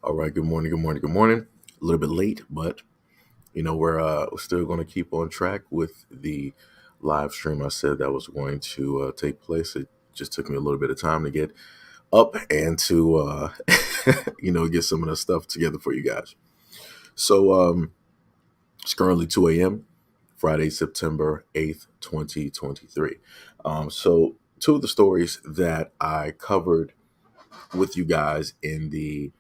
All right. Good morning. Good morning. Good morning. A little bit late, but we're still going to keep on track with the live stream. I said that was going to take place. It just took me a little bit of time to get up and to get some of the stuff together for you guys. So it's currently 2 a.m. Friday, September 8th, 2023. So two of the stories that I covered with you guys in the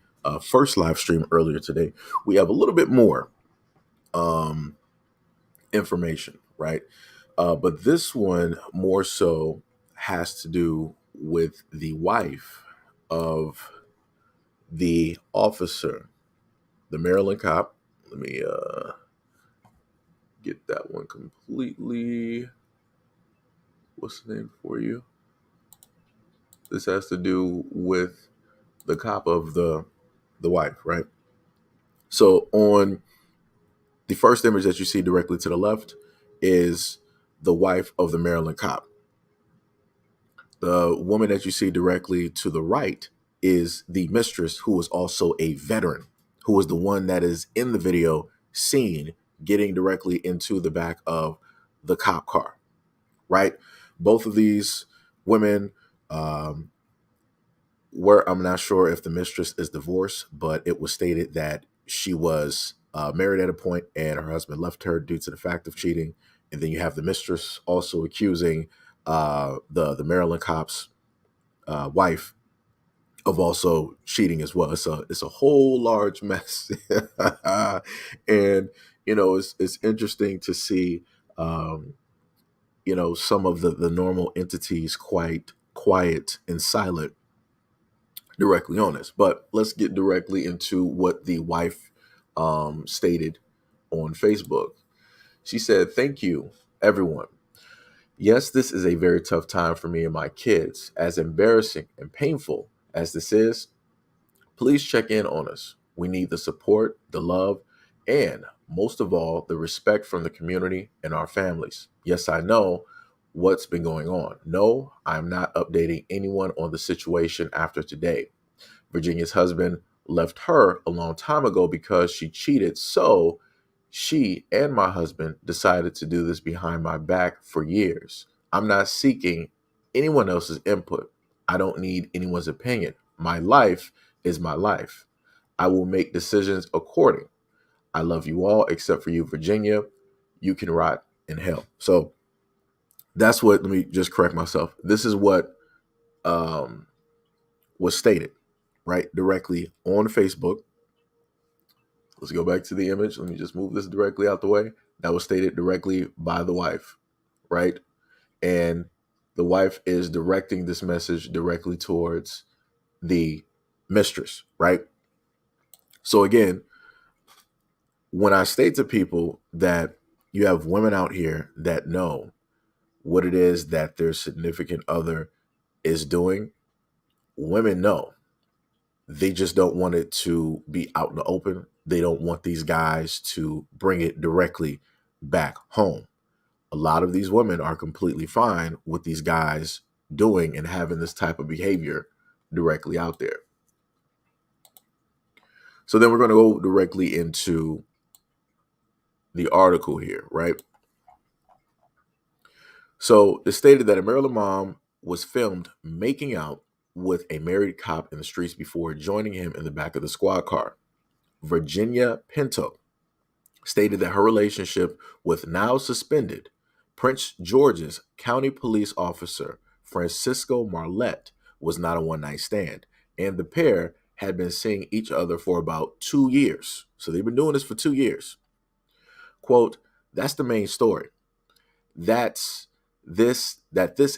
first live stream earlier today, we have a little bit more um, information, right? But this one more so has to do with the wife of the officer, the Maryland cop. Let me get that one completely. What's the name for you? This has to do with the cop of the wife, right? So on the first image that you see directly to the left is the wife of the Maryland cop. The woman that you see directly to the right is the mistress, who is also a veteran, who is the one that is in the video seen getting directly into the back of the cop car, right? Both of these women um, I'm not sure if the mistress is divorced, but it was stated that she was married at a point and her husband left her due to the fact of cheating. And then you have the mistress also accusing the Maryland cop's wife of also cheating as well. It's a whole large mess, and it's interesting to see some of the normal entities quite quiet and silent directly on this. But let's get directly into what the wife stated on Facebook. She said, "Thank you, everyone. Yes, this is a very tough time for me and my kids. As embarrassing and painful as this is, please check in on us. We need the support, the love, and most of all, the respect from the community and our families. Yes, I know what's been going on. No, I'm not updating anyone on the situation after today. Virginia's husband left her a long time ago because she cheated. So she and my husband decided to do this behind my back for years. I'm not seeking anyone else's input. I don't need anyone's opinion. My life is my life. I will make decisions according. I love you all except for you, Virginia. You can rot in hell." So that's what, let me just correct myself. This is what um, was stated, right, directly on Facebook. Let's go back to the image. Let me just move this directly out the way. That was stated directly by the wife, right? And the wife is directing this message directly towards the mistress, right? So again, when I state to people that you have women out here that know what it is that their significant other is doing, women know. They just don't want it to be out in the open. They don't want these guys to bring it directly back home. A lot of these women are completely fine with these guys doing and having this type of behavior directly out there. So then we're going to go directly into the article here, right? So it stated that a Maryland mom was filmed making out with a married cop in the streets before joining him in the back of the squad car. Virginia Pinto stated that her relationship with now suspended Prince George's County Police Officer Francisco Marlette was not a one-night stand, and the pair had been seeing each other for about 2 years. So they've been doing this for 2 years. Quote, "That's the main story. That's this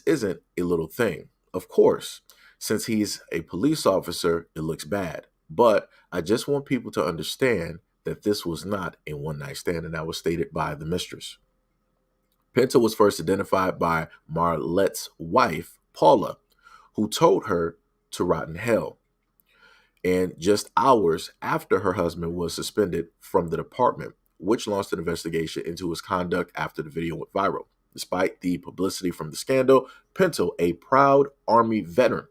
isn't a little thing. Of course, since he's a police officer, it looks bad. But I just want people to understand that this was not a one night stand," and that was stated by the mistress. Pinto was first identified by Marlette's wife, Paula, who told her to rot in hell. And just hours after her husband was suspended from the department, which launched an investigation into his conduct after the video went viral. Despite the publicity from the scandal, Pinto, a proud Army veteran,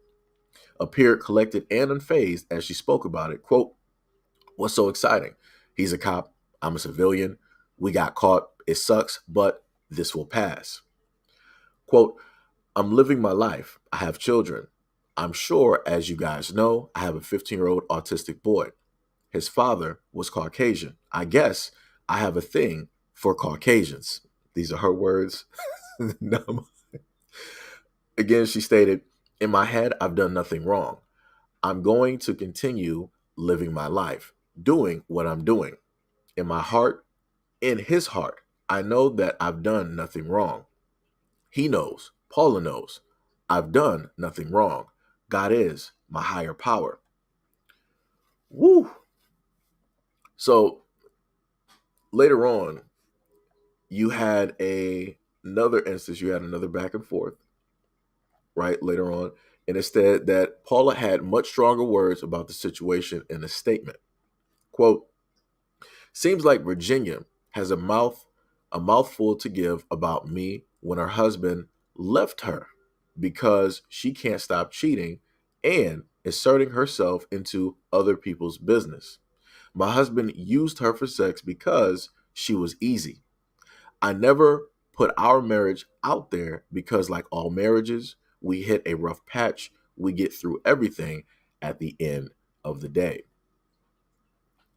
appeared collected and unfazed as she spoke about it. Quote, What's so exciting? He's a cop. I'm a civilian. We got caught. It sucks, but this will pass. Quote, I'm living my life. I have children. I'm sure, as you guys know, I have a 15-year-old autistic boy. His father was Caucasian. I guess I have a thing for Caucasians. These are her words. No. Again, she stated, in my head, I've done nothing wrong. I'm going to continue living my life, doing what I'm doing. In my heart, in his heart, I know that I've done nothing wrong. He knows, Paula knows, I've done nothing wrong. God is my higher power. Woo! So later on, you had another instance, you had another back and forth, right? Later on. And instead that Paula had much stronger words about the situation in a statement. Quote, seems like Virginia has a mouthful to give about me when her husband left her because she can't stop cheating and inserting herself into other people's business. My husband used her for sex because she was easy. I never put our marriage out there because, like all marriages, we hit a rough patch. We get through everything at the end of the day.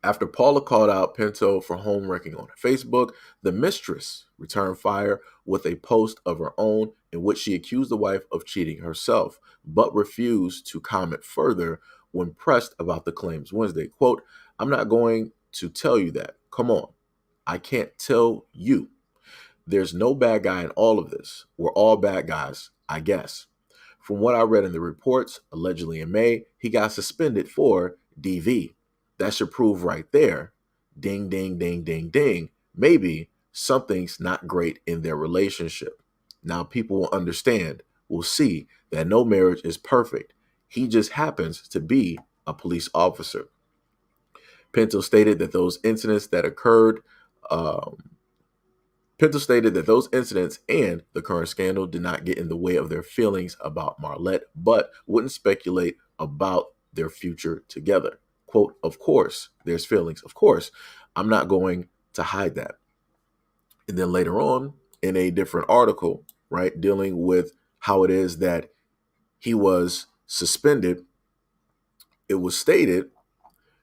After Paula called out Pinto for home wrecking on Facebook, the mistress returned fire with a post of her own in which she accused the wife of cheating herself, but refused to comment further when pressed about the claims Wednesday. Quote, I'm not going to tell you that. Come on. I can't tell you. There's no bad guy in all of this. We're all bad guys, I guess. From what I read in the reports, allegedly in May, he got suspended for DV. That should prove right there. Ding, ding, ding, ding, ding. Maybe something's not great in their relationship. Now people will understand, will see that no marriage is perfect. He just happens to be a police officer. Pinto stated that those incidents that occurred um, Pinto stated that those incidents and the current scandal did not get in the way of their feelings about Marlette, but wouldn't speculate about their future together. Quote, of course, there's feelings. Of course, I'm not going to hide that. And then later on, in a different article, right, dealing with how it is that he was suspended, it was stated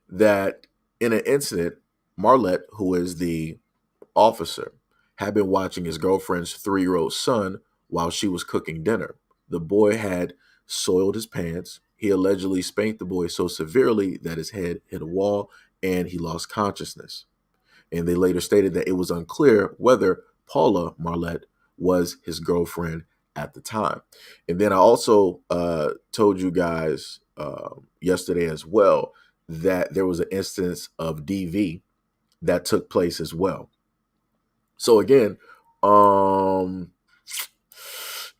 that in an incident, Marlette, who is the officer, had been watching his girlfriend's 3-year-old son while she was cooking dinner. The boy had soiled his pants. He allegedly spanked the boy so severely that his head hit a wall and he lost consciousness. And they later stated that it was unclear whether Paula Marlette was his girlfriend at the time. And then I also told you guys yesterday as well that there was an instance of DV that took place as well. So again,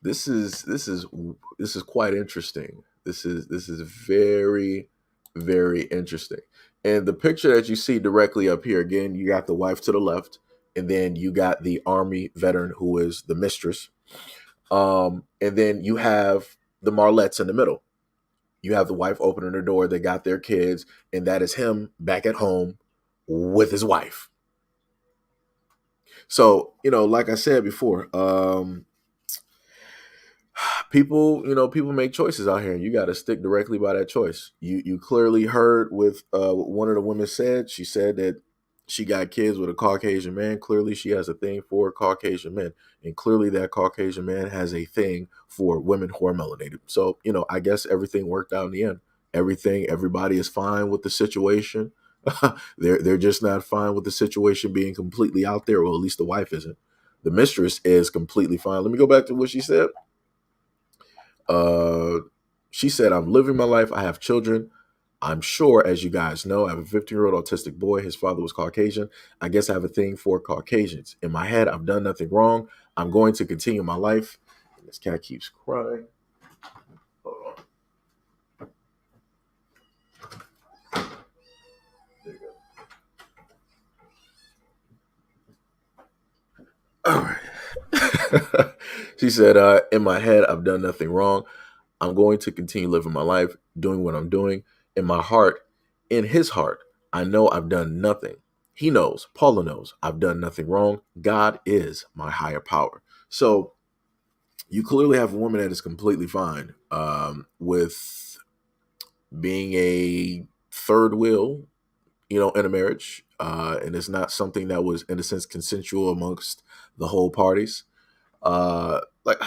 this is quite interesting. This is very, very interesting. And the picture that you see directly up here, again, you got the wife to the left, and then you got the Army veteran who is the mistress. And then you have the Marlettes in the middle. You have the wife opening her door, they got their kids, and that is him back at home with his wife. So, like I said before, people make choices out here, and you got to stick directly by that choice. You clearly heard with what one of the women said. She said that she got kids with a Caucasian man. Clearly, she has a thing for Caucasian men, and clearly that Caucasian man has a thing for women who are melanated. So, I guess everything worked out in the end. Everybody is fine with the situation. They're just not fine with the situation being completely out there, or at least the wife isn't. The mistress is completely fine. Let me go back to what she said. Uh, she said, I'm living my life. I have children. I'm sure, as you guys know, I have a 15-year-old autistic boy. His father was Caucasian. I guess I have a thing for Caucasians. In my head, I've done nothing wrong. I'm going to continue my life. This cat keeps crying. Hold on. There you go. All right. She said, in my head, I've done nothing wrong. I'm going to continue living my life, doing what I'm doing. In my heart, in his heart, I know I've done nothing. He knows, Paula knows, I've done nothing wrong. God is my higher power. So you clearly have a woman that is completely fine with being a third wheel, in a marriage. And it's not something that was, in a sense, consensual amongst the whole parties. Like,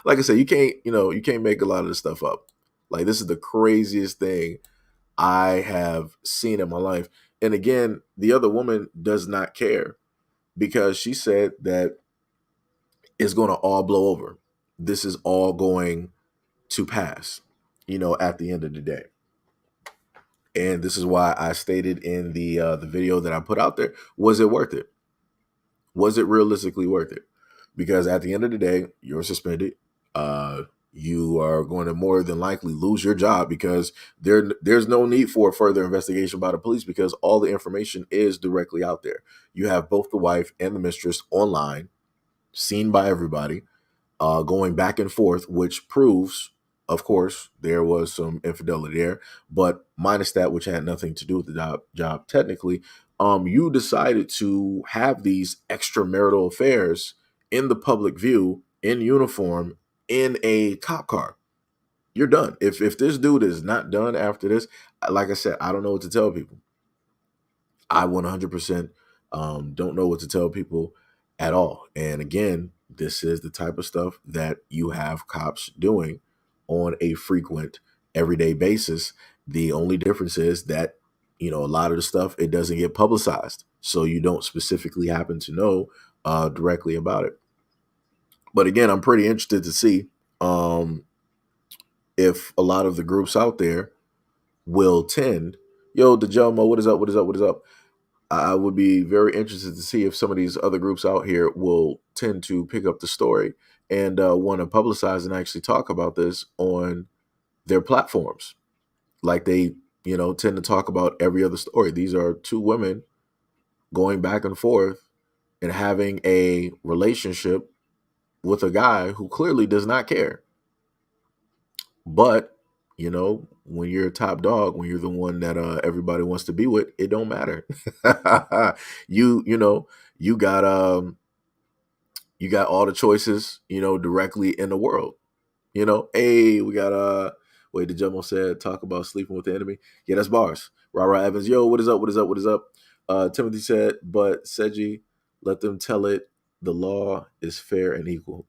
like I said, you can't make a lot of this stuff up. Like, this is the craziest thing I have seen in my life. And again, the other woman does not care because she said that it's going to all blow over. This is all going to pass, at the end of the day. And this is why I stated in the video that I put out there, was it worth it? Was it realistically worth it? Because at the end of the day, you're suspended. You are going to more than likely lose your job because there's no need for further investigation by the police because all the information is directly out there. You have both the wife and the mistress online, seen by everybody, going back and forth, which proves, of course, there was some infidelity there, but minus that, which had nothing to do with the job technically. You decided to have these extramarital affairs in the public view, in uniform, in a cop car. You're done. If this dude is not done after this, like I said, I don't know what to tell people. I 100% don't know what to tell people at all. And again, this is the type of stuff that you have cops doing on a frequent, everyday basis. The only difference is that, a lot of the stuff, it doesn't get publicized. So you don't specifically happen to know directly about it. But again, I'm pretty interested to see if a lot of the groups out there will tend, yo, DeJelmo, what is up? What is up? What is up? I would be very interested to see if some of these other groups out here will tend to pick up the story and want to publicize and actually talk about this on their platforms. Like they, tend to talk about every other story. These are two women going back and forth and having a relationship with a guy who clearly does not care. But, when you're a top dog, when you're the one that everybody wants to be with, it don't matter. You got you got all the choices, directly in the world. Hey, we got wait, the Jumbo said talk about sleeping with the enemy. Yeah, that's bars. Rara Evans, yo, what is up? What is up? What is up? Timothy said, but Seji, let them tell it. The law is fair and equal.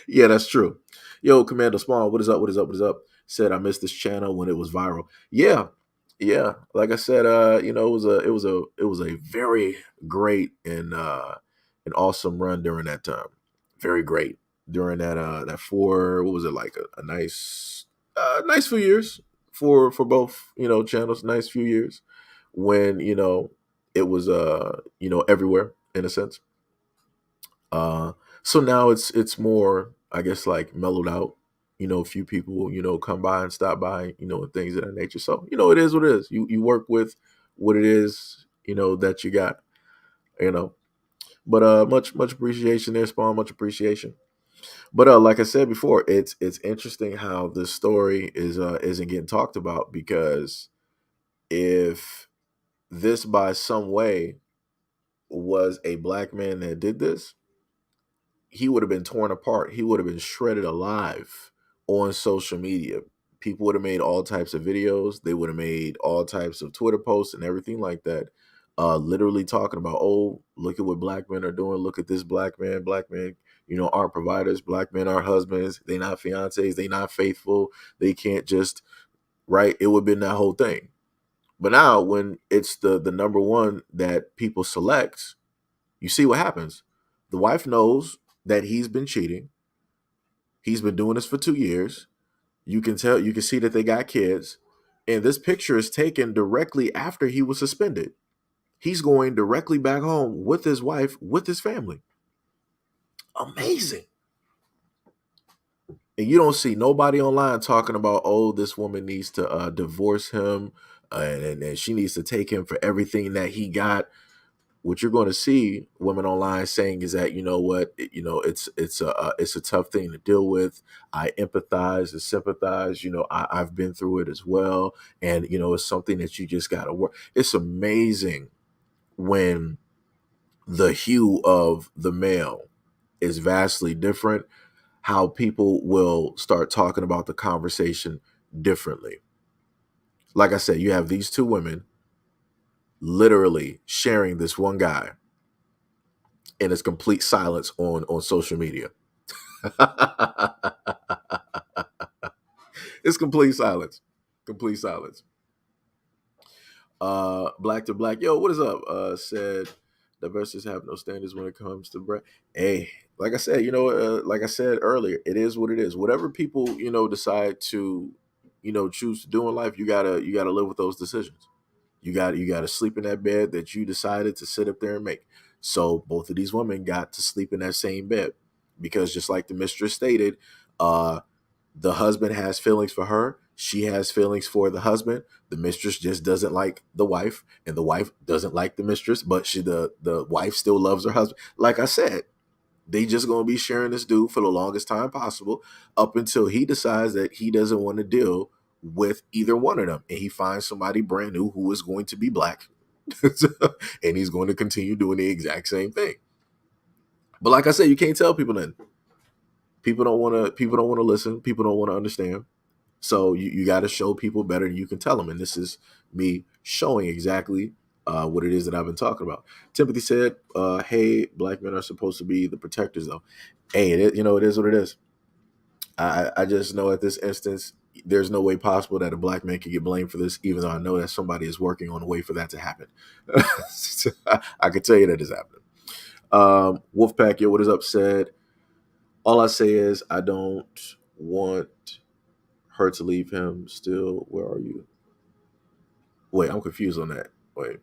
Yeah, that's true. Yo, Commander Spawn, what is up? What is up? What is up? Said I missed this channel when it was viral. Yeah, yeah. Like I said, it was a very great and an awesome run during that time. Very great during that four. What was it like? A nice few years for both channels. Nice few years when it was everywhere in a sense. So now it's more, I guess, like mellowed out. A few people, come by and stop by, and things of that nature. So, it is what it is. You work with what it is, that you got, you know. But much appreciation there, Spawn, much appreciation. But like I said before, it's interesting how this story isn't getting talked about because if this by some way was a black man that did this, he would have been torn apart. He would have been shredded alive on social media. People would have made all types of videos. They would have made all types of Twitter posts and everything like that. Literally talking about, oh, look at what black men are doing. Look at this black man. Black men, aren't providers. Black men aren't husbands. They not fiancés. They not faithful. They can't just, right? It would have been that whole thing. But now when it's the number one that people select, you see what happens. The wife knows that he's been cheating. He's been doing this for 2 years. You can see that they got kids. And this picture is taken directly after he was suspended. He's going directly back home with his wife, with his family. Amazing. And you don't see nobody online talking about, oh, this woman needs to divorce him and she needs to take him for everything that he got. what you're going to see women online saying is that, you know what, it's a tough thing to deal with. I empathize and sympathize. I've been through it as well, and it's something that you just got to work. It's amazing when the hue of the male is vastly different, how people will start talking about the conversation differently. Like I said, you have these two women literally sharing this one guy, and it's complete silence on social media. It's complete silence. Complete silence. Black to Black. Yo, what is up? Said diversities have no standards when it comes to brand. Hey, like I said, like I said earlier, it is what it is. Whatever people, decide to, choose to do in life, you gotta live with those decisions. You gotta sleep in that bed that you decided to sit up there and make. So both of these women got to sleep in that same bed, because just like the mistress stated, uh the husband has feelings for her. She has feelings for the husband. The mistress just doesn't like the wife, and the wife doesn't like the mistress, but the wife still loves her husband. Like I said, they just gonna be sharing this dude for the longest time possible, up until he decides that he doesn't want to deal with either one of them, and he finds somebody brand new who is going to be black, and he's going to continue doing the exact same thing. But like I said, you can't tell people nothing. People don't want to. People don't want to listen. People don't want to understand. So you got to show people better than you can tell them. And this is me showing exactly what it is that I've been talking about. Timothy said, hey, black men are supposed to be the protectors, though. Hey, it is what it is. I just know at this instance, there's no way possible that a black man could get blamed for this, even though I know that somebody is working on a way for that to happen. I can tell you that is happening. Wolfpack, yo, what is up, said, all I say is I don't want her to leave him still. Where are you? Wait, I'm confused on that. Wait,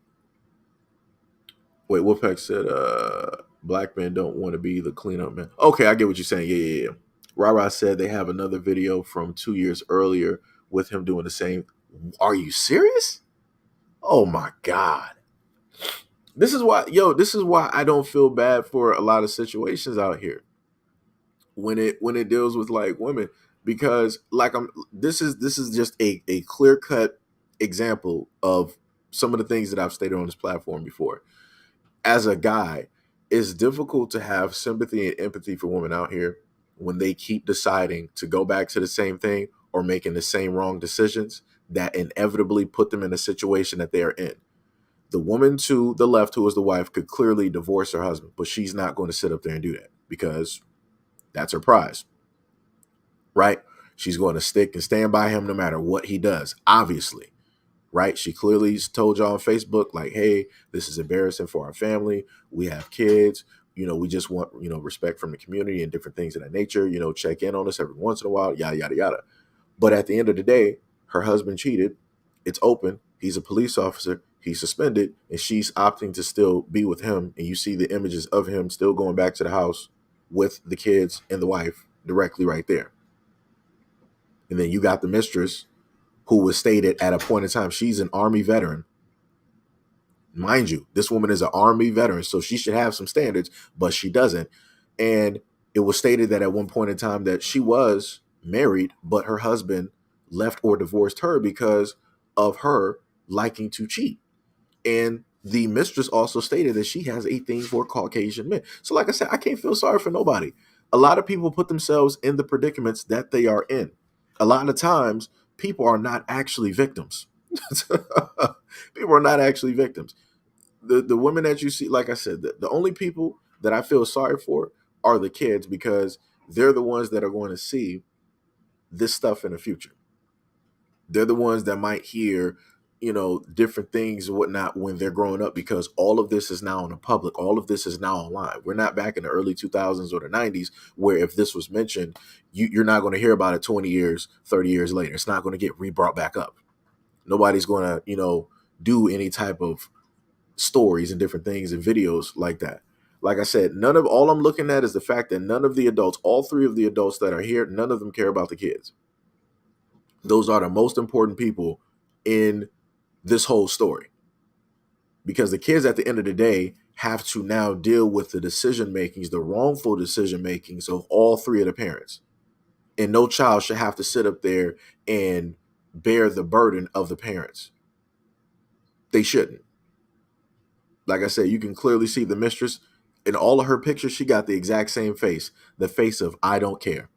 Wolfpack said black men don't want to be the cleanup man. Okay, I get what you're saying. Yeah. Rara said they have another video from 2 years earlier with him doing the same. Are you serious? Oh my God. This is why I don't feel bad for a lot of situations out here when it deals with like women, because like this is just a clear cut example of some of the things that I've stated on this platform before. As a guy, it's difficult to have sympathy and empathy for women out here when they keep deciding to go back to the same thing or making the same wrong decisions that inevitably put them in a situation that they are in. The woman to the left, who is the wife, could clearly divorce her husband, but she's not going to sit up there and do that because that's her prize, right? She's going to stick and stand by him no matter what he does, obviously, right? She clearly told y'all on Facebook, like, hey, this is embarrassing for our family. We have kids. We just want, respect from the community and different things of that nature. Check in on us every once in a while, yada, yada, yada. But at the end of the day, her husband cheated. It's open. He's a police officer. He's suspended, and she's opting to still be with him. And you see the images of him still going back to the house with the kids and the wife directly right there. And then you got the mistress, who was stated at a point in time, she's an Army veteran. Mind you, this woman is an Army veteran, so she should have some standards, but she doesn't. And it was stated that at one point in time that she was married, but her husband left or divorced her because of her liking to cheat. And the mistress also stated that she has a thing for Caucasian men. So like I said, I can't feel sorry for nobody. A lot of people put themselves in the predicaments that they are in. A lot of times, people are not actually victims. People are not actually victims. The women that you see, like I said, the only people that I feel sorry for are the kids, because they're the ones that are going to see this stuff in the future. They're the ones that might hear, different things and whatnot when they're growing up, because all of this is now in the public. All of this is now online. We're not back in the early 2000s or the 90s where if this was mentioned, you're not going to hear about it 20 years, 30 years later. It's not going to get re-brought back up. Nobody's going to, do any type of stories and different things and videos like that. Like I said, all I'm looking at is the fact that none of the adults, all three of the adults that are here, none of them care about the kids. Those are the most important people in this whole story, because the kids at the end of the day have to now deal with the decision makings, the wrongful decision makings of all three of the parents. And no child should have to sit up there and bear the burden of the parents. They shouldn't. Like I said, you can clearly see the mistress in all of her pictures. She got the exact same face, the face of I don't care.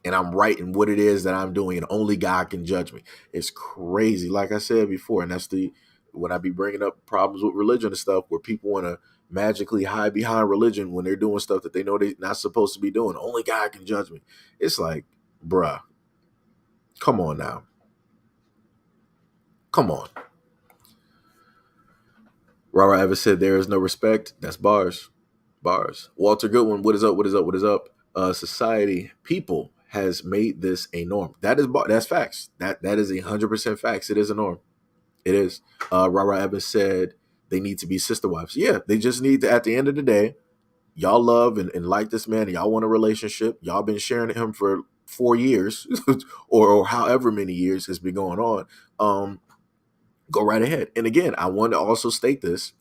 And I'm right in what it is that I'm doing, and only God can judge me. It's crazy, like I said before, and that's the when I be bringing up problems with religion and stuff, where people want to magically hide behind religion when they're doing stuff that they know they're not supposed to be doing. Only God can judge me. It's like, bruh, come on now, come on. Rara ever said there is no respect. That's bars, bars. Walter Goodwin, what is up? What is up? What is up? Society, people has made this a norm. That's facts. That is 100% facts. It is a norm. It is. Rara Evans said they need to be sister wives. Yeah, they just need to. At the end of the day, y'all love and like this man, and y'all want a relationship. Y'all been sharing him for 4 years, or however many years has been going on. Go right ahead. And again, I want to also state this,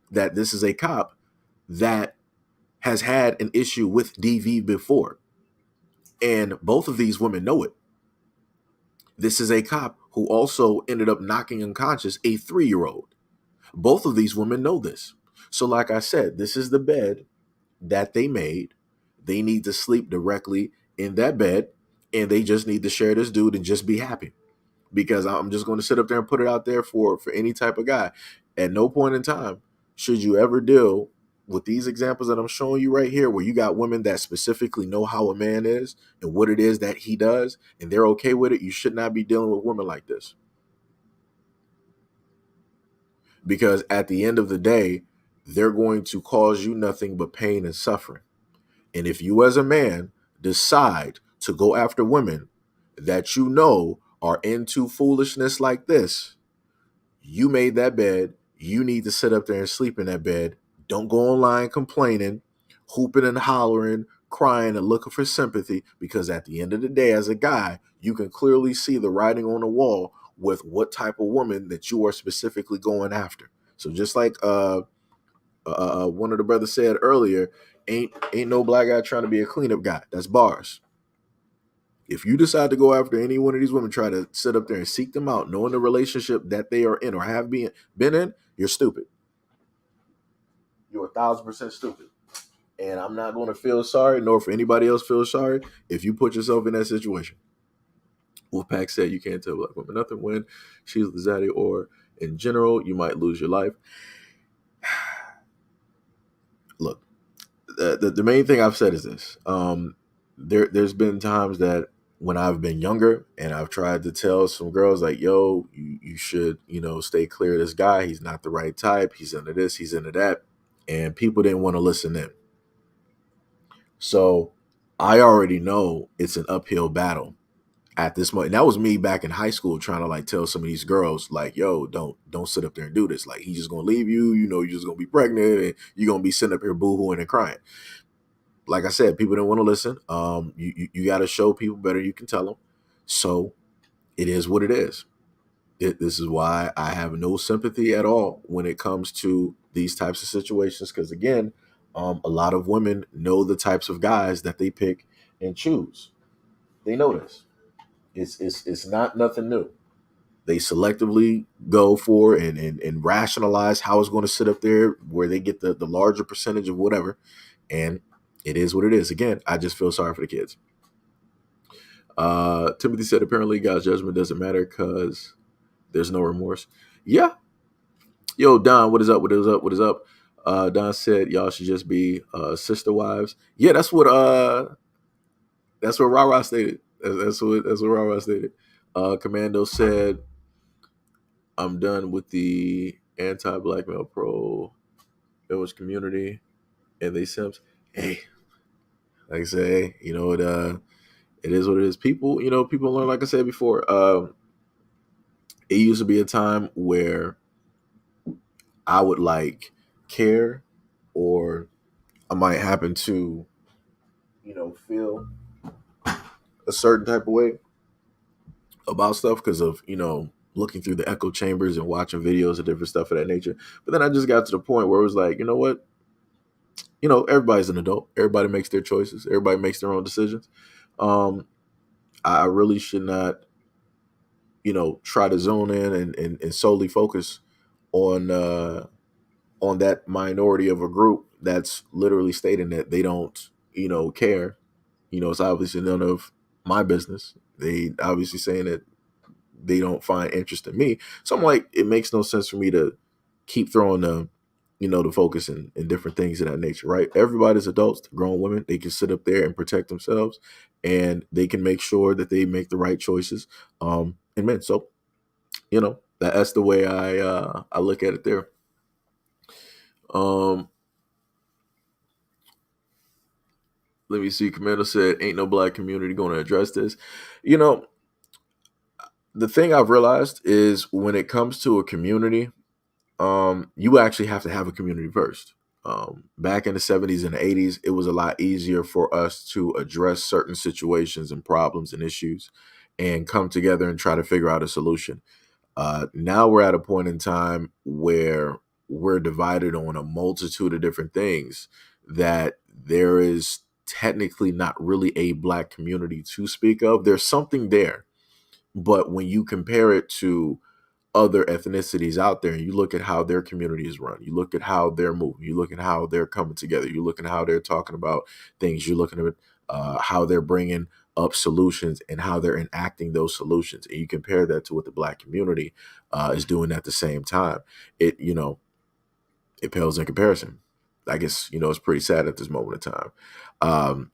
that this is a cop that has had an issue with DV before, and both of these women know it. This is a cop who also ended up knocking unconscious a 3-year-old. Both of these women know this. So, like I said, this is the bed that they made. They need to sleep directly in that bed, and they just need to share this dude and just be happy. Because I'm just going to sit up there and put it out there for any type of guy. At no point in time should you ever deal with these examples that I'm showing you right here, where you got women that specifically know how a man is and what it is that he does, and they're okay with it. You should not be dealing with women like this. Because at the end of the day, they're going to cause you nothing but pain and suffering. And if you as a man decide to go after women that you know are into foolishness like this, you made that bed. You need to sit up there and sleep in that bed. Don't go online complaining, hooping and hollering, crying and looking for sympathy, because at the end of the day, as a guy, you can clearly see the writing on the wall with what type of woman that you are specifically going after. So just like one of the brothers said earlier, ain't no black guy trying to be a cleanup guy. That's bars. If you decide to go after any one of these women, try to sit up there and seek them out, knowing the relationship that they are in or have been in, you're stupid. You're 1,000% stupid. And I'm not going to feel sorry, nor for anybody else feel sorry, if you put yourself in that situation. Wolfpack said you can't tell black women nothing when she's Lizzie, or in general, you might lose your life. Look, the main thing I've said is this. There's been times that when I've been younger and I've tried to tell some girls like, yo, you should, stay clear of this guy. He's not the right type. He's into this, he's into that. And people didn't want to listen in. So I already know it's an uphill battle at this moment. And that was me back in high school trying to like tell some of these girls like, yo, don't sit up there and do this. Like, he's just gonna leave you, you're just gonna be pregnant and you're gonna be sitting up here boohooing and crying. Like I said, people didn't want to listen. You got to show people better. You can tell them. So it is what it is. This is why I have no sympathy at all when it comes to these types of situations. Because again, a lot of women know the types of guys that they pick and choose. They know this. It's not nothing new. They selectively go for and rationalize how it's going to sit up there where they get the larger percentage of whatever. And it is what it is. Again, I just feel sorry for the kids. Timothy said apparently God's judgment doesn't matter because there's no remorse. Yeah. Yo, Don, what is up? What is up? What is up? Don said y'all should just be sister wives. Yeah, that's what Rara stated. That's what Rara stated. Commando said, I'm done with the anti-black male pro village community and they simps. Hey, like I say, it is what it is. People learn, like I said before. It used to be a time where I would like care, or I might happen to, feel a certain type of way about stuff because of, looking through the echo chambers and watching videos of different stuff of that nature. But then I just got to the point where it was like, you know what? Everybody's an adult. Everybody makes their choices. Everybody makes their own decisions. Um, I really should not, try to zone in and solely focus on that minority of a group that's literally stating that they don't, care. It's obviously none of my business. They obviously saying that they don't find interest in me. So I'm like, it makes no sense for me to keep throwing the focus in different things of that nature, right? Everybody's adults, grown women, they can sit up there and protect themselves, and they can make sure that they make the right choices. And men, so that's the way I look at it there. Um, Let me see. Commander said, "Ain't no black community going to address this." You know, the thing I've realized is when it comes to a community, you actually have to have a community first. Back in the 70s and the 80s, it was a lot easier for us to address certain situations and problems and issues and come together and try to figure out a solution. Now we're at a point in time where we're divided on a multitude of different things that there is technically not really a black community to speak of. There's something there, but when you compare it to other ethnicities out there and you look at how their community is run, you look at how they're moving, you look at how they're coming together, you look at how they're talking about things, you're looking at how they're bringing up solutions and how they're enacting those solutions, and you compare that to what the black community is doing at the same time. It pales in comparison. I guess it's pretty sad at this moment in time. um,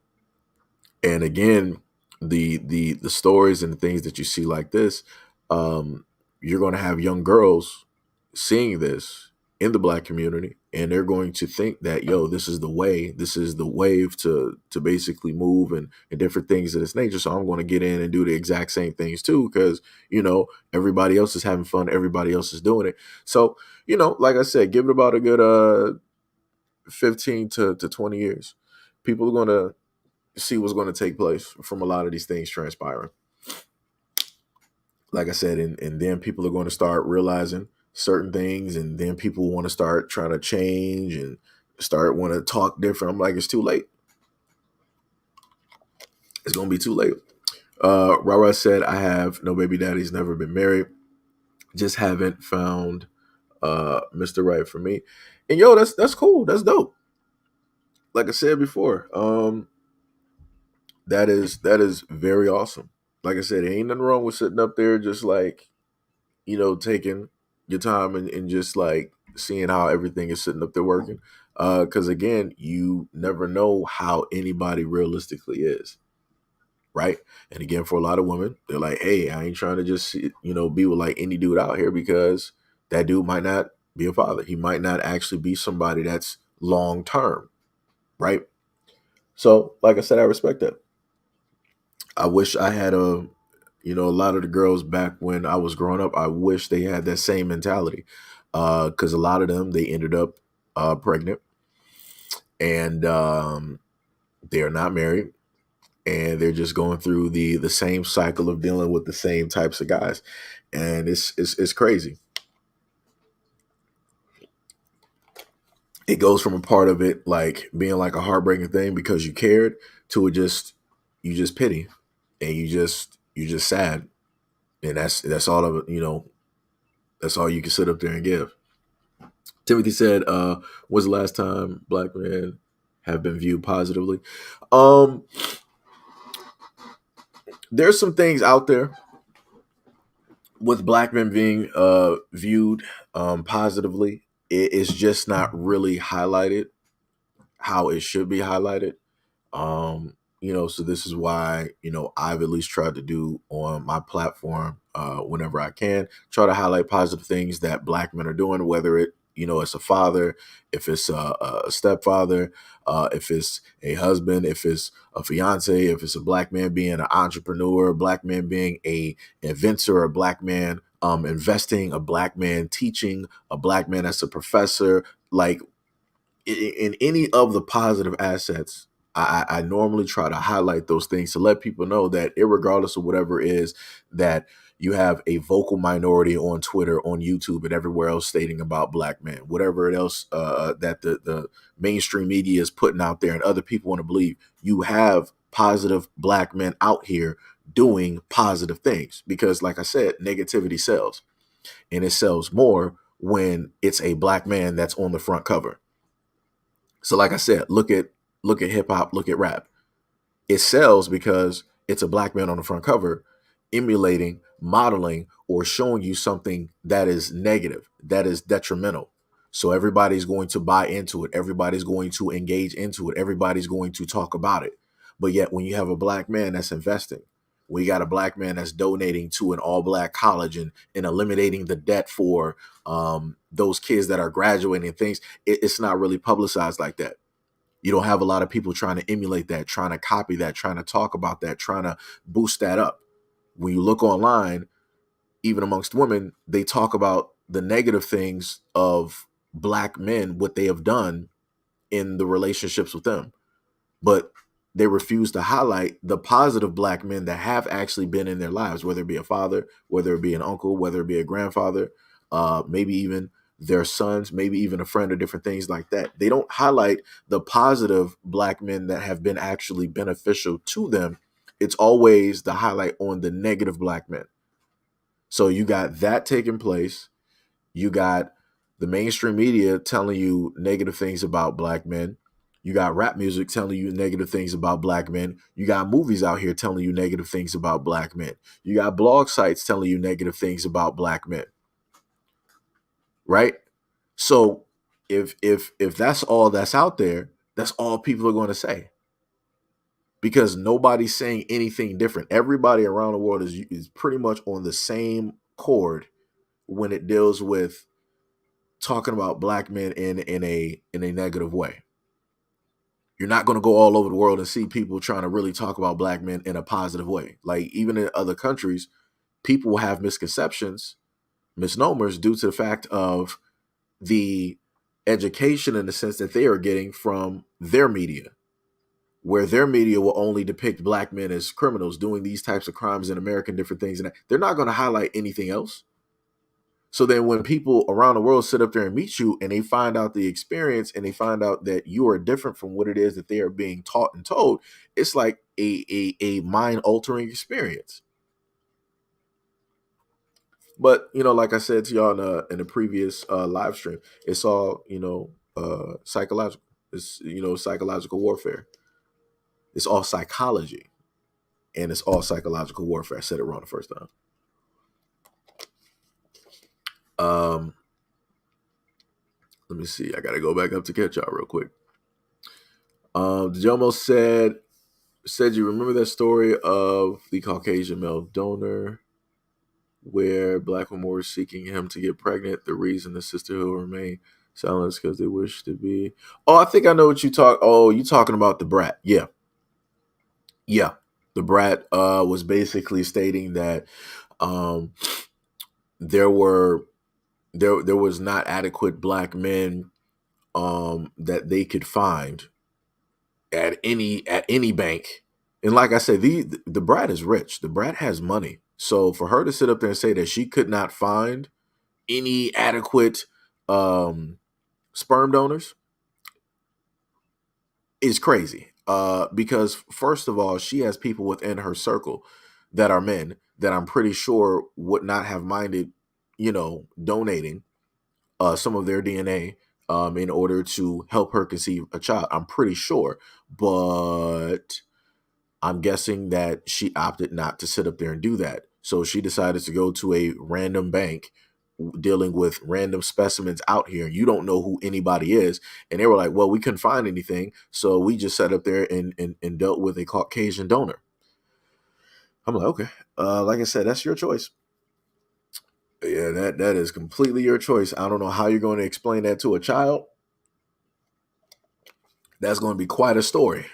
and again, the stories and the things that you see like this, um, you're going to have young girls seeing this in the black community, and they're going to think that, yo, this is the way, this is the wave to basically move and different things of this nature. So I'm going to get in and do the exact same things too, because everybody else is having fun, everybody else is doing it. So like I said, give it about a good 15 to 20 years. People are going to see what's going to take place from a lot of these things transpiring. Like I said, and then people are going to start realizing certain things, and then people want to start trying to change and start want to talk different. I'm like, it's too late. It's going to be too late. Rara said, I have no baby daddies, never been married, just haven't found Mr. Right for me. And yo, that's cool. That's dope. Like I said before, that is very awesome. Like I said, there ain't nothing wrong with sitting up there just like, taking your time and just like seeing how everything is sitting up there working. Because again, you never know how anybody realistically is, right? And again, for a lot of women, they're like, hey, I ain't trying to just be with like any dude out here, because that dude might not be a father. He might not actually be somebody that's long term, right? So, like I said, I respect that. I wish I had a lot of the girls back when I was growing up, I wish they had that same mentality. Because a lot of them, they ended up pregnant, and they're not married, and they're just going through the same cycle of dealing with the same types of guys. And it's crazy. It goes from a part of it like being like a heartbreaking thing because you cared, to it just, you just pity, and you just sad. And that's all of it, that's all you can sit up there and give. Timothy said, "Was the last time black men have been viewed positively?" Um, there's some things out there with black men being viewed positively. It's just not really highlighted how it should be highlighted. So this is why, I've at least tried to do on my platform, whenever I can, try to highlight positive things that black men are doing, whether it's a father, if it's a stepfather, if it's a husband, if it's a fiance, if it's a black man being an entrepreneur, a black man being a inventor, a black man investing, a black man teaching, a black man as a professor, like in any of the positive assets. I normally try to highlight those things to let people know that, regardless of whatever it is that You have a vocal minority on Twitter, on YouTube, and everywhere else stating about black men, whatever it else that the mainstream media is putting out there, and other people want to believe. You have positive black men out here doing positive things because, like I said, negativity sells, and it sells more when it's a black man that's on the front cover. So, like I said, look at hip hop, look at rap. It sells because it's a black man on the front cover emulating, modeling, or showing you something that is negative, that is detrimental. So everybody's going to buy into it. Everybody's going to engage into it. Everybody's going to talk about it. But yet, when you have a black man that's investing, when you got a black man that's donating to an all black college and eliminating the debt for those kids that are graduating and things, it's not really publicized like that. You don't have a lot of people trying to emulate that, trying to copy that, trying to talk about that, trying to boost that up. When you look online, even amongst women, they talk about the negative things of black men, what they have done in the relationships with them. But they refuse to highlight the positive black men that have actually been in their lives, whether it be a father, whether it be an uncle, whether it be a grandfather, maybe even their sons, maybe even a friend, or different things like that. They don't highlight the positive black men that have been actually beneficial to them. It's always the highlight on the negative black men. So you got that taking place. You got the mainstream media telling you negative things about black men. You got rap music telling you negative things about black men. You got movies out here telling you negative things about black men. You got blog sites telling you negative things about black men. Right? So if that's all that's out there, that's all people are going to say. Because nobody's saying anything different. Everybody around the world is pretty much on the same chord when it deals with talking about black men in a negative way. You're not going to go all over the world and see people trying to really talk about black men in a positive way. Like even in other countries, people have misconceptions, misnomers due to the fact of the education in the sense that they are getting from their media, where their media will only depict black men as criminals doing these types of crimes in America and different things. And they're not going to highlight anything else. So then when people around the world sit up there and meet you and they find out the experience and they find out that you are different from what it is that they are being taught and told, it's like a mind altering experience. But, you know, like I said to y'all in the previous live stream, it's all, psychological. It's, psychological warfare. It's all psychology and it's all psychological warfare. I said it wrong the first time. Let me see. I got to go back up to catch y'all real quick. Jomo said you remember that story of the Caucasian male donor where black women were seeking him to get pregnant. The reason the sisterhood remained silent is because they wish to be. Oh, I think I know what you talk. Oh, you talking about the brat? Yeah, yeah. The brat was basically stating that there was not adequate black men that they could find at any bank. And like I said, the brat is rich. The brat has money. So for her to sit up there and say that she could not find any adequate sperm donors is crazy. Because first of all, she has people within her circle that are men that I'm pretty sure would not have minded, donating some of their DNA in order to help her conceive a child. I'm pretty sure. But I'm guessing that she opted not to sit up there and do that. So she decided to go to a random bank dealing with random specimens out here. You don't know who anybody is. And they were like, well, we couldn't find anything. So we just sat up there and dealt with a Caucasian donor. I'm like, okay. Like I said, that's your choice. Yeah, that is completely your choice. I don't know how you're going to explain that to a child. That's going to be quite a story.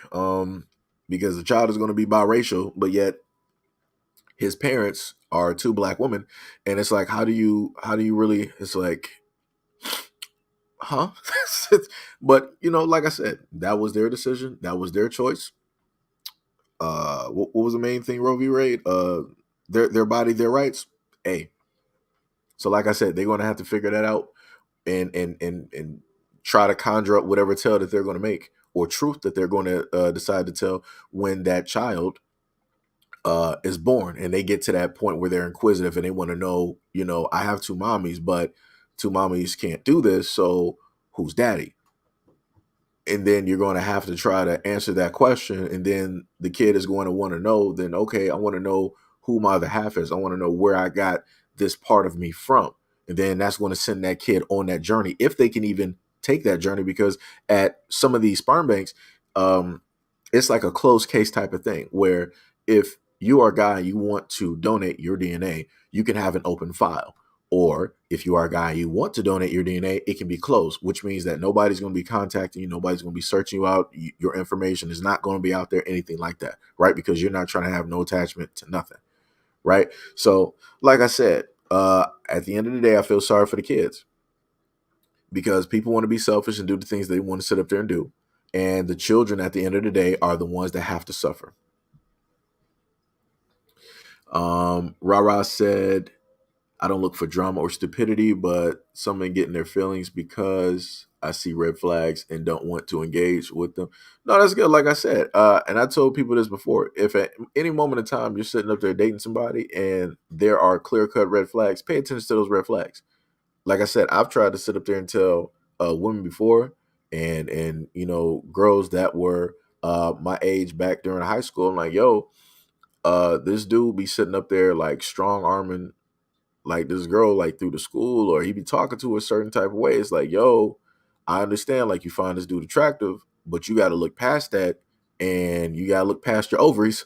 Because the child is going to be biracial, but yet his parents are two black women, and it's like, how do you really? It's like, huh? But like I said, that was their decision. That was their choice. What was the main thing Roe v. Wade? their body, their rights. Hey, so like I said, they're going to have to figure that out and try to conjure up whatever tale that they're going to make or truth that they're going to decide to tell when that child is born and they get to that point where they're inquisitive and they want to know, I have two mommies, but two mommies can't do this. So who's daddy? And then you're going to have to try to answer that question. And then the kid is going to want to know, then, okay, I want to know who my other half is. I want to know where I got this part of me from. And then that's going to send that kid on that journey, if they can even take that journey, because at some of these sperm banks, it's like a closed case type of thing where if you are a guy and you want to donate your DNA, you can have an open file. Or if you are a guy and you want to donate your DNA, it can be closed, which means that nobody's going to be contacting you. Nobody's going to be searching you out. Your information is not going to be out there, anything like that, right? Because you're not trying to have no attachment to nothing, right? So, like I said, at the end of the day, I feel sorry for the kids because people want to be selfish and do the things they want to sit up there and do. And the children at the end of the day are the ones that have to suffer. Rara said, I don't look for drama or stupidity, but someone getting their feelings because I see red flags and don't want to engage with them. No, that's good. Like I said, and I told people this before, if at any moment in time you're sitting up there dating somebody and there are clear cut red flags, pay attention to those red flags. Like I said, I've tried to sit up there and tell women before and girls that were my age back during high school. I'm like, yo, this dude be sitting up there like strong arming like this girl like through the school, or he be talking to her a certain type of way. It's like, yo, I understand like you find this dude attractive, but you got to look past that, and you got to look past your ovaries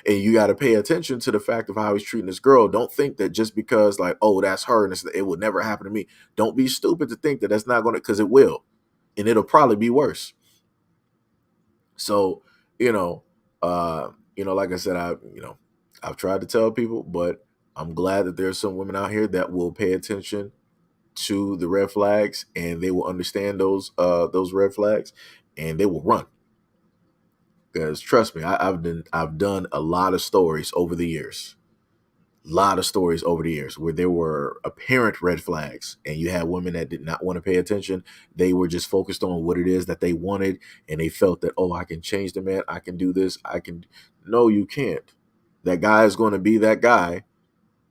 and you got to pay attention to the fact of how he's treating this girl. Don't think that just because like, oh, that's her and it would never happen to me. Don't be stupid to think that that's not going to, because it will, and it'll probably be worse. So, like I said, I've tried to tell people, but I'm glad that there's some women out here that will pay attention to the red flags and they will understand those red flags and they will run. Because trust me, I've done a lot of stories over the years. Lot of stories over the years where there were apparent red flags and you had women that did not want to pay attention. They were just focused on what it is that they wanted, and they felt that, oh, I can change the man, I can do this, I can. No, you can't. That guy is going to be that guy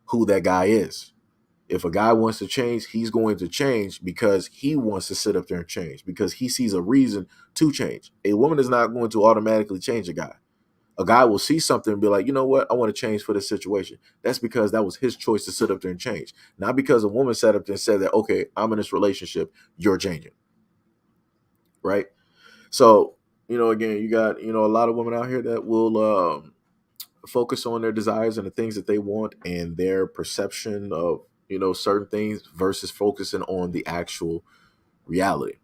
who that guy is. If a guy wants to change, he's going to change because he wants to sit up there and change, because he sees a reason to change. A woman is not going to automatically change a guy. A guy will see something and be like, you know what, I want to change for this situation. That's because that was his choice to sit up there and change. Not because a woman sat up there and said that, okay, I'm in this relationship, you're changing. Right? So, again, you got, a lot of women out here that will focus on their desires and the things that they want and their perception of, certain things versus focusing on the actual reality.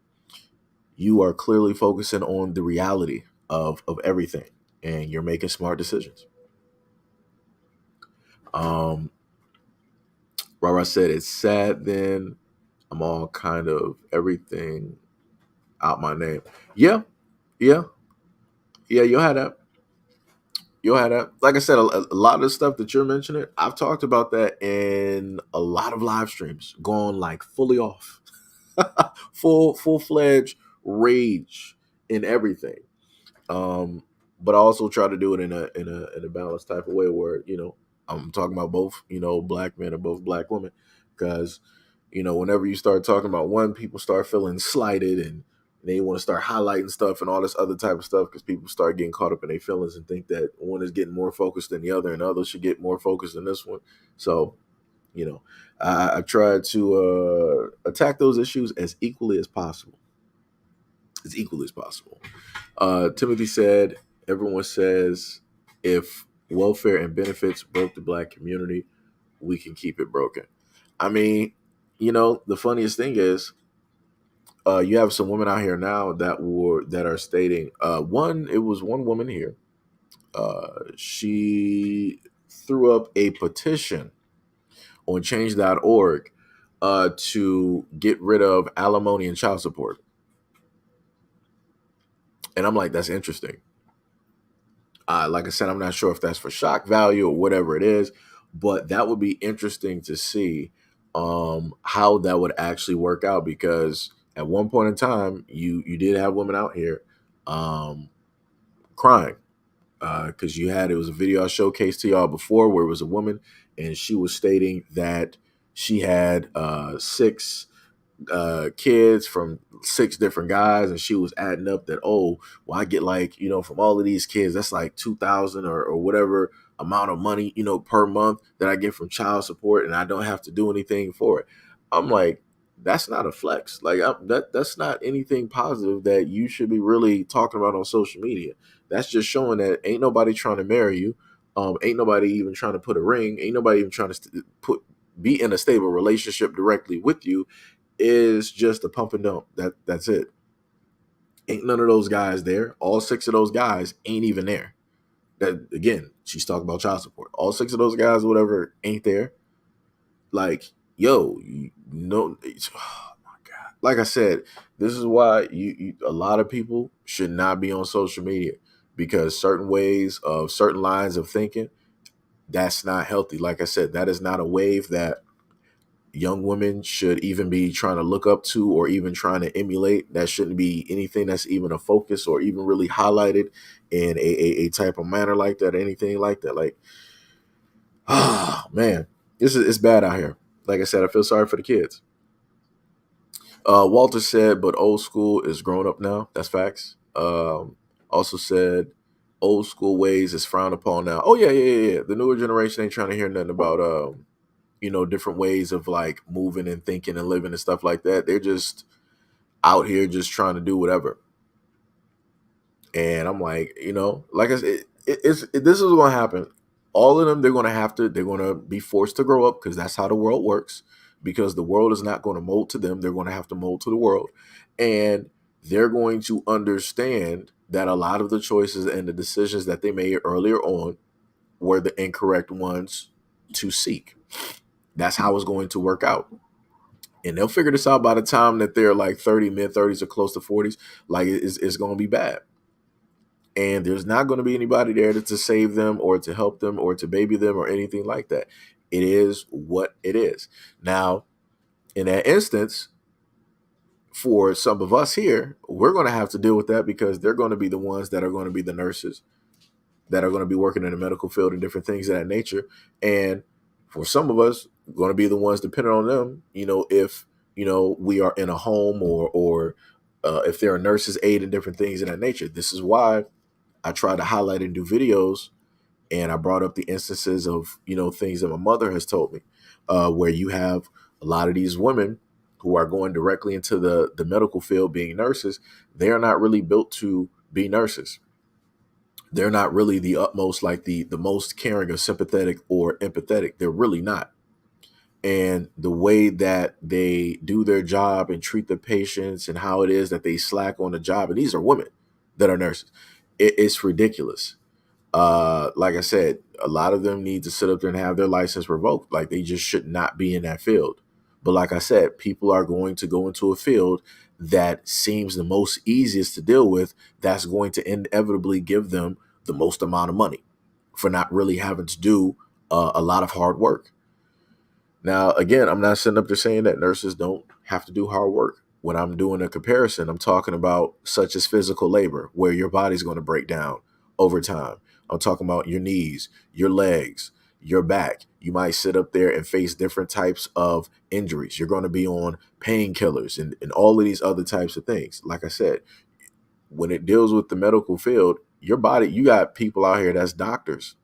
You are clearly focusing on the reality of everything, and you're making smart decisions. Rara said it's sad then I'm all kind of everything out my name. Yeah, yeah, yeah, you'll have that. You'll have that. Like I said, a lot of the stuff that you're mentioning, I've talked about that in a lot of live streams, gone like fully off. Full fledged rage in everything. But I also try to do it in a balanced type of way where I'm talking about both black men or both black women, because whenever you start talking about one, people start feeling slighted and they want to start highlighting stuff and all this other type of stuff because people start getting caught up in their feelings and think that one is getting more focused than the other and the other should get more focused than this one. So I try to attack those issues as equally as possible. As equally as possible. Timothy said, everyone says if welfare and benefits broke the black community, we can keep it broken. I mean, the funniest thing is, you have some women out here now that are stating, it was one woman here. She threw up a petition on change.org to get rid of alimony and child support. And I'm like, that's interesting. Like I said, I'm not sure if that's for shock value or whatever it is, But that would be interesting to see how that would actually work out, because at one point in time, you did have women out here um, crying, because it was a video I showcased to y'all before where it was a woman and she was stating that she had six kids from six different guys, and she was adding up that, oh, well, I get like, from all of these kids, that's like 2,000 or whatever amount of money, per month that I get from child support, and I don't have to do anything for it. I'm like, that's not a flex. Like, that's not anything positive that you should be really talking about on social media. That's just showing that ain't nobody trying to marry you. Ain't nobody even trying to put a ring. Ain't nobody even trying to be in a stable relationship directly with you. Is just a pump and dump. That's it. Ain't none of those guys there. All six of those guys ain't even there. That, again, she's talking about child support. All six of those guys, whatever, ain't there. Like, yo, oh my god. Like I said, this is why a lot of people should not be on social media, because certain ways of certain lines of thinking, that's not healthy. Like I said, that is not a wave that young women should even be trying to look up to or even trying to emulate. That shouldn't be anything that's even a focus or even really highlighted in a type of manner like that, or anything like that. Like, man, it's bad out here. Like I said, I feel sorry for the kids. Walter said, but old school is grown up now. That's facts. Also said, old school ways is frowned upon now. Oh yeah. The newer generation ain't trying to hear nothing about different ways of like moving and thinking and living and stuff like that. They're just out here just trying to do whatever. And I'm like, like I said, this is going to happen. All of them, they're going to be forced to grow up, because that's how the world works. Because the world is not going to mold to them. They're going to have to mold to the world. And they're going to understand that a lot of the choices and the decisions that they made earlier on were the incorrect ones to seek. That's how it's going to work out. And they'll figure this out by the time that they're like 30, mid 30s or close to 40s. Like, it's going to be bad. And there's not going to be anybody there to save them or to help them or to baby them or anything like that. It is what it is. Now, in that instance, for some of us here, we're going to have to deal with that, because they're going to be the ones that are going to be the nurses that are going to be working in the medical field and different things of that nature. And for some of us, going to be the ones dependent on them, if, we are in a home or if there are nurses aid and different things of that nature. This is why I try to highlight and do videos. And I brought up the instances of, things that my mother has told me, where you have a lot of these women who are going directly into the medical field being nurses. They are not really built to be nurses. They're not really the utmost, like the most caring or sympathetic or empathetic. They're really not. And the way that they do their job and treat the patients and how it is that they slack on the job, and these are women that are nurses, it's ridiculous. Like I said, a lot of them need to sit up there and have their license revoked. Like, they just should not be in that field. But like I said, people are going to go into a field that seems the most easiest to deal with. That's going to inevitably give them the most amount of money for not really having to do a lot of hard work. Now, again, I'm not sitting up there saying that nurses don't have to do hard work. When I'm doing a comparison, I'm talking about such as physical labor, where your body's going to break down over time. I'm talking about your knees, your legs, your back. You might sit up there and face different types of injuries. You're going to be on painkillers and all of these other types of things. Like I said, when it deals with the medical field, your body, you got people out here that's doctors,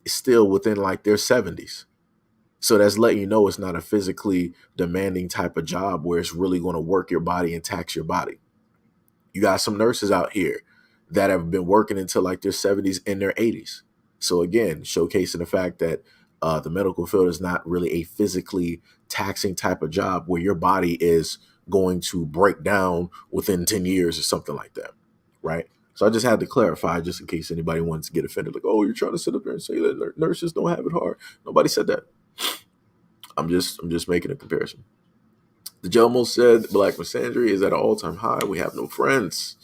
still within like their 70s. So that's letting you know it's not a physically demanding type of job where it's really going to work your body and tax your body. You got some nurses out here that have been working until like their 70s and their 80s. So again, showcasing the fact that the medical field is not really a physically taxing type of job where your body is going to break down within 10 years or something like that, right? So I just had to clarify, just in case anybody wants to get offended, like, oh, you're trying to sit up there and say that nurses don't have it hard. Nobody said that. I'm just making a comparison. The Jomo said black misandry is at an all-time high. We have no friends.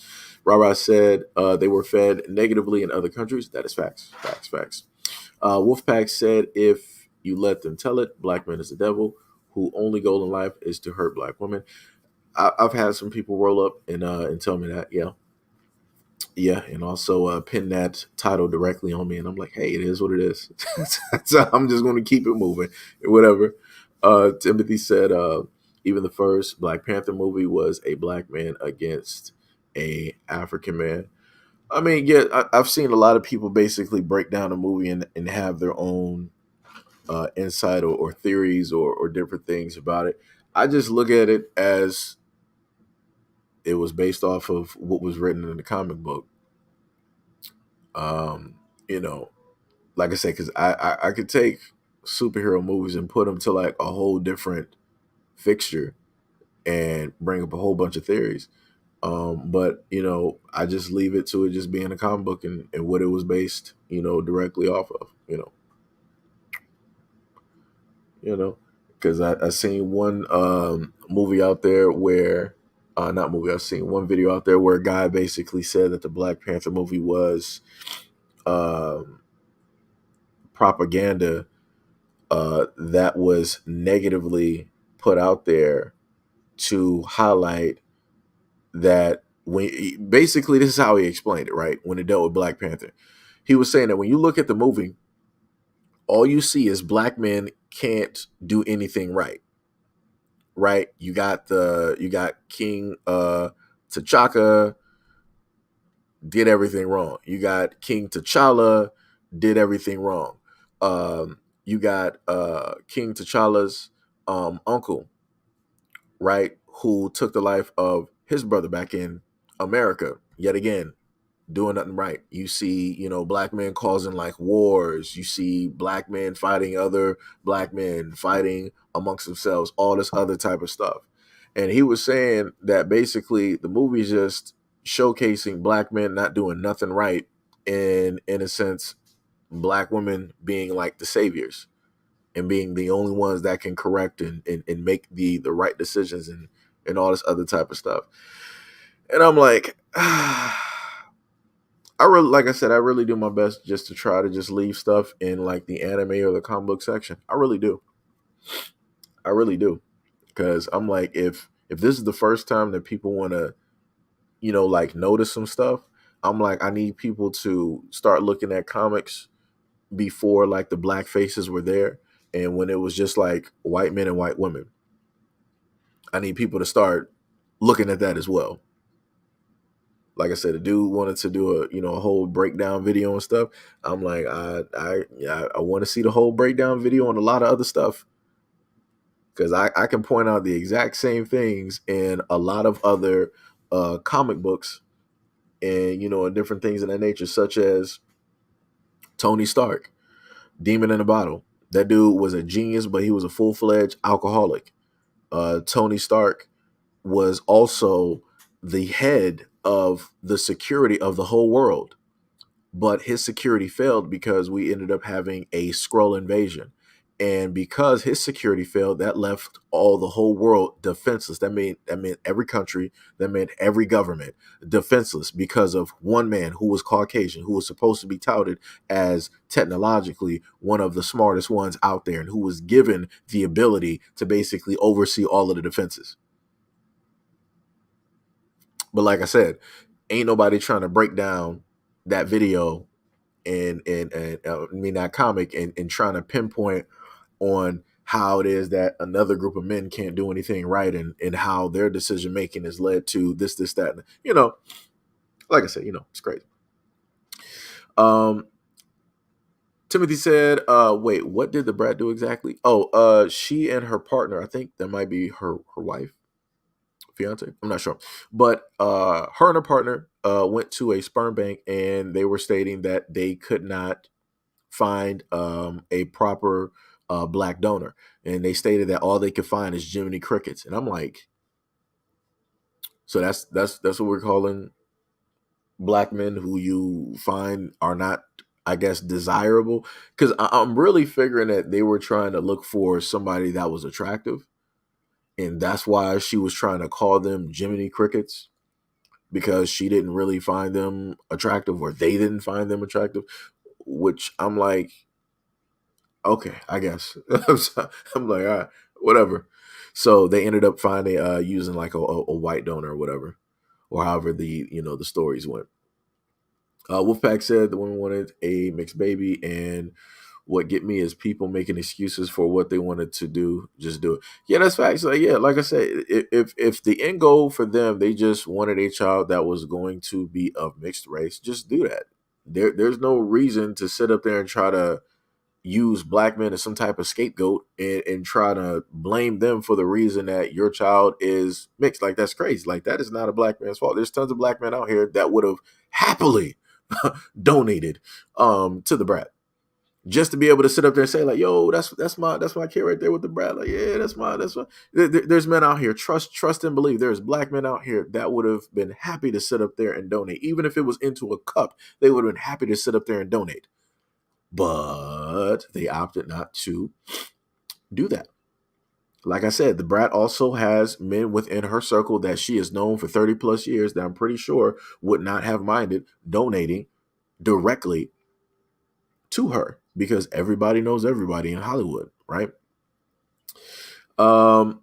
Rara said they were fed negatively in other countries. That is facts. Wolfpack said, if you let them tell it, black man is the devil, who only goal in life is to hurt black women. I've had some people roll up and tell me that, yeah, yeah, and also pin that title directly on me, and I'm like, hey, it is what it is. So I'm just going to keep it moving, whatever. Timothy said, even the first Black Panther movie was a black man against a African man. I mean, yeah, I've seen a lot of people basically break down a movie and have their own insight or theories or different things about it. I just look at it as it was based off of what was written in the comic book. Um, you know, like I said, because I could take superhero movies and put them to like a whole different fixture and bring up a whole bunch of theories. But I just leave it to it just being a comic book and what it was based, directly off of, you know, because I seen one movie out there where, not movie, I seen one video out there where a guy basically said that the Black Panther movie was um, propaganda that was negatively put out there to highlight that when basically this is how he explained it, right? When it dealt with Black Panther, he was saying that when you look at the movie, all you see is black men can't do anything right. Right? You got King T'Chaka did everything wrong. You got King T'Challa did everything wrong. You got King T'Challa's uncle, right, who took the life of his brother back in America. Yet again, doing nothing right. You see, black men causing like wars. You see black men fighting other black men, fighting amongst themselves, all this other type of stuff. And he was saying that basically the movie's just showcasing black men not doing nothing right, and in a sense, black women being like the saviors and being the only ones that can correct and make the right decisions and all this other type of stuff. And I'm like, I really, like I said, I really do my best just to try to just leave stuff in like the anime or the comic book section. I really do. I really do. Because I'm like, if this is the first time that people want to, like notice some stuff, I'm like, I need people to start looking at comics before like the black faces were there, and when it was just like white men and white women. I need people to start looking at that as well. Like I said, the dude wanted to do a whole breakdown video and stuff. I'm like, I want to see the whole breakdown video on a lot of other stuff, because I can point out the exact same things in a lot of other comic books and and different things of that nature, such as Tony Stark, Demon in a Bottle. That dude was a genius, but he was a full-fledged alcoholic. Tony Stark was also the head of the security of the whole world, but his security failed because we ended up having a Skrull invasion. And because his security failed, that left all the whole world defenseless. That meant every country, that meant every government defenseless because of one man who was Caucasian, who was supposed to be touted as technologically one of the smartest ones out there, and who was given the ability to basically oversee all of the defenses. But like I said, ain't nobody trying to break down that video and I mean that comic and trying to pinpoint on how it is that another group of men can't do anything right, and how their decision making has led to this, that, and, like I said, it's crazy. Um, Timothy said, wait, what did the brat do exactly? Oh, she and her partner, I think that might be her wife, fiance, I'm not sure, but her and her partner went to a sperm bank, and they were stating that they could not find a proper black donor, and they stated that all they could find is Jiminy Crickets. And I'm like, so that's what we're calling black men who you find are not, I guess, desirable? Because I'm really figuring that they were trying to look for somebody that was attractive, and that's why she was trying to call them Jiminy Crickets, because she didn't really find them attractive, or they didn't find them attractive. Which I'm like, Okay, I guess. I'm like, all right, whatever. So they ended up finding using like a white donor or whatever, or however the stories went. Wolfpack said the women wanted a mixed baby, and what get me is people making excuses for what they wanted to do. Just do it. Yeah, that's facts. Like, yeah, like I said, if the end goal for them, they just wanted a child that was going to be of mixed race, just do that. There's no reason to sit up there and try to use black men as some type of scapegoat and try to blame them for the reason that your child is mixed. Like, that's crazy. Like, that is not a black man's fault. There's tons of black men out here that would have happily donated to the brat, just to be able to sit up there and say like, yo, that's my kid right there with the brat. Like, yeah, that's my. There's men out here, trust and believe. There's black men out here that would have been happy to sit up there and donate, even if it was into a cup. They would have been happy to sit up there and donate, but they opted not to do that. Like I said, the brat also has men within her circle that she has known for 30 plus years that I'm pretty sure would not have minded donating directly to her, because everybody knows everybody in Hollywood, right? Um,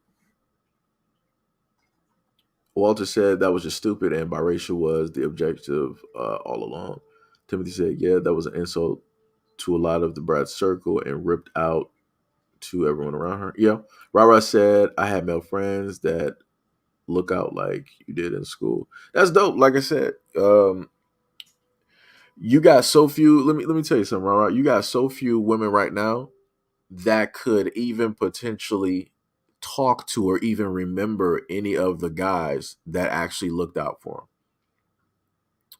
Walter said that was just stupid and biracial was the objective all along. Timothy said, yeah, that was an insult to a lot of the brat's circle and ripped out to everyone around her. Yeah. Rara said, I had male friends that look out like you did in school. That's dope. Like I said, you got so few. Let me tell you something, Rara. You got so few women right now that could even potentially talk to or even remember any of the guys that actually looked out for him.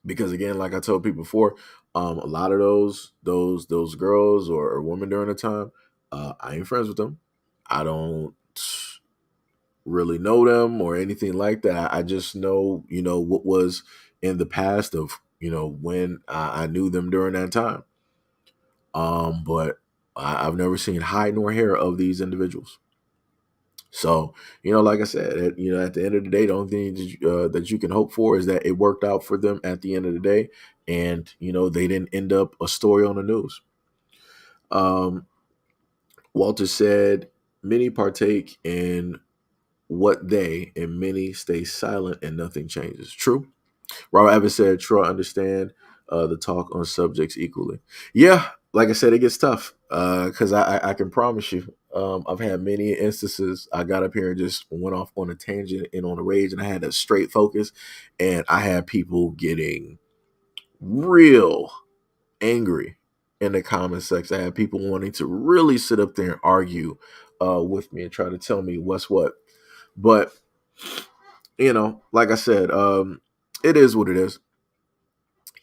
Because again, like I told people before, a lot of those girls or women during the time, I ain't friends with them. I don't really know them or anything like that. I just know, what was in the past of, when I knew them during that time. But I've never seen hide nor hair of these individuals. So, like I said, at the end of the day, the only thing that you can hope for is that it worked out for them at the end of the day, and they didn't end up a story on the news. Um, Walter said, "Many partake in what they and many stay silent, and nothing changes." True. Robert Evans said, "True, I understand the talk on subjects equally." Yeah, like I said, it gets tough because I can promise you, I've had many instances. I got up here and just went off on a tangent and on a rage, and I had a straight focus, and I had people getting real angry in the comment section. I had people wanting to really sit up there and argue with me and try to tell me what's what. But like I said, it is what it is.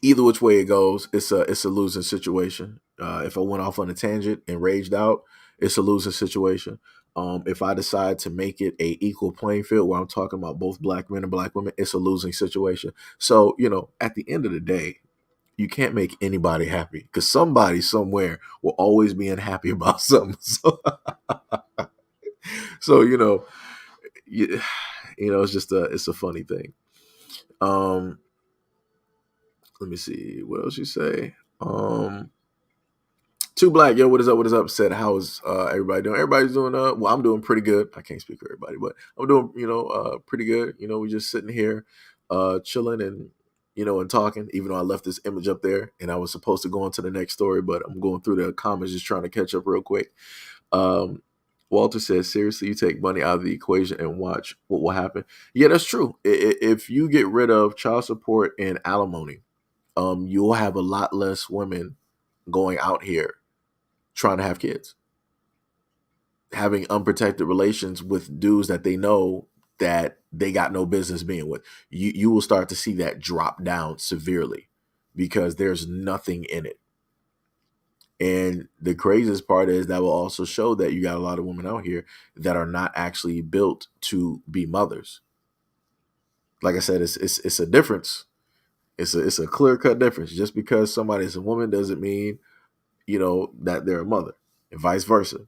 Either which way it goes, it's a losing situation. If I went off on a tangent and raged out, it's a losing situation. If I decide to make it a equal playing field where I'm talking about both black men and black women, it's a losing situation. So at the end of the day, you can't make anybody happy because somebody somewhere will always be unhappy about something. So you, it's a funny thing. Um, Let me see what else you say. Two Black, yo, what is up? What is up? Said, how's everybody doing? Everybody's doing well, I'm doing pretty good. I can't speak for everybody, but I'm doing, pretty good. We're just sitting here chilling and talking, even though I left this image up there and I was supposed to go on to the next story, but I'm going through the comments just trying to catch up real quick. Um Walter says, seriously, you take money out of the equation and watch what will happen. Yeah, that's true. If you get rid of child support and alimony, you'll have a lot less women going out here trying to have kids, having unprotected relations with dudes that they know that they got no business being with. You will start to see that drop down severely because there's nothing in it. And the craziest part is that will also show that you got a lot of women out here that are not actually built to be mothers. Like I said, it's a difference. It's a clear cut difference. Just because somebody is a woman doesn't mean that they're a mother, and vice versa.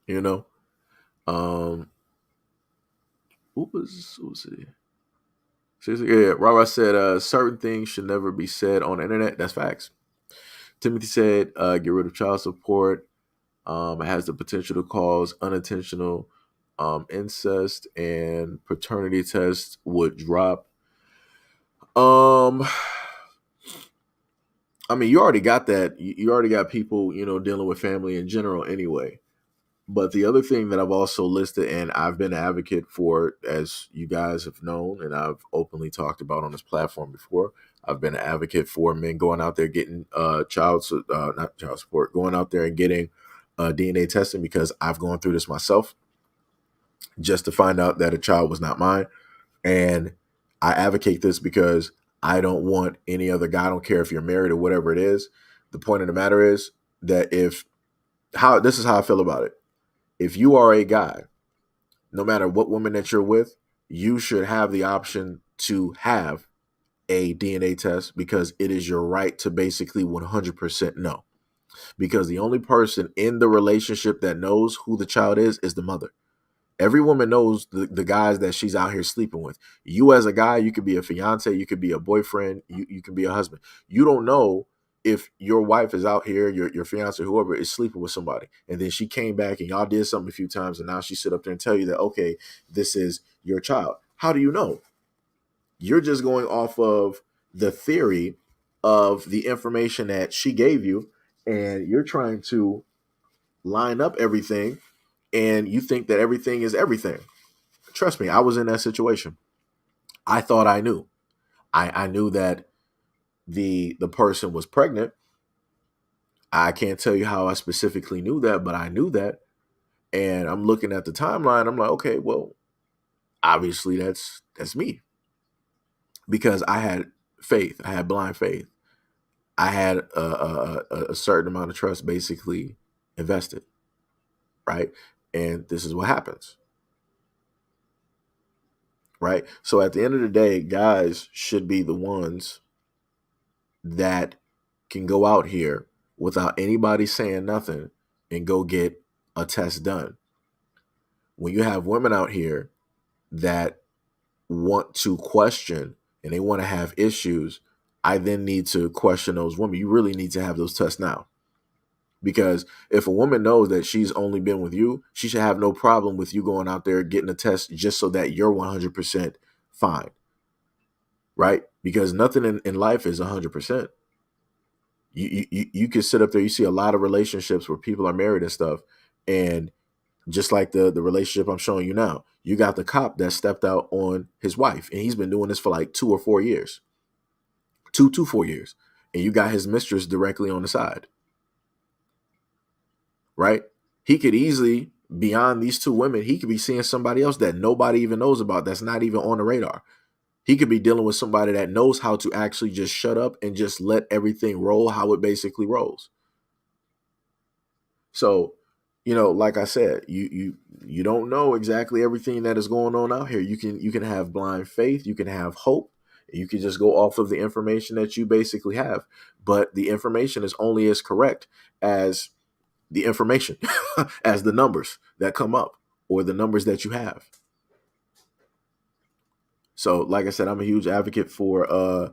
You know, um, what was it? Seriously, yeah. Rara said certain things should never be said on the internet. That's facts. Timothy said, get rid of child support. It has the potential to cause unintentional incest, and paternity tests would drop. Um, I mean, you already got that. You already got people, dealing with family in general anyway. But the other thing that I've also listed and I've been an advocate for, as you guys have known, and I've openly talked about on this platform before, I've been an advocate for men going out there getting not child support, going out there and getting DNA testing, because I've gone through this myself just to find out that a child was not mine. And I advocate this because I don't want any other guy, I don't care if you're married or whatever it is. The point of the matter is that this is how I feel about it. If you are a guy, no matter what woman that you're with, you should have the option to have a DNA test, because it is your right to basically 100% know. Because the only person in the relationship that knows who the child is the mother. Every woman knows the guys that she's out here sleeping with. You as a guy, you could be a fiance, you could be a boyfriend, you can be a husband. You don't know if your wife is out here, your fiance, whoever, is sleeping with somebody, and then she came back and y'all did something a few times, and now she sit up there and tell you that, okay, this is your child. How do you know? You're just going off of the theory of the information that she gave you, and you're trying to line up everything, and you think that everything is everything. Trust me, I was in that situation. I thought I knew. I knew that the person was pregnant. I can't tell you how I specifically knew that, but I knew that. And I'm looking at the timeline. I'm like, okay, well, obviously that's me, because I had faith. I had blind faith. I had a certain amount of trust basically invested, right? And this is what happens, right? So at the end of the day, guys should be the ones that can go out here without anybody saying nothing and go get a test done. When you have women out here that want to question and they want to have issues, I then need to question those women. You really need to have those tests now. Because if a woman knows that she's only been with you, she should have no problem with you going out there getting a test just so that you're 100% fine, right? Because nothing in life is 100%. You can sit up there. You see a lot of relationships where people are married and stuff, and just like the relationship I'm showing you now, you got the cop that stepped out on his wife, and he's been doing this for like 2 or 4 years, 2 to 4 years, and you got his mistress directly on the side, right? He could easily, beyond these two women, he could be seeing somebody else that nobody even knows about, that's not even on the radar. He could be dealing with somebody that knows how to actually just shut up and just let everything roll how it basically rolls. So, like I said, you don't know exactly everything that is going on out here. You can have blind faith, you can have hope, you can just go off of the information that you basically have. But the information is only as correct as the information, as the numbers that come up or the numbers that you have. So, like I said, I'm a huge advocate for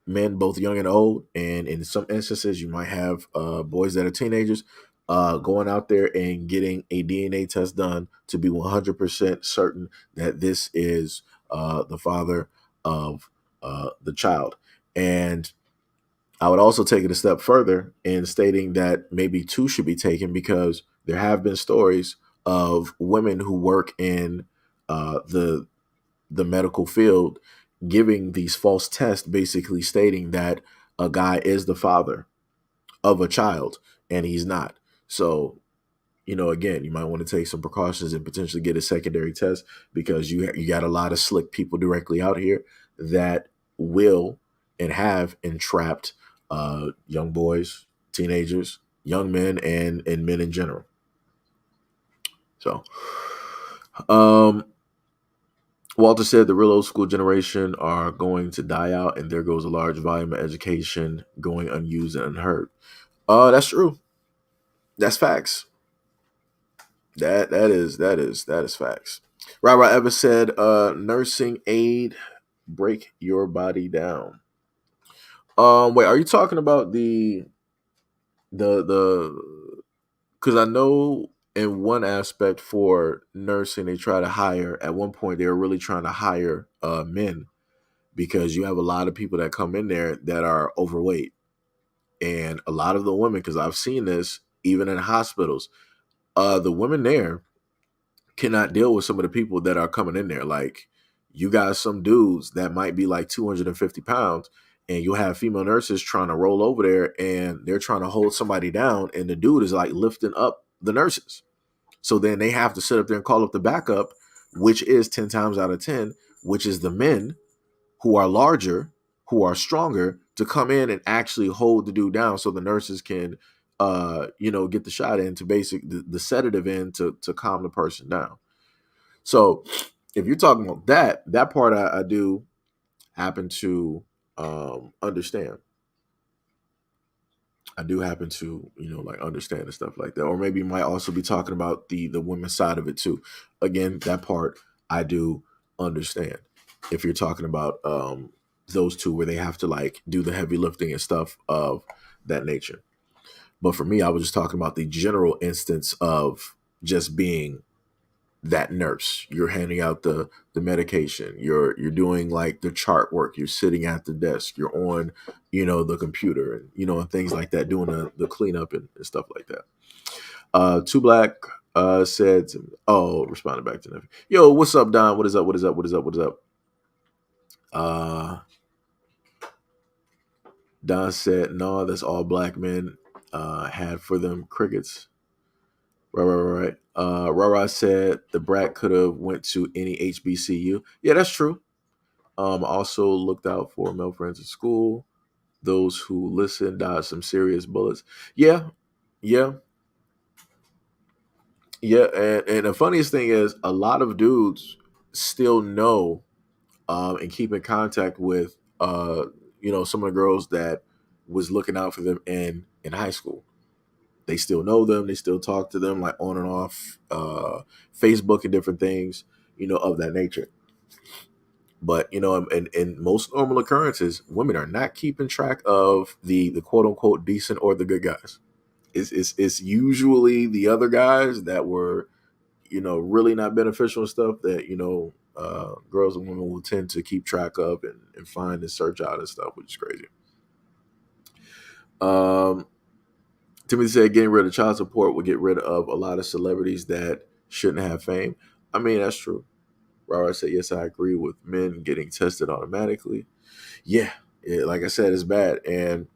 men, both young and old. And in some instances, you might have boys that are teenagers going out there and getting a DNA test done to be 100% certain that this is the father of the child. And I would also take it a step further in stating that maybe two should be taken, because there have been stories of women who work in the medical field giving these false tests, basically stating that a guy is the father of a child and he's not. So, again, you might want to take some precautions and potentially get a secondary test, because you got a lot of slick people directly out here that will and have entrapped young boys, teenagers, young men, and men in general. So, um, Walter said the real old school generation are going to die out, and there goes a large volume of education going unused and unheard. That's true. That's facts. That is facts. Robert Evans said, nursing aid break your body down. Wait, are you talking about the the because I know in one aspect for nursing, they try to hire. At one point, they were really trying to hire men because you have a lot of people that come in there that are overweight, and a lot of the women. Because I've seen this even in hospitals, the women there cannot deal with some of the people that are coming in there. Like you got some dudes that might be like 250 pounds, and you'll have female nurses trying to roll over there, and they're trying to hold somebody down, and the dude is like lifting up the nurses. So then they have to sit up there and call up the backup, which is 10 times out of 10, which is the men who are larger, who are stronger, to come in and actually hold the dude down so the nurses can get the shot in to the sedative in to calm the person down. So if you're talking about that part, I do happen to understand. I do happen to, like understand and stuff like that. Or maybe you might also be talking about the women's side of it too. Again, that part I do understand. If you're talking about those two where they have to like do the heavy lifting and stuff of that nature. But for me, I was just talking about the general instance of just being that nurse. You're handing out the medication. You're doing like the chart work. You're sitting at the desk. You're on, the computer and and things like that, doing the cleanup and stuff like that. Two Black said, responded back to Nephew. Yo, what's up, Don? What is up? What is up? What is up? What is up? Uh Don said, no, that's all black men had for them crickets. Right. Rara said the brat could have went to any HBCU. Yeah, that's true. Also looked out for male friends at school. Those who listen dodged some serious bullets. Yeah, yeah, yeah. And the funniest thing is, a lot of dudes still know and keep in contact with some of the girls that was looking out for them in high school. They still know them. They still talk to them like on and off Facebook and different things, of that nature. But in most normal occurrences, women are not keeping track of the quote unquote decent or the good guys. It's usually the other guys that were really not beneficial and stuff that girls and women will tend to keep track of and find and search out and stuff, which is crazy. Um, Timothy said getting rid of child support would get rid of a lot of celebrities that shouldn't have fame. I mean, that's true. Rara said, yes, I agree with men getting tested automatically. Yeah, like I said, it's bad. And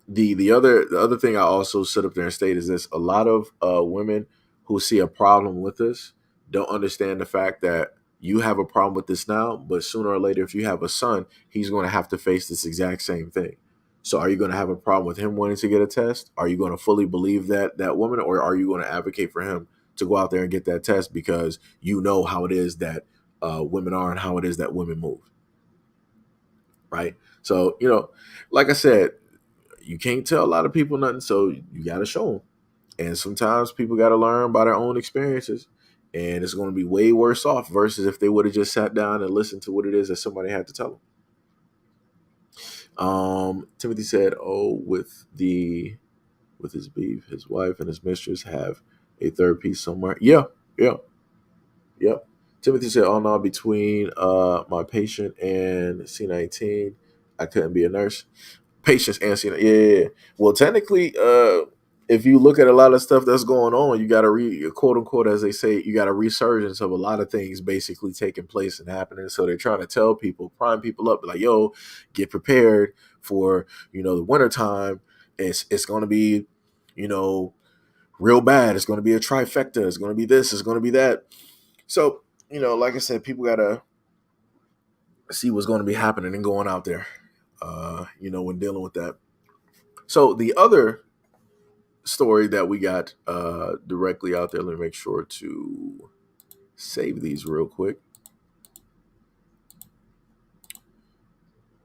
the other thing I also sit up there and state is this: a lot of women who see a problem with this don't understand the fact that you have a problem with this now, but sooner or later, if you have a son, he's going to have to face this exact same thing. So, are you going to have a problem with him wanting to get a test? Are you going to fully believe that woman, or are you going to advocate for him to go out there and get that test because you know how it is that women are and how it is that women move, right? So, like I said, you can't tell a lot of people nothing, so you got to show them. And sometimes people got to learn by their own experiences, and it's going to be way worse off versus if they would have just sat down and listened to what it is that somebody had to tell them. Timothy said, "Oh, with his beef, his wife and his mistress have a third piece somewhere." Yeah, yeah, yeah. Timothy said, "Oh no, between my patient and C19, I couldn't be a nurse." Patience answering. Yeah, yeah, yeah. Well, technically, if you look at a lot of stuff that's going on, you got to quote unquote, as they say, you got a resurgence of a lot of things basically taking place and happening. So they're trying to tell people, prime people up, like, yo, get prepared for the wintertime. It's going to be real bad. It's going to be a trifecta. It's going to be this. It's going to be that. So like I said, people got to see what's going to be happening and going out there. When dealing with that. So the other story that we got directly out there, let me make sure to save these real quick,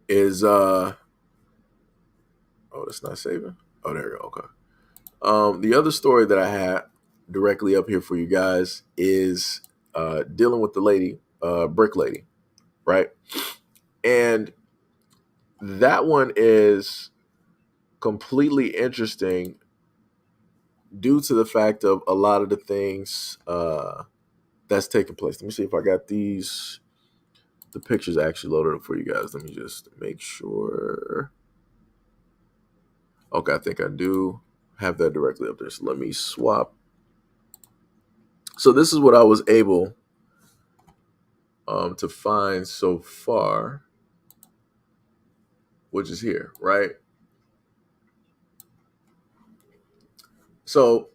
is that's not saving. Oh, there you go. Okay. The other story that I had directly up here for you guys is dealing with the lady, brick lady, right? And that one is completely interesting due to the fact of a lot of the things that's taking place. Let me see if I got the pictures actually loaded up for you guys. Let me just make sure. Okay, I think I do have that directly up there. So let me swap. So this is what I was able to find so far, which is here, right? So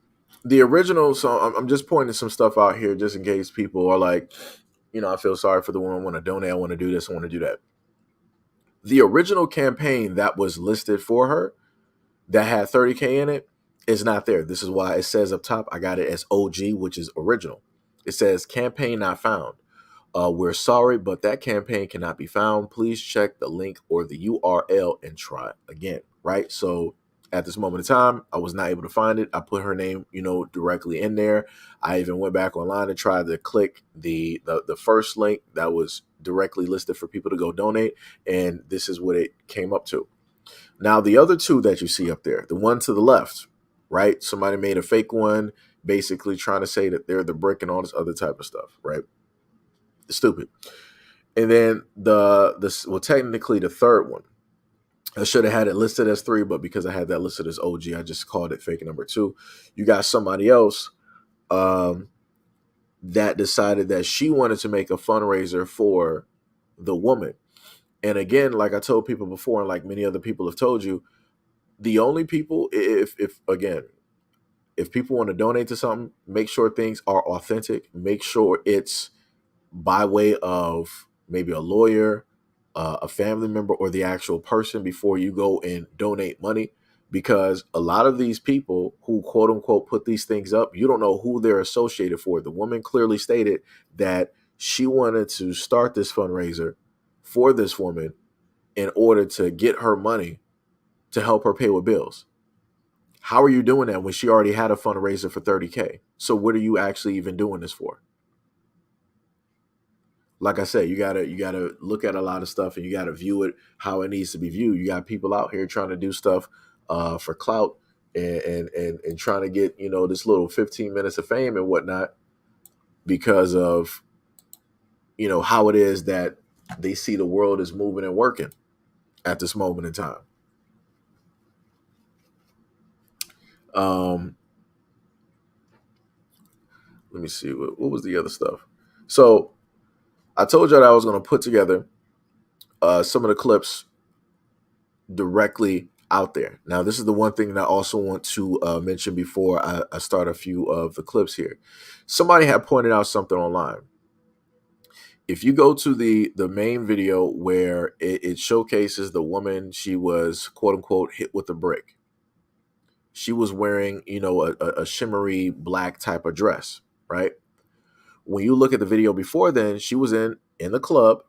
the original, so I'm just pointing some stuff out here just in case people are like, I feel sorry for the woman, I want to donate, I want to do this, I want to do that. The original campaign that was listed for her that had 30K in it is not there. This is why it says up top, I got it as OG, which is original. It says campaign not found. We're sorry, but that campaign cannot be found. Please check the link or the URL and try again. Right. So at this moment in time, I was not able to find it. I put her name, directly in there. I even went back online and tried to click the first link that was directly listed for people to go donate. And this is what it came up to. Now, the other two that you see up there, the one to the left, right? Somebody made a fake one, basically trying to say that they're the brick and all this other type of stuff, right? Stupid. And then technically the third one, I should have had it listed as 3, but because I had that listed as OG, I just called it fake number 2. You got somebody else that decided that she wanted to make a fundraiser for the woman. And again, like I told people before, and like many other people have told you, the only people, if people want to donate to something, make sure things are authentic. Make sure it's by way of maybe a lawyer, a family member, or the actual person before you go and donate money. Because a lot of these people who quote unquote put these things up, you don't know who they're associated for. The woman clearly stated that she wanted to start this fundraiser for this woman in order to get her money to help her pay with bills. How are you doing that when she already had a fundraiser for 30K? So what are you actually even doing this for? Like I said, you gotta look at a lot of stuff and you gotta view it how it needs to be viewed. You got people out here trying to do stuff for clout and trying to get this little 15 minutes of fame and whatnot because of how it is that they see the world is moving and working at this moment in time. Let me see what was the other stuff. So I told you that I was going to put together some of the clips directly out there. Now, this is the one thing that I also want to mention before I start a few of the clips here. Somebody had pointed out something online. If you go to the main video where it showcases the woman, she was quote unquote hit with a brick. She was wearing, a shimmery black type of dress, right? When you look at the video before then, she was in the club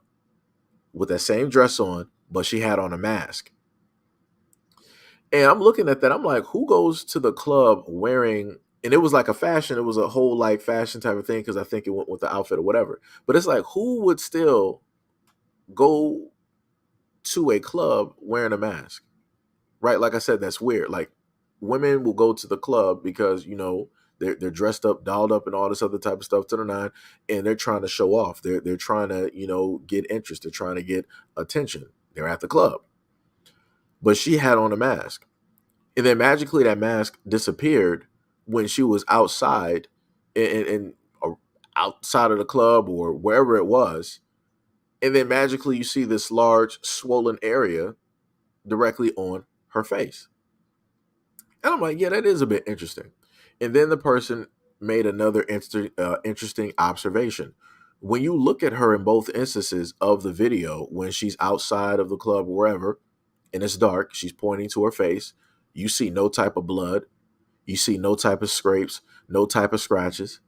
with that same dress on, but she had on a mask. And I'm looking at that. I'm like, who goes to the club wearing, and it was like a fashion, it was a whole like fashion type of thing because I think it went with the outfit or whatever. But it's like, who would still go to a club wearing a mask? Right? Like I said, that's weird. Like women will go to the club because, they're dressed up, dolled up, and all this other type of stuff to the nine, and they're trying to show off. They're trying to, get interest. They're trying to get attention. They're at the club. But she had on a mask. And then magically that mask disappeared when she was outside and outside of the club or wherever it was. And then magically you see this large swollen area directly on her face. And I'm like, yeah, that is a bit interesting. And then the person made another interesting observation. When you look at her in both instances of the video, when she's outside of the club or wherever, and it's dark, she's pointing to her face, you see no type of blood, you see no type of scrapes, no type of scratches.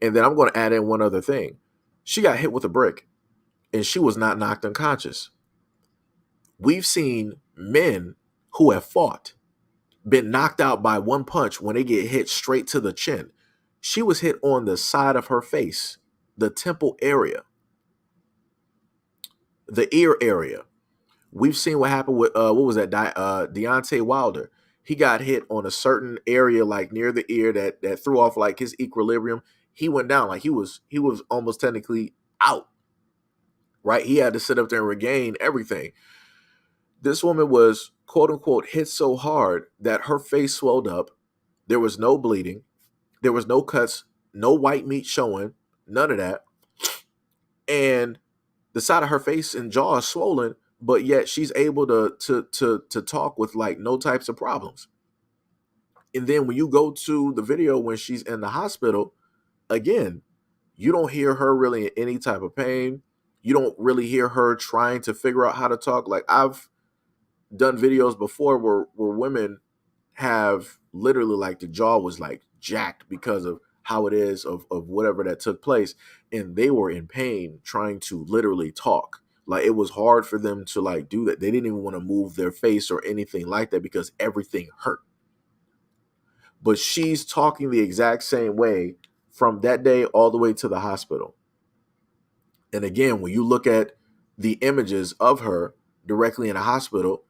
And then I'm going to add in one other thing. She got hit with a brick and she was not knocked unconscious. We've seen men who have fought, been knocked out by one punch when they get hit straight to the chin. She was hit on the side of her face, the temple area, the ear area. We've seen what happened with, Deontay Wilder. he got hit on a certain area, like near the ear, that threw off like his equilibrium. He went down, like he was almost technically out. Right, he had to sit up there and regain everything. This woman was quote unquote hit so hard that her face swelled up. There was no bleeding. There was no cuts, no white meat showing, none of that. And the side of her face and jaw is swollen, but yet she's able to talk with like no types of problems. And then when you go to the video when she's in the hospital, again, you don't hear her really in any type of pain. You don't really hear her trying to figure out how to talk. Like I've done videos before where women have literally like the jaw was like jacked because of how it is of whatever that took place, and they were in pain trying to literally talk. Like it was hard for them to like do that. They didn't even want to move their face or anything like that because everything hurt. But she's talking the exact same way from that day all the way to the hospital. And again, when you look at the images of her directly in a hospital,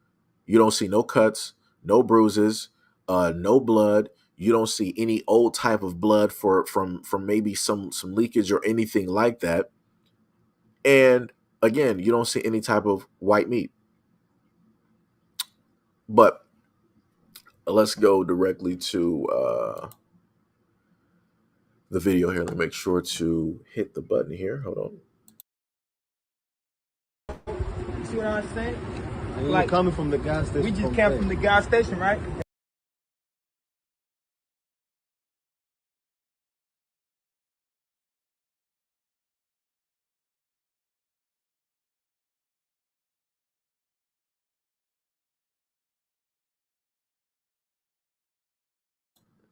you don't see no cuts, no bruises, no blood. You don't see any old type of blood from maybe some leakage or anything like that. And again, you don't see any type of white meat. But let's go directly to the video here. Let me make sure to hit the button here. Hold on. You see what I'm saying? And like coming from the gas station. We just came from the gas station, right?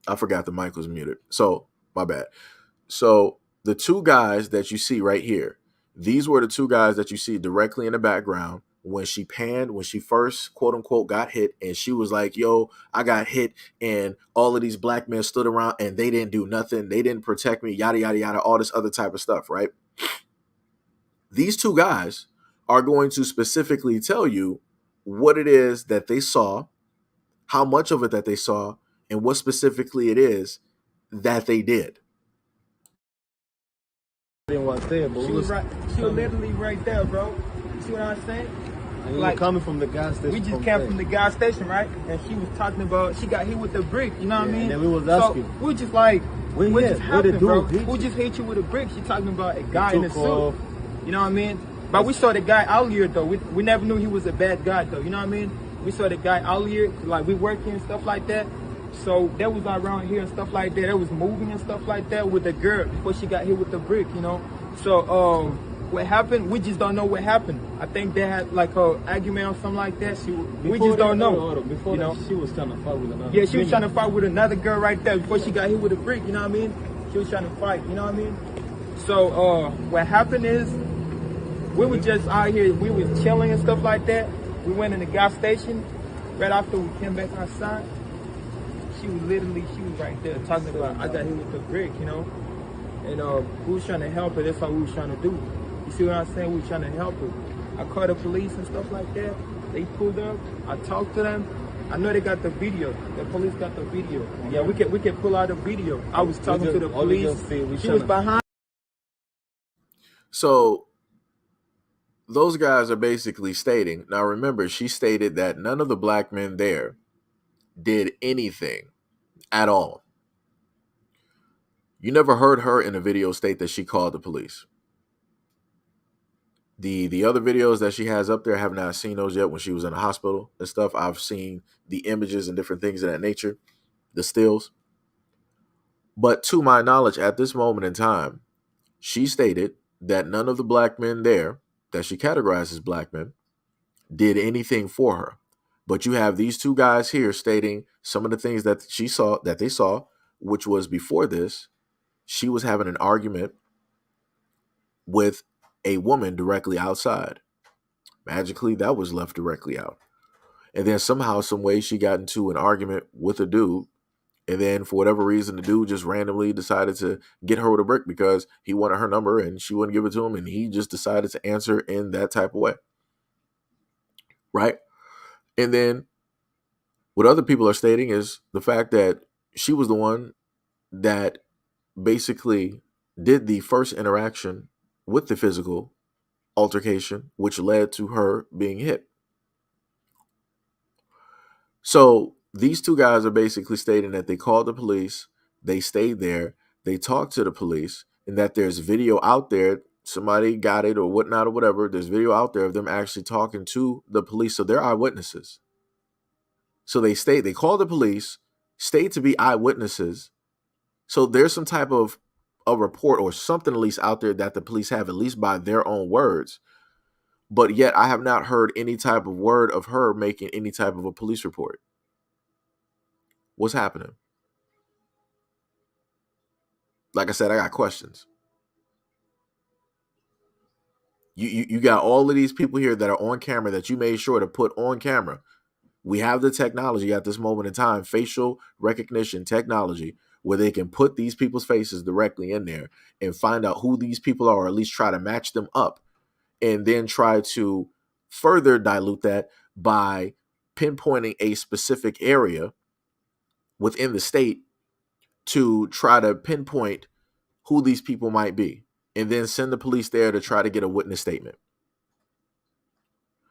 I forgot the mic was muted. So my bad. So the two guys that you see right here, these were the two guys that you see directly in the background when she panned, when she first quote unquote got hit, and she was like, yo, I got hit, and all of these black men stood around and they didn't do nothing. They didn't protect me, yada, yada, yada, all this other type of stuff, right? These two guys are going to specifically tell you what it is that they saw, how much of it that they saw, and what specifically it is that they did. Was there, but she was right. She was literally right there, bro. You see what I'm saying? And like coming from the gas station. We just came from the gas station, right? And she was talking about she got hit with the brick. You know what I mean? And then we was asking. So we just like, what just happened, bro? Who just hit you with a brick? She talking about a guy in a suit. You know what I mean? But we saw the guy earlier though. We never knew he was a bad guy though. You know what I mean? We saw the guy earlier, like we working and stuff like that. So that was around here and stuff like that. That was moving and stuff like that with the girl before she got hit with the brick, you know. So what happened? We just don't know what happened. I think they had like a argument or something like that. We just don't know. Before you know, she was trying to fight with another. Yeah, she was trying to fight with another girl right there before she got hit with a brick. You know what I mean? She was trying to fight. You know what I mean? So what happened is we were just out here. We was chilling and stuff like that. We went in the gas station. Right after we came back outside, she was right there talking about I got hit with the brick, you know. And we was trying to help her. That's what we was trying to do. You see what I'm saying? We was trying to help her. I called the police and stuff like that. They pulled up. I talked to them. I know they got the video. The police got the video. Yeah, we can pull out the video. I was talking to the police. She was behind. So those guys are basically stating, now remember, she stated that none of the black men there did anything at all. You never heard her in a video state that she called the police. The other videos that she has up there, I have not seen those yet when she was in the hospital and stuff. I've seen the images and different things of that nature, the stills. But to my knowledge, at this moment in time, she stated that none of the black men there that she categorized as black men did anything for her. But you have these two guys here stating some of the things that she saw, that they saw, which was before this, she was having an argument with a woman directly outside. Magically, that was left directly out. And then somehow, some way, she got into an argument with a dude. And then for whatever reason, the dude just randomly decided to get her with a brick because he wanted her number and she wouldn't give it to him. And he just decided to answer in that type of way. Right? And then What other people are stating is the fact that she was the one that basically did the first interaction with the physical altercation, which led to her being hit. So these two guys are basically stating that they called the police, they stayed there, they talked to the police, and that there's video out there. Somebody got it or whatnot or whatever. There's video out there of them actually talking to the police. So they're eyewitnesses. So they called the police, stayed to be eyewitnesses. So there's some type of a report or something at least out there that the police have, at least by their own words. But yet I have not heard any type of word of her making any type of a police report. What's happening? Like I said, I got questions. You got all of these people here that are on camera that you made sure to put on camera. We have the technology at this moment in time, facial recognition technology, where they can put these people's faces directly in there and find out who these people are, or at least try to match them up, and then try to further dilute that by pinpointing a specific area within the state to try to pinpoint who these people might be, and then send the police there to try to get a witness statement.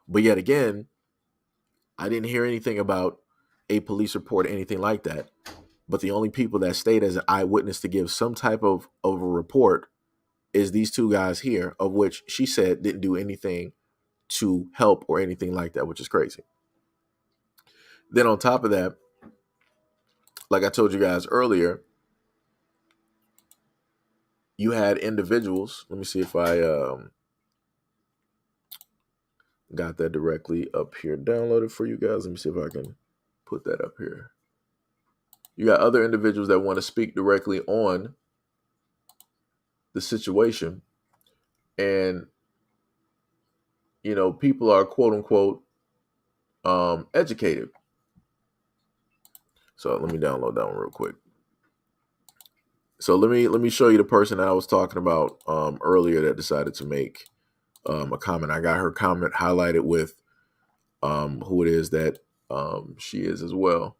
But yet again, I didn't hear anything about a police report or anything like that. But the only people that stayed as an eyewitness to give some type of a report is these two guys here, of which she said didn't do anything to help or anything like that, which is crazy. Then on top of that, like I told you guys earlier, you had individuals. Let me see if I got that directly up here downloaded for you guys. Let me see if I can put that up here. You got other individuals that want to speak directly on the situation. And, people are quote unquote educated. So let me download that one real quick. So let me show you the person that I was talking about earlier that decided to make a comment. I got her comment highlighted with who it is that she is as well.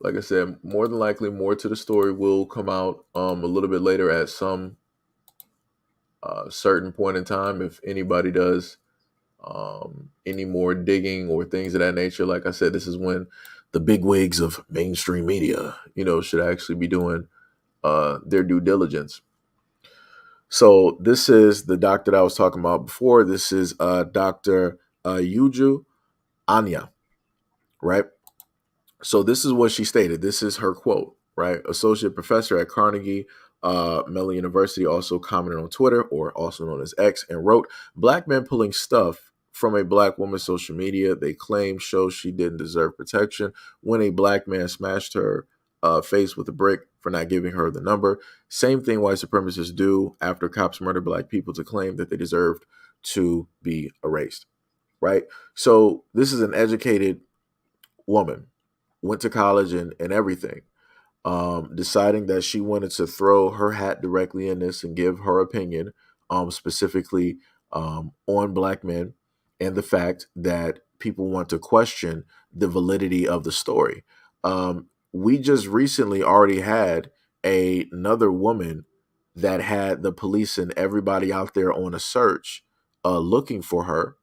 Like I said, more than likely, more to the story will come out a little bit later at some certain point in time. If anybody does any more digging or things of that nature, like I said, this is when the big wigs of mainstream media, should actually be doing their due diligence. So this is the doctor that I was talking about before. This is Dr. Yuju Anya, right? So this is what she stated. This is her quote, right? Associate professor at Carnegie Mellon University also commented on Twitter, or also known as X, and wrote, "Black men pulling stuff from a black woman's social media they claim shows she didn't deserve protection when a black man smashed her face with a brick for not giving her the number. Same thing white supremacists do after cops murder black people to claim that they deserved to be erased," right? So this is an educated woman, went to college and everything, deciding that she wanted to throw her hat directly in this and give her opinion, specifically on black men, and the fact that people want to question the validity of the story. We just recently already had another woman that had the police and everybody out there on a search looking for her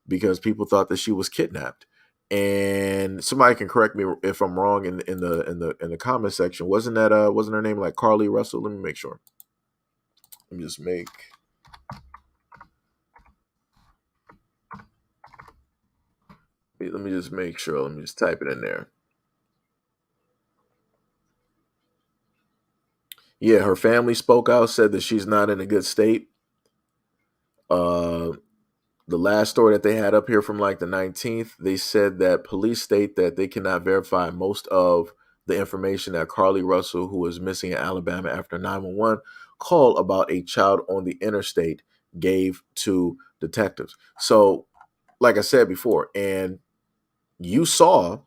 because people thought that she was kidnapped. And somebody can correct me if I'm wrong in the comment section. Wasn't her name like Carly Russell? Let me make sure. Let me just make sure. Let me just type it in there. Yeah, her family spoke out, said that she's not in a good state. The last story that they had up here from like the 19th, they said that police state that they cannot verify most of the information that Carly Russell, who was missing in Alabama after 911 call about a child on the interstate, gave to detectives. So, like I said before, and you saw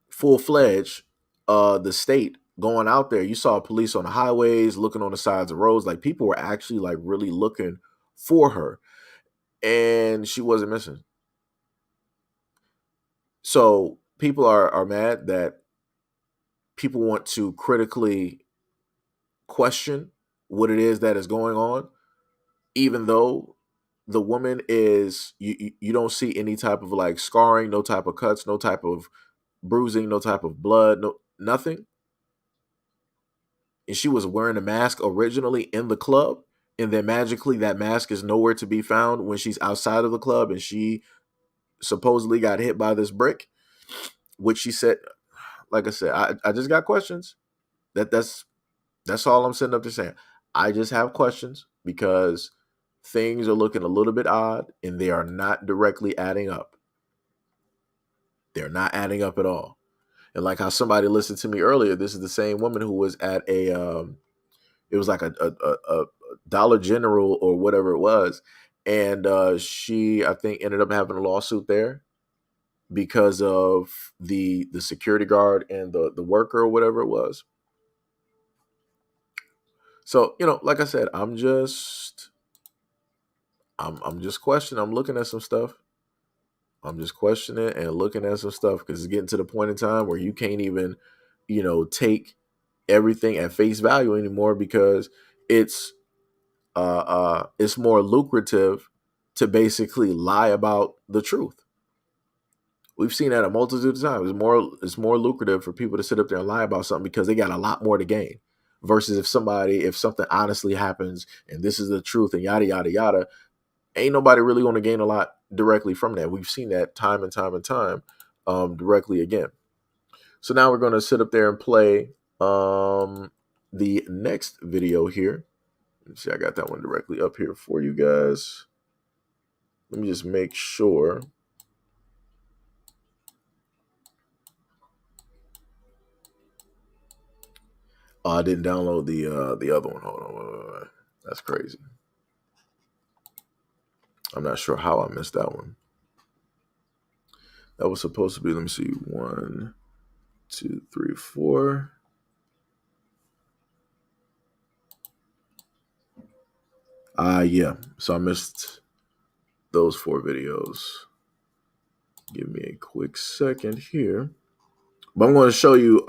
full-fledged the state going out there. You saw police on the highways, looking on the sides of roads. Like, people were actually like really looking for her. and she wasn't missing. So people are mad that people want to critically question what it is that is going on, even though the woman is you don't see any type of like scarring, no type of cuts, no type of bruising, no type of blood, no nothing. And she was wearing a mask originally in the club, and then magically that mask is nowhere to be found when she's outside of the club and she supposedly got hit by this brick, which she said, like I said, I just got questions. That's all I'm sitting up there saying. I just have questions because things are looking a little bit odd and they are not directly adding up. They're not adding up at all. And like how somebody listened to me earlier, this is the same woman who was at it was like a Dollar General or whatever it was, and she I think ended up having a lawsuit there because of the security guard and the worker or whatever it was. So like I said, I'm just questioning. I'm looking at some stuff. I'm just questioning and looking at some stuff because it's getting to the point in time where you can't even, take everything at face value anymore because it's it's more lucrative to basically lie about the truth. We've seen that a multitude of times. It's more lucrative for people to sit up there and lie about something because they got a lot more to gain. Versus if something honestly happens and this is the truth and yada yada yada, ain't nobody really going to gain a lot directly from that. We've seen that time and time and time directly again. So now we're going to sit up there and play the next video here. Let's see, I got that one directly up here for you guys. Let me just make sure. Oh, I didn't download the other one. Hold on. Wait. That's crazy. I'm not sure how I missed that one. That was supposed to be, let me see, 1, 2, 3, 4. Yeah. So I missed those 4 videos. Give me a quick second here. But I'm going to show you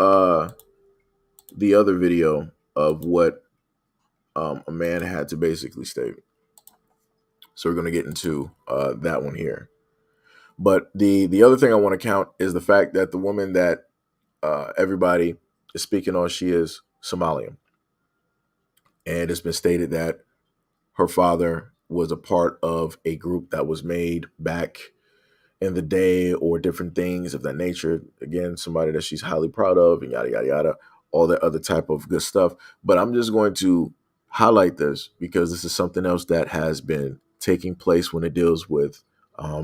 the other video of what a man had to basically state. So we're going to get into that one here. But the other thing I want to count is the fact that the woman that everybody is speaking on, she is Somalian. And it's been stated that her father was a part of a group that was made back in the day or different things of that nature. Again, somebody that she's highly proud of and yada, yada, yada, all that other type of good stuff. But I'm just going to highlight this because this is something else that has been taking place when it deals with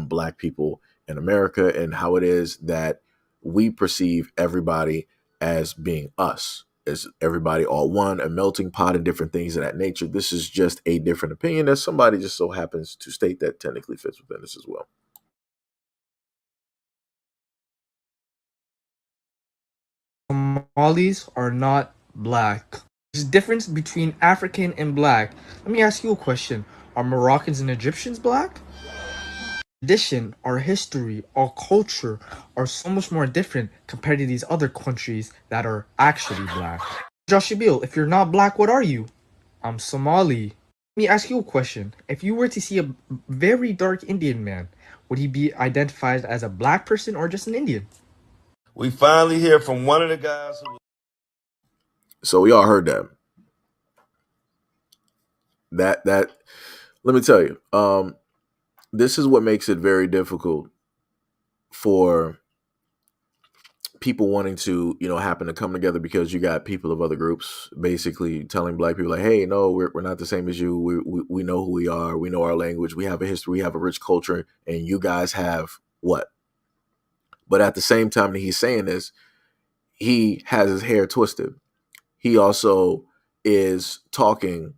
Black people in America and how it is that we perceive everybody as being us. Is everybody all one, a melting pot and different things of that nature? This is just a different opinion that somebody just so happens to state that technically fits within this as well. Somalis are not black. There's a difference between African and black. Let me ask you a question. Are Moroccans and Egyptians black? Tradition, our history, our culture are so much more different compared to these other countries that are actually black. Joshua Bill, if you're not black, what are you? I'm Somali. Let me ask you a question. If you were to see a very dark Indian man, would he be identified as a black person or just an Indian? We finally hear from one of the guys who. So we all heard that. That let me tell you, this is what makes it very difficult for people wanting to, happen to come together because you got people of other groups basically telling Black people like, hey, no, we're not the same as you. We know who we are. We know our language. We have a history. We have a rich culture. And you guys have what? But at the same time that he's saying this, he has his hair twisted. He also is talking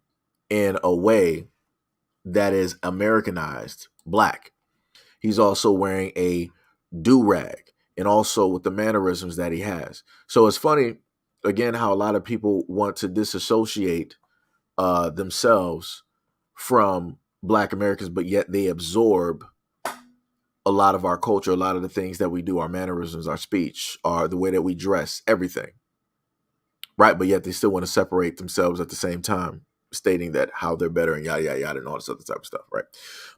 in a way that is Americanized Black. He's also wearing a do-rag and also with the mannerisms that he has. So it's funny, again, how a lot of people want to disassociate themselves from Black Americans, but yet they absorb a lot of our culture, a lot of the things that we do, our mannerisms, our speech, the way that we dress, everything. Right. But yet they still want to separate themselves at the same time, stating that how they're better and yada, yada, yada, and all this other type of stuff. Right.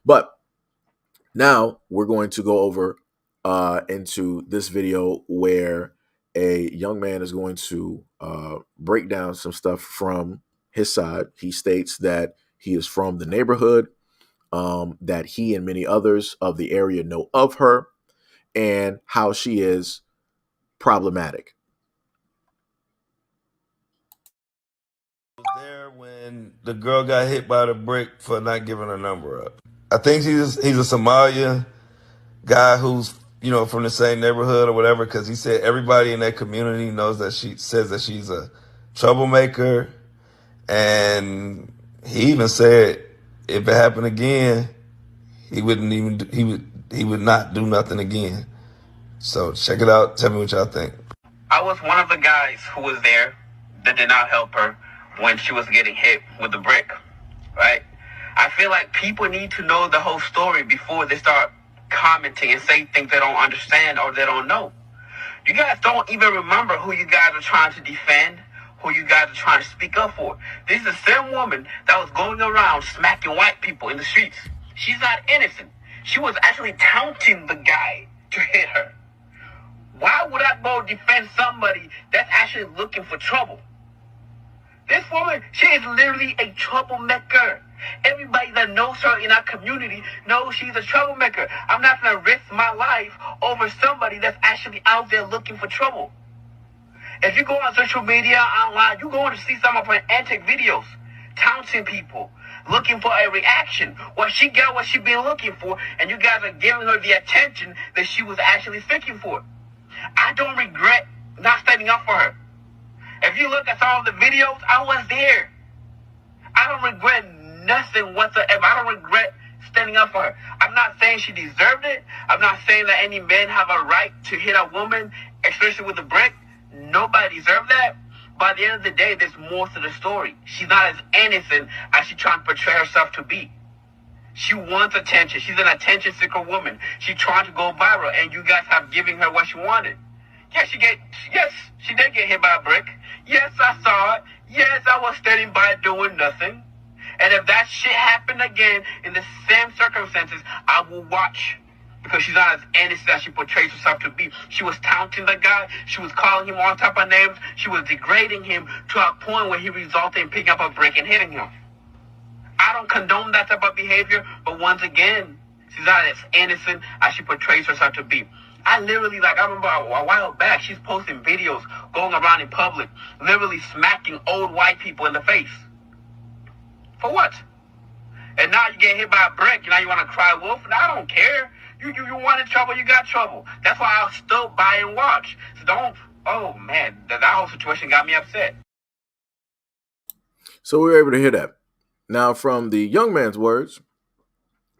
But now we're going to go over into this video where a young man is going to break down some stuff from his side. He states that he is from the neighborhood, that he and many others of the area know of her, and how she is problematic. Was there when the girl got hit by the brick for not giving her number up. I think he's a Somalia guy who's from the same neighborhood or whatever, because he said everybody in that community knows that she's a troublemaker, and he even said if it happened again, he would not do nothing again. So check it out. Tell me what y'all think. I was one of the guys who was there that did not help her when she was getting hit with the brick, right? I feel like people need to know the whole story before they start commenting and say things they don't understand or they don't know. You guys don't even remember who you guys are trying to defend, who you guys are trying to speak up for. This is the same woman that was going around smacking white people in the streets. She's not innocent. She was actually taunting the guy to hit her. Why would I go defend somebody that's actually looking for trouble? This woman, she is literally a troublemaker. Everybody that knows her in our community knows she's a troublemaker. I'm not going to risk my life over somebody that's actually out there looking for trouble. If you go on social media, online, you're going to see some of her antic videos, taunting people, looking for a reaction. Well, she got what she been looking for, and you guys are giving her the attention that she was actually seeking for. I don't regret not standing up for her. If you look at some of the videos, I was there. I don't regret nothing whatsoever. I don't regret standing up for her. I'm not saying she deserved it. I'm not saying that any men have a right to hit a woman, especially with a brick. Nobody deserves that. But at the end of the day, there's more to the story. She's not as innocent as she's trying to portray herself to be. She wants attention. She's an attention seeker woman. She's trying to go viral, and you guys have given her what she wanted. Yes, she did get hit by a brick. Yes, I saw it. Yes, I was standing by doing nothing. And if that shit happened again in the same circumstances, I will watch. Because she's not as innocent as she portrays herself to be. She was taunting the guy. She was calling him all type of names. She was degrading him to a point where he resulted in picking up a brick and hitting him. I don't condone that type of behavior, but once again, she's not as innocent as she portrays herself to be. I literally, I remember a while back, she's posting videos going around in public, literally smacking old white people in the face. For what? And now you get hit by a brick, and now you want to cry wolf? And I don't care. You wanted trouble, you got trouble. That's why I'll still buy and watch. So don't, oh man, that whole situation got me upset. So we were able to hear that. Now, from the young man's words,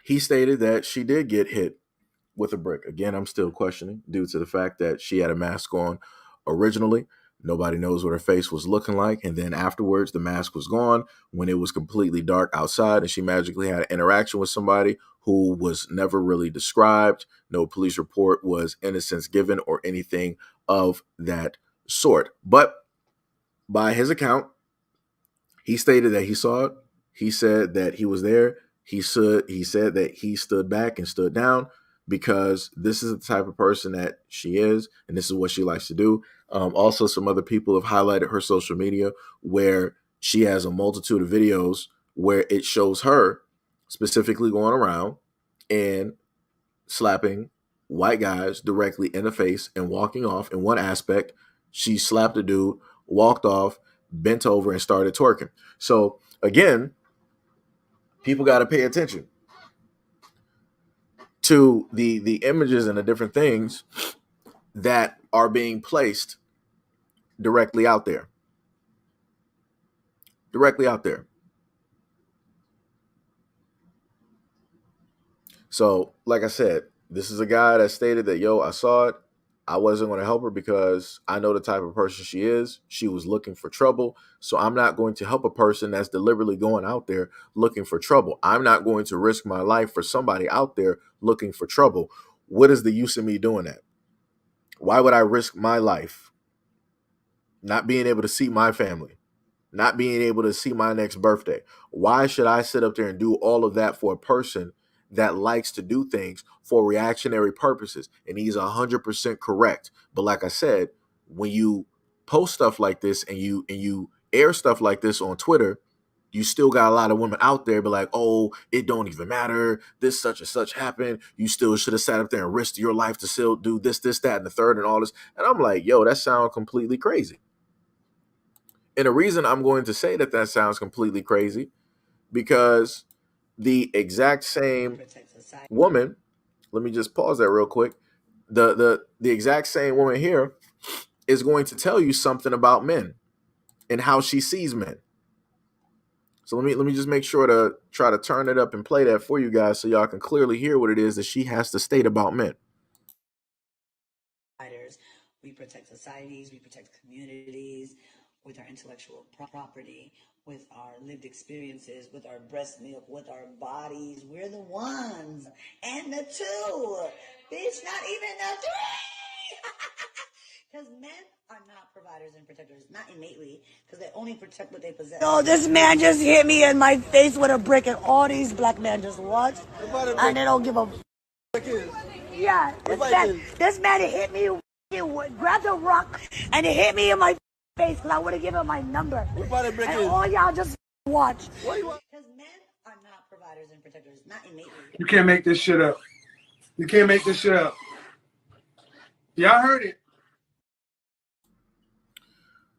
he stated that she did get hit with a brick. Again, I'm still questioning due to the fact that she had a mask on originally. Nobody knows what her face was looking like. And then afterwards, the mask was gone when it was completely dark outside, and she magically had an interaction with somebody who was never really described. No police report was innocence given or anything of that sort. But by his account, he stated that he saw it. He said that he was there. He said that he stood back and stood down because this is the type of person that she is, and this is what she likes to do. Also, some other people have highlighted her social media where she has a multitude of videos where it shows her specifically going around and slapping white guys directly in the face and walking off. In one aspect, she slapped a dude, walked off, bent over, and started twerking. So again, people got to pay attention to the images and the different things that are being placed directly out there. Directly out there. So, like I said, this is a guy that stated that, yo, I saw it. I wasn't going to help her because I know the type of person she is. She was looking for trouble. So I'm not going to help a person that's deliberately going out there looking for trouble. I'm not going to risk my life for somebody out there looking for trouble. What is the use of me doing that? Why would I risk my life not being able to see my family? Not being able to see my next birthday. Why should I sit up there and do all of that for a person that likes to do things for reactionary purposes? And he's 100% correct. But like I said, when you post stuff like this and you air stuff like this on Twitter, you still got a lot of women out there be like, oh, it don't even matter. This such and such happened. You still should have sat up there and risked your life to still do this, that, and the third and all this. And I'm like, yo, that sounds completely crazy. And the reason I'm going to say that that sounds completely crazy, because the exact same woman, let me just pause that real quick. The exact same woman here is going to tell you something about men and how she sees men. So let me just make sure to try to turn it up and play that for you guys so y'all can clearly hear what it is that she has to state about men. We protect societies, we protect communities with our intellectual property, with our lived experiences, with our breast milk, with our bodies. We're the ones. And the two. Bitch, not even the three. Because men are not providers and protectors, not innately, because they only protect what they possess. No, this man just hit me in my face with a brick, and all these black men just watch, and they don't give a. Yeah, this man hit me, grabbed a rock, and it hit me in my face because I would have given him my number. And all y'all just watch. Because men are not providers and protectors, not innately. You can't make this shit up. You can't make this shit up. Y'all heard it.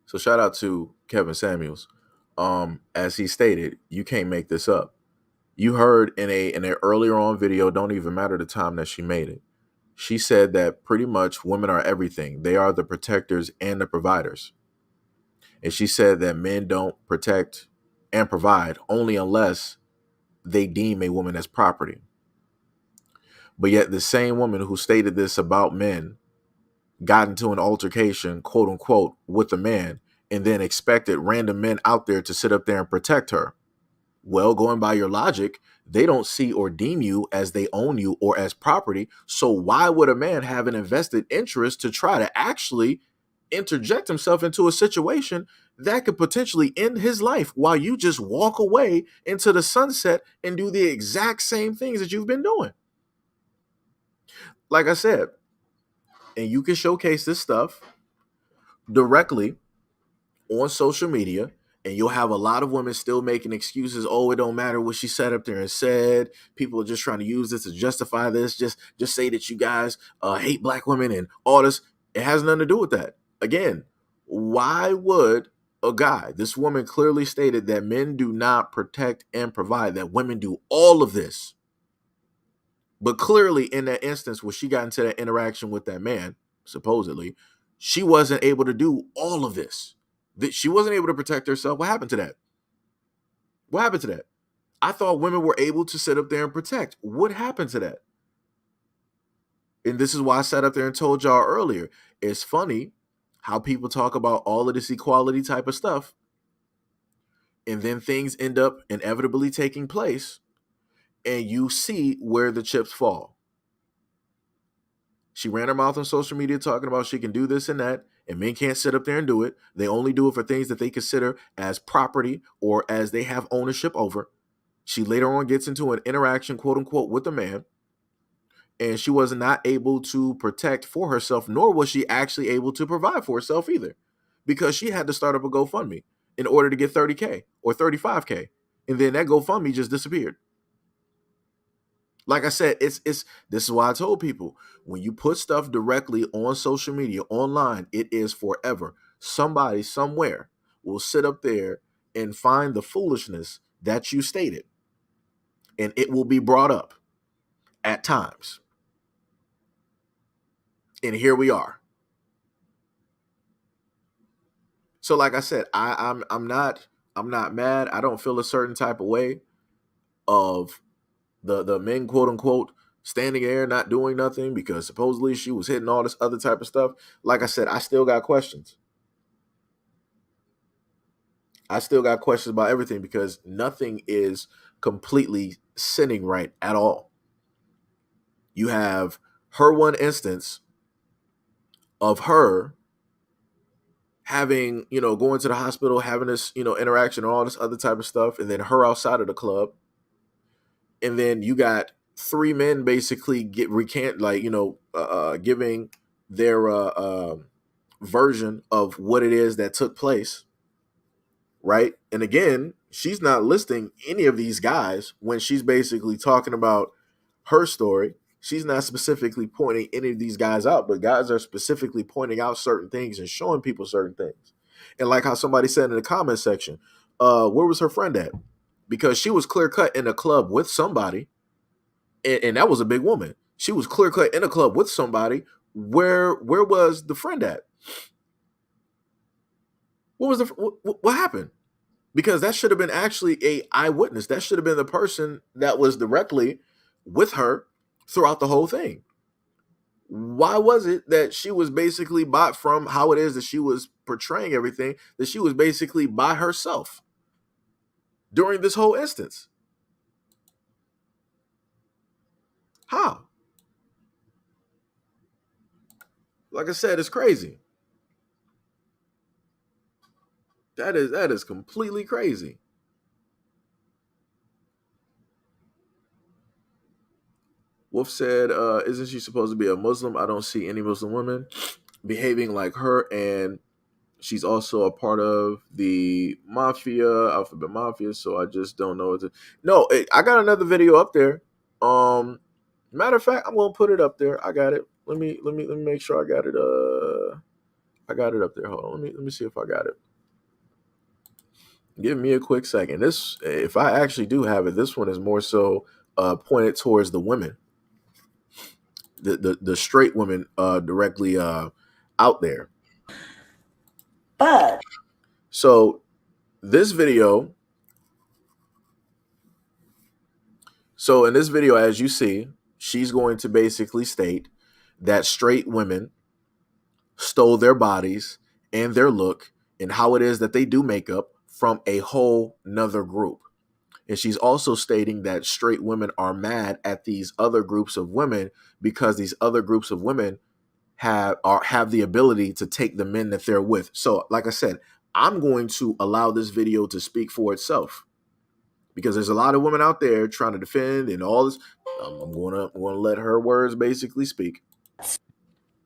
So shout out to Kevin Samuels. As he stated, you can't make this up. You heard in a earlier on video, don't even matter the time that she made it. She said that pretty much women are everything. They are the protectors and the providers. And she said that men don't protect and provide only unless they deem a woman as property. But yet the same woman who stated this about men got into an altercation, quote unquote, with a man and then expected random men out there to sit up there and protect her. Well, going by your logic, they don't see or deem you as they own you or as property. So why would a man have an invested interest to try to actually interject himself into a situation that could potentially end his life while you just walk away into the sunset and do the exact same things that you've been doing? Like I said, and you can showcase this stuff directly on social media, and you'll have a lot of women still making excuses. Oh, it don't matter what she sat up there and said. People are just trying to use this to justify this. Just say that you guys hate black women and all this. It has nothing to do with that. Again, why would a guy, this woman clearly stated that men do not protect and provide, that women do all of this. But clearly in that instance where she got into that interaction with that man, supposedly, she wasn't able to do all of this. She wasn't able to protect herself. What happened to that? What happened to that? I thought women were able to sit up there and protect. What happened to that? And this is why I sat up there and told y'all earlier. It's funny how people talk about all of this equality type of stuff, and then things end up inevitably taking place, and you see where the chips fall. She ran her mouth on social media talking about she can do this and that, and men can't sit up there and do it. They only do it for things that they consider as property or as they have ownership over. She later on gets into an interaction, quote unquote, with a man, and she was not able to protect for herself, nor was she actually able to provide for herself either, because she had to start up a GoFundMe in order to get 30K or 35K. And then that GoFundMe just disappeared. Like I said, it's this is why I told people, when you put stuff directly on social media, online, it is forever. Somebody somewhere will sit up there and find the foolishness that you stated, and it will be brought up at times. And here we are. So like I said, I'm not mad. I don't feel a certain type of way of the men, quote unquote, standing there not doing nothing because supposedly she was hitting all this other type of stuff. Like I said, I still got questions. I still got questions about everything because nothing is completely sitting right at all. You have her one instance of her having, going to the hospital, having this, interaction and all this other type of stuff, and then her outside of the club. And then you got three men basically giving their version of what it is that took place, right? And again, she's not listing any of these guys when she's basically talking about her story. She's not specifically pointing any of these guys out, but guys are specifically pointing out certain things and showing people certain things. And like how somebody said in the comment section, where was her friend at? Because she was clear cut in a club with somebody, and that was a big woman. She was clear cut in a club with somebody. Where was the friend at? What happened? Because that should have been actually a eyewitness. That should have been the person that was directly with her throughout the whole thing. Why was it that she was basically from how it is that she was portraying everything, that she was basically by herself during this whole instance? How? Like I said, it's crazy. That is completely crazy. Wolf said, isn't she supposed to be a Muslim? I don't see any Muslim women behaving like her, and she's also a part of the mafia, alphabet mafia, so I just don't know what to. No, I got another video up there. Matter of fact, I'm gonna put it up there. I got it. Let me make sure I got it. I got it up there. Hold on. Let me see if I got it. Give me a quick second. This, if I actually do have it, this one is more so pointed towards the women, the straight women directly out there. But So this video, in this video, as you see, she's going to basically state that straight women stole their bodies and their look and how it is that they do makeup from a whole nother group. And she's also stating that straight women are mad at these other groups of women because these other groups of women have the ability to take the men that they're with. So, like I said, I'm going to allow this video to speak for itself because there's a lot of women out there trying to defend and all this. I'm going to let her words basically speak.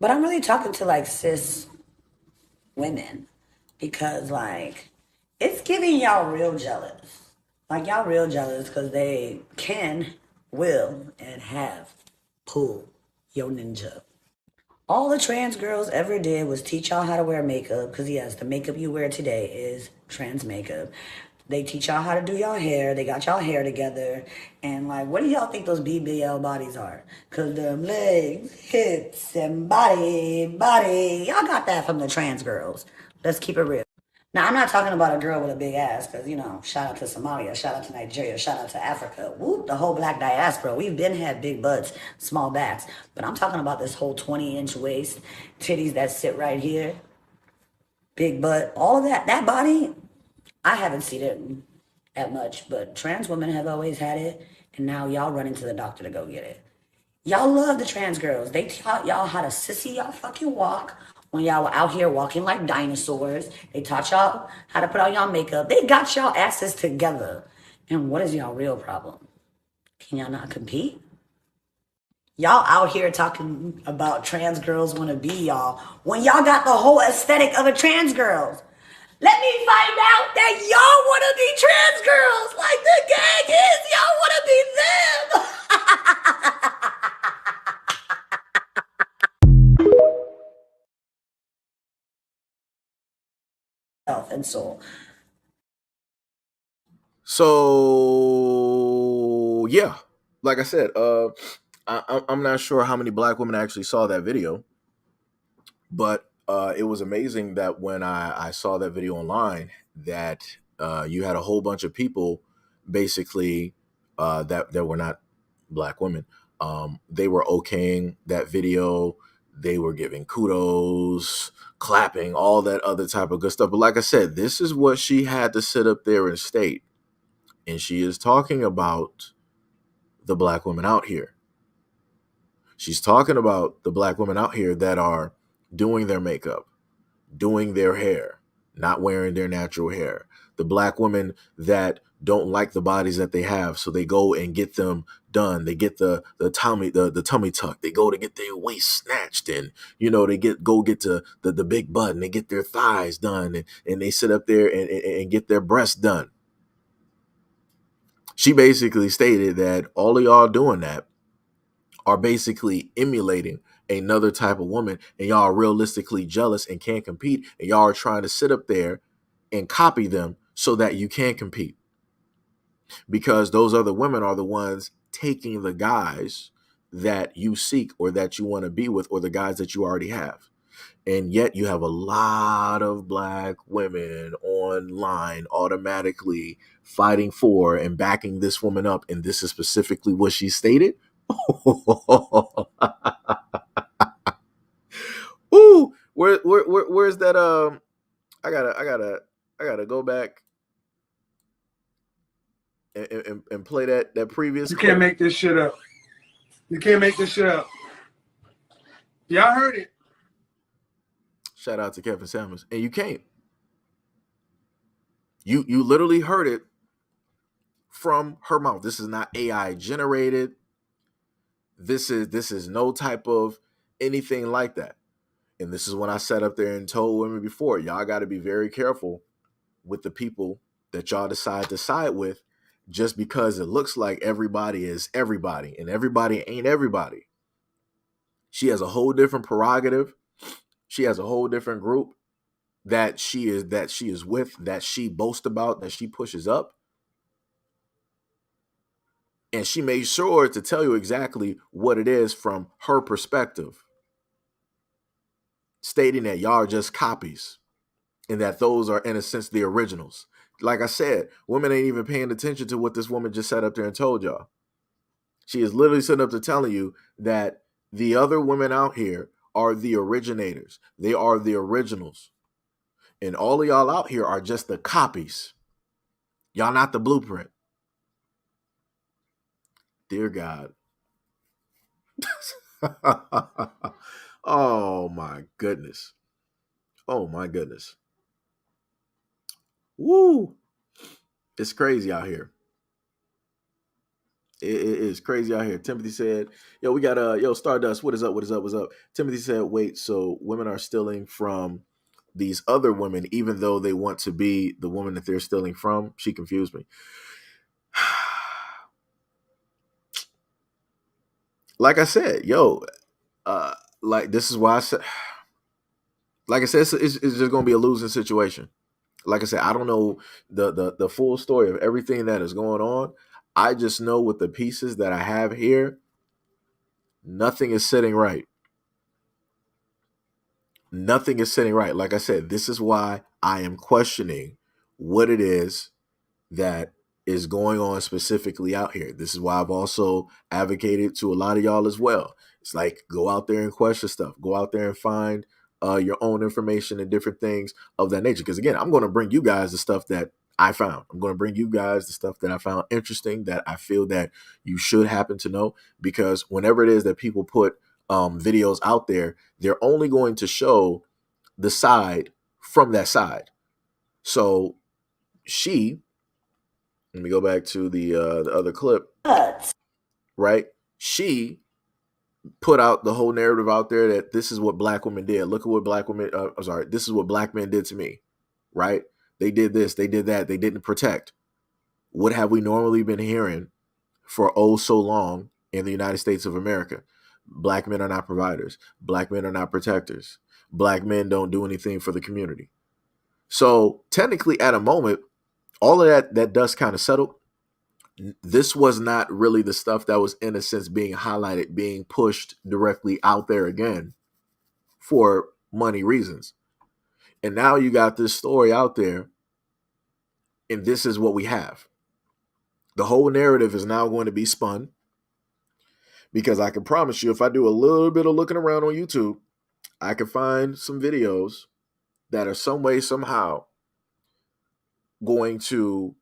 But I'm really talking to like cis women because like it's giving y'all real jealous. Like y'all real jealous because they can, will, and have pulled your ninja. All the trans girls ever did was teach y'all how to wear makeup because yes, the makeup you wear today is trans makeup. They teach y'all how to do y'all hair. They got y'all hair together. And like, what do y'all think those BBL bodies are? Because the legs, hips, and body. Y'all got that from the trans girls. Let's keep it real. Now, I'm not talking about a girl with a big ass because, shout out to Somalia, shout out to Nigeria, shout out to Africa. Whoop, the whole black diaspora. We've been had big butts, small backs. But I'm talking about this whole 20-inch waist, titties that sit right here, big butt, all of that. That body, I haven't seen it that much, but trans women have always had it, and now y'all running to the doctor to go get it. Y'all love the trans girls. They taught y'all how to sissy y'all fucking walk when y'all were out here walking like dinosaurs. They taught y'all how to put on y'all makeup. They got y'all asses together. And what is y'all real problem? Can y'all not compete? Y'all out here talking about trans girls want to be y'all when y'all got the whole aesthetic of a trans girl. Let me find out that y'all want to be trans girls like the gang is. Y'all want to be them. And soul. So yeah, like I said, I'm not sure how many black women actually saw that video, but it was amazing that when I saw that video online, that you had a whole bunch of people basically that were not black women They were okaying that video. They were giving kudos, clapping, all that other type of good stuff. But like I said, this is what she had to sit up there and state. And she is talking about the black women out here. She's talking about the black women out here that are doing their makeup, doing their hair, not wearing their natural hair. The black women that don't like the bodies that they have, so they go and get them done. They get the tummy tuck. They go to get their waist snatched, and they go get the big butt, and they get their thighs done, and they sit up there and get their breasts done. She basically stated that all of y'all doing that are basically emulating another type of woman, and y'all are realistically jealous and can't compete, and y'all are trying to sit up there and copy them so that you can compete, because those other women are the ones taking the guys that you seek or that you want to be with, or the guys that you already have. And yet you have a lot of black women online automatically fighting for and backing this woman up, and this is specifically what she stated. Ooh, where's that? I gotta go back and play that previous. You can't make this shit up. You can't make this shit up. Y'all heard it. Shout out to Kevin Samuels, and you can't. You literally heard it from her mouth. This is not AI generated. This is no type of anything like that. And this is when I sat up there and told women before, y'all got to be very careful with the people that y'all decide to side with, just because it looks like everybody is everybody, and everybody ain't everybody. She has a whole different prerogative. She has a whole different group that she is with, that she boasts about, that she pushes up. And she made sure to tell you exactly what it is from her perspective, stating that y'all are just copies and that those are, in a sense, the originals. Like I said, women ain't even paying attention to what this woman just sat up there and told y'all. She is literally sitting up there telling you that the other women out here are the originators. They are the originals. And all of y'all out here are just the copies. Y'all not the blueprint. Dear God. Oh my goodness. Oh my goodness. Woo. It's crazy out here. It is crazy out here. Timothy said, yo, we got Stardust. What is up? What is up? What's up? Timothy said, wait, so women are stealing from these other women, even though they want to be the woman that they're stealing from? She confused me. Like I said, like this is why I said, like I said, it's just gonna be a losing situation. Like I said, I don't know the full story of everything that is going on. I just know with the pieces that I have here, nothing is sitting right. Nothing is sitting right. Like I said, this is why I am questioning what it is that is going on specifically out here. This is why I've also advocated to a lot of y'all as well. It's like, go out there and question stuff. Go out there and find your own information and different things of that nature. Because again, I'm going to bring you guys the stuff that I found. I'm going to bring you guys the stuff that I found interesting, that I feel that you should happen to know. Because whenever it is that people put videos out there, they're only going to show the side from that side. So let me go back to the other clip. Right? She put out the whole narrative out there that this is what black women did. Look at what black women, this is what black men did to me. Right? They did this, they did that, they didn't protect. What have we normally been hearing for oh so long in the United States of America? Black men are not providers. Black men are not protectors. Black men don't do anything for the community. So technically, at a moment, all of that dust kind of settled. This was not really the stuff that was, in a sense, being highlighted, being pushed directly out there again for money reasons. And now you got this story out there, and this is what we have. The whole narrative is now going to be spun Because I can promise you, if I do a little bit of looking around on YouTube, I can find some videos that are some way, somehow going to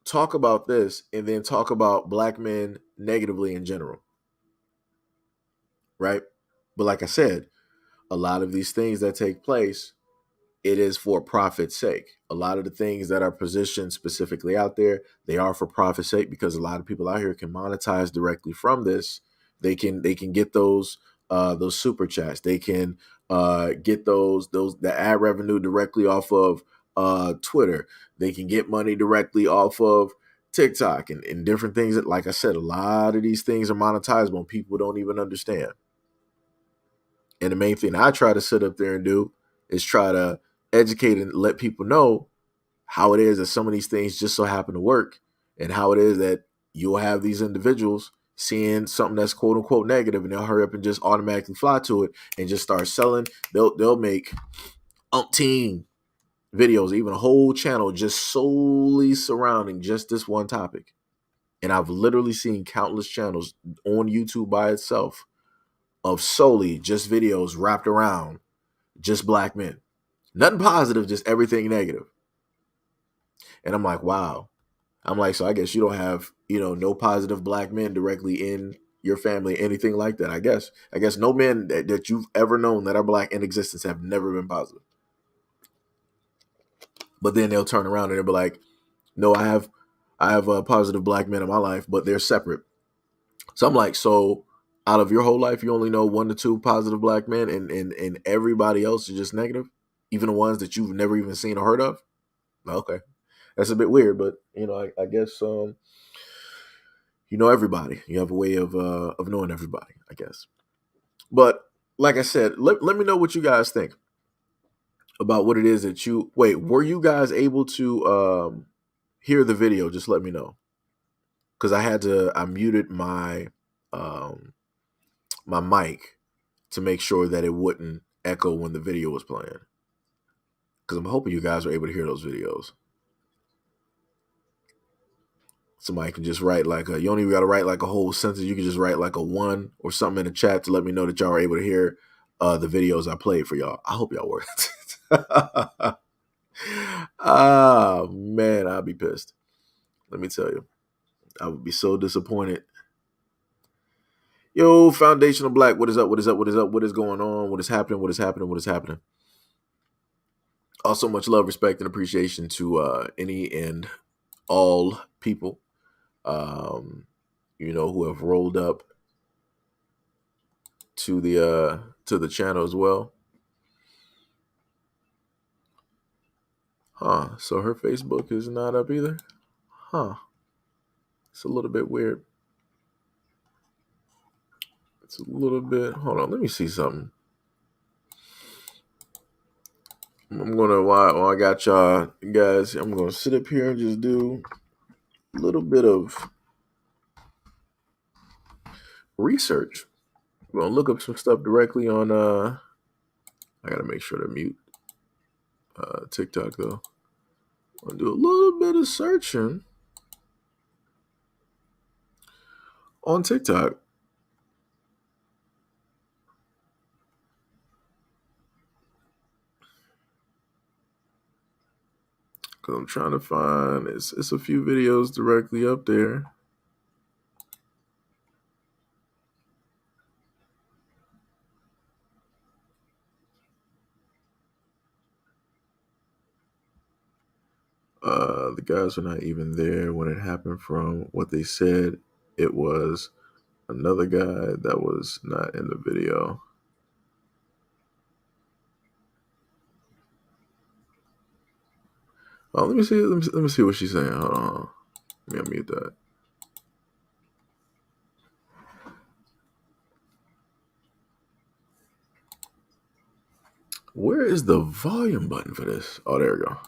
talk about this and then talk about black men negatively in general. Right. But like I said, a lot of these things that take place, it is for profit's sake. A lot of the things that are positioned specifically out there, they are for profit's sake because a lot of people out here can monetize directly from this. They can get those super chats. They can get those the ad revenue directly off of Twitter. They can get money directly off of TikTok and different things that, like I said, a lot of these things are monetizable and people don't even understand. And the main thing I try to sit up there and do is try to educate and let people know how it is that some of these things just so happen to work and how it is that you'll have these individuals seeing something that's quote unquote negative and they'll hurry up and just automatically fly to it and just start selling. They'll make umpteen videos, even a whole channel just solely surrounding just this one topic. And I've literally seen countless channels on YouTube by itself of solely just videos wrapped around just black men. Nothing positive, just everything negative. And I'm like, wow. I'm like, so I guess you don't have, no positive black men directly in your family, anything like that. I guess no men that you've ever known that are black in existence have never been positive. But then they'll turn around and they'll be like, no, I have positive black men in my life, but they're separate. So I'm like, so out of your whole life, you only know 1 to 2 positive black men and everybody else is just negative, even the ones that you've never even seen or heard of. Okay. That's a bit weird, but I guess you know everybody. You have a way of knowing everybody, I guess. But like I said, let me know what you guys think about what it is that you wait. Were you guys able to hear the video? Just let me know because I muted um, my mic to make sure that it wouldn't echo when the video was playing. Because I'm hoping you guys are able to hear those videos. Somebody can just write you don't even got to write like a whole sentence. You can just write like a one or something in the chat to let me know that y'all are able to hear the videos I played for y'all. I hope y'all were. Ah, man, I'll be pissed. Let me tell you. I would be so disappointed. Yo, Foundational Black, what is up? What is up? What is up? What is going on? What is happening? What is happening? What is happening? Also, much love, respect, and appreciation to any and all people who have rolled up to the channel as well. Huh. So her Facebook is not up either? Huh. It's a little bit weird. It's a little bit. Hold on, let me see something. I'm gonna while I got y'all guys, I'm gonna sit up here and just do a little bit of research. I'm gonna look up some stuff directly on I gotta make sure to mute TikTok though. I'll do a little bit of searching on TikTok. Cause I'm trying to find it's a few videos directly up there. The guys were not even there when it happened. From what they said, it was another guy that was not in the video. Oh, let me see what she's saying. Hold on. Let me unmute that. Where is the volume button for this? Oh, there we go.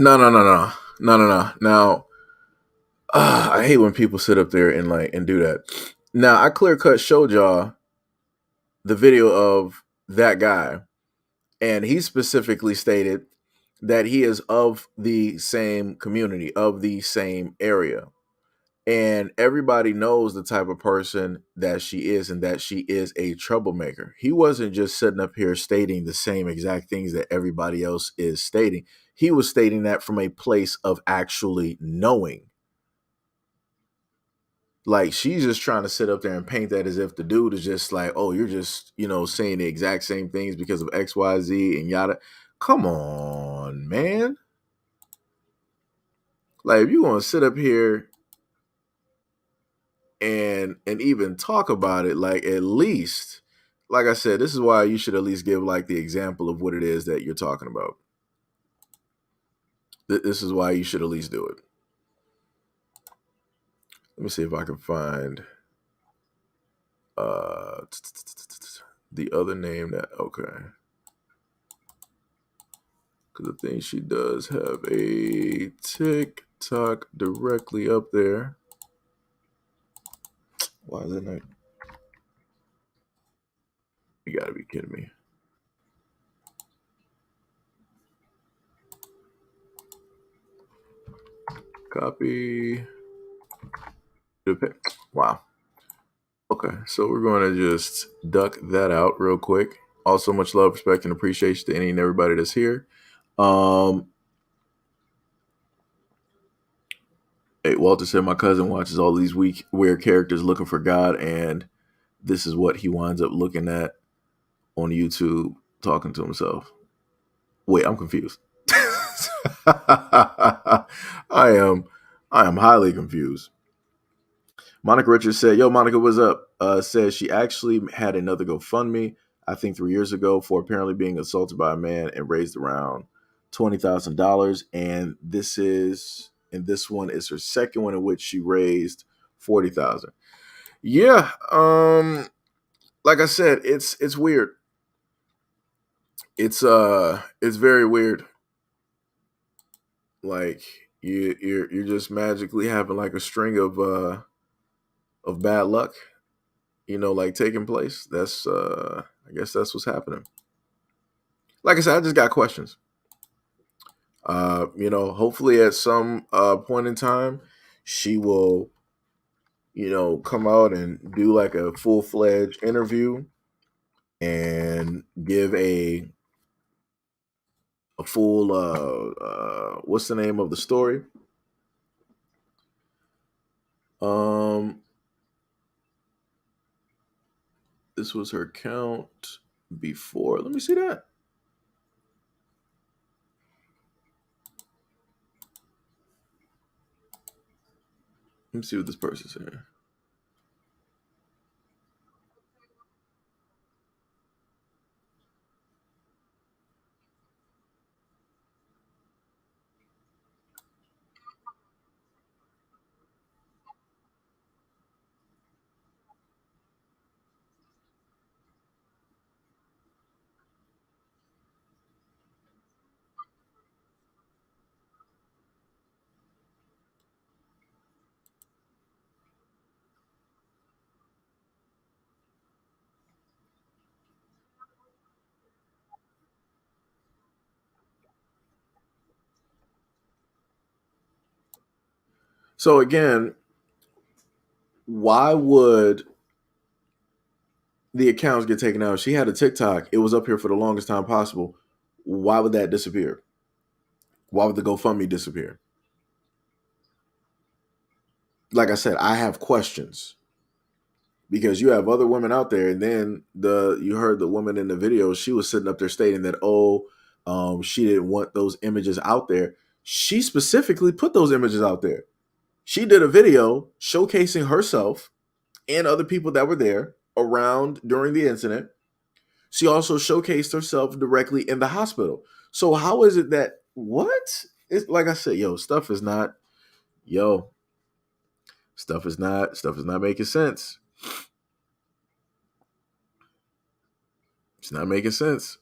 No, no, no, no, no, no, no. Now, I hate when people sit up there and like and do that. Now, I clear cut showed y'all the video of that guy, and he specifically stated that he is of the same community, of the same area. And everybody knows the type of person that she is and that she is a troublemaker. He wasn't just sitting up here stating the same exact things that everybody else is stating. He was stating that from a place of actually knowing. Like, she's just trying to sit up there and paint that as if the dude is just like, oh, you're just, saying the exact same things because of XYZ and yada. Come on, man. Like, if you want to sit up here and even talk about it, like, at least, like I said, this is why you should at least give like the example of what it is that you're talking about. This is why you should at least do it. Let me see if I can find the other name that, okay. Because I think she does have a TikTok directly up there. Why is it not? You gotta be kidding me. Copy. Wow. Okay, so we're going to just duck that out real quick. Also, much love, respect, and appreciation to any and everybody that's here. Hey, Walter said my cousin watches all these weird characters looking for God, and this is what he winds up looking at on YouTube, talking to himself. Wait, I'm confused. I am highly confused. Monica Richards said, "Yo, Monica, what's up?" Says she actually had another GoFundMe, I think 3 years ago, for apparently being assaulted by a man and raised around $20,000. And this one is her second one in which she raised 40,000. Yeah, like I said, it's weird. It's very weird. Like you're just magically having like a string of bad luck, like taking place. That's I guess that's what's happening. Like I said, I just got questions. Hopefully at some point in time, she will, come out and do like a full-fledged interview and give a full what's the name of the story? This was her count before. Let me see that. Let me see what this person's saying. So again, why would the accounts get taken out? She had a TikTok. It was up here for the longest time possible. Why would that disappear? Why would the GoFundMe disappear? Like I said, I have questions because you have other women out there, and then you heard the woman in the video. She was sitting up there stating that she didn't want those images out there. She specifically put those images out there. She did a video showcasing herself and other people that were there around during the incident. She also showcased herself directly in the hospital. So how is it that what? It's like I said, stuff is not making sense. It's not making sense.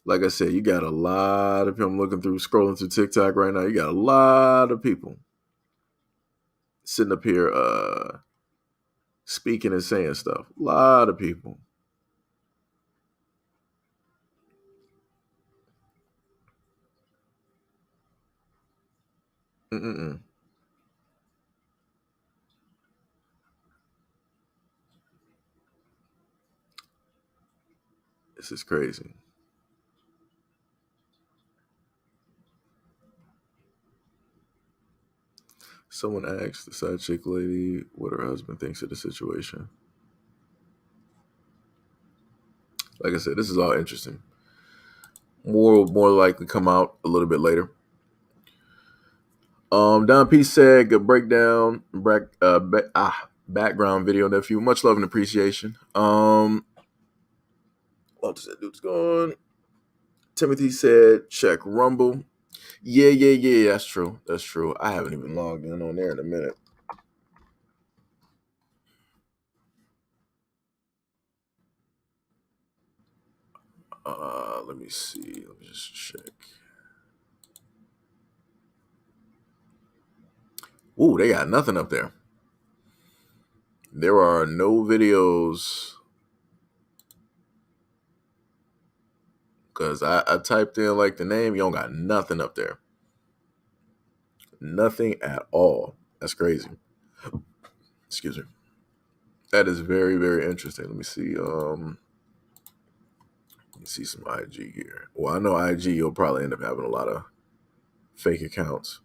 Like I said, you got a lot of people. I'm scrolling through TikTok right now. You got a lot of people sitting up here speaking and saying stuff. A lot of people. Mm-mm-mm. This is crazy. Someone asked the side chick lady what her husband thinks of the situation. Like I said, this is all interesting. More likely come out a little bit later. Don P said, good breakdown, background video, nephew. Much love and appreciation. What does that dude's gone? Timothy said, check Rumble. Yeah. That's true. That's true. I haven't even logged in on there in a minute. Let me see. Let me just check. Ooh, they got nothing up there. There are no videos because I typed in like the name. You don't got nothing up there. Nothing at all. That's crazy. Excuse me. That is very, very interesting. Let me see. Let me see some IG here. Well, I know IG. You'll probably end up having a lot of fake accounts.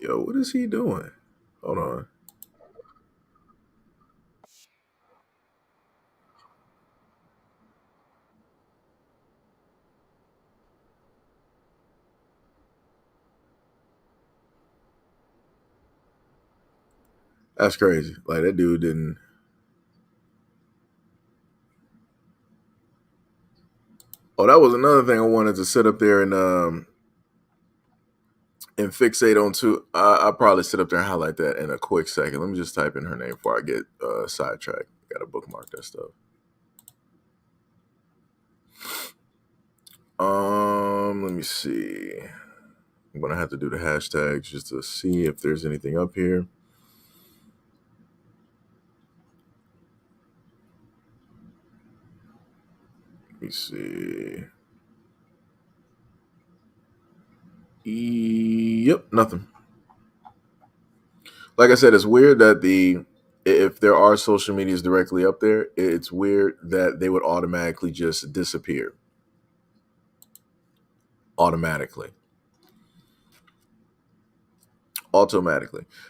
Yo, what is he doing? Hold on. That's crazy. Like that dude didn't. Oh, that was another thing I wanted to sit up there and fixate on too. I'll probably sit up there and highlight that in a quick second. Let me just type in her name before I get sidetracked. Got to bookmark that stuff. Let me see. I'm gonna have to do the hashtags just to see if there's anything up here. Let me see. Yep, nothing. Like I said, it's weird that if there are social medias directly up there, it's weird that they would automatically just disappear. Automatically.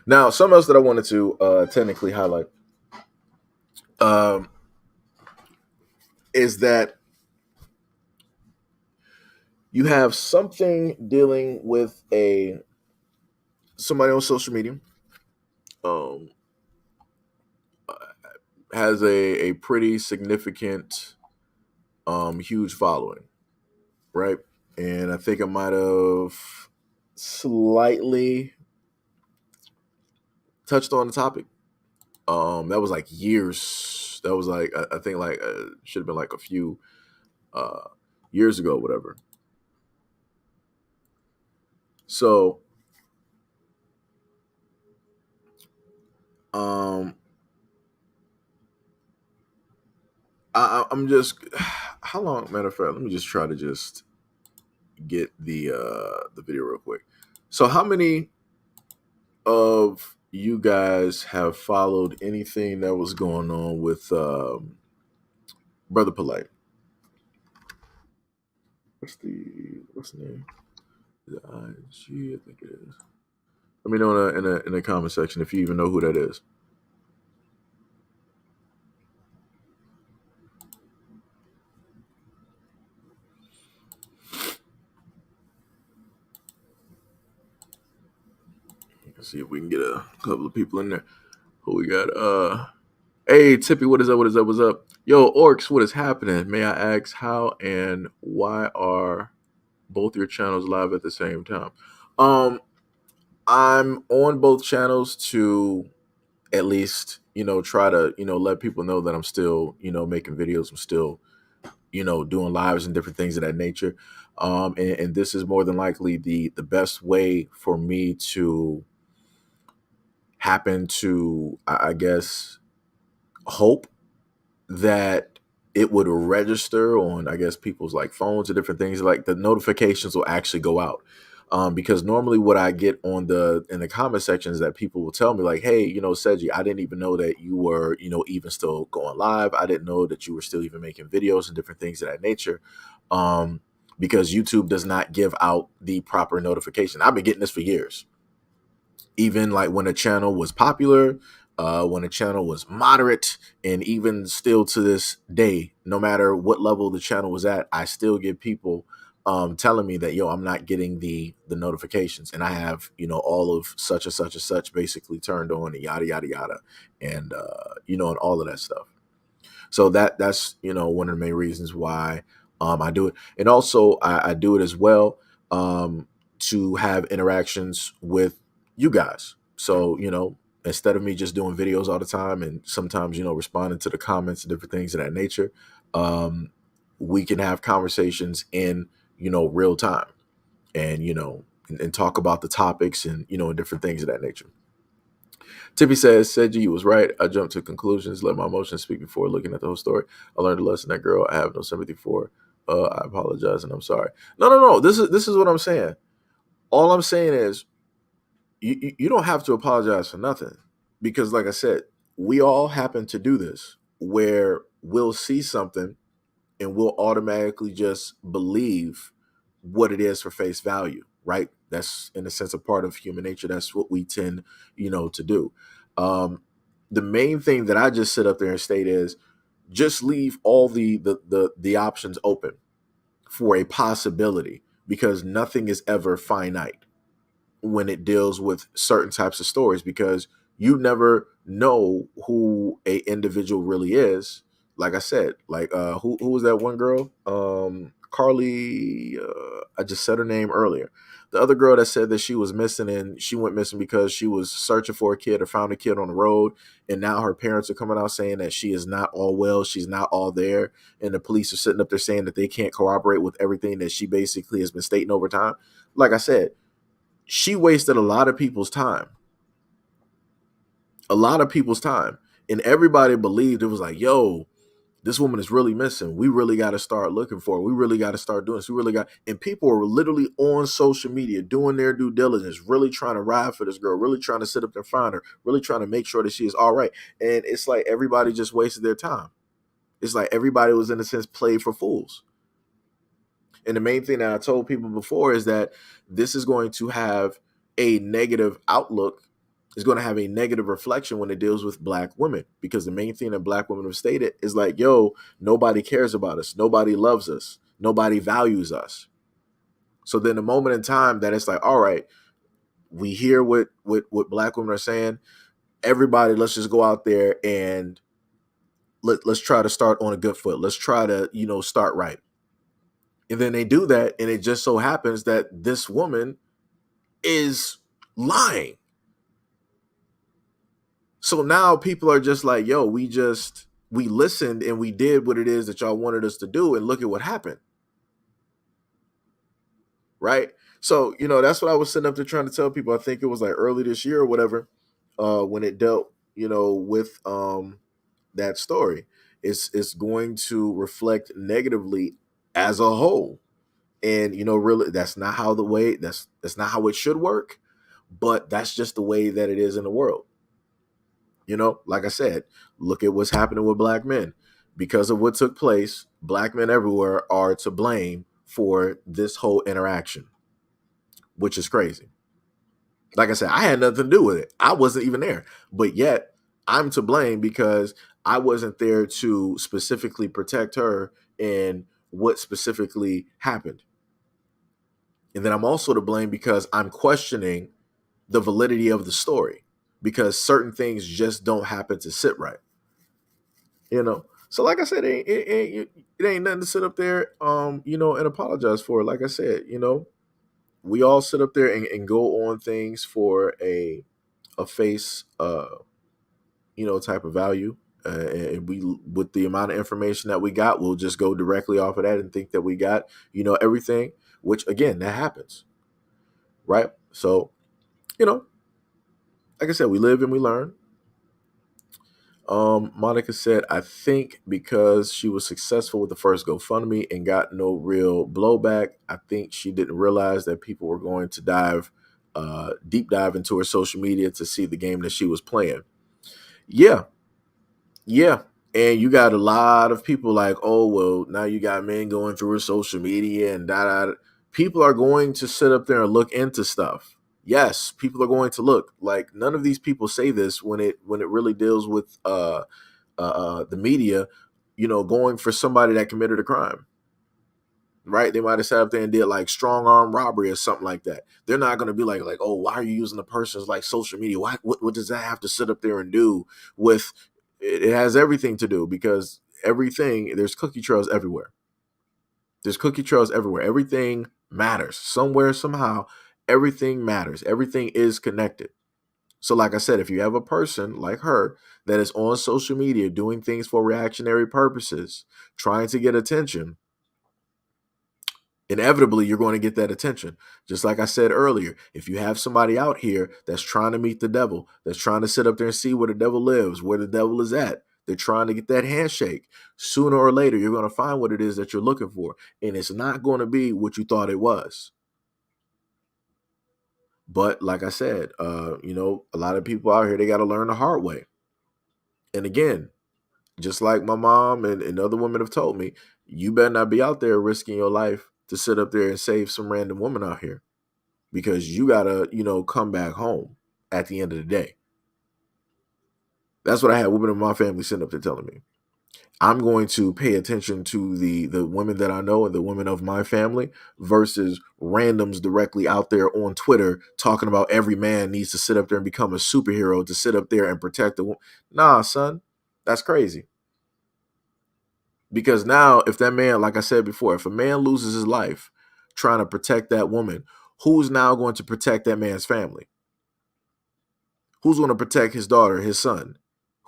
Now, something else that I wanted to technically highlight is that you have something dealing with somebody on social media um, has a pretty significant huge following, right? And I think I might have slightly touched on the topic. That was like years. That was like I think like should have been like a few years ago, whatever. So um, I'm just how long? Matter of fact, let me just try to just get the video real quick. So how many of you guys have followed anything that was going on with Brother Polite? What's the name? The IG, I think it is. Let me know in the comment section if you even know who that is. Let's see if we can get a couple of people in there. Who we got? Hey, Tippy, what is up? What is up? What's up? Yo, Orcs, what is happening? May I ask how and why are both your channels live at the same time? Um, I'm on both channels to at least, try to, let people know that I'm still, making videos. I'm still, doing lives and different things of that nature. And this is more than likely the best way for me to happen to, I guess, hope that it would register on, I guess, people's like phones or different things. Like the notifications will actually go out. Because normally what I get on in the comment sections that people will tell me like, hey, Seji, I didn't even know that you were, even still going live. I didn't know that you were still even making videos and different things of that nature. Because YouTube does not give out the proper notification. I've been getting this for years, even like when a channel was popular, when a channel was moderate, and even still to this day, no matter what level the channel was at, I still get people telling me that, yo, I'm not getting the notifications, and I have, all of such and such and such basically turned on, and yada yada yada, and and all of that stuff. So that's one of the main reasons why I do it, and also I do it as well to have interactions with you guys. So instead of me just doing videos all the time and sometimes responding to the comments and different things of that nature, um, we can have conversations in real time, and and talk about the topics and different things of that nature. Tippy says, Seji was right. I jumped to conclusions, let my emotions speak before looking at the whole story. I learned a lesson. That girl I have no sympathy for. I apologize and I'm sorry. No. This is what I'm saying. All I'm saying is you don't have to apologize for nothing. Because like I said, we all happen to do this where we'll see something and we'll automatically just believe what it is for face value, right? That's in a sense a part of human nature. That's what we tend, to do. Um, the main thing that I just sit up there and state is just leave all the options open for a possibility, because nothing is ever finite when it deals with certain types of stories, because you never know who a individual really is. Like I said, like who was that one girl? Carly, I just said her name earlier. The other girl that said that she was missing, and she went missing because she was searching for a kid or found a kid on the road, and now her parents are coming out saying that she is not all well, she's not all there, and the police are sitting up there saying that they can't corroborate with everything that she basically has been stating over time. Like I said, she wasted a lot of people's time, and everybody believed it was like, yo, this woman is really missing. We really got to start looking for her. We really got to start doing this. We really got, and people were literally on social media doing their due diligence, really trying to ride for this girl, really trying to sit up there and find her, really trying to make sure that she is all right. And it's like everybody just wasted their time. It's like everybody was, in a sense, played for fools. And the main thing that I told people before is that this is going to have a negative outlook, is going to have a negative reflection when it deals with black women, because the main thing that black women have stated is like, yo, nobody cares about us. Nobody loves us. Nobody values us. So then the moment in time that it's like, all right, we hear what black women are saying, everybody, let's just go out there and let's try to start on a good foot. Let's try to, start right. And then they do that, and it just so happens that this woman is lying. So now people are just like, yo, we listened and we did what it is that y'all wanted us to do, and look at what happened. Right? So, that's what I was sitting up there trying to tell people. I think it was like early this year or whatever, when it dealt, with that story. It's going to reflect negatively as a whole. And really, that's not how that's not how it should work, but that's just the way that it is in the world. Like I said, look at what's happening with black men. Because of what took place, black men everywhere are to blame for this whole interaction, which is crazy. Like I said, I had nothing to do with it. I wasn't even there, but yet I'm to blame because I wasn't there to specifically protect her and what specifically happened. And then I'm also to blame because I'm questioning the validity of the story, because certain things just don't happen to sit right. You know. So like I said, it ain't nothing to sit up there, and apologize for. Like I said, we all sit up there and go on things for a face, type of value. And we, with the amount of information that we got, we'll just go directly off of that and think that we got, everything, which again, that happens. Right. So, like I said, we live and we learn. Monica said, I think because she was successful with the first GoFundMe and got no real blowback, I think she didn't realize that people were going to deep dive into her social media to see the game that she was playing. Yeah. Yeah. And you got a lot of people like, oh, well, now you got men going through her social media and da. People are going to sit up there and look into stuff. Yes, people are going to look. Like, none of these people say this when it really deals with the media, going for somebody that committed a crime. Right? They might have sat up there and did like strong arm robbery or something like that. They're not going to be like, oh, why are you using the person's like social media? What does that have to sit up there and do with? It has everything to do, because there's cookie trails everywhere. There's cookie trails everywhere. Everything matters somewhere, somehow. Everything matters. Everything is connected. So, like I said, if you have a person like her that is on social media doing things for reactionary purposes, trying to get attention, inevitably you're going to get that attention. Just like I said earlier, if you have somebody out here that's trying to meet the devil, that's trying to sit up there and see where the devil lives, where the devil is at, they're trying to get that handshake, sooner or later you're going to find what it is that you're looking for, and it's not going to be what you thought it was. But like I said, a lot of people out here, they got to learn the hard way. And again, just like my mom and other women have told me, you better not be out there risking your life to sit up there and save some random woman out here, because you gotta, come back home at the end of the day. That's what I had women in my family sitting up there telling me. I'm going to pay attention to the women that I know and the women of my family versus randoms directly out there on Twitter talking about every man needs to sit up there and become a superhero to sit up there and protect the woman. Nah, son, that's crazy. Because now, if that man, like I said before, if a man loses his life trying to protect that woman, who's now going to protect that man's family? Who's going to protect his daughter, his son?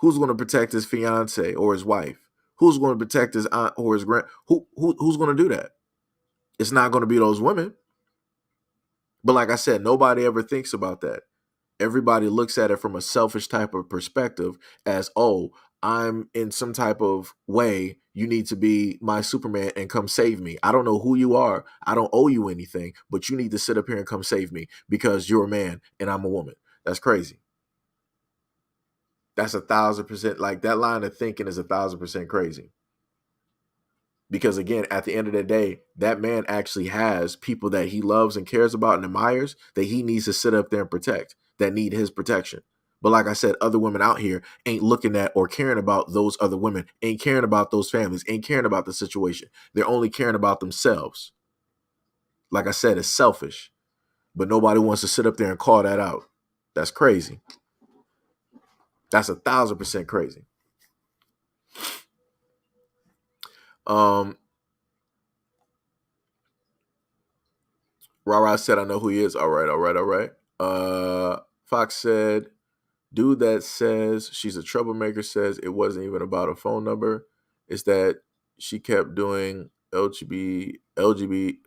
Who's going to protect his fiance or his wife? Who's going to protect his aunt or his grand? Who's going to do that? It's not going to be those women. But like I said, nobody ever thinks about that. Everybody looks at it from a selfish type of perspective as, oh, I'm in some type of way. You need to be my Superman and come save me. I don't know who you are. I don't owe you anything, but you need to sit up here and come save me because you're a man and I'm a woman. That's crazy. That's 1,000%. Like, that line of thinking is 1,000% crazy. Because again, at the end of the day, that man actually has people that he loves and cares about and admires that he needs to sit up there and protect, that need his protection. But like I said, other women out here ain't looking at or caring about those other women, ain't caring about those families, ain't caring about the situation. They're only caring about themselves. Like I said, it's selfish. But nobody wants to sit up there and call that out. That's crazy. That's 1,000% crazy. Rara said, I know who he is. All right. Fox said, dude that says she's a troublemaker says it wasn't even about a phone number. It's that she kept doing LGB.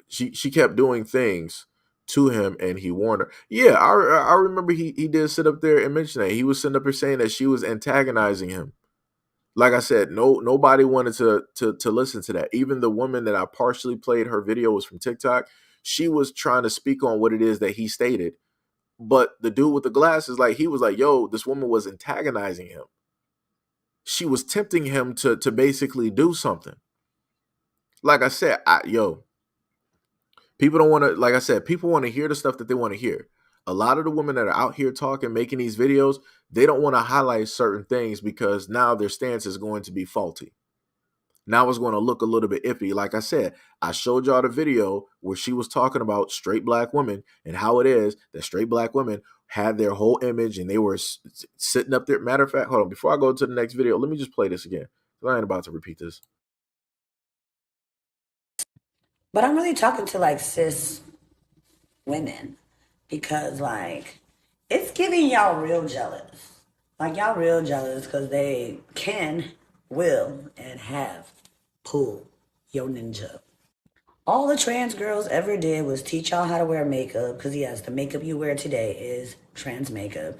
She kept doing things to him and he warned her. Yeah, I remember he did sit up there and mention that. He was sitting up here saying that she was antagonizing him. Like I said, nobody wanted to listen to that. Even the woman that I partially played her video was from TikTok. She was trying to speak on what it is that he stated. But the dude with the glasses, like, he was like, yo, this woman was antagonizing him. She was tempting him to basically do something. Like I said, people don't want to, like I said, people want to hear the stuff that they want to hear. A lot of the women that are out here talking, making these videos, they don't want to highlight certain things because now their stance is going to be faulty. Now it's going to look a little bit iffy. Like I said, I showed y'all the video where she was talking about straight black women and how it is that straight black women had their whole image and they were sitting up there. Matter of fact, hold on. Before I go to the next video, let me just play this again. I ain't about to repeat this. But I'm really talking to like cis women because like it's giving y'all real jealous. Like y'all real jealous because they can, will, and have pulled your ninja. All the trans girls ever did was teach y'all how to wear makeup because yes, the makeup you wear today is trans makeup.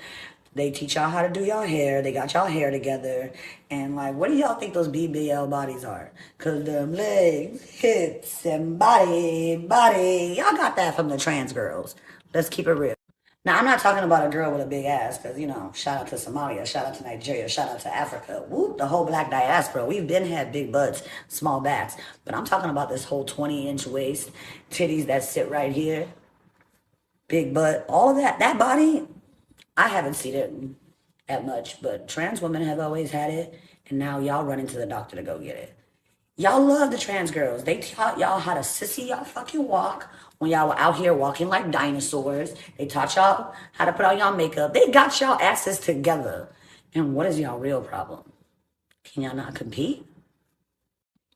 They teach y'all how to do y'all hair. They got y'all hair together. And like, what do y'all think those BBL bodies are? Because the legs, hips, and body. Y'all got that from the trans girls. Let's keep it real. Now, I'm not talking about a girl with a big ass because, you know, shout out to Somalia, shout out to Nigeria, shout out to Africa. Whoop, the whole black diaspora. We've been had big butts, small backs. But I'm talking about this whole 20-inch waist, titties that sit right here, big butt, all of that. That body, I haven't seen it that much, but trans women have always had it. And now y'all running to the doctor to go get it. Y'all love the trans girls. They taught y'all how to sissy y'all fucking walk when y'all were out here walking like dinosaurs. They taught y'all how to put on y'all makeup. They got y'all asses together. And what is y'all real problem? Can y'all not compete?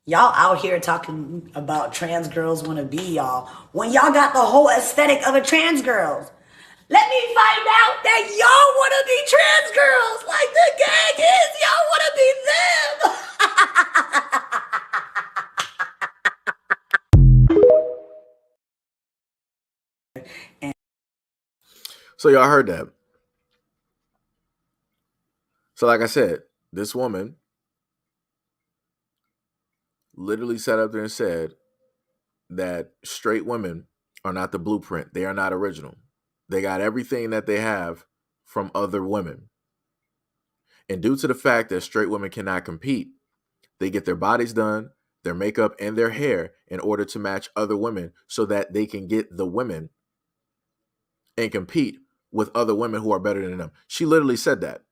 Y'all out here talking about trans girls want to be y'all when y'all got the whole aesthetic of a trans girl. Let me find out that y'all want to be trans girls like the gang is. Y'all want to be them. So y'all heard that. So like I said, this woman literally sat up there and said that straight women are not the blueprint. They are not original. They got everything that they have from other women. And due to the fact that straight women cannot compete, they get their bodies done, their makeup, and their hair in order to match other women so that they can get the women and compete with other women who are better than them. She literally said that.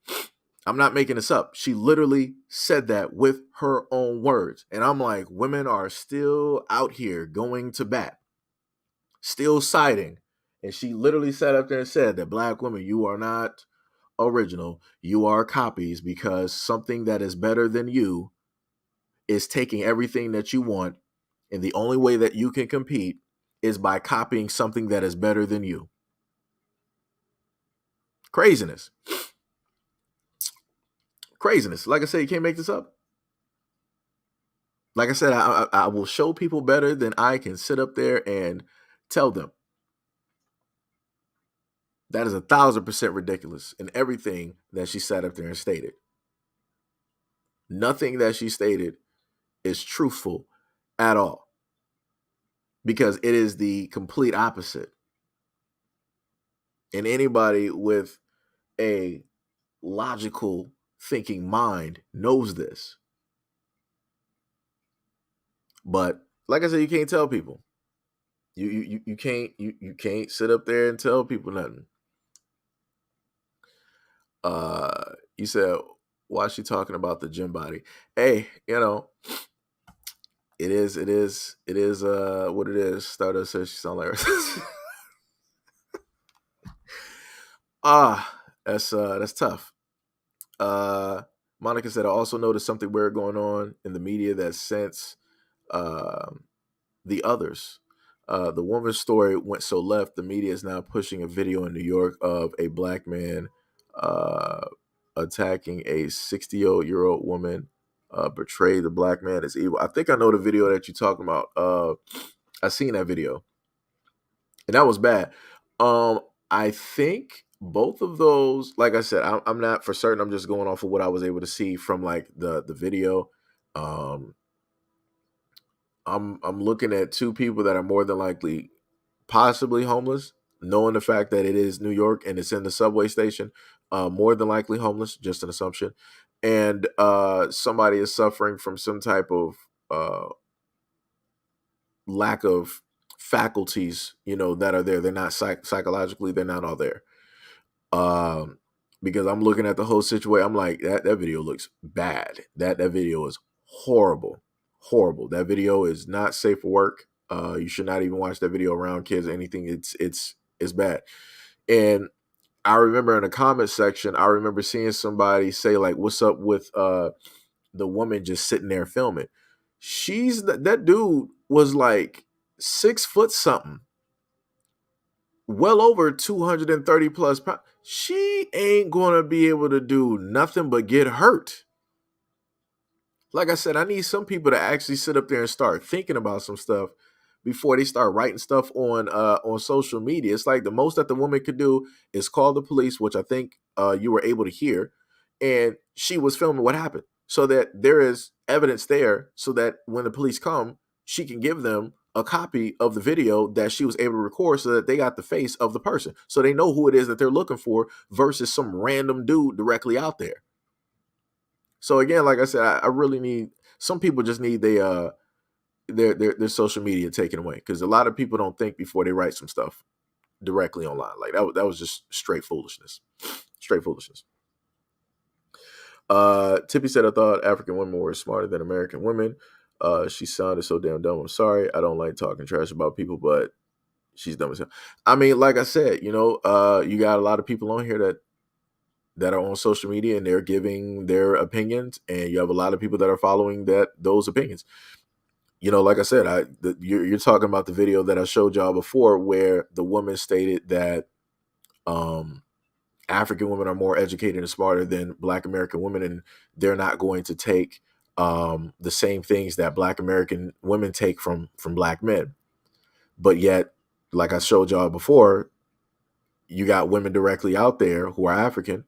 I'm not making this up. She literally said that with her own words. And I'm like, women are still out here going to bat, still siding. And she literally sat up there and said that black women, you are not original. You are copies because something that is better than you is taking everything that you want. And the only way that you can compete is by copying something that is better than you. Craziness. Craziness. Like I said, you can't make this up. Like I said, I will show people better than I can sit up there and tell them. That is 1,000% ridiculous in everything that she sat up there and stated. Nothing that she stated is truthful at all because it is the complete opposite. And anybody with a logical thinking mind knows this. But like I said, you can't tell people. You can't sit up there and tell people nothing. You said, why is she talking about the gym body? Hey, you know, it is what it is. Stardust says she sounds like her. That's tough. Monica said, I also noticed something weird going on in the media that since the others. The woman's story went so left, the media is now pushing a video in New York of a black man attacking a 60-year-old woman, portray the black man as evil. I think I know the video that you're talking about. I seen that video, and that was bad. I think both of those, like I said, I'm not for certain. I'm just going off of what I was able to see from like the video. I'm looking at two people that are more than likely possibly homeless, knowing the fact that it is New York and it's in the subway station, more than likely homeless, just an assumption. And somebody is suffering from some type of lack of faculties, that are there. They're not psychologically, they're not all there. Because I'm looking at the whole situation. I'm like, that video looks bad. That video is horrible. Horrible. That video is not safe for work. You should not even watch that video around kids or anything. It's bad. And I remember in the comment section, I remember seeing somebody say like, what's up with the the woman just sitting there filming. That dude was like 6 foot something, well over 230 plus pounds. She ain't gonna be able to do nothing but get hurt. Like I said, I need some people to actually sit up there and start thinking about some stuff before they start writing stuff on social media. It's like the most that the woman could do is call the police, which I think you were able to hear, and she was filming what happened, so that there is evidence there, so that when the police come, she can give them a copy of the video that she was able to record, so that they got the face of the person, so they know who it is that they're looking for versus some random dude directly out there. So again, like I said, I really need some people just need their social media taken away, because a lot of people don't think before they write some stuff directly online. Like that was just straight foolishness. Straight foolishness. Tippy said, I thought African women were smarter than American women. She sounded so damn dumb. I'm sorry. I don't like talking trash about people, but she's dumb as hell. I mean, like I said, you got a lot of people on here that are on social media and they're giving their opinions, and you have a lot of people that are following those opinions. Like I said, you're talking about the video that I showed y'all before, where the woman stated that African women are more educated and smarter than Black American women, and they're not going to take the same things that Black American women take from Black men. But yet, like I showed y'all before, you got women directly out there who are African,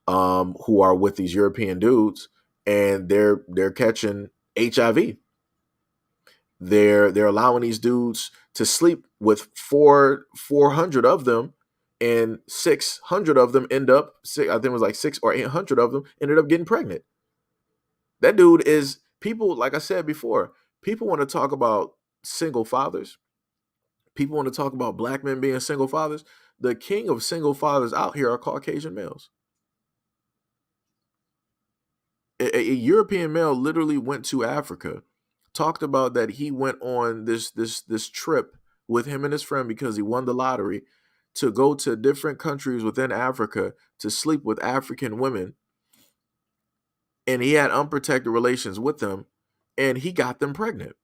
who are with these European dudes, and they're catching HIV. They're allowing these dudes to sleep with 400 of them, and 600 of them end up, I think it was like 600 or 800 of them ended up getting pregnant. That dude is, people, like I said before, people want to talk about single fathers. People want to talk about Black men being single fathers. The king of single fathers out here are Caucasian males. A European male literally went to Africa, talked about that he went on this trip with him and his friend because he won the lottery, to go to different countries within Africa to sleep with African women, and he had unprotected relations with them, and he got them pregnant,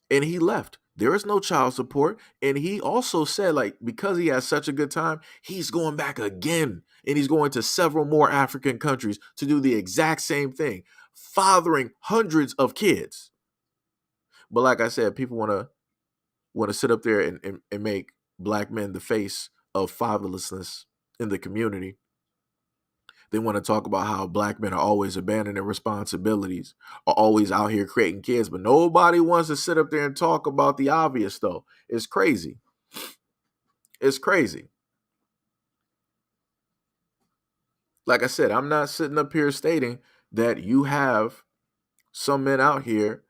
and he left. There is no child support, and he also said, like, because he has such a good time, he's going back again, and he's going to several more African countries to do the exact same thing, fathering hundreds of kids. But like I said, people want to sit up there and make Black men the face of fatherlessness in the community. They want to talk about how Black men are always abandoning responsibilities, are always out here creating kids, but nobody wants to sit up there and talk about the obvious, though. It's crazy. It's crazy. Like I said, I'm not sitting up here stating that you have some men out here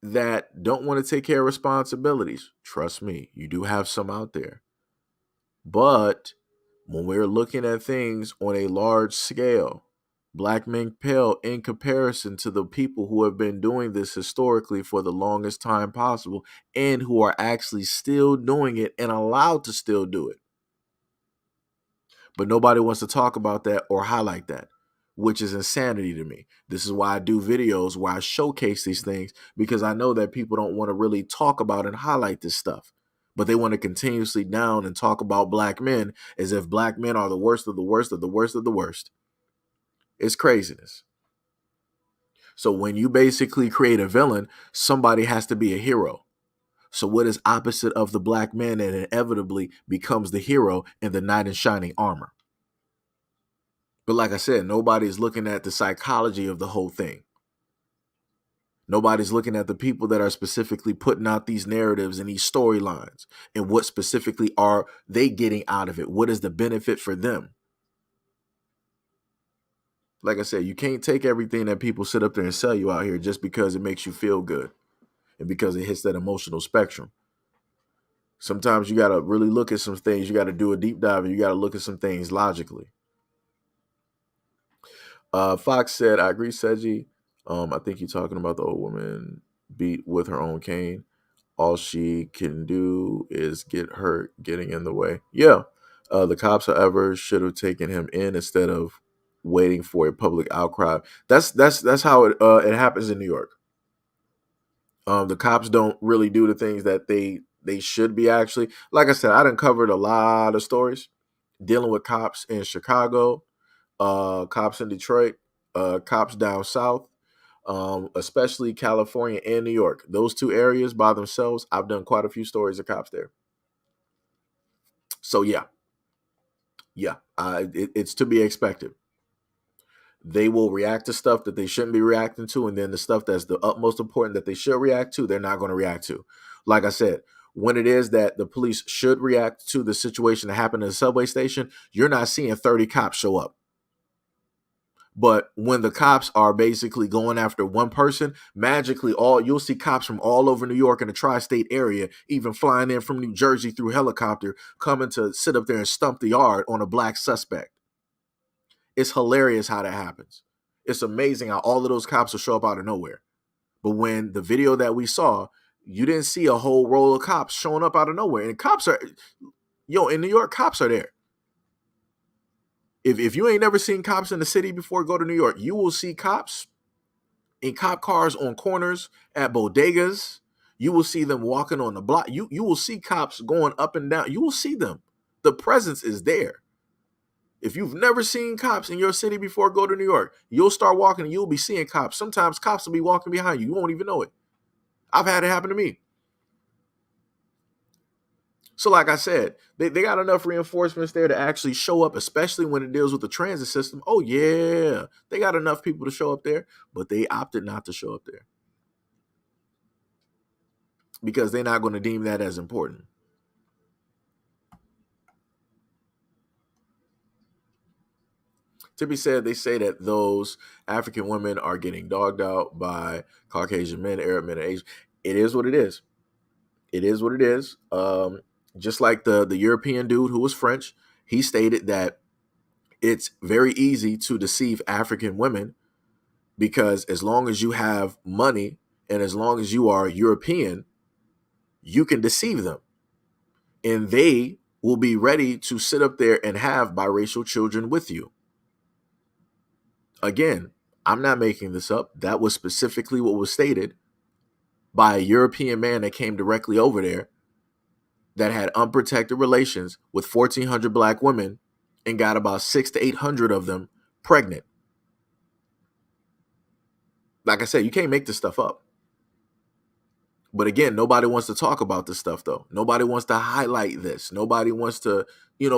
that don't want to take care of responsibilities. Trust me, you do have some out there. But when we're looking at things on a large scale, Black men pale in comparison to the people who have been doing this historically for the longest time possible, and who are actually still doing it and allowed to still do it. But nobody wants to talk about that or highlight that, which is insanity to me. This is why I do videos where I showcase these things, because I know that people don't want to really talk about and highlight this stuff. But they want to continuously down and talk about Black men as if Black men are the worst of the worst of the worst of the worst. It's craziness. So when you basically create a villain, somebody has to be a hero. So what is opposite of the Black man and inevitably becomes the hero in the knight in shining armor? But like I said, nobody's looking at the psychology of the whole thing. Nobody's looking at the people that are specifically putting out these narratives and these storylines, and what specifically are they getting out of it? What is the benefit for them? Like I said, you can't take everything that people sit up there and sell you out here just because it makes you feel good and because it hits that emotional spectrum. Sometimes you got to really look at some things. You got to do a deep dive, and you got to look at some things logically. Fox said, I agree, Seji. I think you're talking about the old woman beat with her own cane. All she can do is get hurt getting in the way. Yeah. The cops, however, should have taken him in instead of waiting for a public outcry. That's how it happens in New York. The cops don't really do the things that they should be actually. Like I said, I done covered a lot of stories dealing with cops in Chicago, cops in Detroit, cops down south, especially California and New York. Those two areas by themselves, I've done quite a few stories of cops there. So yeah, it's to be expected. They will react to stuff that they shouldn't be reacting to, and then the stuff that's the utmost important that they should react to, they're not going to react to. Like I said, when it is that the police should react to the situation that happened in the subway station, you're not seeing 30 cops show up. But when the cops are basically going after one person, magically you'll see cops from all over New York and the tri-state area, even flying in from New Jersey through helicopter, coming to sit up there and stump the yard on a black suspect. It's hilarious how that happens. It's amazing how all of those cops will show up out of nowhere. But when the video that we saw, you didn't see a whole roll of cops showing up out of nowhere. And cops are, in New York, cops are there. If you ain't never seen cops in the city before, go to New York. You will see cops in cop cars on corners, at bodegas. You will see them walking on the block. You will see cops going up and down. You will see them. The presence is there. If you've never seen cops in your city before, go to New York. You'll start walking and you'll be seeing cops. Sometimes cops will be walking behind you. You won't even know it. I've had it happen to me. So like I said, they got enough reinforcements there to actually show up, especially when it deals with the transit system. Oh, yeah, they got enough people to show up there, but they opted not to show up there because they're not going to deem that as important. To be said, they say that those African women are getting dogged out by Caucasian men, Arab men, and Asian. It is what it is. It is what it is. Just like the European dude who was French, he stated that it's very easy to deceive African women because as long as you have money and as long as you are European, you can deceive them. And they will be ready to sit up there and have biracial children with you. Again, I'm not making this up. That was specifically what was stated by a European man that came directly over there that had unprotected relations with 1,400 black women and got about 600 to 800 of them pregnant. Like I said, you can't make this stuff up. But again, nobody wants to talk about this stuff, though. Nobody wants to highlight this. Nobody wants to,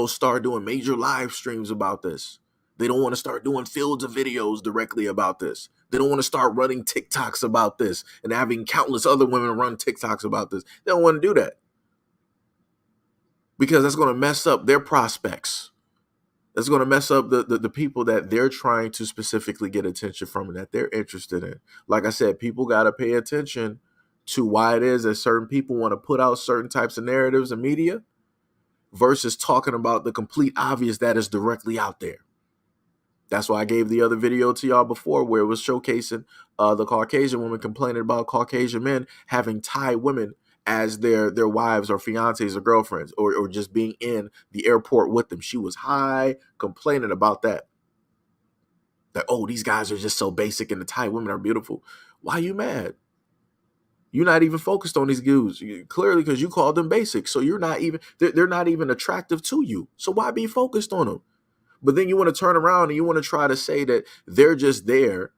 start doing major live streams about this. They don't want to start doing fields of videos directly about this. They don't want to start running TikToks about this and having countless other women run TikToks about this. They don't want to do that because that's going to mess up their prospects. That's going to mess up the people that they're trying to specifically get attention from and that they're interested in. Like I said, people got to pay attention to why it is that certain people want to put out certain types of narratives and media versus talking about the complete obvious that is directly out there. That's why I gave the other video to y'all before where it was showcasing the Caucasian woman complaining about Caucasian men having Thai women as their wives or fiancés or girlfriends or just being in the airport with them. She was high complaining about that. That, oh, these guys are just so basic and the Thai women are beautiful. Why are you mad? You're not even focused on these dudes. Clearly, because you called them basic. So they're not even attractive to you. So why be focused on them? But then you want to turn around and you want to try to say that they're just there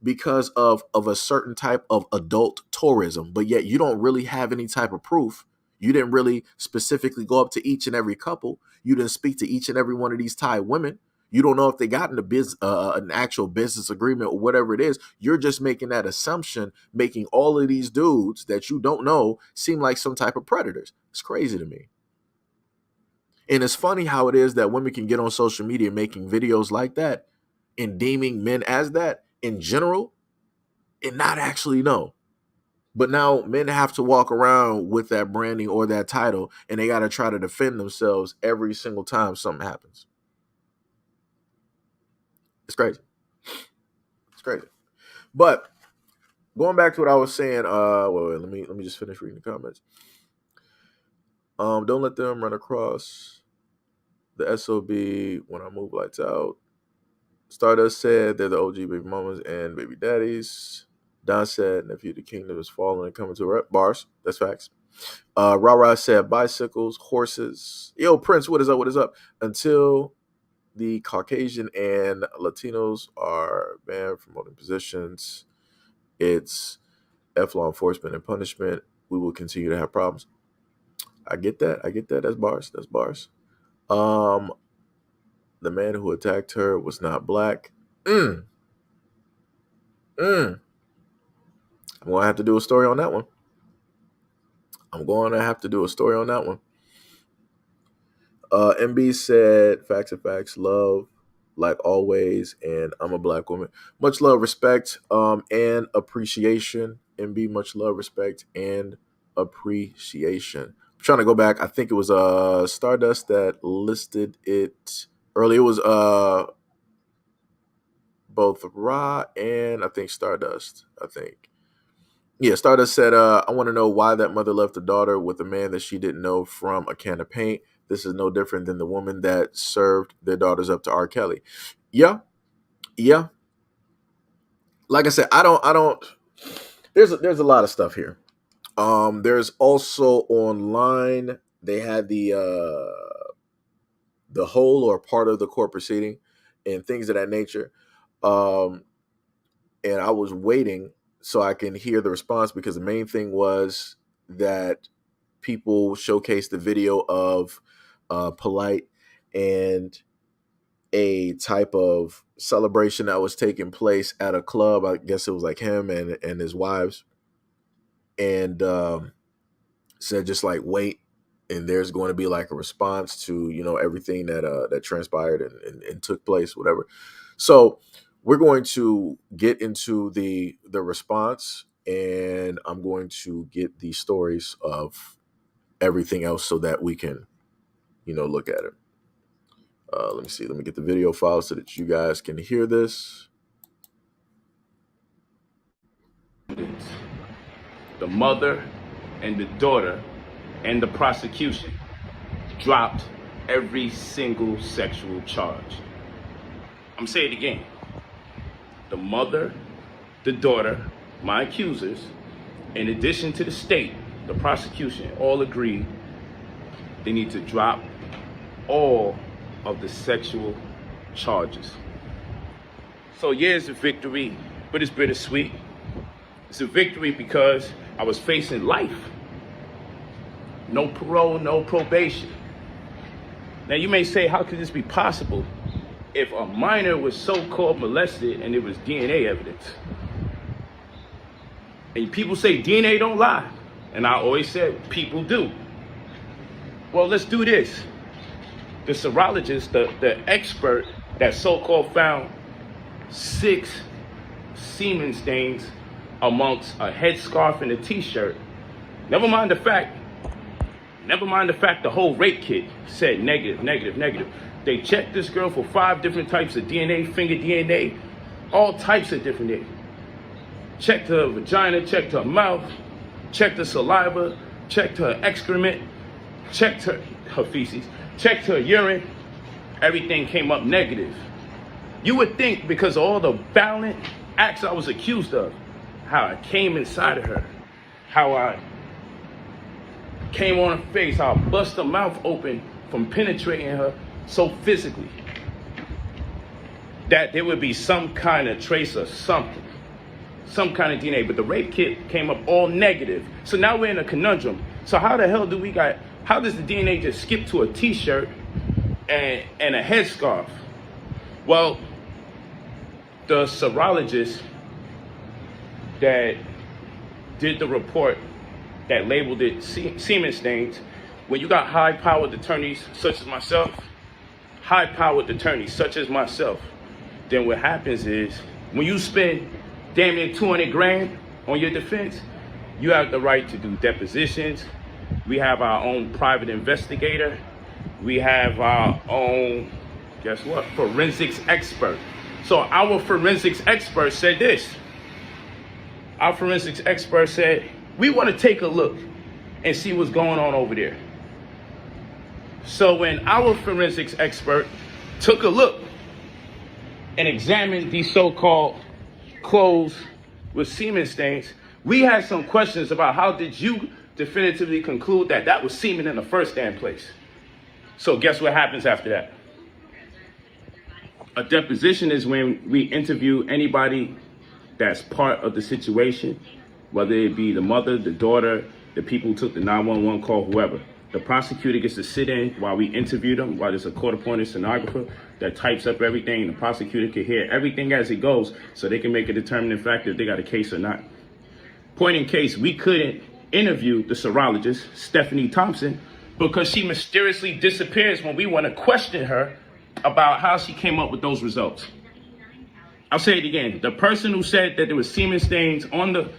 because of a certain type of adult tourism, but yet you don't really have any type of proof. You didn't really specifically go up to each and every couple. You didn't speak to each and every one of these Thai women. You don't know if they got into an actual business agreement or whatever it is. You're just making that assumption, making all of these dudes that you don't know seem like some type of predators. It's crazy to me. And it's funny how it is that women can get on social media making videos like that and deeming men as that in general and not actually know. But now men have to walk around with that branding or that title and they got to try to defend themselves every single time something happens. It's crazy. It's crazy. But going back to what I was saying, wait, let me just finish reading the comments. Don't let them run across the SOB when I move lights out. Stardust said they're the OG baby mamas and baby daddies. Don said nephew, the kingdom is falling and coming to a bars. That's facts. Ra said bicycles, horses. Yo, Prince, what is up? What is up? Until the Caucasian and Latinos are banned from voting positions, it's law enforcement and punishment. We will continue to have problems. I get that. That's bars. That's bars. The man who attacked her was not black. I'm gonna have to do a story on that one. MB said, facts and facts, love, like always, and I'm a black woman. Much love, respect, and appreciation. MB, much love, respect, and appreciation. I'm trying to go back. I think it was Stardust that listed it earlier. It was both Ra and I think Stardust, I think. Yeah, Stardust said, I want to know why that mother left a daughter with a man that she didn't know from a can of paint. This is no different than the woman that served their daughters up to R. Kelly. Yeah. Like I said, I don't. There's a lot of stuff here. There's also online. They had the whole or part of the court proceeding and things of that nature. And I was waiting so I can hear the response, because the main thing was that people showcased the video of Polite and a type of celebration that was taking place at a club. I guess it was like him and his wives, and said just like wait, and there's going to be like a response to everything that transpired and took place, whatever. So we're going to get into the response, and I'm going to get the stories of everything else so that we can, look at it. Let me see. Let me get the video file so that you guys can hear this. The mother and the daughter and the prosecution dropped every single sexual charge. I'm saying it again. The mother, the daughter, my accusers, in addition to the state, the prosecution, all agreed they need to drop all of the sexual charges. So yeah, it's a victory, but it's bittersweet. It's a victory because I was facing life. No parole, no probation. Now you may say, how could this be possible if a minor was so-called molested and it was DNA evidence? And people say DNA don't lie. And I always said people do. Well, let's do this. The serologist, the expert that so-called found 6 semen stains amongst a headscarf and a t-shirt. Never mind the fact the whole rape kit said negative. They checked this girl for 5 different types of DNA, finger DNA, all types of different DNA. Checked her vagina, checked her mouth, checked her saliva, checked her excrement, checked her feces, checked her urine. Everything came up negative. You would think because of all the violent acts I was accused of, how I came inside of her, how I came on her face, how I bust her mouth open from penetrating her so physically, that there would be some kind of trace of something, some kind of DNA, but the rape kit came up all negative. So now we're in a conundrum. So how the hell how does the DNA just skip to a t-shirt and a headscarf? Well, the serologist that did the report that labeled it semen stains, when you got high-powered attorneys such as myself, then what happens is when you spend damn near 200 grand on your defense, you have the right to do depositions. We have our own private investigator. We have our own, guess what, forensics expert. So our forensics expert said this. Our forensics expert said, we want to take a look and see what's going on over there. So when our forensics expert took a look, and examined these so-called clothes with semen stains, we had some questions about how did you definitively conclude that that was semen in the first damn place. So guess what happens after that? A deposition is when we interview anybody that's part of the situation, whether it be the mother, the daughter, the people who took the 911 call, whoever. The prosecutor gets to sit in while we interview them, while there's a court-appointed stenographer that types up everything. The prosecutor can hear everything as it goes so they can make a determining factor if they got a case or not. Point in case, we couldn't interview the serologist, Stephanie Thompson, because she mysteriously disappears when we want to question her about how she came up with those results. I'll say it again. The person who said that there was semen stains on the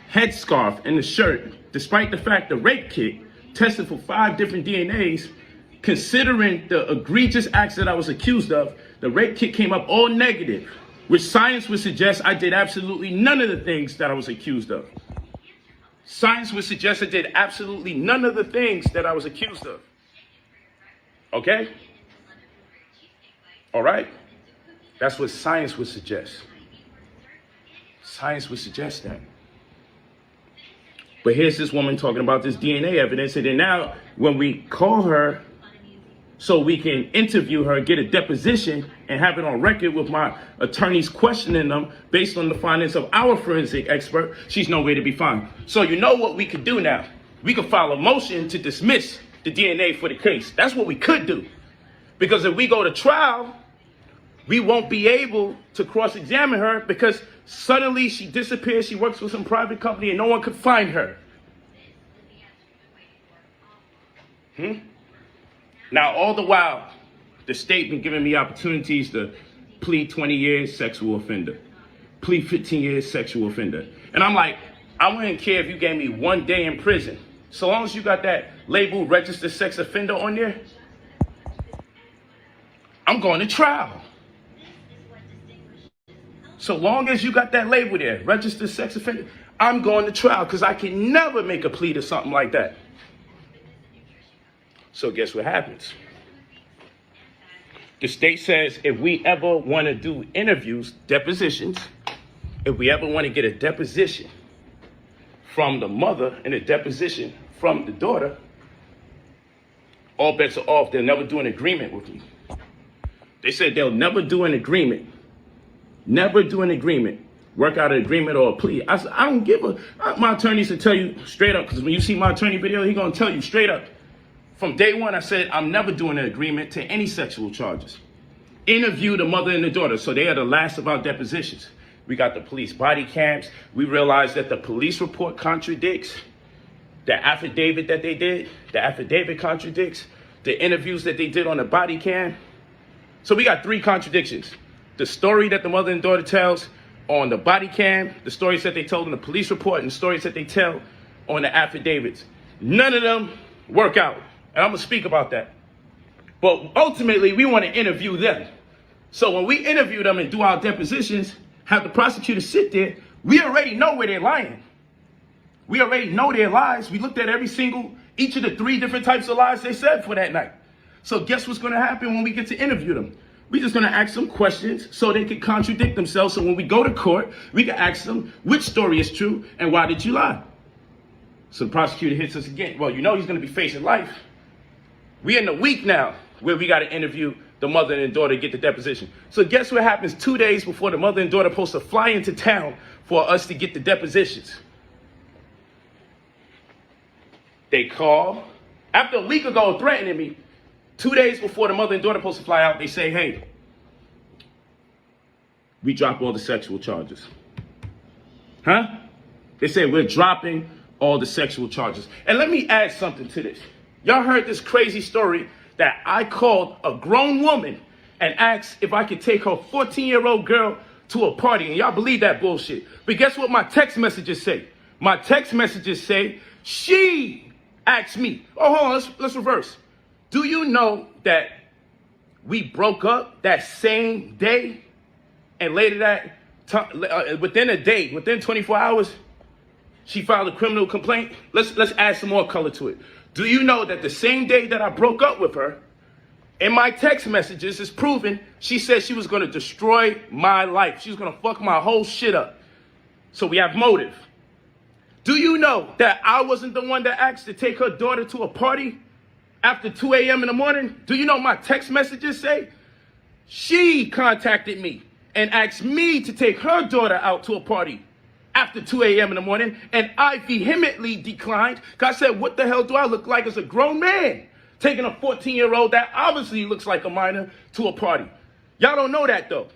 headscarf and the shirt, despite the fact the rape kit tested for 5 different DNAs, considering the egregious acts that I was accused of, the rape kit came up all negative, which science would suggest I did absolutely none of the things that I was accused of. Science would suggest I did absolutely none of the things that I was accused of. Okay? All right? That's what science would suggest. Science would suggest that. But here's this woman talking about this DNA evidence, and then now when we call her so we can interview her, get a deposition, and have it on record with my attorneys questioning them based on the findings of our forensic expert, she's nowhere to be found. So you know what we could do now? We could file a motion to dismiss the DNA for the case. That's what we could do. Because if we go to trial, we won't be able to cross-examine her because suddenly she disappears, she works for some private company, and no one could find her. Now, all the while, the state been giving me opportunities to plead 20 years, sexual offender. Plead 15 years, sexual offender. And I'm like, I wouldn't care if you gave me 1 day in prison. So long as you got that label registered sex offender on there, I'm going to trial. So long as you got that label there, registered sex offender, I'm going to trial because I can never make a plea to something like that. So guess what happens? The state says if we ever want to do interviews, depositions, if we ever want to get a deposition from the mother and a deposition from the daughter, all bets are off. They'll never do an agreement with me. They said they'll never do an agreement. Never do an agreement. Work out an agreement or a plea. I said, I don't give a... My attorneys will tell you straight up, because when you see my attorney video, he's going to tell you straight up. From day one, I said, I'm never doing an agreement to any sexual charges. Interview the mother and the daughter, so they are the last of our depositions. We got the police body cams. We realized that the police report contradicts the affidavit that they did. The affidavit contradicts the interviews that they did on the body cam. So we got 3 contradictions. The story that the mother and daughter tells on the body cam, the stories that they told in the police report, and the stories that they tell on the affidavits. None of them work out. And I'm going to speak about that. But ultimately, we want to interview them. So when we interview them and do our depositions, have the prosecutor sit there, we already know where they're lying. We already know their lies. We looked at each of the 3 different types of lies they said for that night. So guess what's going to happen when we get to interview them? We're just going to ask them questions so they can contradict themselves. So when we go to court, we can ask them which story is true and why did you lie? So the prosecutor hits us again. Well, you know he's going to be facing life. We're in the week now where we got to interview the mother and daughter to get the deposition. So guess what happens 2 days before the mother and daughter are supposed to fly into town for us to get the depositions? They call. After a week ago threatening me, 2 days before the mother and daughter are supposed to fly out, they say, hey, we drop all the sexual charges. Huh? They say we're dropping all the sexual charges. And let me add something to this. Y'all heard this crazy story that I called a grown woman and asked if I could take her 14-year-old girl to a party. And y'all believe that bullshit. But guess what my text messages say? My text messages say, she asked me. Oh, hold on, let's reverse. Do you know that we broke up that same day? And later that, within a day, within 24 hours, she filed a criminal complaint? Let's add some more color to it. Do you know that the same day that I broke up with her, In my text messages, it's proven she said she was going to destroy my life. She was going to fuck my whole shit up. So we have motive. Do you know that I wasn't the one that asked to take her daughter to a party after 2 a.m. in the morning? Do you know my text messages say? She contacted me and asked me to take her daughter out to a party after 2 a.m. in the morning, and I vehemently declined because I said, what the hell do I look like as a grown man taking a 14-year-old that obviously looks like a minor to a party? Y'all don't know that, though.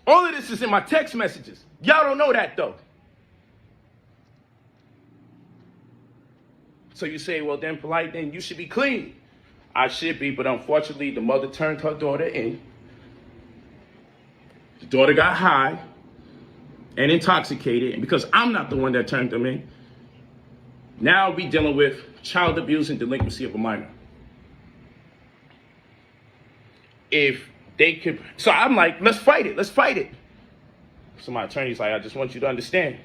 All of this is in my text messages. Y'all don't know that, though. So you say, well, then, Polite, then you should be clean. I should be, but unfortunately, the mother turned her daughter in. The daughter got high and intoxicated, and because I'm not the one that turned them in, now we dealing with child abuse and delinquency of a minor. If they could, so I'm like, let's fight it, let's fight it. So my attorney's like, I just want you to understand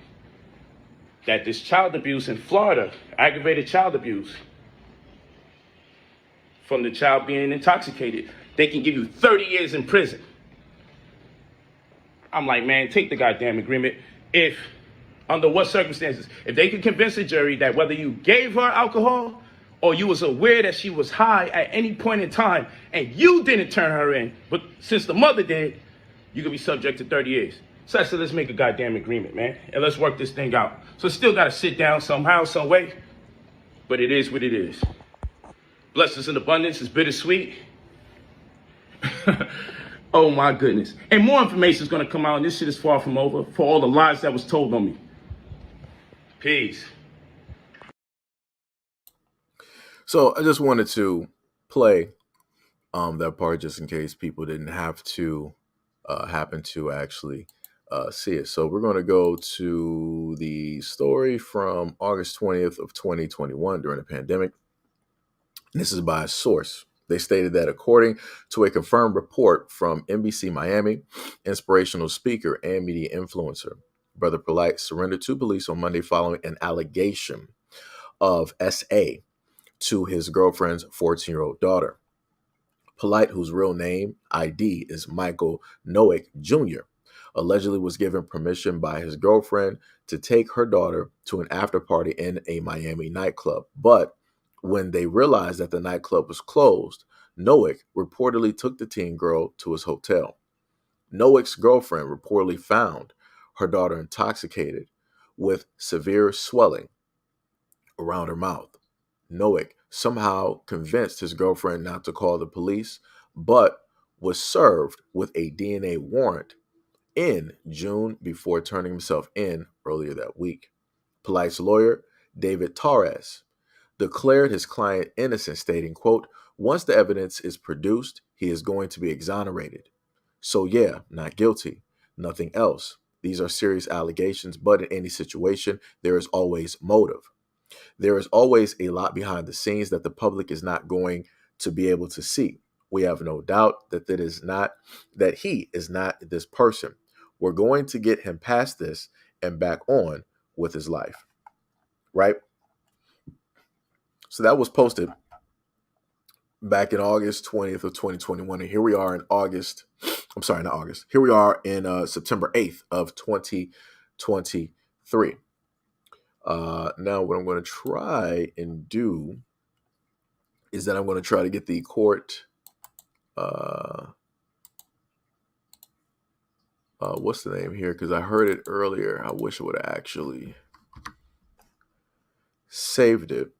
that this child abuse in Florida, aggravated child abuse, from the child being intoxicated, they can give you 30 years in prison. I'm like, man, take the goddamn agreement. If, under what circumstances, if they could convince a jury that whether you gave her alcohol or you was aware that she was high at any point in time and you didn't turn her in, but since the mother did, you could be subject to 30 years. So I said, let's make a goddamn agreement, man, and let's work this thing out. So still got to sit down somehow, some way, but it is what it is. Blessings in abundance is bittersweet. Oh my goodness. And more information is going to come out, and this shit is far from over for all the lies that was told on me. Peace. So I just wanted to play that part just in case people didn't have to happen to actually see it. So we're going to go to the story from August 20th of 2021 during the pandemic. This is by a source. They stated that according to a confirmed report from NBC Miami, inspirational speaker and media influencer Brother Polite surrendered to police on Monday following an allegation of SA to his girlfriend's 14-year-old daughter. Polite, whose real name ID is Michael Noack Jr., allegedly was given permission by his girlfriend to take her daughter to an after party in a Miami nightclub. But when they realized that the nightclub was closed, Noack reportedly took the teen girl to his hotel. Noack's girlfriend reportedly found her daughter intoxicated with severe swelling around her mouth. Noack somehow convinced his girlfriend not to call the police, but was served with a DNA warrant in June before turning himself in earlier that week. Polite's lawyer, David Torres, declared his client innocent, stating, quote, once the evidence is produced, he is going to be exonerated. So yeah, not guilty, nothing else. These are serious allegations, but in any situation, there is always motive. There is always a lot behind the scenes that the public is not going to be able to see. We have no doubt that he is not this person. We're going to get him past this and back on with his life. Right? So that was posted back in August 20th of 2021. And here we are in Here we are in September 8th of 2023. Now, what I'm going to try and do is that I'm going to try to get the court. What's the name here? Because I heard it earlier. I wish I would have actually saved it.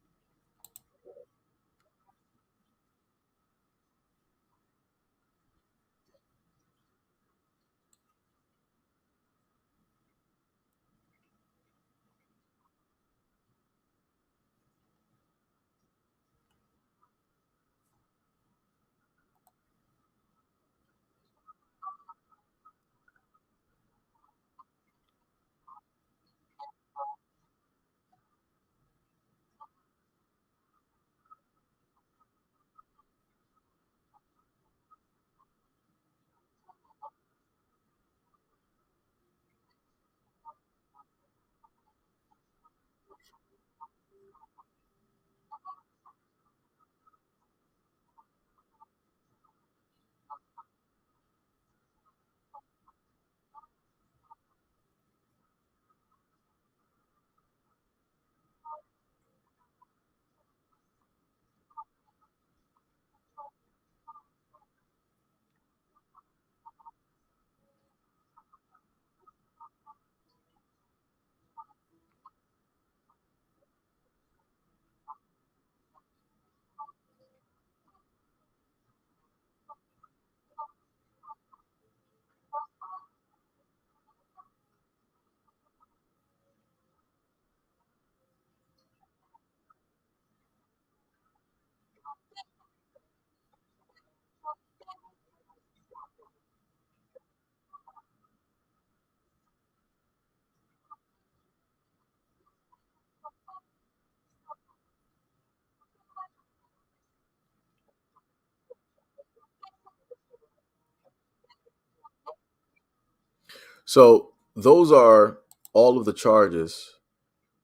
So those are all of the charges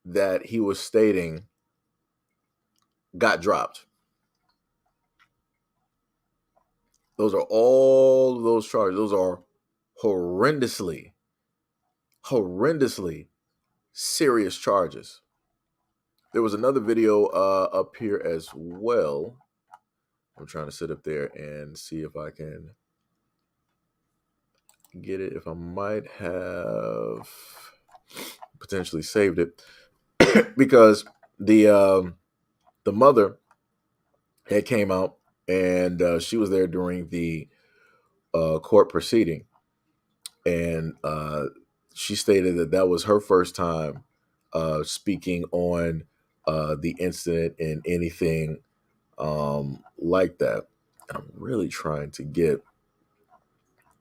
that he was stating got dropped. Those are all of those charges. Those are horrendously, horrendously serious charges. There was another video up here as well. I'm trying to sit up there and see if I can get it. If I might have potentially saved it because the mother had came out and she was there during the court proceeding, and she stated that that was her first time speaking on the incident and anything like that. And I'm really trying to get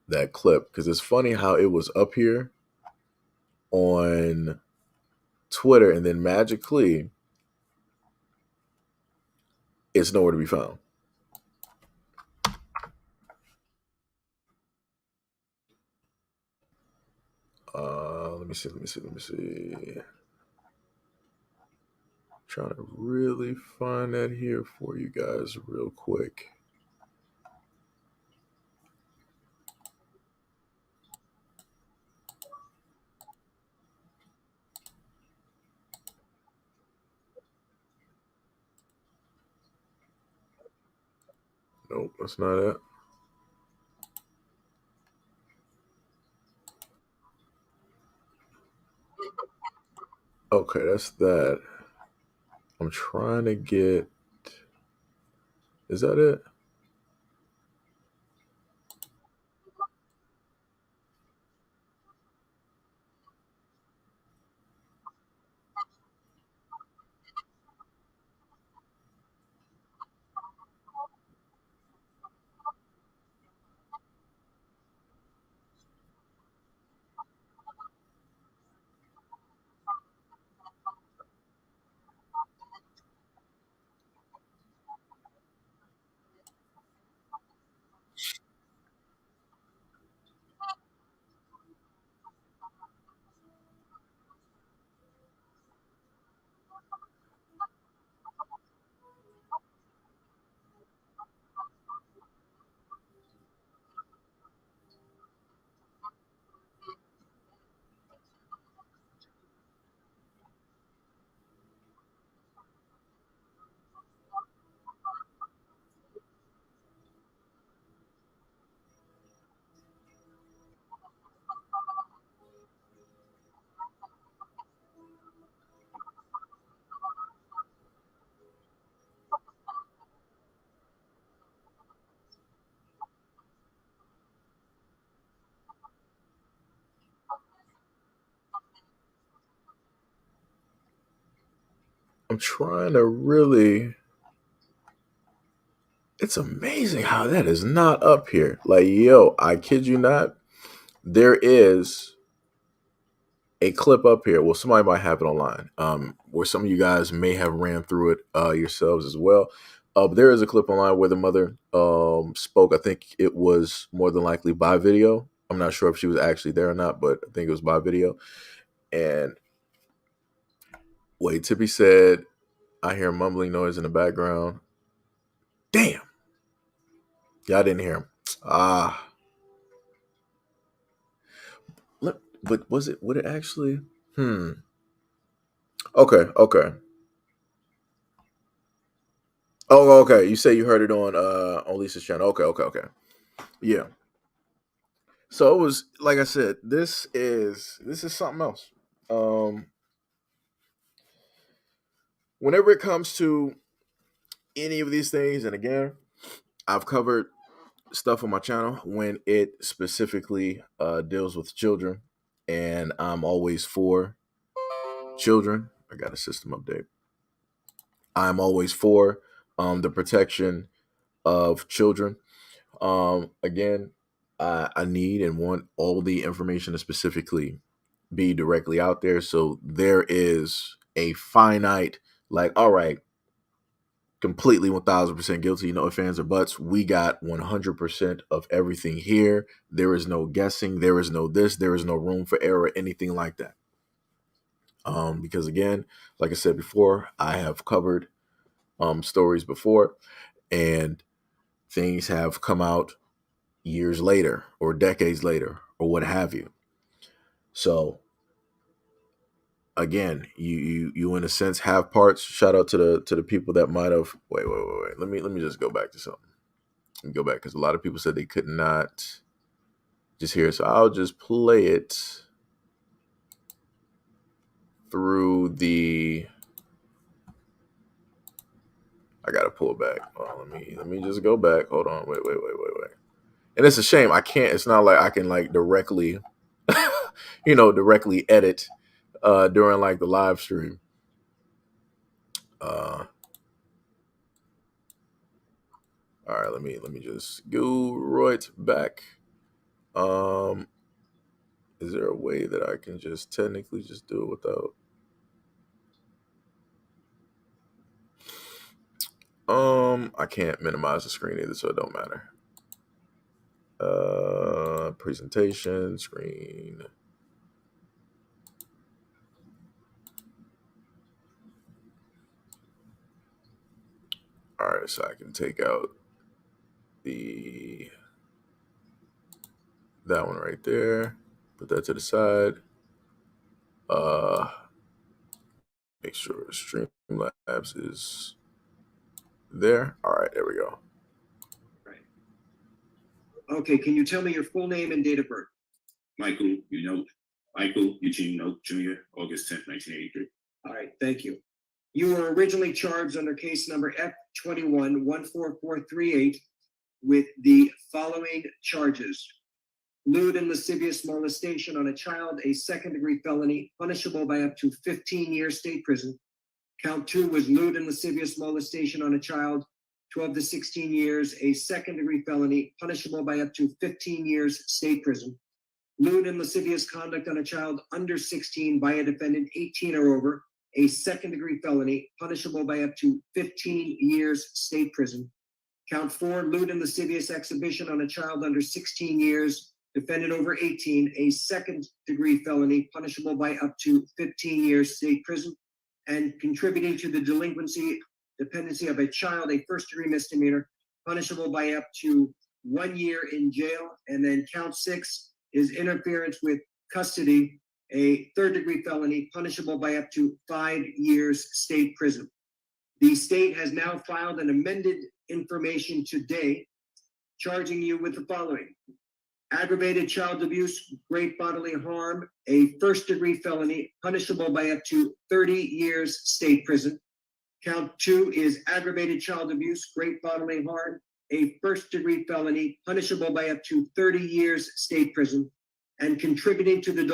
that clip because it's funny how it was up here on Twitter and then magically it's nowhere to be found. Let me see. Trying to really find that here for you guys real quick. Nope, that's not it. Okay, that's that. I'm trying to get. Is that it? I'm trying to really. It's amazing how that is not up here. Like, yo, I kid you not. There is a clip up here. Well, somebody might have it online, where some of you guys may have ran through it yourselves as well. But there is a clip online where the mother spoke. I think it was more than likely by video. I'm not sure if she was actually there or not, but I think it was by video. And wait, Tippy said, I hear mumbling noise in the background. Damn. Y'all didn't hear him. Ah. But would it actually? Okay. Oh, okay. You say you heard it on Lisa's channel. Okay. Yeah. So it was like I said, this is something else. Whenever it comes to any of these things, and again, I've covered stuff on my channel when it specifically deals with children, and I'm always for children. I got a system update. I'm always for the protection of children. Again, I need and want all the information to specifically be directly out there. So there is a finite, like, all right, completely 1000% guilty, no ifs, ands, or buts. We got 100% of everything here. There is no guessing. There is no this. There is no room for error, anything like that. Because again, like I said before, I have covered stories before, and things have come out years later or decades later or what have you. So again, you in a sense have parts. Shout out to the people that might have wait. Let me just go back to something. Let me go back because a lot of people said they could not just hear it. So I'll just play it through the I gotta pull back. Let me just go back. Hold on. Wait. And it's a shame. I can't. It's not like I can like directly, directly edit during like the live stream. All right. Let me just go right back. Is there a way that I can just technically just do it without? I can't minimize the screen either, so it don't matter. Presentation screen. All right, so I can take out that one right there. Put that to the side. Make sure Streamlabs is there. All right, there we go. Right. Okay, can you tell me your full name and date of birth? Michael Eugene Note Jr., August 10th, 1983. All right, thank you. You were originally charged under case number F21-14438 with the following charges: lewd and lascivious molestation on a child, a second-degree felony, punishable by up to 15 years state prison. Count 2 was lewd and lascivious molestation on a child, 12 to 16 years, a second-degree felony, punishable by up to 15 years state prison. Lewd and lascivious conduct on a child under 16 by a defendant 18 or over, a second-degree felony, punishable by up to 15 years state prison. Count 4, lewd and lascivious exhibition on a child under 16 years, defendant over 18, a second-degree felony, punishable by up to 15 years state prison. And contributing to the dependency of a child, a first-degree misdemeanor, punishable by up to 1 year in jail. And then count 6 is interference with custody, a third-degree felony, punishable by up to 5 years state prison. The state has now filed an amended information today, charging you with the following: aggravated child abuse, great bodily harm, a first-degree felony, punishable by up to 30 years state prison. Count 2 is aggravated child abuse, great bodily harm, a first-degree felony, punishable by up to 30 years state prison. And contributing to the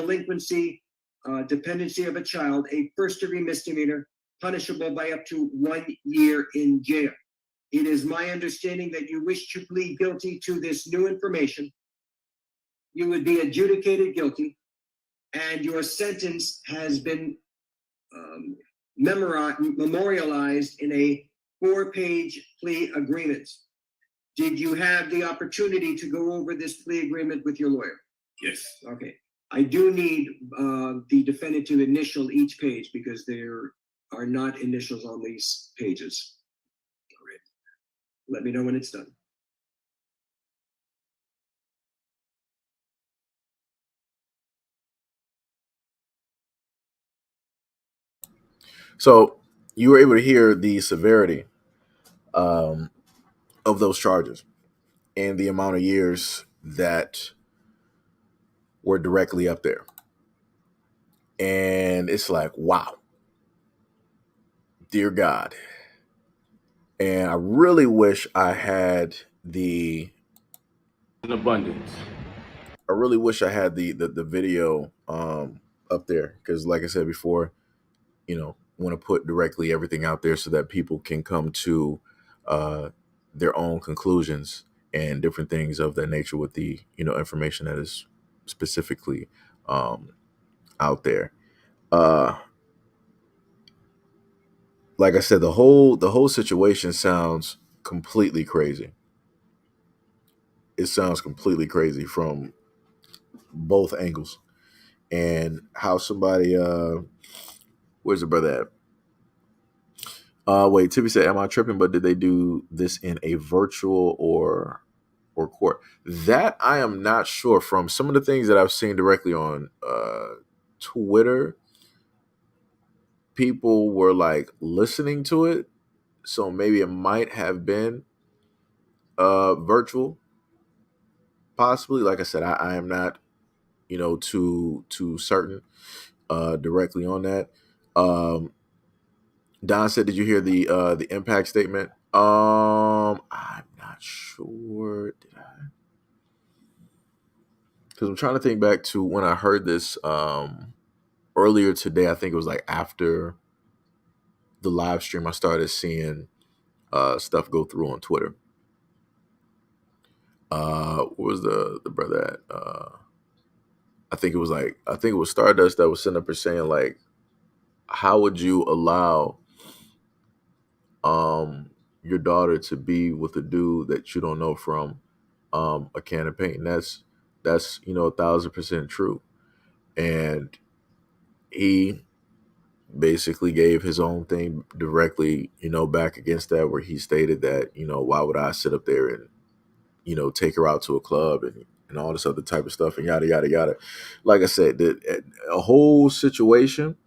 dependency of a child, a first-degree misdemeanor, punishable by up to 1 year in jail. It is my understanding that you wish to plead guilty to this new information. You would be adjudicated guilty, and your sentence has been memorialized in a 4-page plea agreement. Did you have the opportunity to go over this plea agreement with your lawyer? Yes. Okay. I do need the defendant to initial each page because there are not initials on these pages. All right. Let me know when it's done. So you were able to hear the severity of those charges and the amount of years that were directly up there. And it's like, wow, dear God. And I really wish I had in abundance. I really wish I had the video up there because, like I said before, want to put directly everything out there so that people can come to their own conclusions and different things of that nature with the information that is specifically out there. like I said, the whole situation sounds completely crazy. It sounds completely crazy from both angles. And how somebody where's the brother at? Wait, Tippy said, "Am I tripping? But did they do this in a virtual or court?" That I am not sure. From some of the things that I've seen directly on Twitter, people were like listening to it, so maybe it might have been virtual, possibly. Like I said, I am not too certain directly on that. Um, Don said, "Did you hear the impact statement?" I'm not sure. Did I? Because I'm trying to think back to when I heard this earlier today. I think it was like after the live stream. I started seeing stuff go through on Twitter. What was the brother at? I think it was Stardust that was sitting up there saying like, how would you allow your daughter to be with a dude that you don't know from a can of paint? And that's 1,000% true. And he basically gave his own thing directly, back against that, where he stated that, why would I sit up there and, take her out to a club and all this other type of stuff and yada, yada, yada. Like I said, a whole situation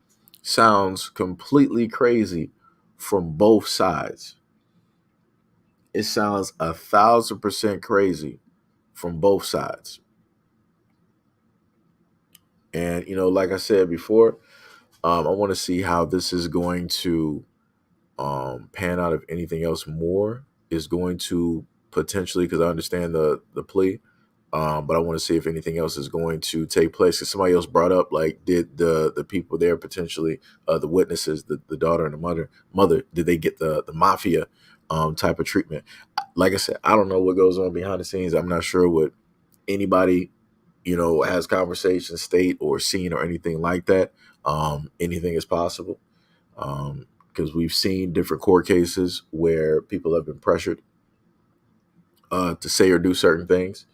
sounds completely crazy from both sides. It sounds 1,000% crazy from both sides. And, like I said before, I want to see how this is going to pan out. If anything else more is going to potentially, because I understand the plea, but I want to see if anything else is going to take place. Because somebody else brought up, like, did the people there potentially, the witnesses, the daughter and the mother, did they get the mafia type of treatment? Like I said, I don't know what goes on behind the scenes. I'm not sure what anybody has conversations state or seen or anything like that. Anything is possible. Because we've seen different court cases where people have been pressured to say or do certain things,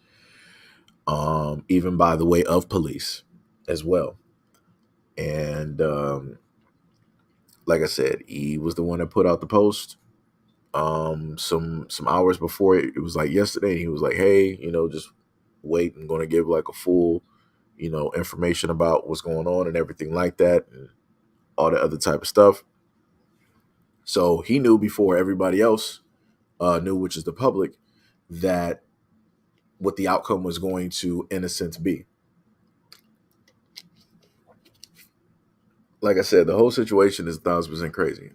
even by the way of police as well. And like I said, he was the one that put out the post some hours before it was like yesterday. He was like, "Hey, just wait. I'm going to give like a full, information about what's going on and everything like that, and all the other type of stuff." So he knew before everybody else knew, which is the public, that what the outcome was going to, in a sense, be. Like I said, the whole situation is 1,000% crazy.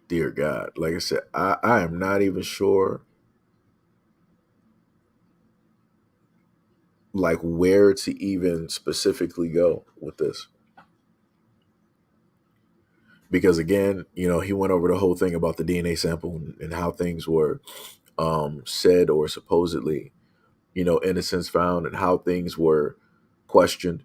Dear God, like I said, I am not even sure like where to even specifically go with this. Because again, he went over the whole thing about the DNA sample and how things were said or supposedly, innocence found, and how things were questioned,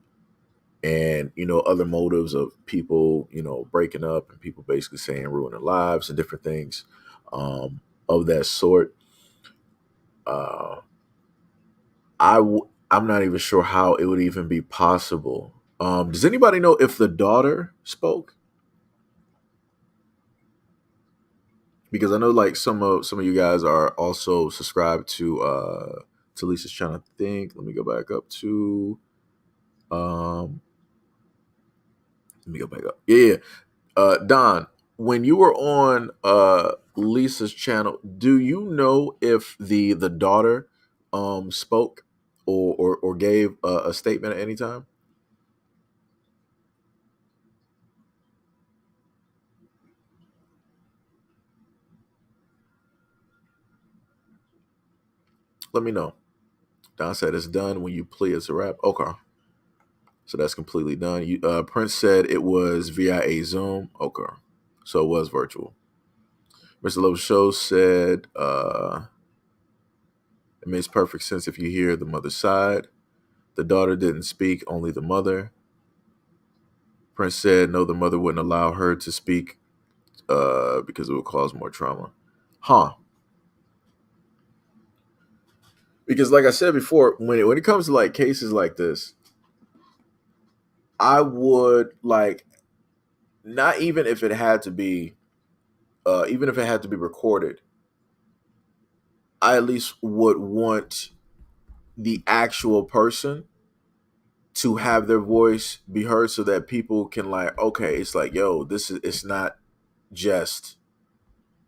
and other motives of people breaking up and people basically saying ruining lives and different things of that sort. uh I'm not even sure how it would even be possible. Does anybody know if the daughter spoke? Because I know like some of you guys are also subscribed to Lisa's channel. I think, let me go back up to um let me go back up. Yeah. Don, when you were on Lisa's channel, do you know if the daughter spoke or gave a statement at any time? Let me know. Don said it's done when you plea. It's a wrap. Okay, so that's completely done. Prince said it was via a Zoom. Okay, so it was virtual. Mr. Love Show said it makes perfect sense if you hear the mother's side. The daughter didn't speak, only the mother. Prince said no, the mother wouldn't allow her to speak because it would cause more trauma. Huh? Because like I said before, when it comes to like cases like this, I would like, not even if it had to be, even if it had to be recorded, I at least would want the actual person to have their voice be heard so that people can like, okay, it's like, yo, this is, it's not just,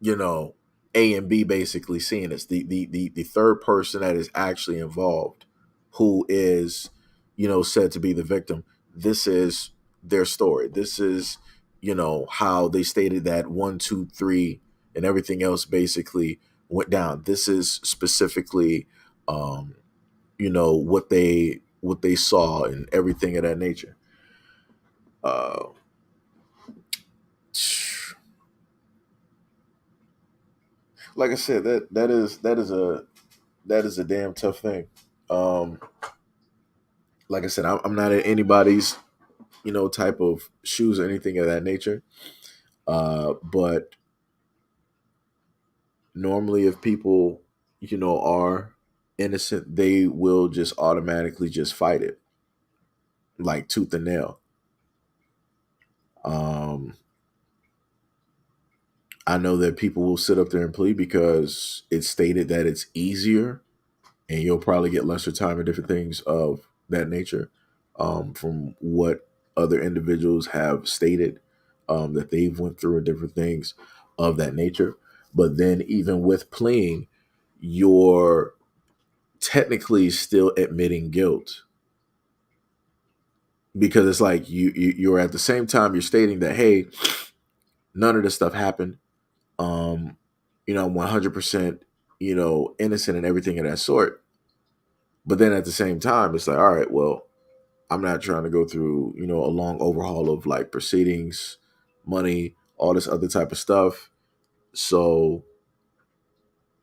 you know, A and B basically seeing this. The third person that is actually involved, who is, you know, said to be the victim. This is their story. This is, you know, how they stated that 1, 2, 3 and everything else basically went down. This is specifically, um, you know, what they saw and everything of that nature. Uh, like I said, that is a damn tough thing. Um, like I said, I'm not in anybody's, you know, type of shoes or anything of that nature. But normally, if people, you know, are innocent, they will just automatically just fight it like tooth and nail. Um, I know that people will sit up there and plead because it's stated that it's easier and you'll probably get lesser time and different things of that nature, from what other individuals have stated, that they've went through and different things of that nature. But then even with pleading, you're technically still admitting guilt, because it's like you're at the same time you're stating that, hey, none of this stuff happened. um you know, I'm 100%, you know, innocent and everything of that sort. But then at the same time, it's like, all right, well, I'm not trying to go through, you know, a long overhaul of like proceedings, money, all this other type of stuff. So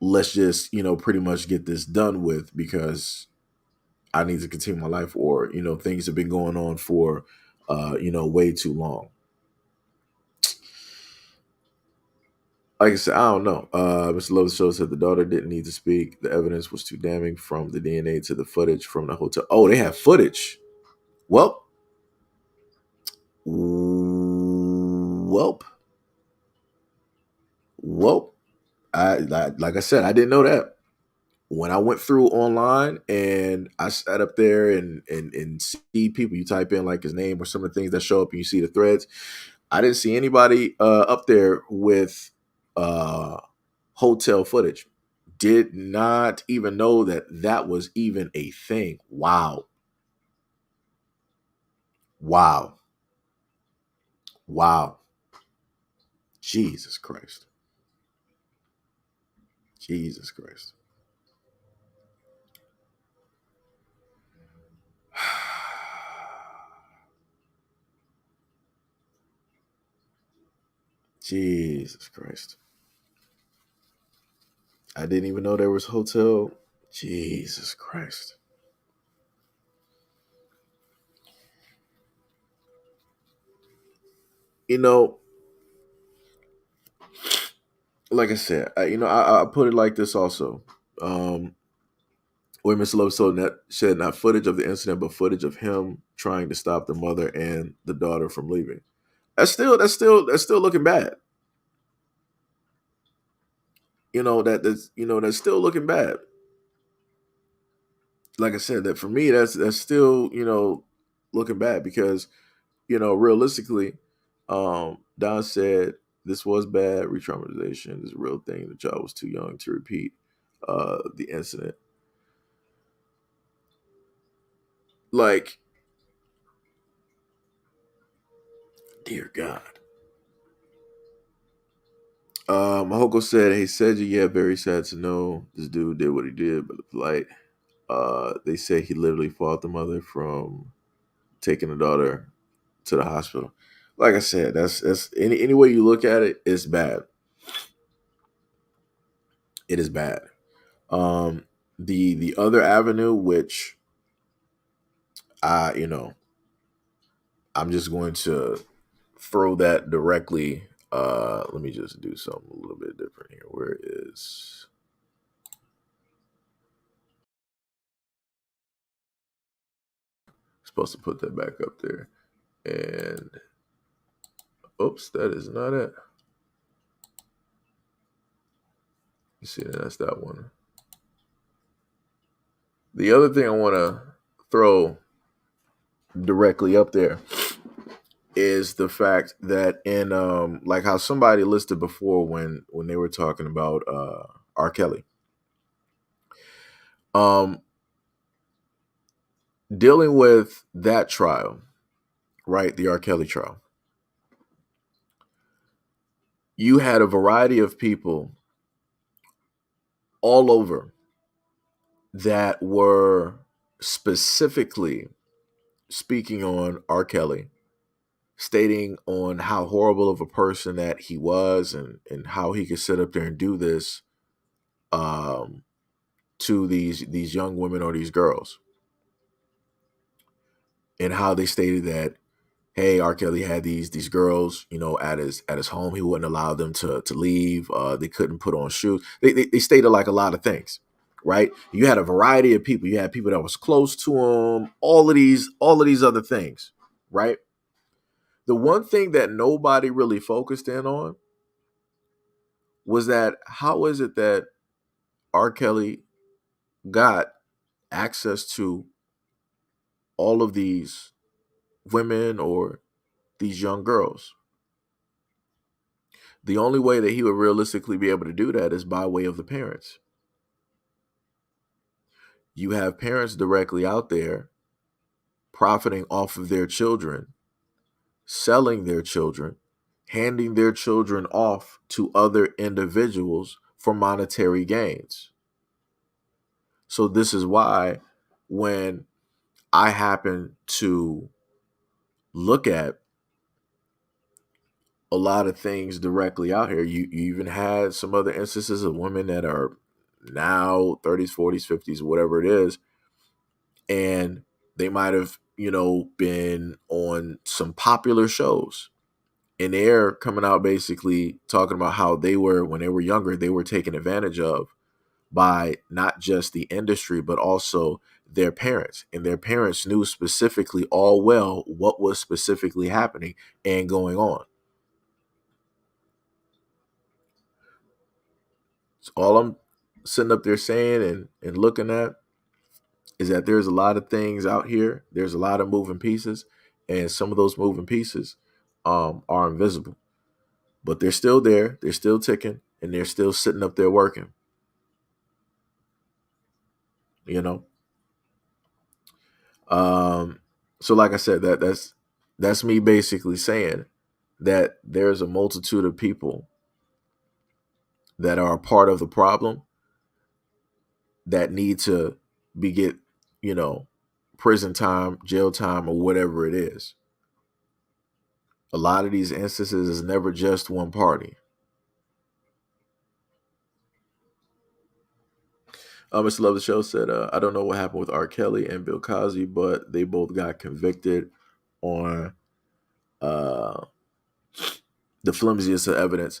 let's just, you know, pretty much get this done with, because I need to continue my life, or, you know, things have been going on for, you know, way too long. Like I said, I don't know. Mr. Love Show said the daughter didn't need to speak. The evidence was too damning, from the DNA to the footage from the hotel. Oh, they have footage. Well, welp, welp. Like I said, I didn't know that. When I went through online and I sat up there and see people, you type in like his name or some of the things that show up and you see the threads. I didn't see anybody up there with hotel footage. Did not even know that that was even a thing. Wow. Wow. Wow. Jesus Christ. Jesus Christ. Jesus Christ. I didn't even know there was hotel. Jesus Christ. You know, like I said, I put it like this also. Where Mr. Love said not footage of the incident, but footage of him trying to stop the mother and the daughter from leaving. That's still looking bad. That's still looking bad. Like I said, that for me, that's still, looking bad, because, realistically, Don said this was bad. Re-traumatization is a real thing. The child was too young to repeat the incident. Like, dear God. Mahoko said, "Hey, Seiji, yeah, very sad to know this dude did what he did, but polite. They say he literally fought the mother from taking the daughter to the hospital. Like I said, that's any way you look at it, it's bad. It is bad. Um, the other avenue, which I I'm just going to throw that directly. Let me just do something a little bit different here. Where is supposed to put that back up there? And oops, that is not it. You see, that's that one. The other thing I want to throw directly up there is the fact that in like how somebody listed before when they were talking about R. Kelly. Um Dealing with that trial, right? The R. Kelly trial. You had a variety of people all over that were specifically speaking on R. Kelly, stating on how horrible of a person that he was and how he could sit up there and do this um, to these young women or these girls, and how they stated that, hey, R. Kelly had these girls, at his home. He wouldn't allow them to leave. They couldn't put on shoes. They stated like a lot of things, right? You had a variety of people. You had people that was close to him. All of these other things, right? The one thing that nobody really focused in on was that how is it that R. Kelly got access to all of these women or these young girls? The only way that he would realistically be able to do that is by way of the parents. You have parents directly out there profiting off of their children, selling their children, handing their children off to other individuals for monetary gains. So this is why when I happen to look at a lot of things directly out here, you even had some other instances of women that are now 30s, 40s, 50s, whatever it is, and they might have, been on some popular shows, and they're coming out basically talking about how they were, when they were younger, they were taken advantage of by not just the industry, but also their parents. And their parents knew specifically all well what was specifically happening and going on. So all I'm sitting up there saying and looking at is that there's a lot of things out here. There's a lot of moving pieces, and some of those moving pieces are invisible, but they're still there. They're still ticking, and they're still sitting up there working. You know. So, like I said, that's me basically saying that there's a multitude of people that are a part of the problem that need to get, you know, prison time, jail time, or whatever it is. A lot of these instances is never just one party. Mr. Love the Show said, I don't know what happened with R. Kelly and Bill Cosby, but they both got convicted on uh, the flimsiest of evidence.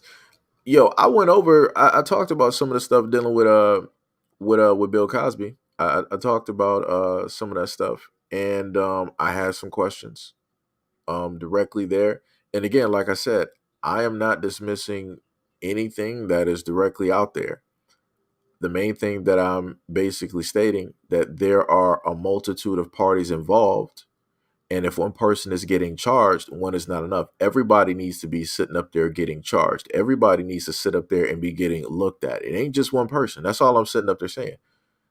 Yo, I went over. I talked about some of the stuff dealing with Bill Cosby. I talked about some of that stuff, and I had some questions directly there. And again, like I said, I am not dismissing anything that is directly out there. The main thing that I'm basically stating that there are a multitude of parties involved, and if one person is getting charged, one is not enough. Everybody needs to be sitting up there getting charged. Everybody needs to sit up there and be getting looked at. It ain't just one person. That's all I'm sitting up there saying.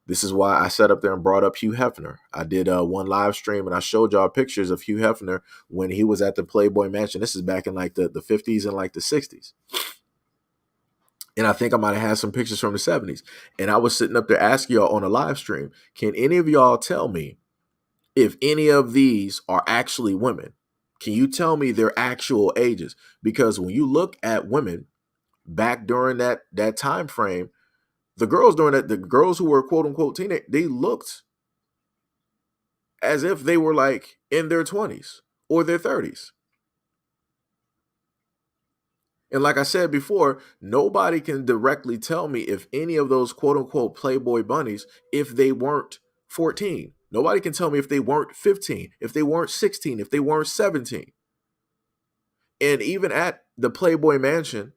This is why I sat up there and brought up Hugh Hefner. I did one live stream and I showed y'all pictures of Hugh Hefner when he was at the Playboy Mansion. This is back in like the 50s and like the 60s. And I think I might have had some pictures from the 70s. And I was sitting up there asking y'all on a live stream, can any of y'all tell me if any of these are actually women? Can you tell me their actual ages? Because when you look at women back during that time frame, the girls during that, the girls who were quote unquote teenage, they looked as if they were like in their 20s or their 30s. And like I said before, nobody can directly tell me if any of those quote unquote Playboy bunnies, if they weren't 14. Nobody can tell me if they weren't 15, if they weren't 16, if they weren't 17. And even at the Playboy Mansion,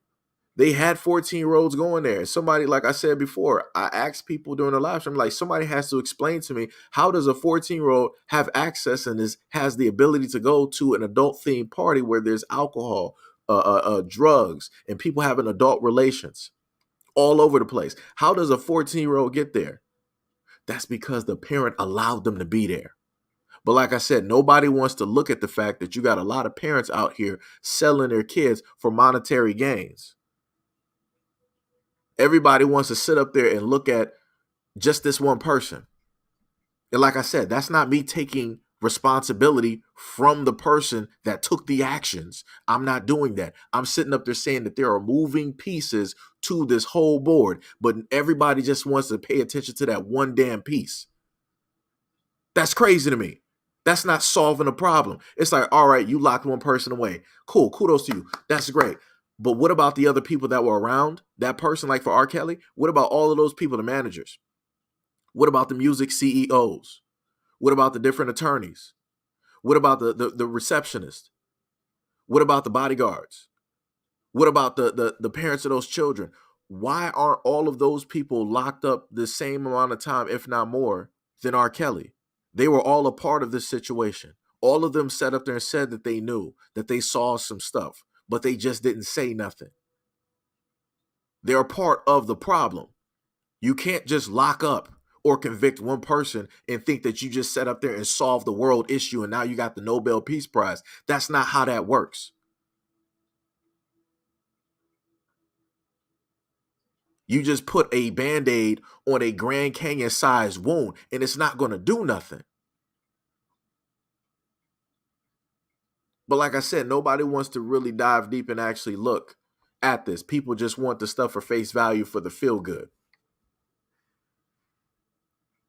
they had 14-year-olds going there. Somebody, like I said before, I asked people during the live stream, like, somebody has to explain to me, how does a 14-year-old have access and has the ability to go to an adult themed party where there's alcohol, drugs, and people having adult relations all over the place? How does a 14-year-old get there? That's because the parent allowed them to be there. But like I said, nobody wants to look at the fact that you got a lot of parents out here selling their kids for monetary gains. Everybody wants to sit up there and look at just this one person. And like I said, that's not me taking responsibility from the person that took the actions. I'm not doing that. I'm sitting up there saying that there are moving pieces to this whole board, but everybody just wants to pay attention to that one damn piece. That's crazy to me. That's not solving a problem. It's like, all right, you locked one person away. Cool. Kudos to you. That's great. But what about the other people that were around that person? Like for R. Kelly, what about all of those people, the managers? What about the music CEOs? What about the different attorneys? What about the receptionist? What about the bodyguards? What about the parents of those children? Why aren't all of those people locked up the same amount of time, if not more, than R. Kelly? They were all a part of this situation. All of them sat up there and said that they knew, that they saw some stuff, but they just didn't say nothing. They're a part of the problem. You can't just lock up or convict one person and think that you just sat up there and solved the world issue and now you got the Nobel Peace Prize. That's not how that works. You just put a Band-Aid on a Grand Canyon-sized wound and it's not going to do nothing. But like I said, nobody wants to really dive deep and actually look at this. People just want the stuff for face value for the feel good.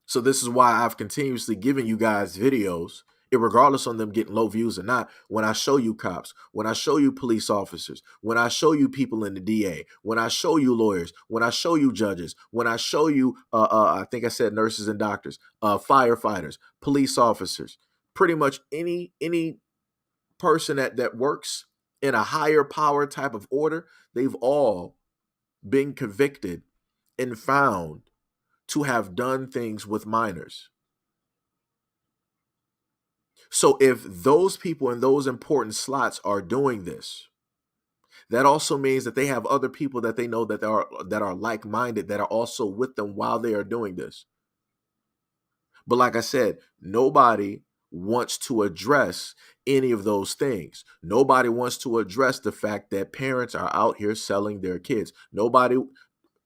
So this is why I've continuously given you guys videos, regardless on them getting low views or not, when I show you cops, when I show you police officers, when I show you people in the DA, when I show you lawyers, when I show you judges, when I show you, I think I said nurses and doctors, firefighters, police officers, pretty much any person that works in a higher power type of order, they've all been convicted and found to have done things with minors. So if those people in those important slots are doing this, that also means that they have other people that they know that are like-minded, that are also with them while they are doing this. But like I said, nobody wants to address any of those things. Nobody wants to address the fact that parents are out here selling their kids. Nobody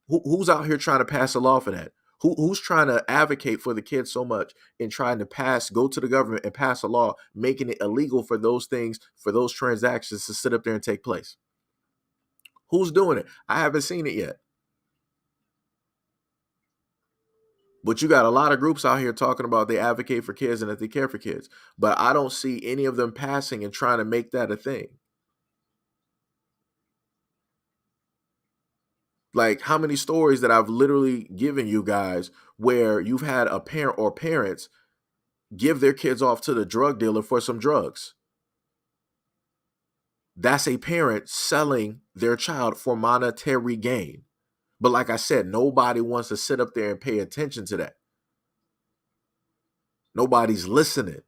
who's out here trying to pass a law for that. Who's trying to advocate for the kids so much and trying to go to the government and pass a law making it illegal for those things, for those transactions to sit up there and take place? Who's doing it? I haven't seen it yet. But you got a lot of groups out here talking about they advocate for kids and that they care for kids. But I don't see any of them passing and trying to make that a thing. Like how many stories that I've literally given you guys where you've had a parent or parents give their kids off to the drug dealer for some drugs. That's a parent selling their child for monetary gain. But like I said, nobody wants to sit up there and pay attention to that. Nobody's listening.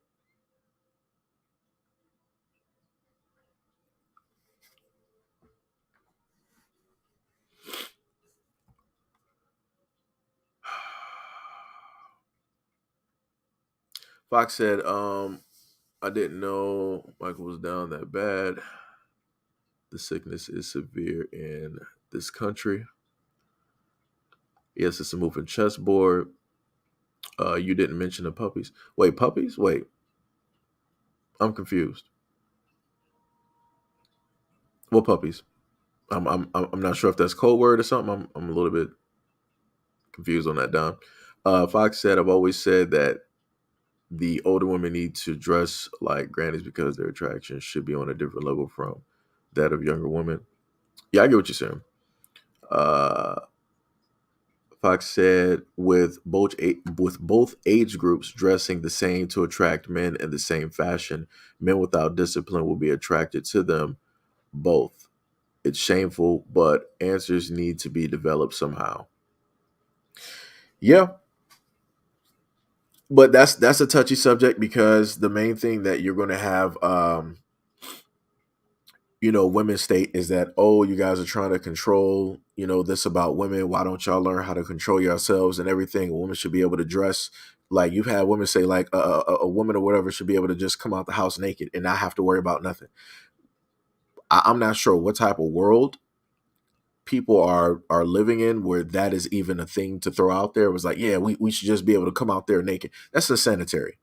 Fox said, I didn't know Michael was down that bad. The sickness is severe in this country. Yes, it's a moving chessboard. You didn't mention the puppies. Wait, puppies? Wait. I'm confused. What puppies? I'm not sure if that's code word or something. I'm a little bit confused on that, Don. Fox said, I've always said that the older women need to dress like grannies because their attraction should be on a different level from that of younger women. Yeah, I get what you're saying. Uh, Fox said with both age groups dressing the same to attract men in the same fashion, men without discipline will be attracted to them both. It's shameful, but answers need to be developed somehow. Yeah, but that's a touchy subject because the main thing that you're going to have women state is that, oh, you guys are trying to control, this about women. Why don't y'all learn how to control yourselves and everything? A woman should be able to dress like, you've had women say like a woman or whatever should be able to just come out the house naked and not have to worry about nothing. I'm not sure what type of world people are living in where that is even a thing to throw out there. It was like, yeah, we should just be able to come out there naked. That's insanitary.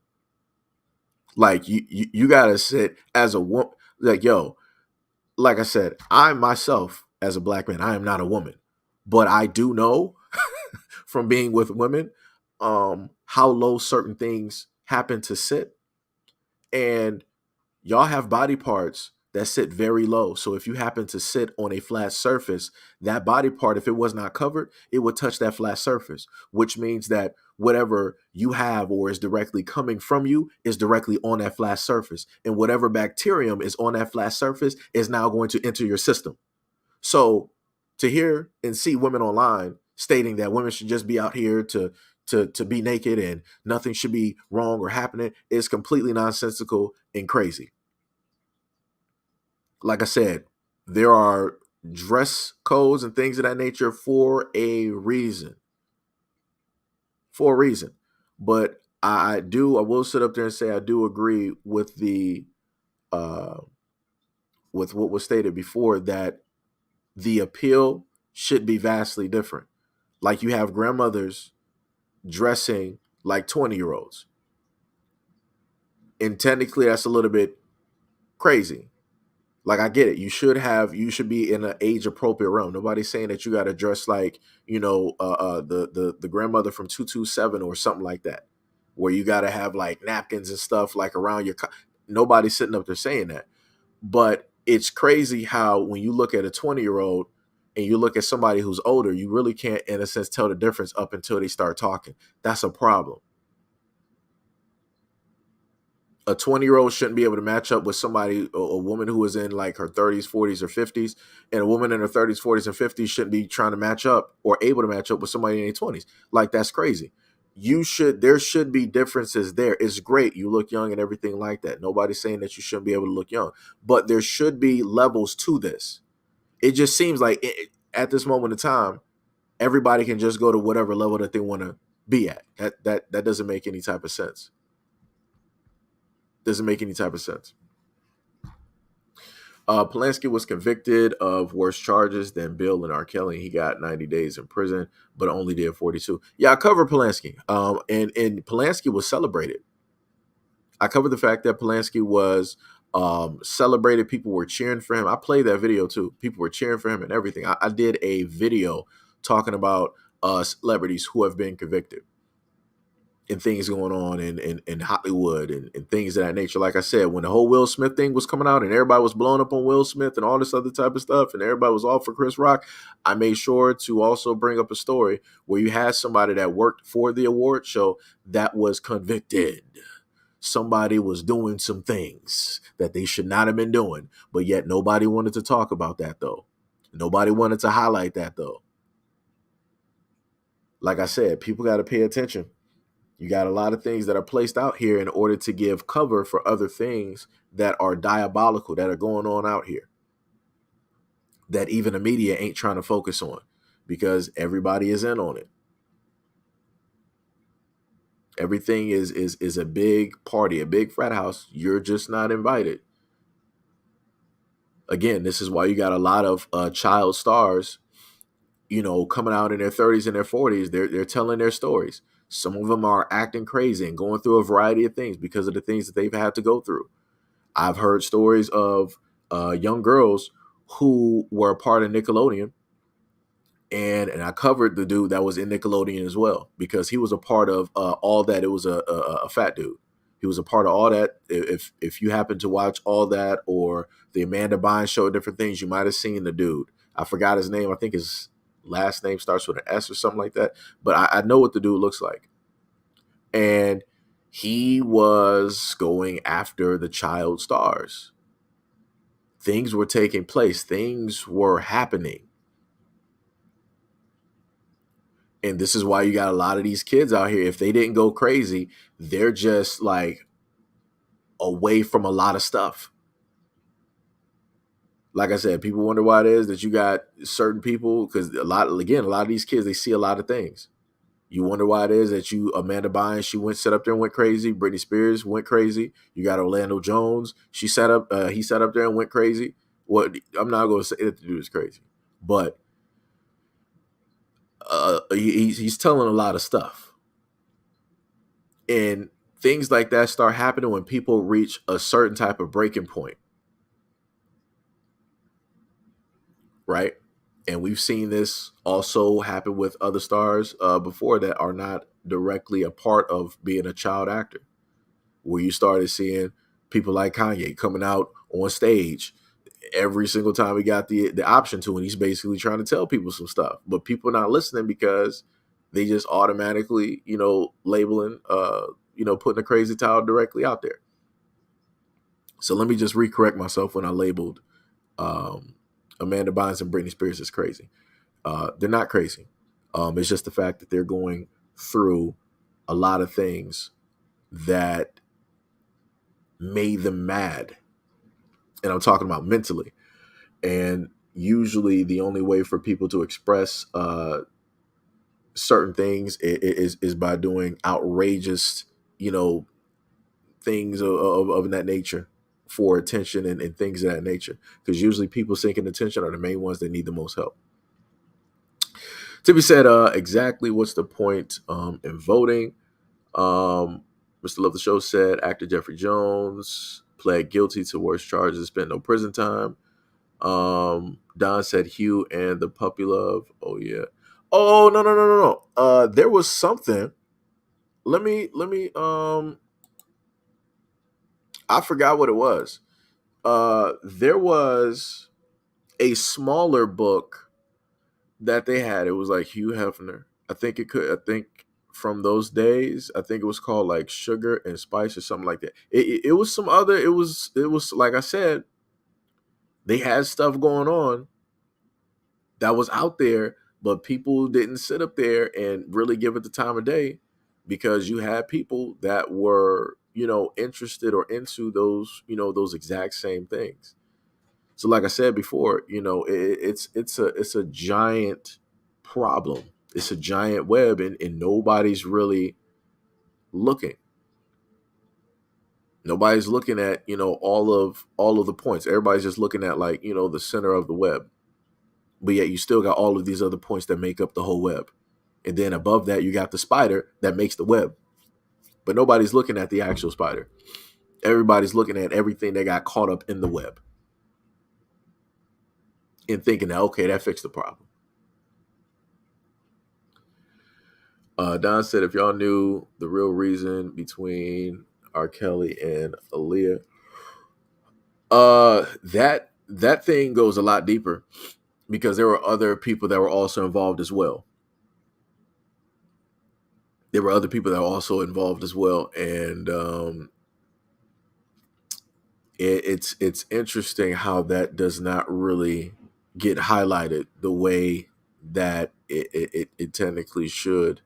Like you gotta sit as a woman, like, yo, like I said, I myself, as a black man, I am not a woman, but I do know from being with women, how low certain things happen to sit, and y'all have body parts that sit very low. So if you happen to sit on a flat surface, that body part, if it was not covered, it would touch that flat surface, which means that whatever you have or is directly coming from you is directly on that flat surface. And whatever bacterium is on that flat surface is now going to enter your system. So to hear and see women online stating that women should just be out here to be naked and nothing should be wrong or happening is completely nonsensical and crazy. Like I said, there are dress codes and things of that nature for a reason. For a reason. But I will sit up there and say I do agree with the with what was stated before, that the appeal should be vastly different. Like, you have grandmothers dressing like 20-year-olds. And technically that's a little bit crazy. Like, I get it. You should be in an age appropriate realm. Nobody's saying that you got to dress like, the grandmother from 227 or something like that, where you got to have like napkins and stuff like around your. Nobody's sitting up there saying that, but it's crazy how when you look at a 20-year-old and you look at somebody who's older, you really can't, in a sense, tell the difference up until they start talking. That's a problem. A 20-year-old shouldn't be able to match up with somebody, a woman who is in like her 30s, 40s, or 50s, and a woman in her 30s, 40s, and 50s shouldn't be trying to match up or able to match up with somebody in their 20s. Like, that's crazy. There should be differences there. It's great. You look young and everything like that. Nobody's saying that you shouldn't be able to look young, but there should be levels to this. It just seems like at this moment in time, everybody can just go to whatever level that they want to be at. That doesn't make any type of sense. Doesn't make any type of sense. Polanski was convicted of worse charges than Bill and R. Kelly. He got 90 days in prison, but only did 42. Yeah, I covered Polanski. And Polanski was celebrated. I covered the fact that Polanski was celebrated. People were cheering for him. I played that video too. People were cheering for him and everything. I did a video talking about celebrities who have been convicted and things going on in Hollywood and things of that nature. Like I said, when the whole Will Smith thing was coming out and everybody was blowing up on Will Smith and all this other type of stuff, and everybody was all for Chris Rock, I made sure to also bring up a story where you had somebody that worked for the award show that was convicted. Somebody was doing some things that they should not have been doing, but yet nobody wanted to talk about that though. Nobody wanted to highlight that though. Like I said, people got to pay attention. You got a lot of things that are placed out here in order to give cover for other things that are diabolical, that are going on out here, that even the media ain't trying to focus on because everybody is in on it. Everything is a big party, a big frat house. You're just not invited. Again, this is why you got a lot of child stars, coming out in their 30s and their 40s. They're telling their stories. Some of them are acting crazy and going through a variety of things because of the things that they've had to go through. I've heard stories of young girls who were a part of Nickelodeon, and I covered the dude that was in Nickelodeon as well because he was a part of All That. It was a fat dude. He was a part of all that. If you happen to watch all that or the Amanda Bynes show, different things, you might have seen the dude. I forgot his name. I think his last name starts with an S or something like that. But I know what the dude looks like. And he was going after the child stars. Things were taking place. Things were happening. And this is why you got a lot of these kids out here. If they didn't go crazy, they're just like away from a lot of stuff. Like I said, people wonder why it is that you got certain people, because a lot of these kids, they see a lot of things. You wonder why it is that Amanda Bynes, she sat up there and went crazy. Britney Spears went crazy. You got Orlando Jones. He sat up there and went crazy. What I'm not going to say that the dude is crazy, but he's telling a lot of stuff. And things like that start happening when people reach a certain type of breaking point. Right? And we've seen this also happen with other stars before that are not directly a part of being a child actor, where you started seeing people like Kanye coming out on stage every single time he got the option to, and he's basically trying to tell people some stuff, but people are not listening because they just automatically, labeling, putting a crazy child directly out there. So let me just recorrect myself when I labeled Amanda Bynes and Britney Spears is crazy. They're not crazy. It's just the fact that they're going through a lot of things that made them mad. And I'm talking about mentally. And usually the only way for people to express certain things is by doing outrageous, things of that nature for attention and things of that nature. Because usually people seeking attention are the main ones that need the most help. Tippy said, exactly what's the point in voting? Mr. Love the Show said actor Jeffrey Jones pled guilty to worse charges, spent no prison time. Don said Hugh and the puppy love. Oh yeah. Oh no. There was something. Let me I forgot what it was. There was a smaller book that they had. It was like Hugh Hefner. I think from those days, I think it was called like Sugar and Spice or something like that. It was some other, it was like I said, they had stuff going on that was out there, but people didn't sit up there and really give it the time of day, because you had people that were, interested or into those, those exact same things. So like I said before, it's a giant problem. It's a giant web, and nobody's really looking. Nobody's looking at, all of the points. Everybody's just looking at like, the center of the web. But yet you still got all of these other points that make up the whole web. And then above that, you got the spider that makes the web. But nobody's looking at the actual spider. Everybody's looking at everything that got caught up in the web and thinking that, okay, that fixed the problem. Don said, if y'all knew the real reason between R. Kelly and Aaliyah, that thing goes a lot deeper, because there were other people that were also involved as well. There were other people that were also involved as well, and it's interesting how that does not really get highlighted the way that it technically should,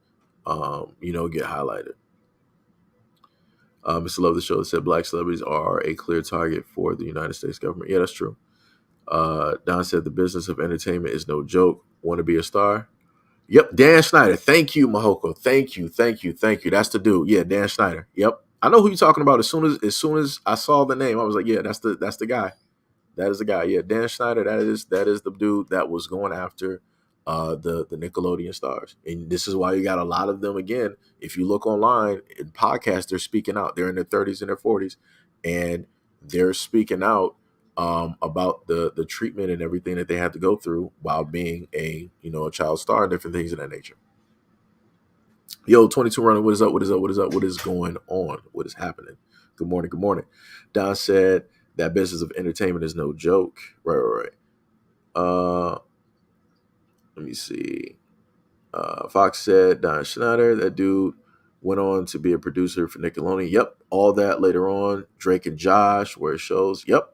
get highlighted. Mr. Love the Show said black celebrities are a clear target for the United States government. Yeah, that's true. Don said the business of entertainment is no joke. Want to be a star? Yep, Dan Schneider. Thank you, Mahoko. Thank you. That's the dude. Yeah, Dan Schneider. Yep, I know who you're talking about. As soon as I saw the name, I was like, yeah, that's the guy. That is the guy. Yeah, Dan Schneider. That is the dude that was going after the Nickelodeon stars. And this is why you got a lot of them. Again, if you look online in podcasts, they're speaking out. They're in their 30s and their 40s, and they're speaking out about the treatment and everything that they had to go through while being a child star and different things of that nature. Yo, 22 running. What is up? What is going on? What is happening? Good morning. Good morning. Don said that business of entertainment is no joke. Right. Let me see. Fox said Don Schneider, that dude went on to be a producer for Nickelodeon. Yep. All that later on. Drake and Josh, where it shows. Yep.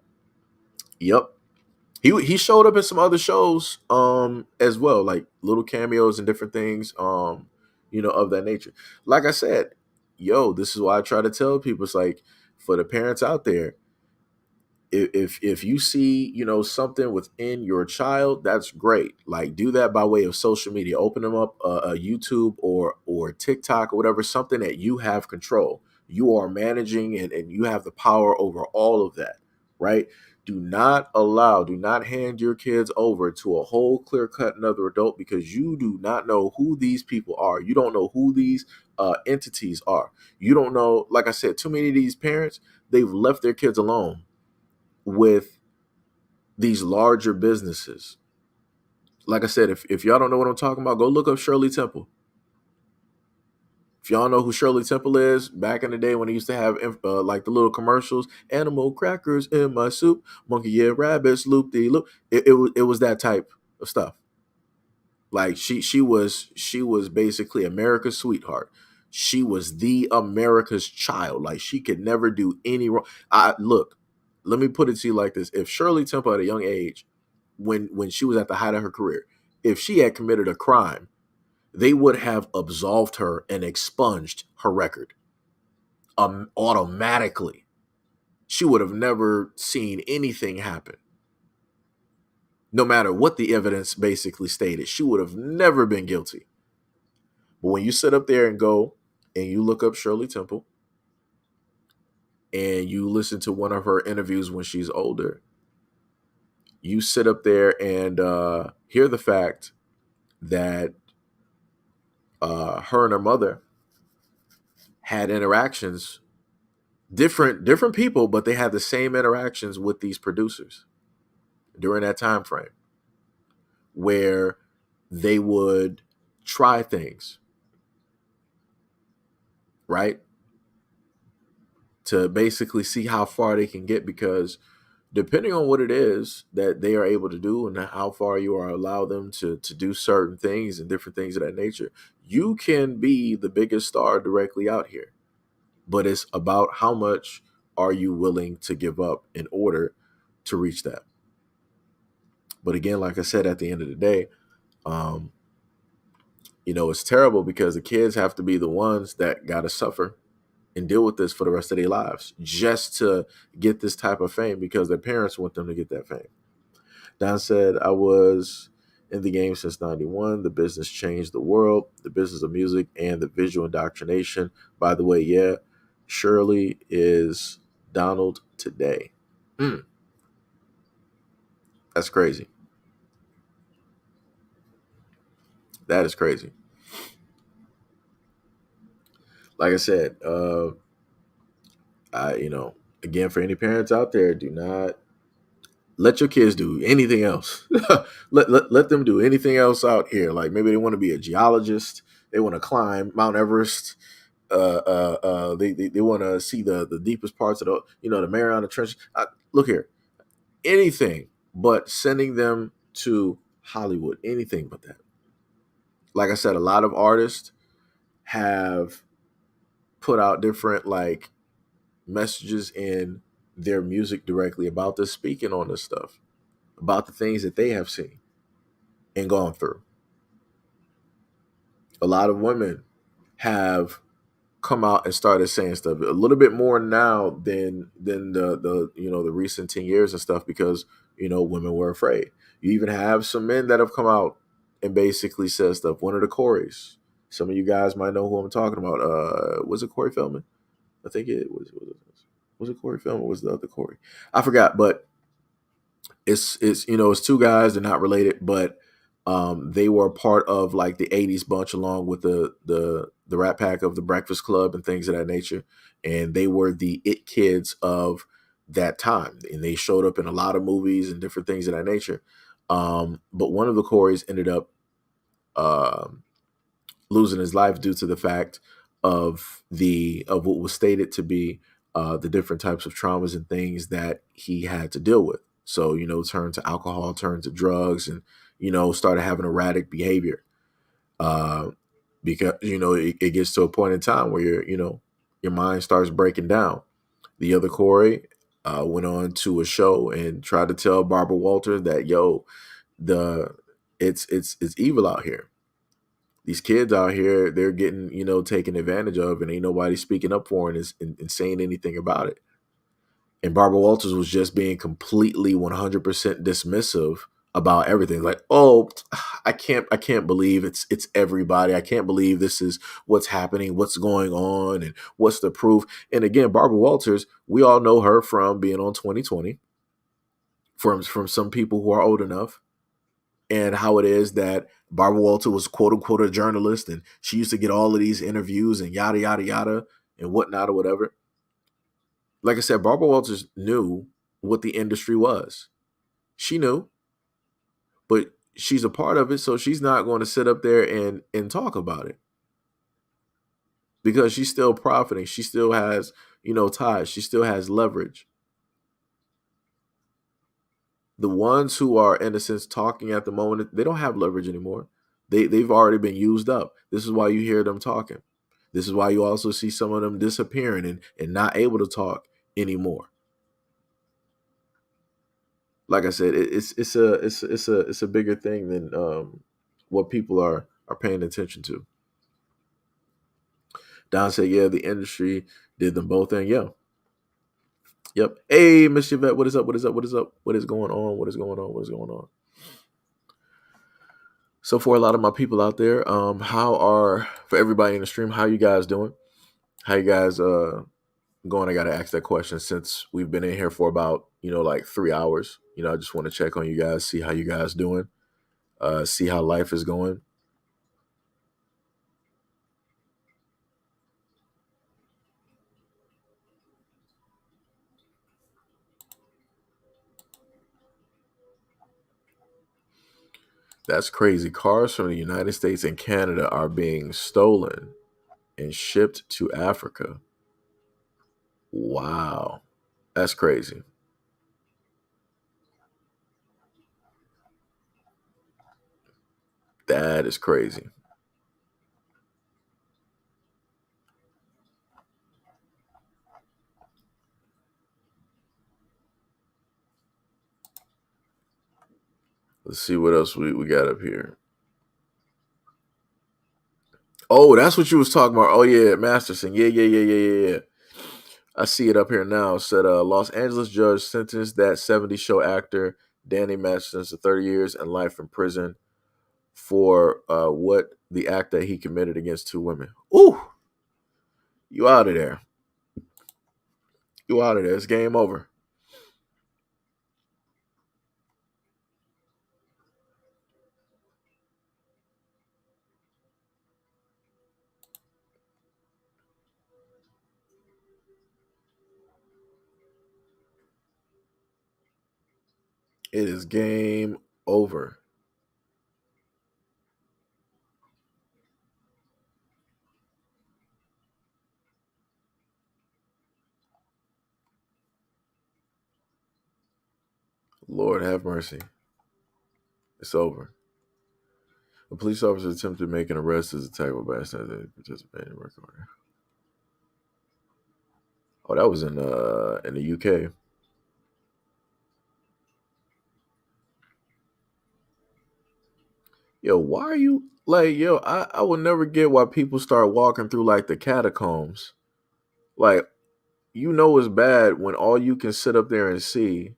He showed up in some other shows as well, like little cameos and different things, of that nature. Like I said, this is why I try to tell people. It's like, for the parents out there, if you see something within your child, that's great. Like, do that by way of social media. Open them up a YouTube or TikTok or whatever, something that you have control, you are managing, and you have the power over all of that, right? Do not hand your kids over to a whole clear cut another adult, because you do not know who these people are. You don't know who these entities are. You don't know. Like I said, too many of these parents, they've left their kids alone with these larger businesses. Like I said, if y'all don't know what I'm talking about, go look up Shirley Temple. If y'all know who Shirley Temple is, back in the day when they used to have like the little commercials, animal crackers in my soup, monkey yeah, rabbits, loop de loop. It was that type of stuff. Like she was basically America's sweetheart. She was the America's child. Like, she could never do any wrong. Let me put it to you like this: if Shirley Temple at a young age, when she was at the height of her career, if she had committed a crime, they would have absolved her and expunged her record automatically. She would have never seen anything happen. No matter what the evidence basically stated, she would have never been guilty. But when you sit up there and go and you look up Shirley Temple and you listen to one of her interviews when she's older, you sit up there and hear the fact that her and her mother had interactions, different people, but they had the same interactions with these producers during that time frame, where they would try things, right, to basically see how far they can get, because depending on what it is that they are able to do and how far you are allow them to do certain things and different things of that nature, you can be the biggest star directly out here. But it's about how much are you willing to give up in order to reach that. But again, like I said, at the end of the day, it's terrible, because the kids have to be the ones that got to suffer and deal with this for the rest of their lives, just to get this type of fame, because their parents want them to get that fame. Don said, I was in the game since 91. The business changed the world, the business of music and the visual indoctrination. By the way, yeah, Shirley is Donald today. That's crazy. That is crazy. Like I said, again, for any parents out there, do not let your kids do anything else. let them do anything else out here. Like, maybe they want to be a geologist, they want to climb Mount Everest, they want to see the deepest parts of the Mariana Trench. Look here, anything but sending them to Hollywood. Anything but that. Like I said, a lot of artists have put out different like messages in their music directly about this, speaking on this stuff, about the things that they have seen and gone through. A lot of women have come out and started saying stuff a little bit more now than the recent 10 years and stuff, because women were afraid. You even have some men that have come out and basically said stuff. One of the Corys, some of you guys might know who I'm talking about. Was it Corey Feldman? I think it was it Corey Feldman, or was the other Corey? I forgot, but it's two guys. They're not related, but they were part of like the 80s bunch, along with the Rat Pack of the Breakfast Club and things of that nature. And they were the it kids of that time, and they showed up in a lot of movies and different things of that nature. But one of the Corys ended up losing his life due to the fact of what was stated to be the different types of traumas and things that he had to deal with. So, turned to alcohol, turned to drugs, and, started having erratic behavior. Uh, because, it gets to a point in time where your mind starts breaking down. The other Corey went on to a show and tried to tell Barbara Walters that, the it's evil out here. These kids out here, they're getting, taken advantage of, and ain't nobody speaking up for it and saying anything about it. And Barbara Walters was just being completely 100% dismissive about everything. Like, oh, I can't believe it's everybody. I can't believe this is what's happening, what's going on, and what's the proof. And again, Barbara Walters, we all know her from being on 2020, from some people who are old enough, and how it is that Barbara Walters was quote unquote a journalist, and she used to get all of these interviews and yada yada yada and whatnot or whatever. Like I said, Barbara Walters knew what the industry was. She knew, but she's a part of it, so she's not going to sit up there and talk about it because she's still profiting. She still has, ties. She still has leverage. The ones who are, in a sense, talking at the moment, they don't have leverage anymore. They've already been used up. This is why you hear them talking. This is why you also see some of them disappearing and not able to talk anymore. Like I said, it's a bigger thing than what people are paying attention to. Don said, "Yeah, the industry did them both, and yeah, yep." Hey, Miss Yvette, what is up? What is up? What is up? What is going on? What is going on? What is going on? So, for a lot of my people out there, for everybody in the stream, how you guys doing? How you guys going? I got to ask that question since we've been in here for about like 3 hours. I just want to check on you guys, see how you guys doing, see how life is going. That's crazy. Cars from the United States and Canada are being stolen and shipped to Africa. Wow. That's crazy. That is crazy. Let's see what else we got up here. Oh, that's what you was talking about. Oh yeah, Masterson. Yeah. I see it up here now. It said Los Angeles judge sentenced that 70 show actor Danny Masterson to 30 years and life in prison for what the act that he committed against two women. Ooh, you out of there. You out of there. It's game over. It is game over. Lord have mercy. It's over. A police officer attempted to make an arrest as a type of bystander that participated in recording. Oh, that was in the UK. Yo, why are you like yo? I will never get why people start walking through like the catacombs. Like it's bad when all you can sit up there and see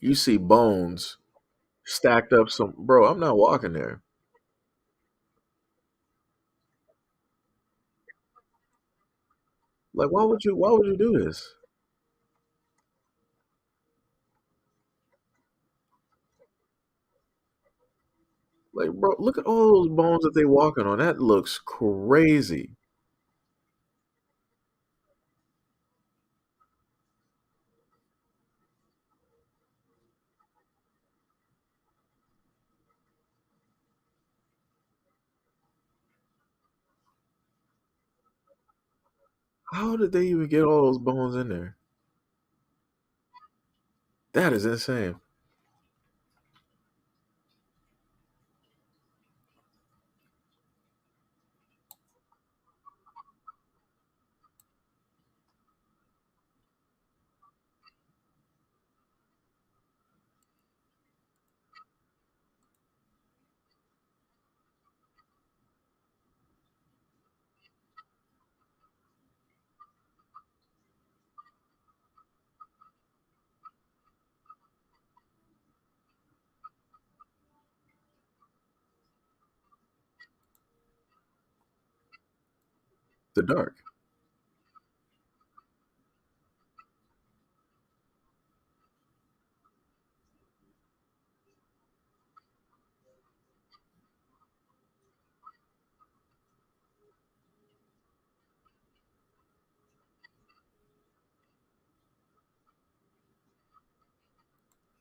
you see bones stacked up. Some bro, I'm not walking there. Like why would you do this? Like bro, look at all those bones that they walking on. That looks crazy. How did they even get all those bones in there? That is insane. The dark.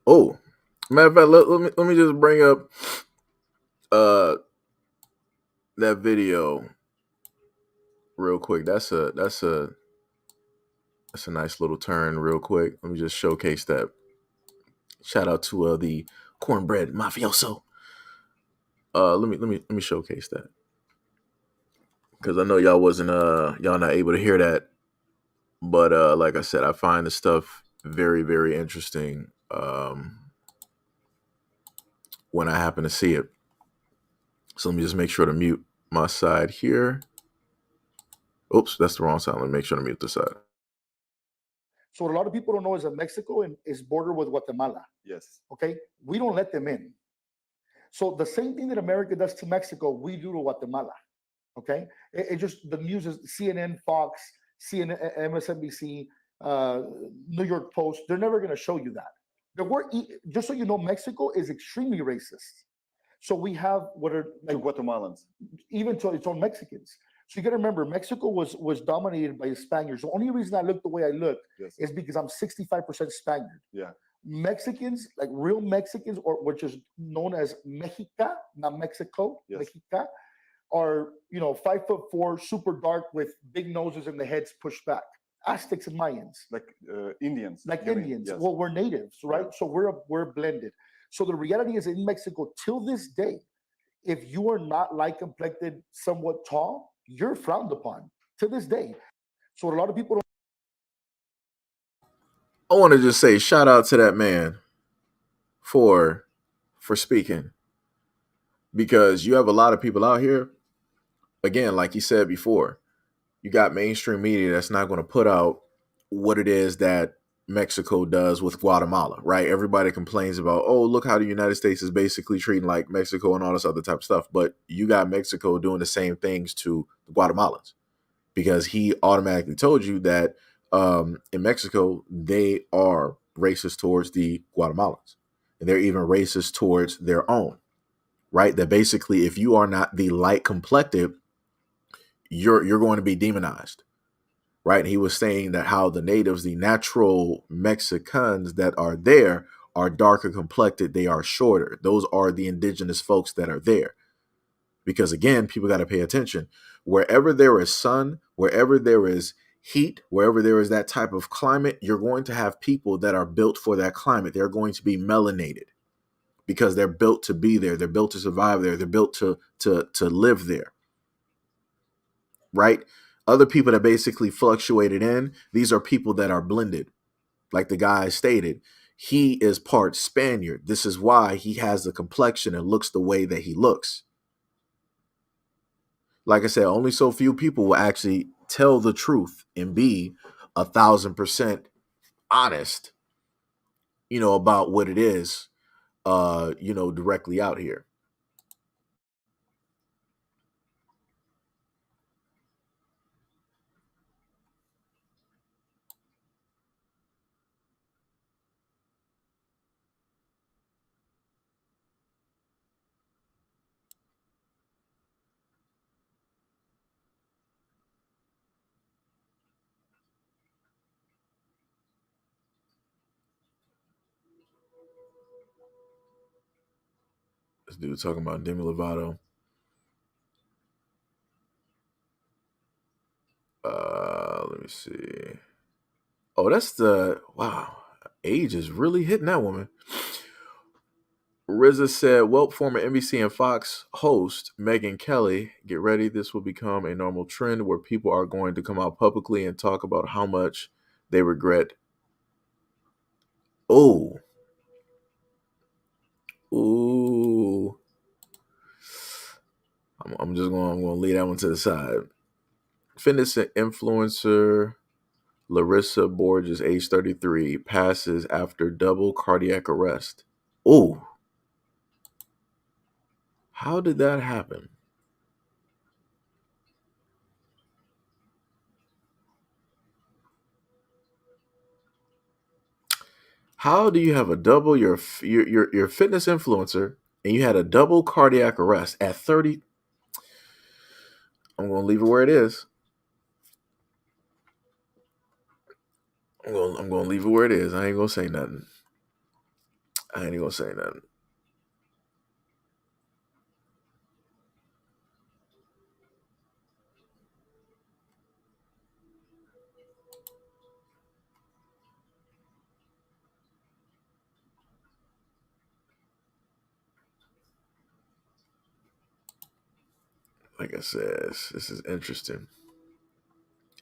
Oh, matter of fact, let me just bring up uh that video real quick. That's a nice little turn, real quick. Let me just showcase that. Shout out to the cornbread mafioso. Let me showcase that because I know y'all not able to hear that, but like I said, I find the stuff very very interesting when I happen to see it. So let me just make sure to mute my side here. Oops, that's the wrong side. Let me make sure to mute the side. So what a lot of people don't know is that Mexico is border with Guatemala. Yes. Okay, we don't let them in. So the same thing that America does to Mexico, we do to Guatemala. Okay, it just the news is CNN, Fox, CNN, MSNBC, New York Post. They're never going to show you that. Just so you know, Mexico is extremely racist. So we have what are To Guatemalans. even to its own Mexicans. So you got to remember, Mexico was dominated by the Spaniards. The only reason I look the way I look Yes. is because I'm 65% Spaniard. Yeah. Mexicans, like real Mexicans, or which is known as Mexica, not Mexico, Yes. Mexica, are 5'4", super dark with big noses and the heads pushed back. Aztecs and Mayans, Like Indians. like you mean? Indians. Yes. Well, we're natives, right? Yeah. So we're blended. So the reality is, in Mexico, till this day, if you are not light complected, somewhat tall, you're frowned upon to this day. So a lot of people don't. I want to just say shout out to that man for speaking, because you have a lot of people out here, again, like you said before, you got mainstream media that's not going to put out what it is that Mexico does with Guatemala, right? Everybody complains about, oh, look how the United States is basically treating like Mexico and all this other type of stuff. But you got Mexico doing the same things to the Guatemalans, because he automatically told you that in Mexico, they are racist towards the Guatemalans. And they're even racist towards their own, right? That basically, if you are not the light complected, you're going to be demonized, right? He was saying that how the natives, the natural Mexicans that are there, are darker complected. They are shorter. Those are the indigenous folks that are there. Because again, people got to pay attention. Wherever there is sun, wherever there is heat, wherever there is that type of climate, you're going to have people that are built for that climate. They're going to be melanated because they're built to be there. They're built to survive there. They're built to live there. Right? Other people that basically fluctuated in, these are people that are blended. Like the guy stated, he is part Spaniard. This is why he has the complexion and looks the way that he looks. Like I said, only so few people will actually tell the truth and be 1,000% honest, about what it is, directly out here. This dude talking about Demi Lovato. Let me see. Oh, that's the wow. Age is really hitting that woman. RZA said, well, former NBC and Fox host Megyn Kelly, get ready. This will become a normal trend where people are going to come out publicly and talk about how much they regret. Oh, ooh. I'm going to leave that one to the side. Fitness influencer Larissa Borges, age 33, passes after double cardiac arrest. Oh, how did that happen? How do you have a double your fitness influencer and you had a double cardiac arrest at 30? I'm going to leave it where it is. I'm going to leave it where it is. I ain't going to say nothing. I ain't going to say nothing. Like I said, this is interesting.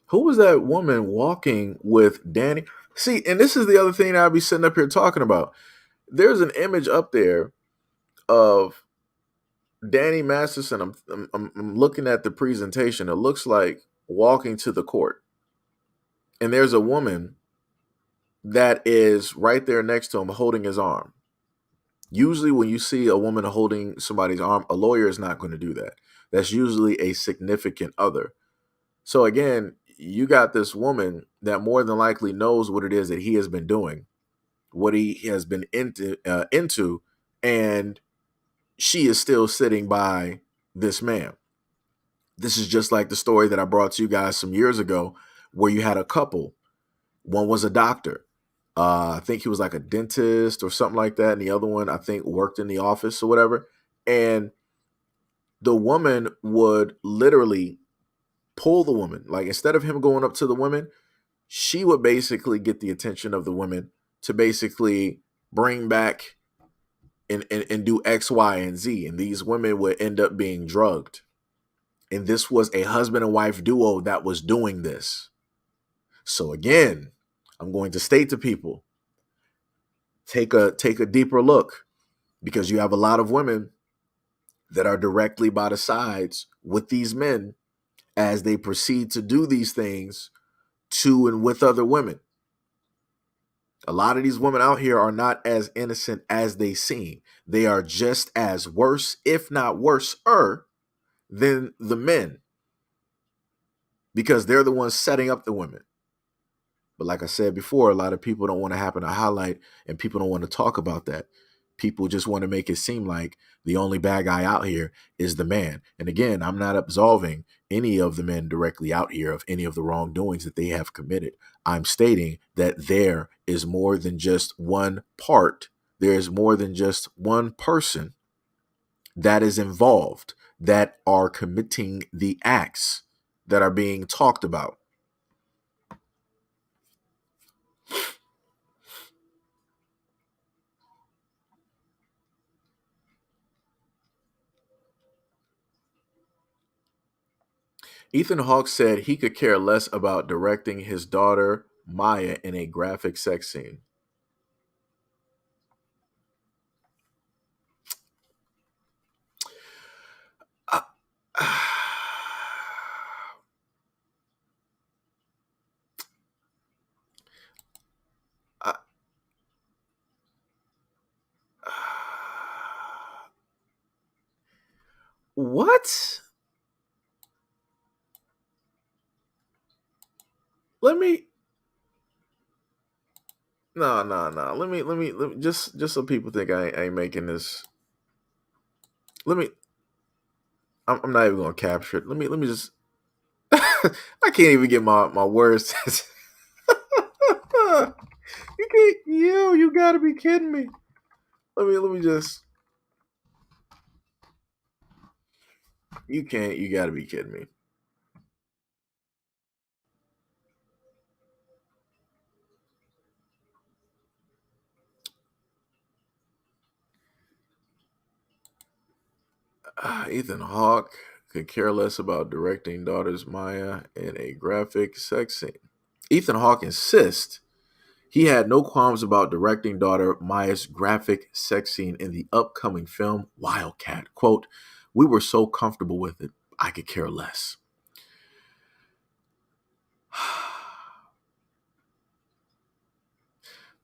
Who was that woman walking with Danny? See, and this is the other thing that I'll be sitting up here talking about. There's an image up there of Danny Masterson. I'm looking at the presentation. It looks like walking to the court, and there's a woman that is right there next to him holding his arm. Usually, when you see a woman holding somebody's arm, a lawyer is not going to do that. That's usually a significant other. So again, you got this woman that more than likely knows what it is that he has been doing, what he has been into, and she is still sitting by this man. This is just like the story that I brought to you guys some years ago, where you had a couple. One was a doctor. I think he was like a dentist or something like that, and the other one I think worked in the office or whatever. And the woman would literally pull the woman, like instead of him going up to the women, she would basically get the attention of the women to basically bring back and do X, Y, and Z. And these women would end up being drugged. And this was a husband and wife duo that was doing this. So again, I'm going to state to people, take a deeper look, because you have a lot of women that are directly by the sides with these men as they proceed to do these things to and with other women. A lot of these women out here are not as innocent as they seem. They are just as worse, if not worse-er, than the men, because they're the ones setting up the women. But like I said before, a lot of people don't want to happen to highlight, and people don't want to talk about that. People just want to make it seem like the only bad guy out here is the man. And again, I'm not absolving any of the men directly out here of any of the wrongdoings that they have committed. I'm stating that there is more than just one part. There is more than just one person that is involved, that are committing the acts that are being talked about. Ethan Hawke said he could care less about directing his daughter Maya in a graphic sex scene. Uh, uh, what? Let me. No. Let me. Just so people think I ain't making this. Let me. I'm not even gonna capture it. Let me just. I can't even get my words. You can't. You gotta be kidding me. Let me just. You can't. You gotta be kidding me. Ethan Hawke could care less about directing daughters Maya in a graphic sex scene. Ethan Hawke insists he had no qualms about directing daughter Maya's graphic sex scene in the upcoming film Wildcat. Quote, "We were so comfortable with it, I could care less."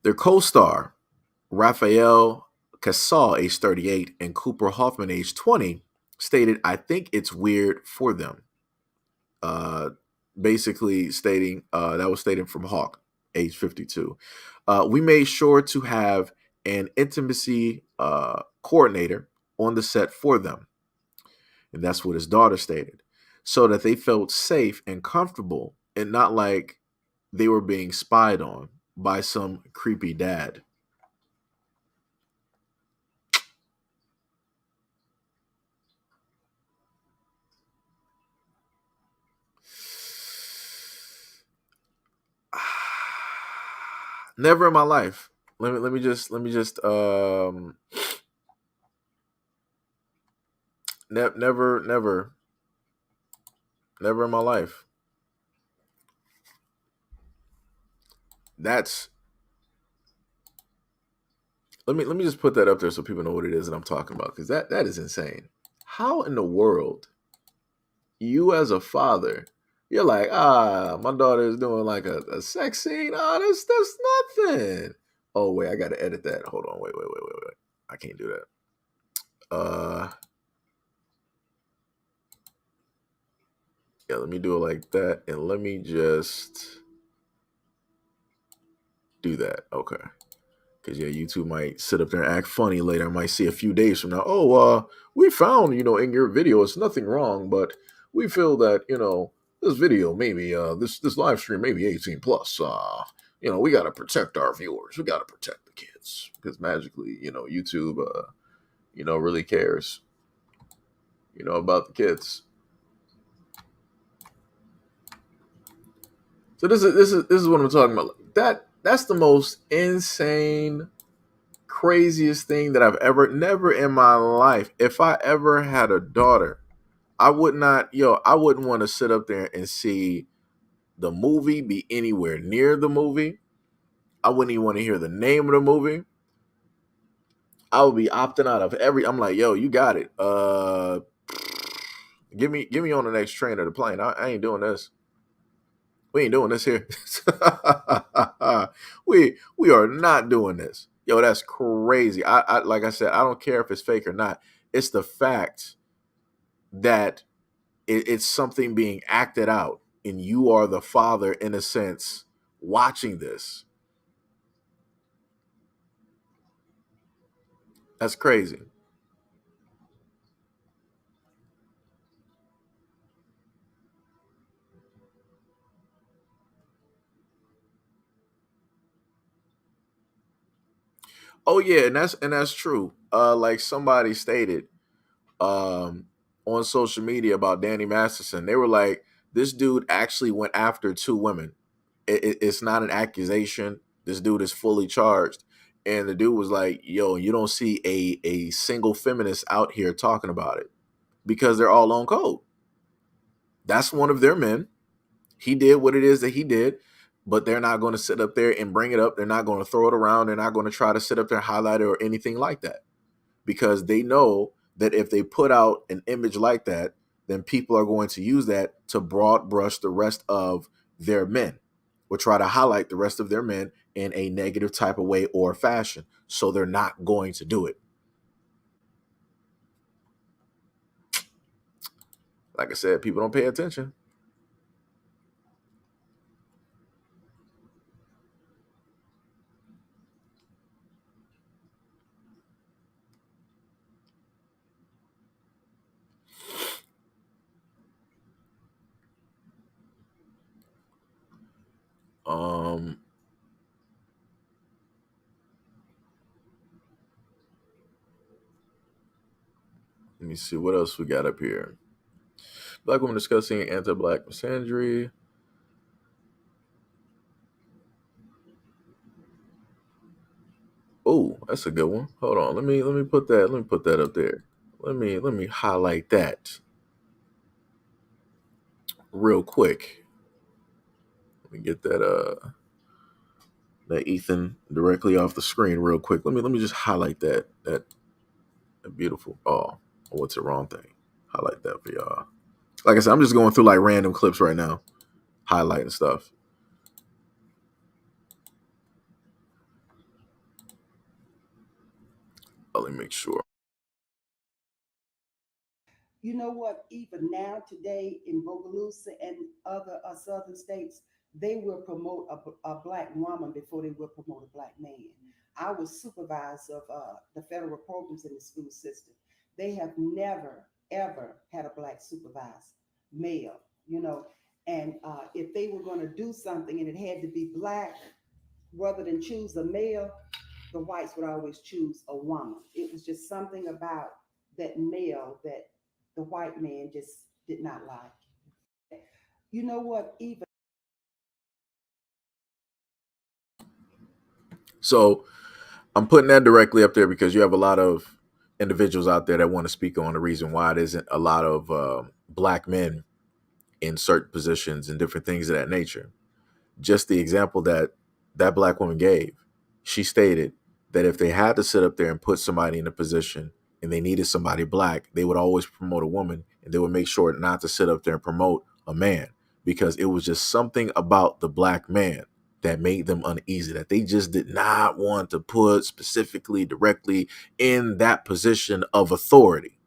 Their co-star, Raphael Casal, age 38, and Cooper Hoffman, age 20, stated, "I think it's weird for them." Basically stating, that was stated from Hawk, age 52. "We made sure to have an intimacy coordinator on the set for them." And that's what his daughter stated. "So that they felt safe and comfortable and not like they were being spied on by some creepy dad." Never in my life. Never in my life. That's let me just put that up there so people know what it is that I'm talking about, because that is insane. How in the world, you as a father, you're like, my daughter is doing like a sex scene. That's nothing. Oh wait, I gotta edit that. Hold on, wait. I can't do that. Yeah, let me do it like that, and let me just do that. Okay. Because yeah, YouTube might sit up there and act funny later. I might see a few days from now, we found, in your video, it's nothing wrong, but we feel that, this video maybe, this live stream maybe 18 plus. We got to protect our viewers. We got to protect the kids, because magically, YouTube, really cares, about the kids. So this is what I'm talking about. That's the most insane, craziest thing that I've never in my life. If I ever had a daughter, I wouldn't want to sit up there and see the movie, be anywhere near the movie. I wouldn't even want to hear the name of the movie. I would be opting out of I'm like, yo, you got it. Give me on the next train or the plane. I ain't doing this. We ain't doing this here. we are not doing this. Yo, that's crazy. I like I said, I don't care if it's fake or not. It's the fact that it's something being acted out, and you are the father, in a sense, watching this. That's crazy. Oh yeah, and that's true. Like somebody stated, um, on social media about Danny Masterson. They were like, this dude actually went after two women. It's not an accusation. This dude is fully charged. And the dude was like, yo, you don't see a single feminist out here talking about it, because they're all on code. That's one of their men. He did what it is that he did, but they're not going to sit up there and bring it up. They're not going to throw it around. They're not going to try to sit up there and highlight it or anything like that, because they know that if they put out an image like that, then people are going to use that to broad brush the rest of their men, or try to highlight the rest of their men in a negative type of way or fashion. So they're not going to do it. Like I said, people don't pay attention. Um, Let me see what else we got up here. Black woman discussing anti-black misandry. Oh, that's a good one. Hold on. Let me put that up there. Let me highlight that real quick. Let me get that Ethan directly off the screen real quick. Let me just highlight that beautiful. Oh, what's the wrong thing? Highlight that for y'all. Like I said, I'm just going through like random clips right now, highlighting stuff. Let me make sure. You know what? Even now, today in Bogalusa and other southern states, they will promote a black woman before they will promote a black man. I was supervisor of the federal programs in the school system. They have never, ever had a black supervisor, male, you know. And if they were going to do something and it had to be black, rather than choose a male, the whites would always choose a woman. It was just something about that male that the white man just did not like. You know what? Even So I'm putting that directly up there because you have a lot of individuals out there that want to speak on the reason why it isn't a lot of black men in certain positions and different things of that nature. Just the example that black woman gave, she stated that if they had to sit up there and put somebody in a position and they needed somebody black, they would always promote a woman and they would make sure not to sit up there and promote a man because it was just something about the black man that made them uneasy, that they just did not want to put specifically directly in that position of authority.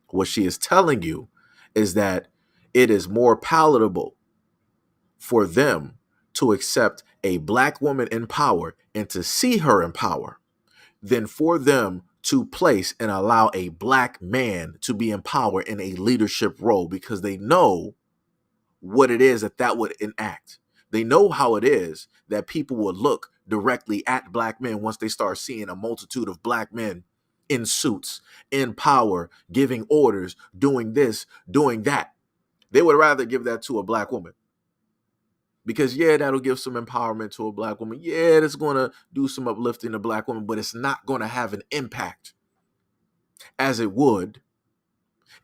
What she is telling you is that it is more palatable for them to accept a black woman in power and to see her in power than for them to place and allow a black man to be in power in a leadership role because they know what it is that would enact. They know how it is that people will look directly at black men once they start seeing a multitude of black men in suits, in power, giving orders, doing this, doing that. They would rather give that to a black woman because yeah, that'll give some empowerment to a black woman. Yeah, that's going to do some uplifting to black women, but it's not going to have an impact as it would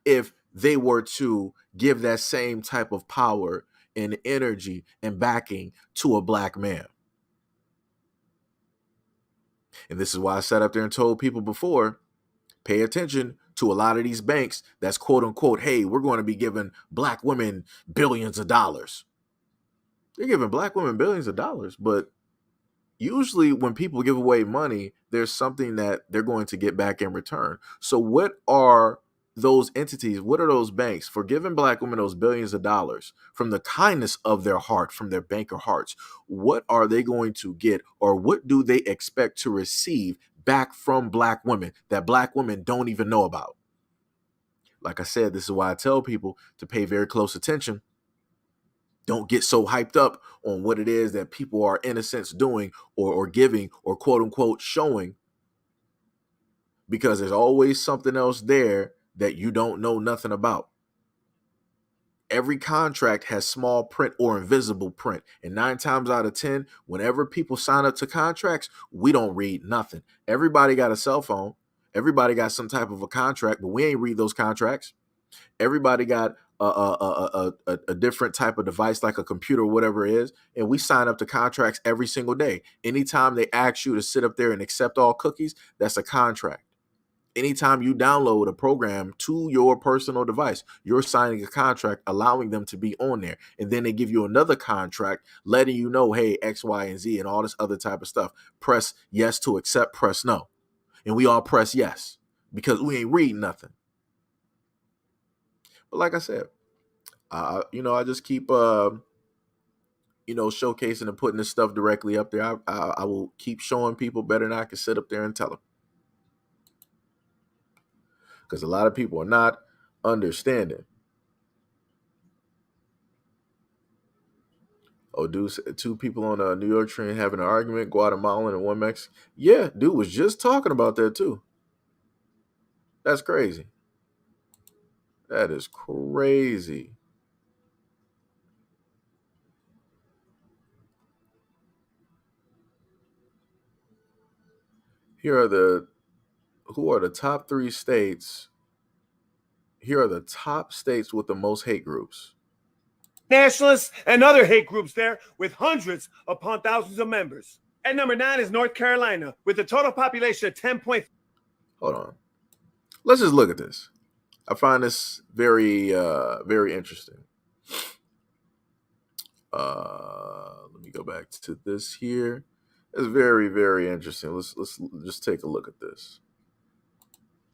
if they were to give that same type of power and energy and backing to a black man. And this is why I sat up there and told people before, pay attention to a lot of these banks that's quote unquote, hey, we're going to be giving black women billions of dollars. They're giving black women billions of dollars, but usually when people give away money, there's something that they're going to get back in return. So what are those entities, what are those banks for giving black women those billions of dollars from the kindness of their heart, from their banker hearts? What are they going to get, or what do they expect to receive back from black women that black women don't even know about? Like I said, this is why I tell people to pay very close attention. Don't get so hyped up on what it is that people are in a sense doing or giving or quote unquote showing, because there's always something else there that you don't know nothing about. Every contract has small print or invisible print. And 9 times out of 10, whenever people sign up to contracts, we don't read nothing. Everybody got a cell phone. Everybody got some type of a contract, but we ain't read those contracts. Everybody got a different type of device like a computer or whatever it is, and we sign up to contracts every single day. Anytime they ask you to sit up there and accept all cookies, that's a contract. Anytime you download a program to your personal device, you're signing a contract allowing them to be on there. And then they give you another contract letting you know, hey, X, Y, and Z and all this other type of stuff. Press yes to accept, press no. And we all press yes because we ain't reading nothing. But like I said, I just keep showcasing and putting this stuff directly up there. I will keep showing people better than I can sit up there and tell them, because a lot of people are not understanding. Oh, dude, 2 people on a New York train having an argument, Guatemalan and one Mexican. Yeah, dude was just talking about that too. That's crazy. That is crazy. Here are who are the top 3 states here are the top states with the most hate groups. Nationalists and other hate groups there with hundreds upon thousands of members. At number 9 is North Carolina with a total population of 10. Hold on. Let's just look at this. I find this very, very interesting. Let me go back to this here. It's very, very interesting. Let's just take a look at this.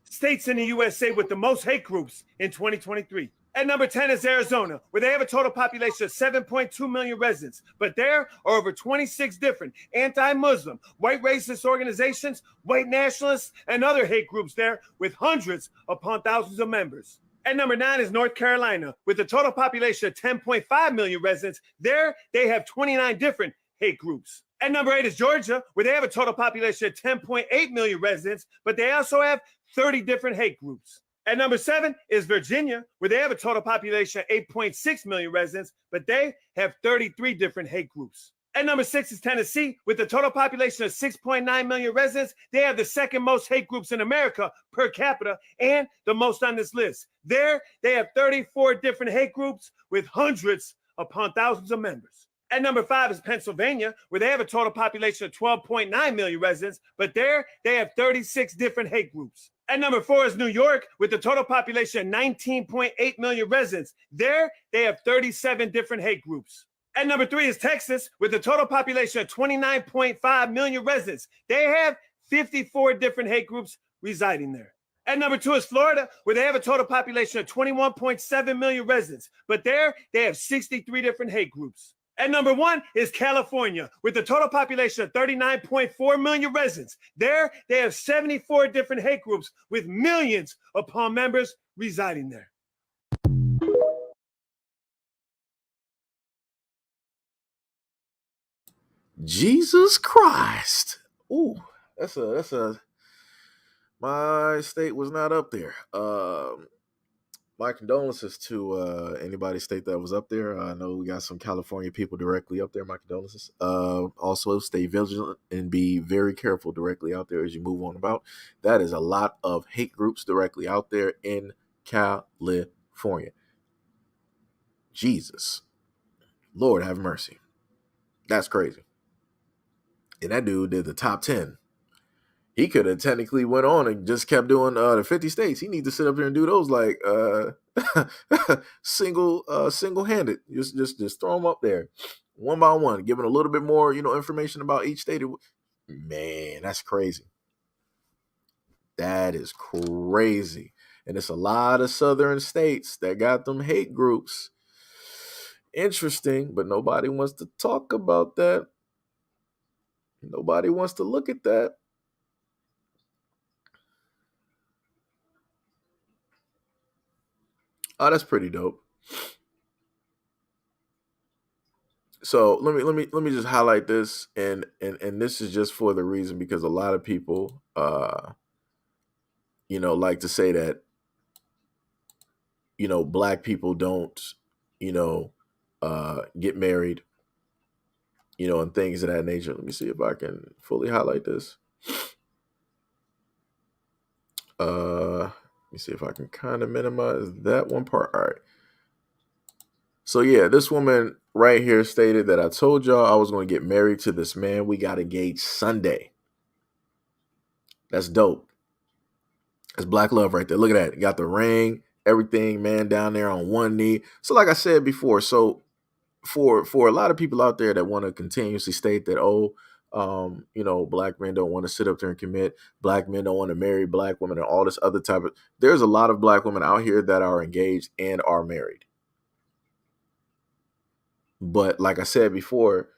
States in the USA with the most hate groups in 2023. At number 10 is Arizona, where they have a total population of 7.2 million residents. But there are over 26 different anti-Muslim, white racist organizations, white nationalists, and other hate groups there with hundreds upon thousands of members. At number 9 is North Carolina, with a total population of 10.5 million residents. There, they have 29 different hate groups. At number 8 is Georgia, where they have a total population of 10.8 million residents, but they also have 30 different hate groups. At number 7 is Virginia, where they have a total population of 8.6 million residents, but they have 33 different hate groups. At number 6 is Tennessee, with a total population of 6.9 million residents. They have the second most hate groups in America per capita and the most on this list. There, they have 34 different hate groups with hundreds upon thousands of members. At number 5 is Pennsylvania, where they have a total population of 12.9 million residents, but there they have 36 different hate groups. At number 4 is New York, with a total population of 19.8 million residents. There they have 37 different hate groups. At number 3 is Texas, with a total population of 29.5 million residents. They have 54 different hate groups residing there. At number 2 is Florida, where they have a total population of 21.7 million residents, but there they have 63 different hate groups. At number 1 is California, with a total population of 39.4 million residents. There, they have 74 different hate groups with millions upon members residing there. Jesus Christ. Ooh, that's a my state was not up there. My condolences to anybody state that was up there. I know we got some California people directly up there. My condolences. Also, stay vigilant and be very careful directly out there as you move on about. That is a lot of hate groups directly out there in California. Jesus. Lord have mercy. That's crazy. And that dude did the top 10. He could have technically went on and just kept doing the 50 states. He needs to sit up there and do those like single-handed. Just throw them up there one by one, giving a little bit more, information about each state. Man, that's crazy. That is crazy. And it's a lot of southern states that got them hate groups. Interesting, but nobody wants to talk about that. Nobody wants to look at that. Oh, that's pretty dope. So let me just highlight this, and this is just for the reason because a lot of people, like to say that, black people don't, get married, and things of that nature. Let me see if I can fully highlight this. Let me see if I can kind of minimize that one part. All right. So yeah, this woman right here stated that I told y'all I was going to get married to this man. We got engaged Sunday. That's dope. That's black love right there. Look at that. You got the ring, everything, man, down there on one knee. So like I said before, so for a lot of people out there that want to continuously state that, black men don't want to sit up there and commit, black men don't want to marry black women and all this other type of, there's a lot of black women out here that are engaged and are married. But like I said before,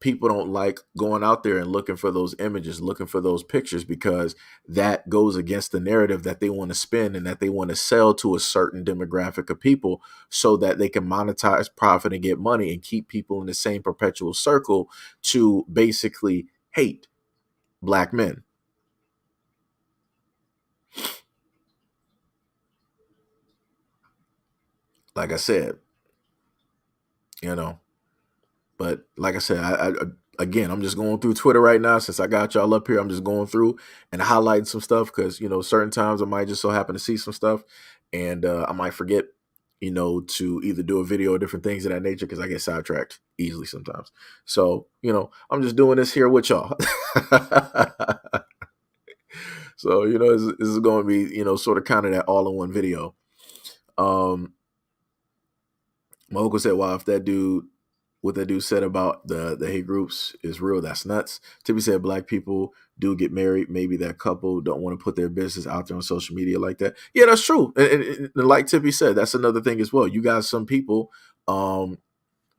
people don't like going out there and looking for those images, looking for those pictures, because that goes against the narrative that they want to spin and that they want to sell to a certain demographic of people so that they can monetize, profit, and get money and keep people in the same perpetual circle to basically hate black men. Like I said, but like I said, again, I'm just going through Twitter right now. Since I got y'all up here, I'm just going through and highlighting some stuff because, certain times I might just so happen to see some stuff. and I might forget, to either do a video or different things of that nature because I get sidetracked easily sometimes. So, I'm just doing this here with y'all. So, this is going to be, sort of kind of that all in one video. My uncle said, wow, if that dude, what that dude said about the hate groups is real, that's nuts. Tippy said black people do get married. Maybe that couple don't want to put their business out there on social media like that. Yeah, that's true. And like Tippy said, that's another thing as well. You got some people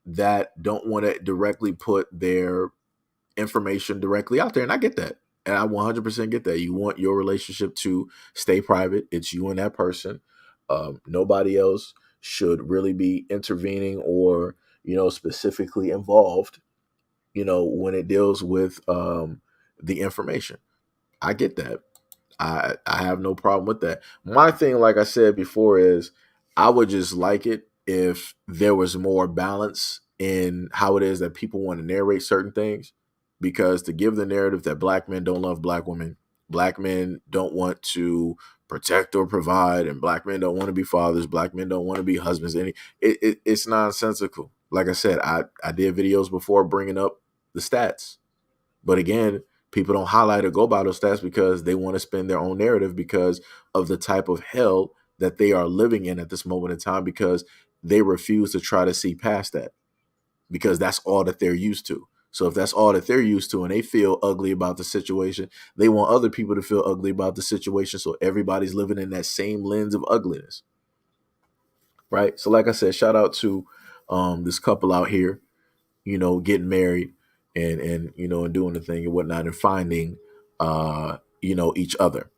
that don't want to directly put their information directly out there. And I get that. And I 100% get that. You want your relationship to stay private. It's you and that person. Nobody else should really be intervening or, specifically involved, when it deals with the information. I get that. I have no problem with that. My thing, like I said before, is I would just like it if there was more balance in how it is that people want to narrate certain things. Because to give the narrative that black men don't love black women, black men don't want to protect or provide, and black men don't want to be fathers, black men don't want to be husbands, it's nonsensical. Like I said, I did videos before bringing up the stats. But again, people don't highlight or go by those stats because they want to spin their own narrative because of the type of hell that they are living in at this moment in time, because they refuse to try to see past that, because that's all that they're used to. So if that's all that they're used to and they feel ugly about the situation, they want other people to feel ugly about the situation. So everybody's living in that same lens of ugliness. Right. So like I said, shout out to this couple out here, getting married and and doing the thing and whatnot and finding each other.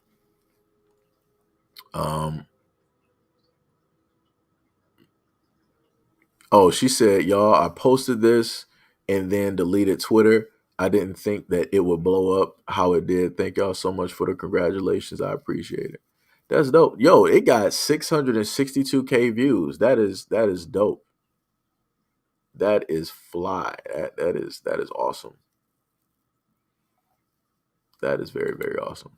Oh, she said, y'all, I posted this and then deleted Twitter. I didn't think that it would blow up how it did. Thank y'all so much for the congratulations. I appreciate it. That's dope. Yo, it got 662K views. That is dope. That is fly. That is awesome. That is very, very awesome.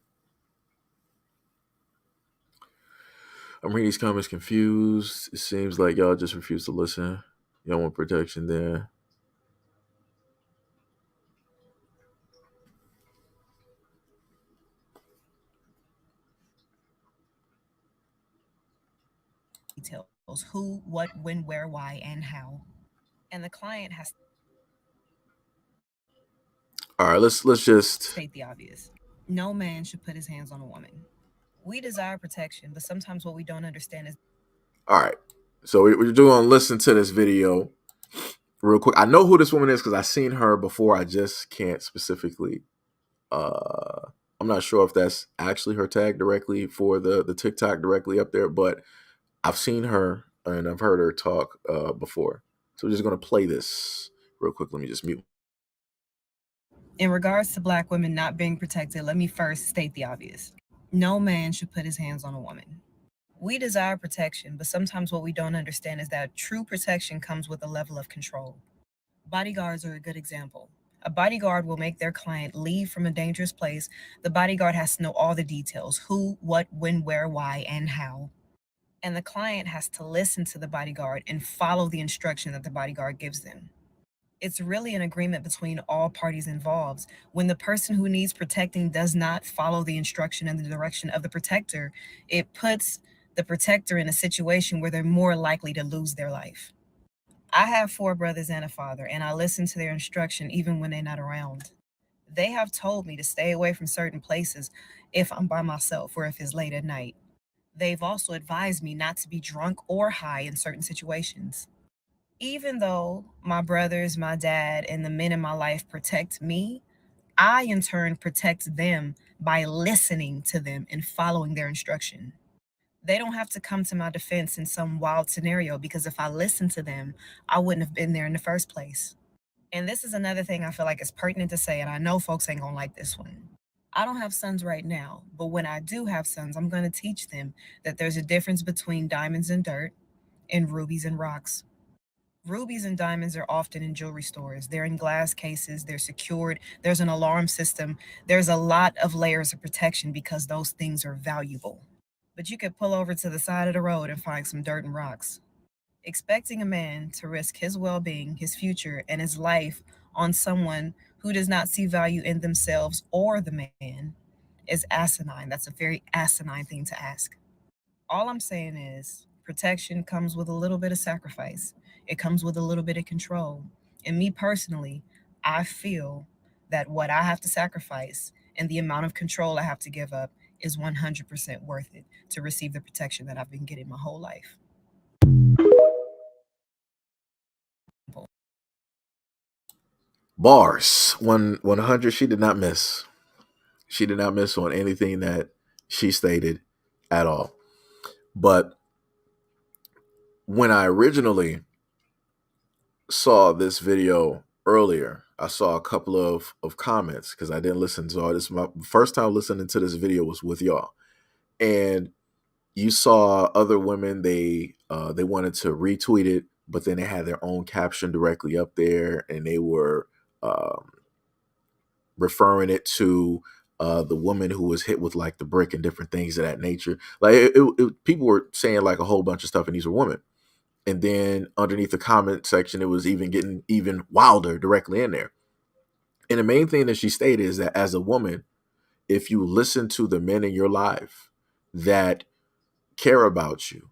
I'm reading these comments confused. It seems like y'all just refuse to listen. Y'all want protection there. Details: who, what, when, where, why, and how. And the client has All right, let's just state the obvious. No man should put his hands on a woman. We desire protection, but sometimes what we don't understand is. All right. So we're going to listen to this video real quick. I know who this woman is because I've seen her before. I just can't specifically. I'm not sure if that's actually her tag directly for the TikTok directly up there, but I've seen her and I've heard her talk before. So we're just going to play this real quick. Let me just mute. In regards to black women not being protected, let me first state the obvious. No man should put his hands on a woman. We desire protection, but sometimes what we don't understand is that true protection comes with a level of control. Bodyguards are a good example. A bodyguard will make their client leave from a dangerous place. The bodyguard has to know all the details: who, what, when, where, why, and how. And the client has to listen to the bodyguard and follow the instruction that the bodyguard gives them. It's really an agreement between all parties involved. When the person who needs protecting does not follow the instruction and the direction of the protector, it puts the protector in a situation where they're more likely to lose their life. I have 4 brothers and a father, and I listen to their instruction even when they're not around. They have told me to stay away from certain places if I'm by myself or if it's late at night. They've also advised me not to be drunk or high in certain situations. Even though my brothers, my dad, and the men in my life protect me, I in turn protect them by listening to them and following their instruction. They don't have to come to my defense in some wild scenario, because if I listened to them, I wouldn't have been there in the first place. And this is another thing I feel like is pertinent to say, and I know folks ain't gonna like this one. I don't have sons right now, but when I do have sons, I'm gonna teach them that there's a difference between diamonds and dirt and rubies and rocks. Rubies and diamonds are often in jewelry stores. They're in glass cases, they're secured, there's an alarm system. There's a lot of layers of protection because those things are valuable. but you could pull over to the side of the road and find some dirt and rocks. Expecting a man to risk his well being, his future, and his life on someone who does not see value in themselves or the man is asinine. That's a very asinine thing to ask. All I'm saying is protection comes with a little bit of sacrifice, it comes with a little bit of control. And me personally, I feel that what I have to sacrifice and the amount of control I have to give up is 100% worth it to receive the protection that I've been getting my whole life. Bars 100. She did not miss. She did not miss on anything that she stated at all. But when I originally saw this video earlier, I saw a couple of comments because I didn't listen to all this. My first time listening to this video was with y'all, and you saw other women. They wanted to retweet it, but then they had their own caption directly up there, and they were referring it to the woman who was hit with like the brick and different things of that nature. Like people were saying like a whole bunch of stuff, and these were women. And then underneath the comment section, it was even getting even wilder directly in there. And the main thing that she stated is that as a woman, if you listen to the men in your life that care about you,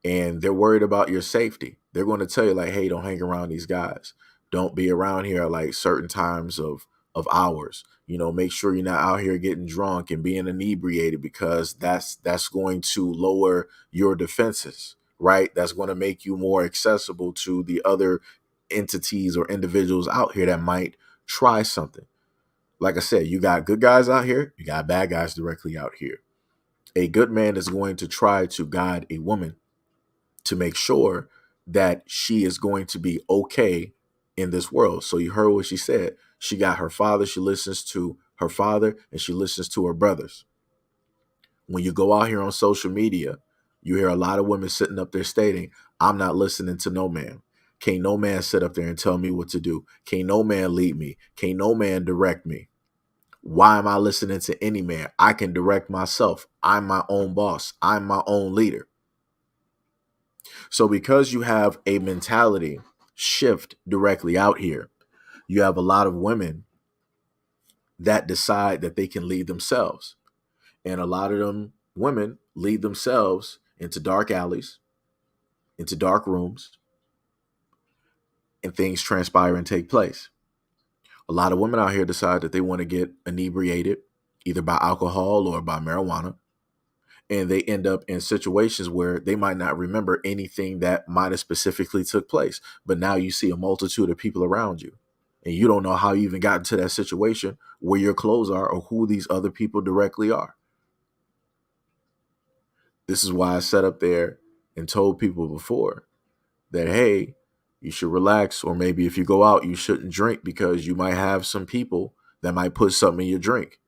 and they're worried about your safety, they're going to tell you like, hey, don't hang around these guys. Don't be around here at like certain times of hours. You know, make sure you're not out here getting drunk and being inebriated, because that's going to lower your defenses, right? That's going to make you more accessible to the other entities or individuals out here that might try something. Like I said, you got good guys out here, you got bad guys directly out here. A good man is going to try to guide a woman to make sure that she is going to be okay in this world. So you heard what she said. She got her father, she listens to her father, and she listens to her brothers. When you go out here on social media, you hear a lot of women sitting up there stating, I'm not listening to no man. Can't no man sit up there and tell me what to do. Can't no man lead me. Can't no man direct me. Why am I listening to any man? I can direct myself. I'm my own boss. I'm my own leader. So because you have a mentality shift directly out here, you have a lot of women that decide that they can lead themselves. And a lot of them women lead themselves into dark alleys, into dark rooms, and things transpire and take place. A lot of women out here decide that they want to get inebriated, either by alcohol or by marijuana. And they end up in situations where they might not remember anything that might have specifically took place. But now you see a multitude of people around you, and you don't know how you even got into that situation, where your clothes are, or who these other people directly are. This is why I sat up there and told people before that, hey, you should relax, or maybe if you go out, you shouldn't drink, because you might have some people that might put something in your drink.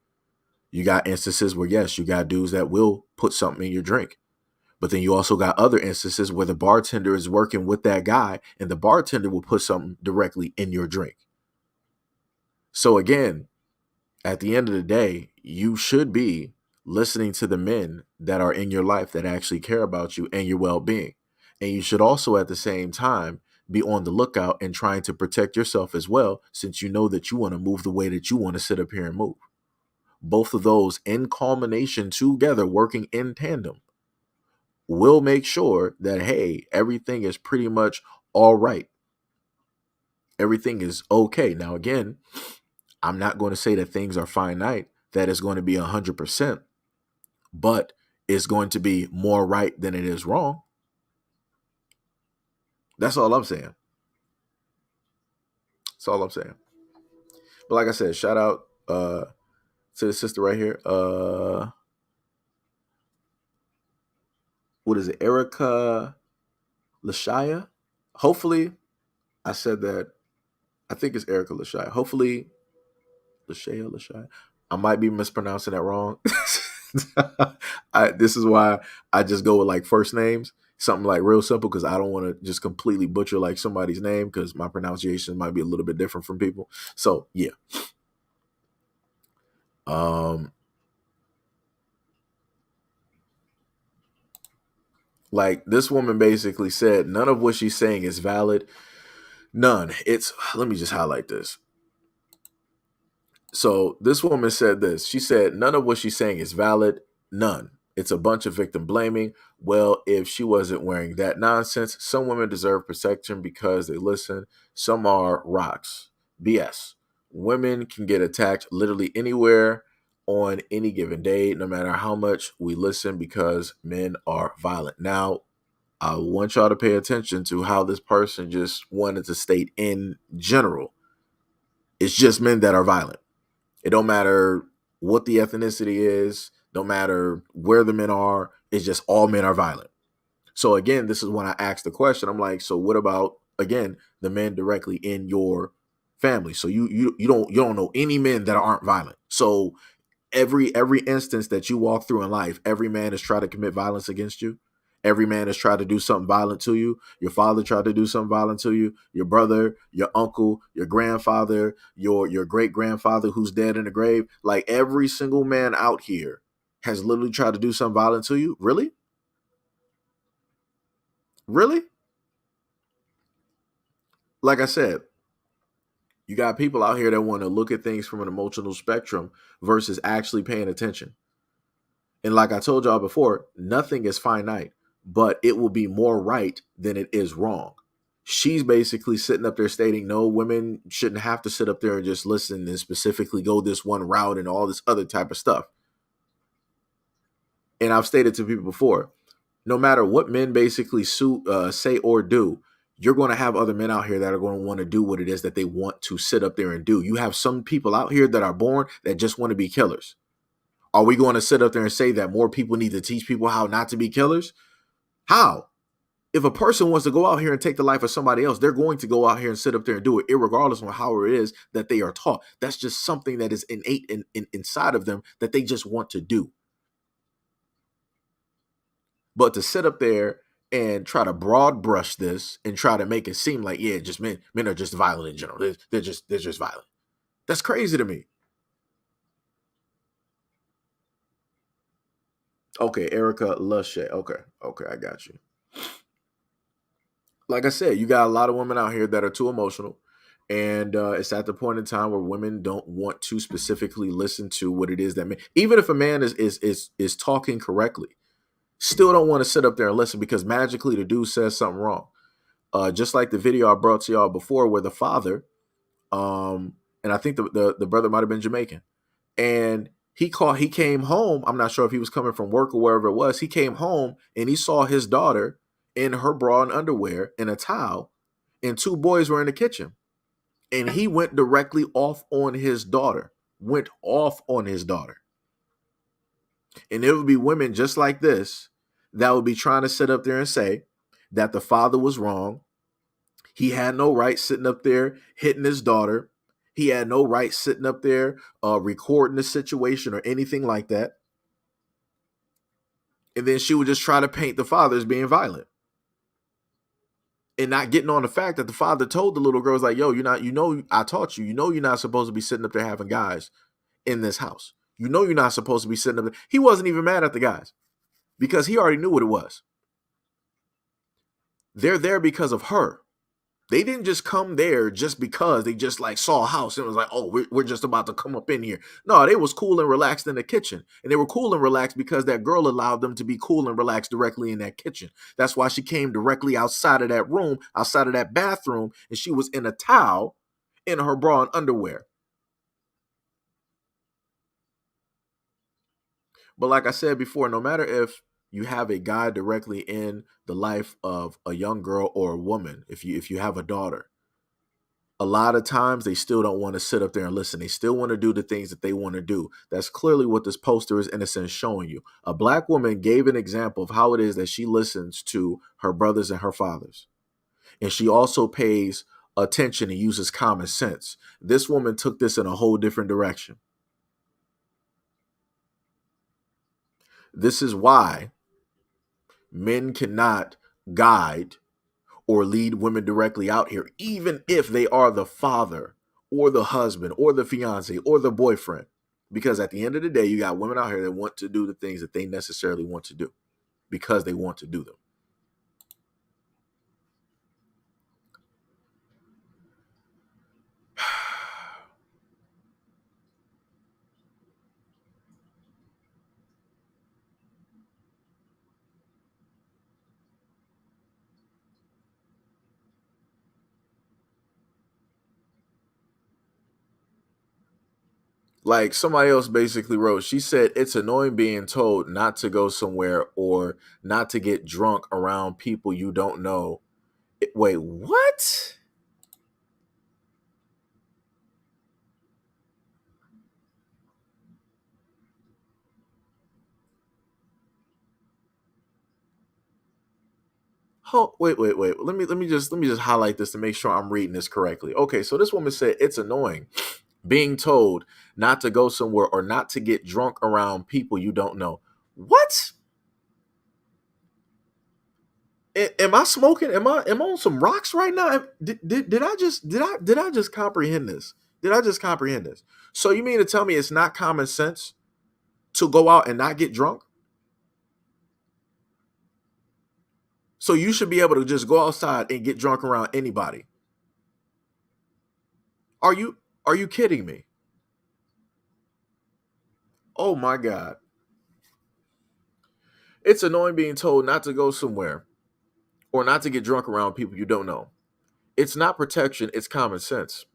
You got instances where, yes, you got dudes that will put something in your drink. But then you also got other instances where the bartender is working with that guy, and the bartender will put something directly in your drink. So again, at the end of the day, you should be listening to the men that are in your life that actually care about you and your well-being. And you should also at the same time be on the lookout and trying to protect yourself as well, since you know that you want to move the way that you want to sit up here and move. Both of those in culmination together, working in tandem, will make sure that, hey, everything is pretty much all right. Everything is okay. Now, again, I'm not going to say that things are finite, that it's going to be 100%, but it's going to be more right than it is wrong. That's all I'm saying. That's all I'm saying. But like I said, shout out to the sister right here. What is it? Erica Lashaya? Hopefully, I said that. I think it's Erica Lashaya. Hopefully, Lashaya. I might be mispronouncing that wrong. This is why I just go with like first names, something like real simple, because I don't want to just completely butcher like somebody's name, because my pronunciation might be a little bit different from people. So yeah. Like, this woman basically said none of what she's saying is valid. None. Let me just highlight this. So this woman said this. She said none of what she's saying is valid. None. It's a bunch of victim blaming. Well, if she wasn't wearing that nonsense, some women deserve protection because they listen. Some are rocks. BS. Women can get attacked literally anywhere on any given day, no matter how much we listen, because men are violent. Now, I want y'all to pay attention to how this person just wanted to state in general. It's just men that are violent. It don't matter what the ethnicity is, don't matter where the men are, it's just all men are violent. So again, this is when I asked the question. I'm like, so what about, again, the men directly in your family? So you don't know any men that aren't violent. So every instance that you walk through in life, every man has tried to commit violence against you. Every man has tried to do something violent to you. Your father tried to do something violent to you. Your brother, your uncle, your grandfather, your great grandfather who's dead in the grave. Like, every single man out here has literally tried to do something violent to you. Really? Really? Like I said, you got people out here that want to look at things from an emotional spectrum versus actually paying attention. And like I told y'all before, nothing is finite, but it will be more right than it is wrong. She's basically sitting up there stating, no, women shouldn't have to sit up there and just listen and specifically go this one route and all this other type of stuff. And I've stated to people before, no matter what men basically say or do, you're going to have other men out here that are going to want to do what it is that they want to sit up there and do. You have some people out here that are born that just want to be killers. Are we going to sit up there and say that more people need to teach people how not to be killers? How? If a person wants to go out here and take the life of somebody else, they're going to go out here and sit up there and do it, irregardless of how it is that they are taught. That's just something that is innate inside of them that they just want to do. But to sit up there and try to broad brush this and try to make it seem like, yeah, just men are just violent in general. They're just violent. That's crazy to me. Okay, Erica Lushay. Okay, I got you. Like I said, you got a lot of women out here that are too emotional. And it's at the point in time where women don't want to specifically listen to what it is that men, even if a man is talking correctly, still don't want to sit up there and listen because magically the dude says something wrong. Just like the video I brought to y'all before where the father, and I think the brother might have been Jamaican, and he came home. I'm not sure if he was coming from work or wherever it was. He came home and he saw his daughter in her bra and underwear and a towel, and two boys were in the kitchen. And he went directly off on his daughter. Went off on his daughter. And there would be women just like this that would be trying to sit up there and say that the father was wrong. He had no right sitting up there hitting his daughter. He had no right sitting up there recording the situation or anything like that. And then she would just try to paint the father as being violent. And not getting on the fact that the father told the little girls, like, yo, I taught you, you're not supposed to be sitting up there having guys in this house. You're not supposed to be sitting up there. He wasn't even mad at the guys because he already knew what it was. They're there because of her. They didn't just come there just because they just like saw a house and was like, oh, we're just about to come up in here. No, they was cool and relaxed in the kitchen. And they were cool and relaxed because that girl allowed them to be cool and relaxed directly in that kitchen. That's why she came directly outside of that room, outside of that bathroom, and she was in a towel in her bra and underwear. But like I said before, no matter if you have a guy directly in the life of a young girl or a woman, if you have a daughter, a lot of times they still don't want to sit up there and listen. They still want to do the things that they want to do. That's clearly what this poster is, in a sense, showing you. A black woman gave an example of how it is that she listens to her brothers and her fathers. And she also pays attention and uses common sense. This woman took this in a whole different direction. This is why men cannot guide or lead women directly out here, even if they are the father or the husband or the fiance or the boyfriend. Because at the end of the day, you got women out here that want to do the things that they necessarily want to do because they want to do them. Like somebody else basically wrote, she said it's annoying being told not to go somewhere or not to get drunk around people you don't know. Wait, what? Oh, wait. Let me just highlight this to make sure I'm reading this correctly. Okay, so this woman said it's annoying being told not to go somewhere or not to get drunk around people you don't know. What? Am I smoking? Am I on some rocks right now? Did I just comprehend this? Did I just comprehend this? So you mean to tell me it's not common sense to go out and not get drunk? So you should be able to just go outside and get drunk around anybody. Are you kidding me? Oh my god. It's annoying being told not to go somewhere or not to get drunk around people you don't know. It's not protection, it's common sense.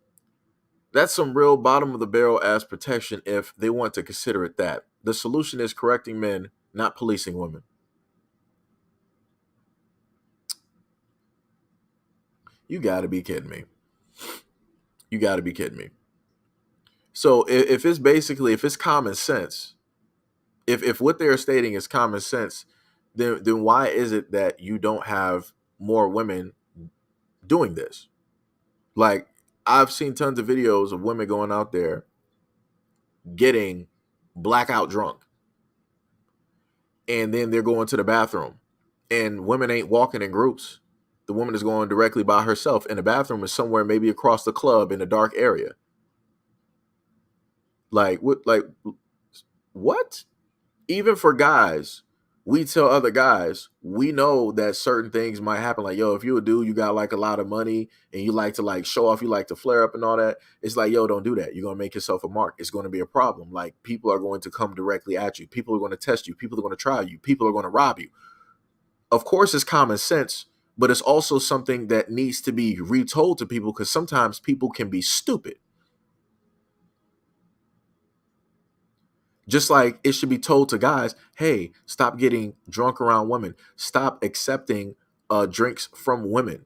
That's some real bottom of the barrel ass protection if they want to consider it that. The solution is correcting men, not policing women. You got to be kidding me. You got to be kidding me. So if it's basically if it's common sense, if what they're stating is common sense, then why is it that you don't have more women doing this? Like I've seen tons of videos of women going out there getting blackout drunk and then they're going to the bathroom and women ain't walking in groups. The woman is going directly by herself and the bathroom is somewhere maybe across the club in a dark area. What? Even for guys, we tell other guys, we know that certain things might happen. Like, yo, if you a dude, you got like a lot of money and you like to like show off, you like to flare up and all that. It's like, yo, don't do that. You're going to make yourself a mark. It's going to be a problem. Like people are going to come directly at you. People are going to test you. People are going to try you. People are going to rob you. Of course, it's common sense, but it's also something that needs to be retold to people because sometimes people can be stupid. Just like it should be told to guys, hey, stop getting drunk around women. Stop accepting drinks from women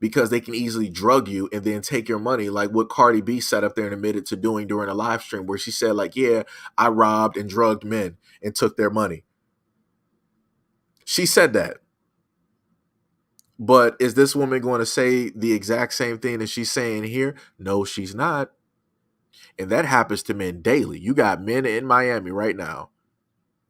because they can easily drug you and then take your money, like what Cardi B sat up there and admitted to doing during a live stream where she said, like, yeah, I robbed and drugged men and took their money. She said that. But is this woman going to say the exact same thing that she's saying here? No, she's not. And that happens to men daily. You got men in Miami right now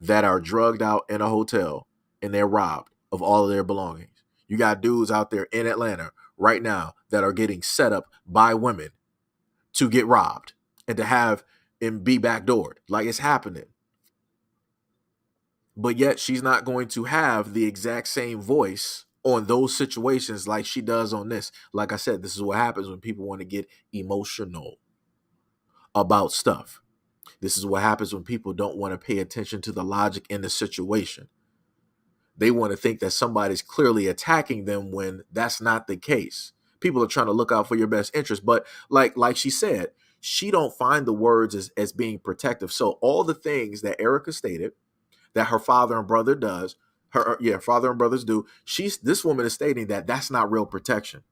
that are drugged out in a hotel and they're robbed of all of their belongings. You got dudes out there in Atlanta right now that are getting set up by women to get robbed and to have and be backdoored. Like it's happening. But yet she's not going to have the exact same voice on those situations like she does on this. Like I said, this is what happens when people want to get emotional about stuff. This is what happens when people don't want to pay attention to the logic in the situation. They want to think that somebody's clearly attacking them when that's not the case. People are trying to look out for your best interest, but like she said, she don't find the words as being protective. So all the things that Erica stated that her father and brother does, father and brothers do. This woman is stating that that's not real protection.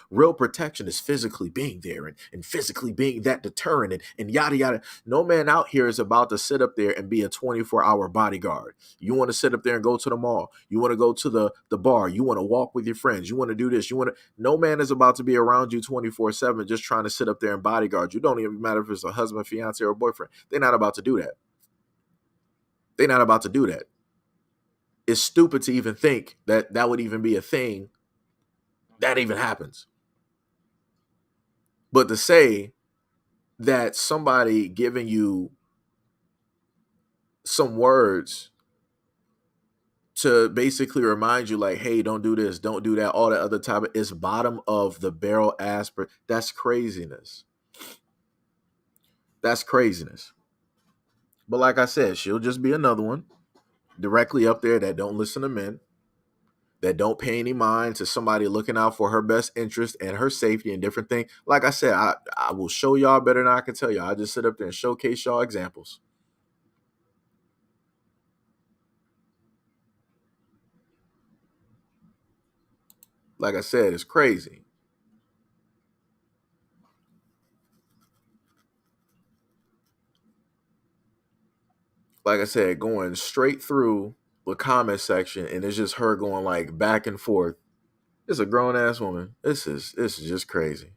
Real protection is physically being there and physically being that deterrent and yada yada. No man out here is about to sit up there and be a 24-hour bodyguard. You want to sit up there and go to the mall. You want to go to the bar. You want to walk with your friends. You want to do this. No man is about to be around you 24/7 just trying to sit up there and bodyguard you. Don't even matter if it's a husband, fiance, or boyfriend. They're not about to do that. They're not about to do that. It's stupid to even think that that would even be a thing that even happens. But to say that somebody giving you some words to basically remind you like, hey, don't do this, don't do that, all that other type of, it's bottom of the barrel aspirin. That's craziness. That's craziness. But like I said, she'll just be another one directly up there that don't listen to men, that don't pay any mind to somebody looking out for her best interest and her safety and different things. Like I said, I will show y'all better than I can tell y'all. I just sit up there and showcase y'all examples. Like I said, it's crazy. Like I said, going straight through the comment section, and it's just her going like back and forth. It's a grown ass woman. This is just crazy.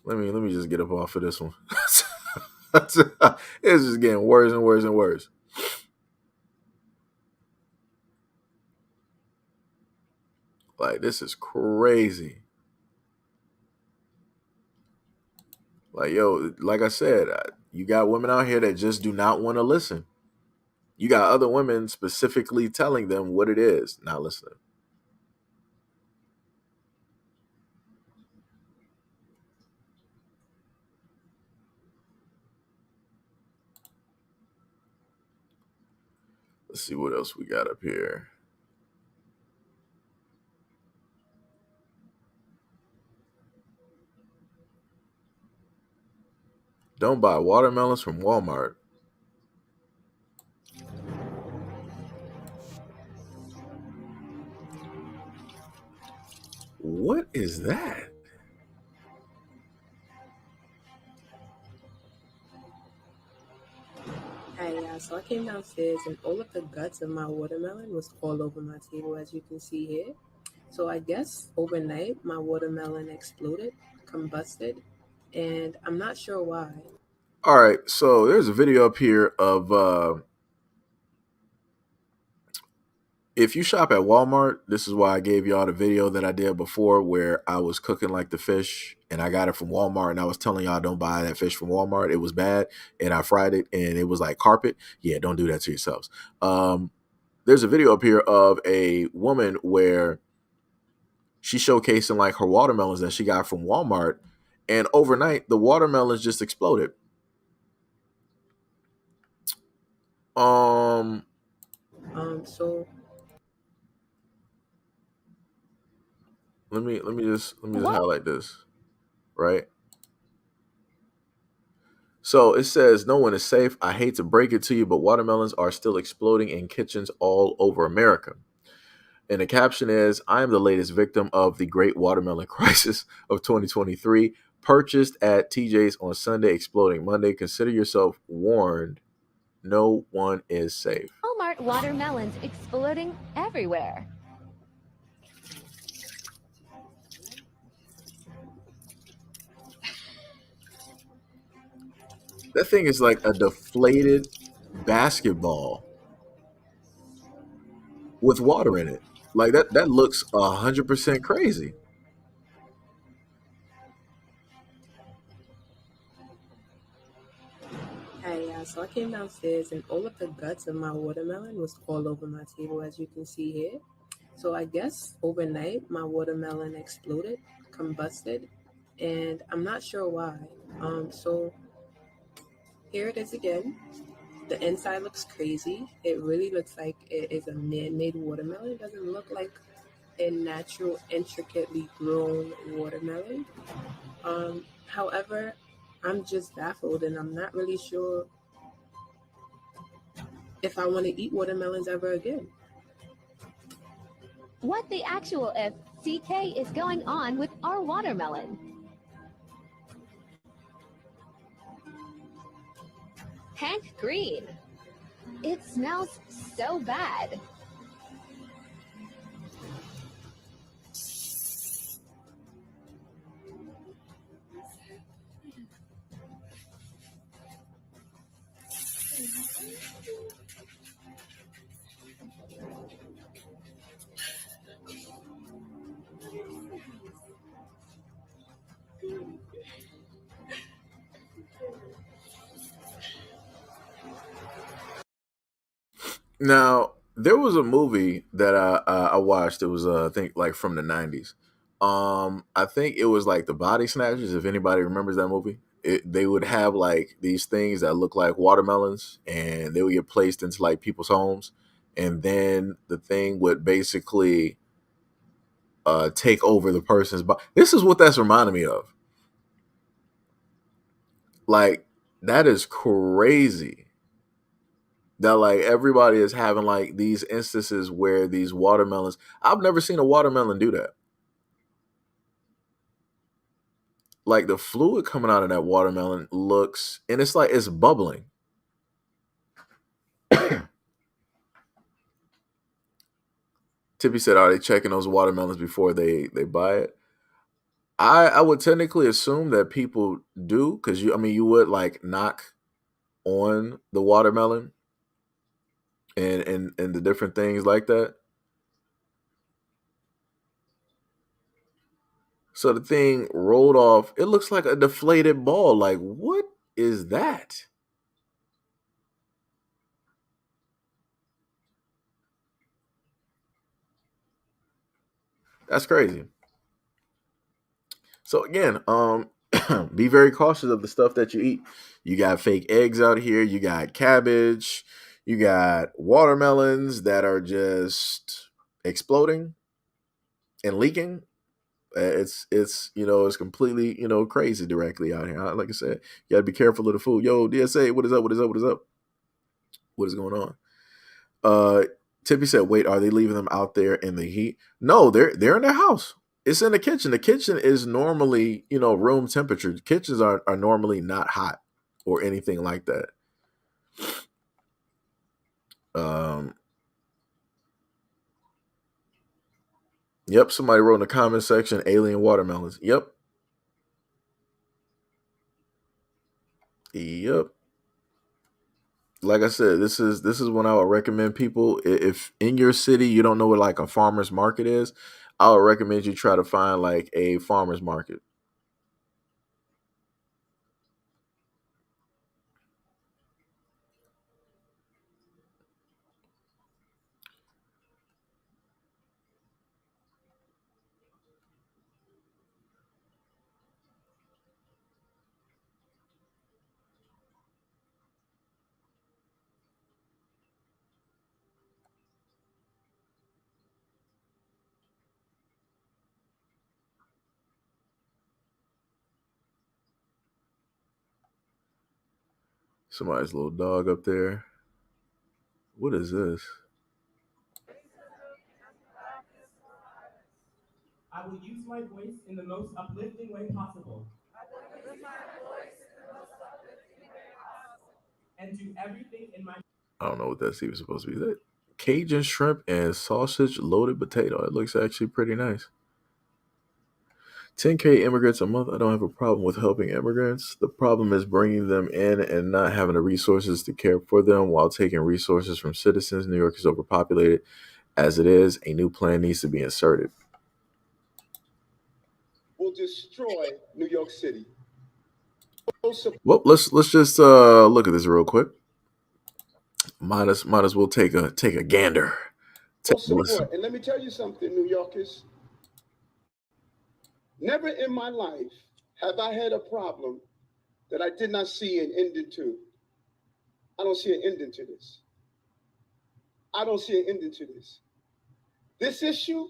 Let me just get up off of this one. It's just getting worse and worse and worse. Like, this is crazy. Like, yo, like I said, you got women out here that just do not want to listen. You got other women specifically telling them what it is, not listening. Let's see what else we got up here. Don't buy watermelons from Walmart. What is that? Hey, so I came downstairs and all of the guts of my watermelon was all over my table, as you can see here. So I guess overnight my watermelon exploded, combusted, and I'm not sure why. All right, so there's a video up here of if you shop at Walmart, this is why I gave y'all the video that I did before where I was cooking like the fish and I got it from Walmart and I was telling y'all don't buy that fish from Walmart. It was bad and I fried it and it was like carpet. Yeah, don't do that to yourselves. There's a video up here of a woman where she's showcasing like her watermelons that she got from Walmart, and overnight the watermelons just exploded. So let me just highlight this, right? So it says, no one is safe. I hate to break it to you, but watermelons are still exploding in kitchens all over America. And the caption is, I am the latest victim of the great watermelon crisis of 2023. Purchased at TJ's on Sunday, exploding Monday. Consider yourself warned. No one is safe. Walmart watermelons exploding everywhere. That thing is like a deflated basketball with water in it. Like that looks 100% crazy. Hey, so I came downstairs and all of the guts of my watermelon was all over my table, as you can see here. So I guess overnight my watermelon exploded, combusted, and I'm not sure why. So here it is again. The inside looks crazy. It really looks like it is a man-made watermelon. It doesn't look like a natural, intricately grown watermelon. However, I'm just baffled and I'm not really sure if I want to eat watermelons ever again. What the actual F CK is going on with our watermelon? Hank Green. It smells so bad. Now, there was a movie that I watched. It was I think like from the 90s. I think it was like The Body Snatchers. If anybody remembers that movie, they would have like these things that look like watermelons, and they would get placed into like people's homes, and then the thing would basically take over the person's body. This is what that's reminding me of. Like, that is crazy. That like everybody is having like these instances where these watermelons. I've never seen a watermelon do that. Like the fluid coming out of that watermelon looks, and it's like it's bubbling. Tippy said, "Are they checking those watermelons before they buy it?" I would technically assume that people do, because you would like knock on the watermelon and the different things like that. So the thing rolled off. It looks like a deflated ball. Like, what is that? That's crazy. So again, be very cautious of the stuff that you eat. You got fake eggs out here. You got cabbage. You got watermelons that are just exploding and leaking. It's completely crazy directly out here. Like I said, you gotta be careful of the food. Yo, DSA, what is up? What is up? What is up? What is going on? Tippy said, "Wait, are they leaving them out there in the heat?" No, they're in their house. It's in the kitchen. The kitchen is normally room temperature. Kitchens are normally not hot or anything like that. Yep. Somebody wrote in the comment section, "Alien watermelons." Yep. Yep. Like I said, this is when I would recommend people, if in your city you don't know what like a farmer's market is, I would recommend you try to find like a farmer's market. Somebody's little dog up there. What is this? I will use my voice in the most uplifting way possible. And do everything in my I don't know what that's even supposed to be. That Cajun shrimp and sausage loaded potato. It looks actually pretty nice. 10K immigrants a month. I don't have a problem with helping immigrants. The problem is bringing them in and not having the resources to care for them while taking resources from citizens. New York is overpopulated as it is. A new plan needs to be inserted. Will destroy New York City. Well, let's just look at this real quick. Might as well take a gander. Take a listen. And let me tell you something, New Yorkers. Never in my life have I had a problem that I did not see an ending to. I don't see an ending to this. I don't see an ending to this. This issue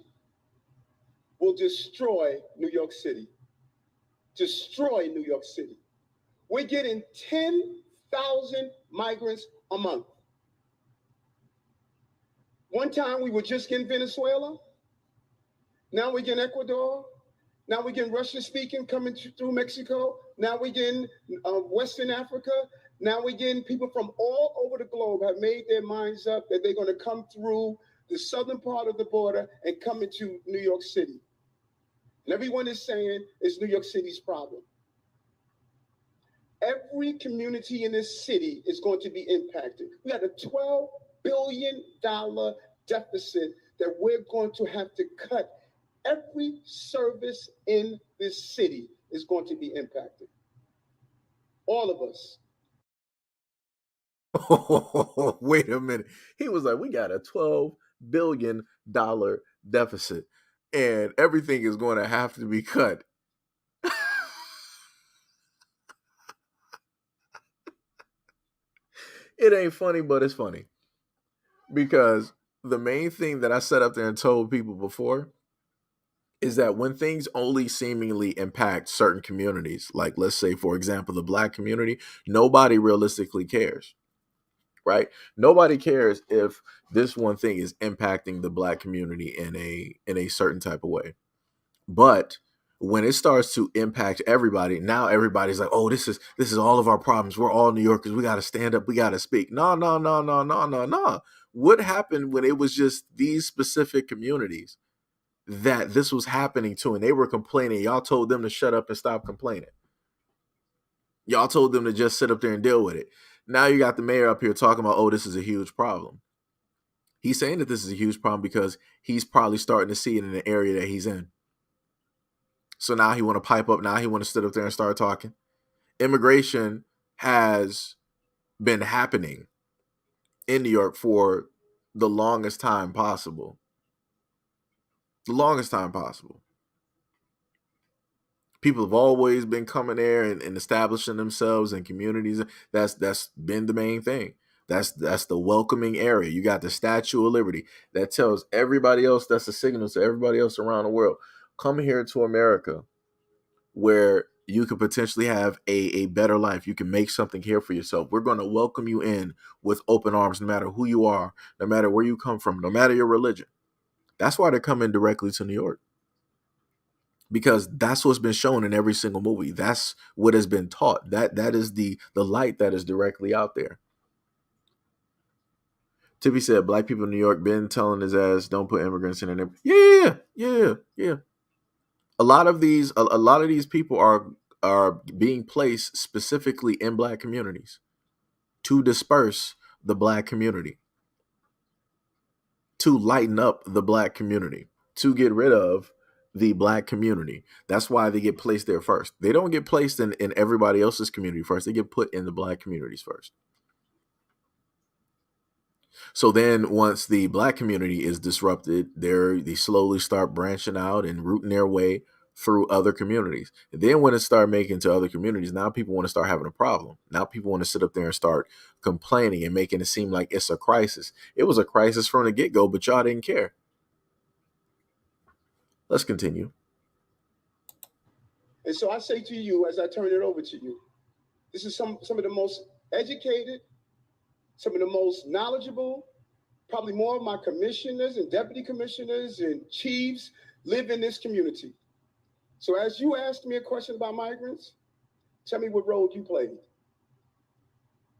will destroy New York City. Destroy New York City. We're getting 10,000 migrants a month. One time we were just getting Venezuela. Now we're getting Ecuador. Now we're getting Russian speaking coming through Mexico. Now we're getting Western Africa. Now we're getting people from all over the globe have made their minds up that they're going to come through the southern part of the border and come into New York City. And everyone is saying it's New York City's problem. Every community in this city is going to be impacted. We had a $12 billion deficit that we're going to have to cut. Every service in this city is going to be impacted. All of us. Wait a minute. He was like, we got a $12 billion deficit and everything is going to have to be cut. It ain't funny, but it's funny. Because the main thing that I set up there and told people before is that when things only seemingly impact certain communities, like let's say, for example, the black community, nobody realistically cares, right? Nobody cares if this one thing is impacting the black community in a certain type of way. But when it starts to impact everybody, now everybody's like, "Oh, this is all of our problems. We're all New Yorkers. We got to stand up. We got to speak." No, no, no, no, no, no, no. What happened when it was just these specific communities that this was happening to, and they were complaining? Y'all told them to shut up and stop complaining. Y'all told them to just sit up there and deal with it. Now you got the mayor up here talking about, "Oh, this is a huge problem." He's saying that this is a huge problem because he's probably starting to see it in the area that he's in. So now he want to pipe up. Now he want to sit up there and start talking. Immigration has been happening in New York for the longest time possible. The longest time possible. People have always been coming there and establishing themselves in communities. That's been the main thing. That's the welcoming area. You got the Statue of Liberty that tells everybody else, that's a signal to everybody else around the world. Come here to America, where you could potentially have a better life. You can make something here for yourself. We're going to welcome you in with open arms, no matter who you are, no matter where you come from, no matter your religion. That's why they're coming directly to New York, because that's what's been shown in every single movie. That's what has been taught. That is the light that is directly out there. Tippy said, "Black people in New York been telling his ass, don't put immigrants in there." Yeah. A lot of these people are being placed specifically in black communities to disperse the black community, to lighten up the black community, to get rid of the black community. That's why they get placed there first. They don't get placed in everybody else's community first. They get put in the black communities first. So then once the black community is disrupted, they slowly start branching out and rooting their way through other communities. And then when it start making to other communities, now people want to start having a problem. Now people want to sit up there and start complaining and making it seem like it's a crisis. It was a crisis from the get-go, but y'all didn't care. Let's continue. And so I say to you, as I turn it over to you, this is some of the most educated, some of the most knowledgeable, probably more of my commissioners and deputy commissioners and chiefs live in this community. So as you asked me a question about migrants, tell me what role you played.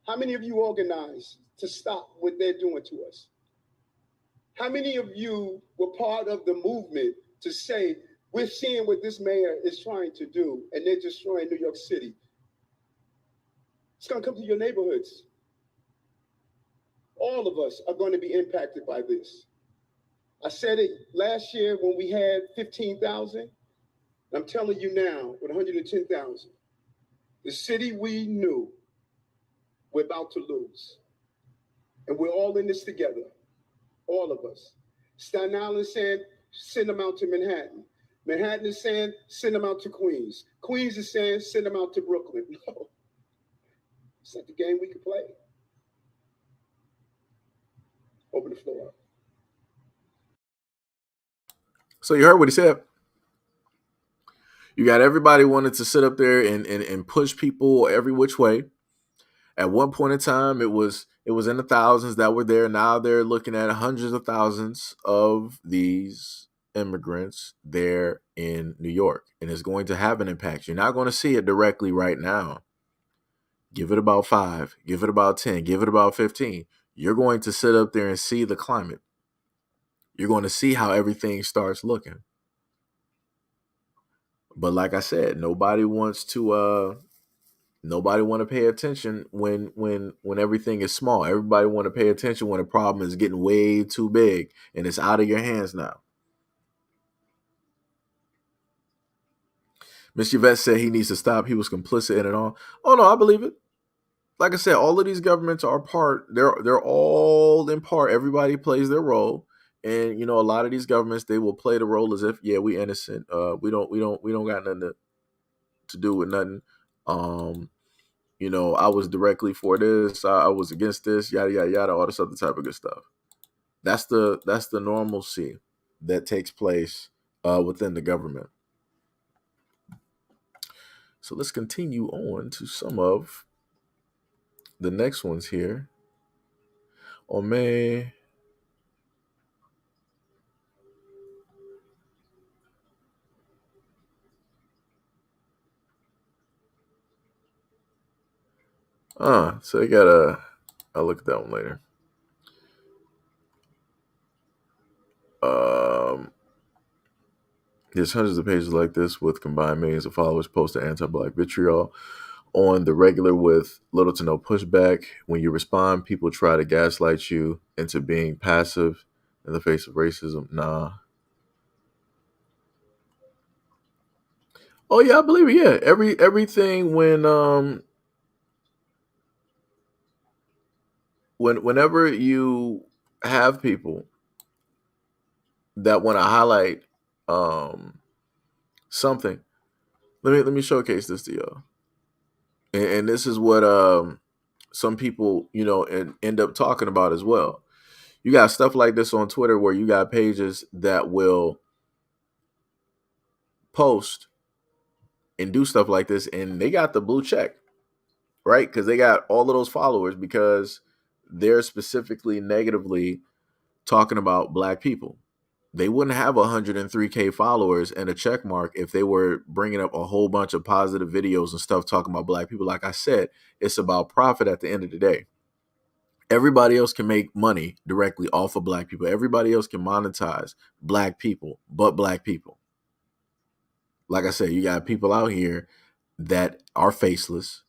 How many of you organized to stop what they're doing to us? How many of you were part of the movement to say, we're seeing what this mayor is trying to do and they're destroying New York City? It's going to come to your neighborhoods. All of us are going to be impacted by this. I said it last year when we had 15,000. I'm telling you now, with 110,000, the city we knew we're about to lose. And we're all in this together, all of us. Staten Island saying, send them out to Manhattan. Manhattan is saying, send them out to Queens. Queens is saying, send them out to Brooklyn. No, it's not the game we can play. Open the floor up. So you heard what he said. You got everybody wanting to sit up there and push people every which way. At one point in time, it was in the thousands that were there. Now they're looking at hundreds of thousands of these immigrants there in New York, and it's going to have an impact. You're not going to see it directly right now. Give it about 5, give it about 10, give it about 15. You're going to sit up there and see the climate. You're going to see how everything starts looking. But like I said, nobody wants to pay attention when everything is small. Everybody want to pay attention when a problem is getting way too big and it's out of your hands now. Mr. Yvette said he needs to stop. He was complicit in it all. Oh no, I believe it. Like I said, all of these governments are part. They're all in part. Everybody plays their role, and a lot of these governments, they will play the role as if, yeah, we innocent. We don't got nothing to do with nothing. I was directly for this. I was against this. Yada yada yada. All this other type of good stuff. That's the normalcy that takes place within the government. So let's continue on to some of the next ones here. On May. So they got I'll look at that one later. There's hundreds of pages like this with combined millions of followers posting anti-black vitriol on the regular with little to no pushback. When you respond, people try to gaslight you into being passive in the face of racism. Nah. Oh yeah, I believe it. Yeah, everything whenever you have people that want to highlight something, let me showcase this to y'all. And this is what some people, and end up talking about as well. You got stuff like this on Twitter where you got pages that will post and do stuff like this, and they got the blue check, right? Because they got all of those followers because they're specifically negatively talking about black people. They wouldn't have 103K followers and a check mark if they were bringing up a whole bunch of positive videos and stuff talking about black people. Like I said, it's about profit at the end of the day. Everybody else can make money directly off of black people. Everybody else can monetize black people, but black people. Like I said, you got people out here that are faceless,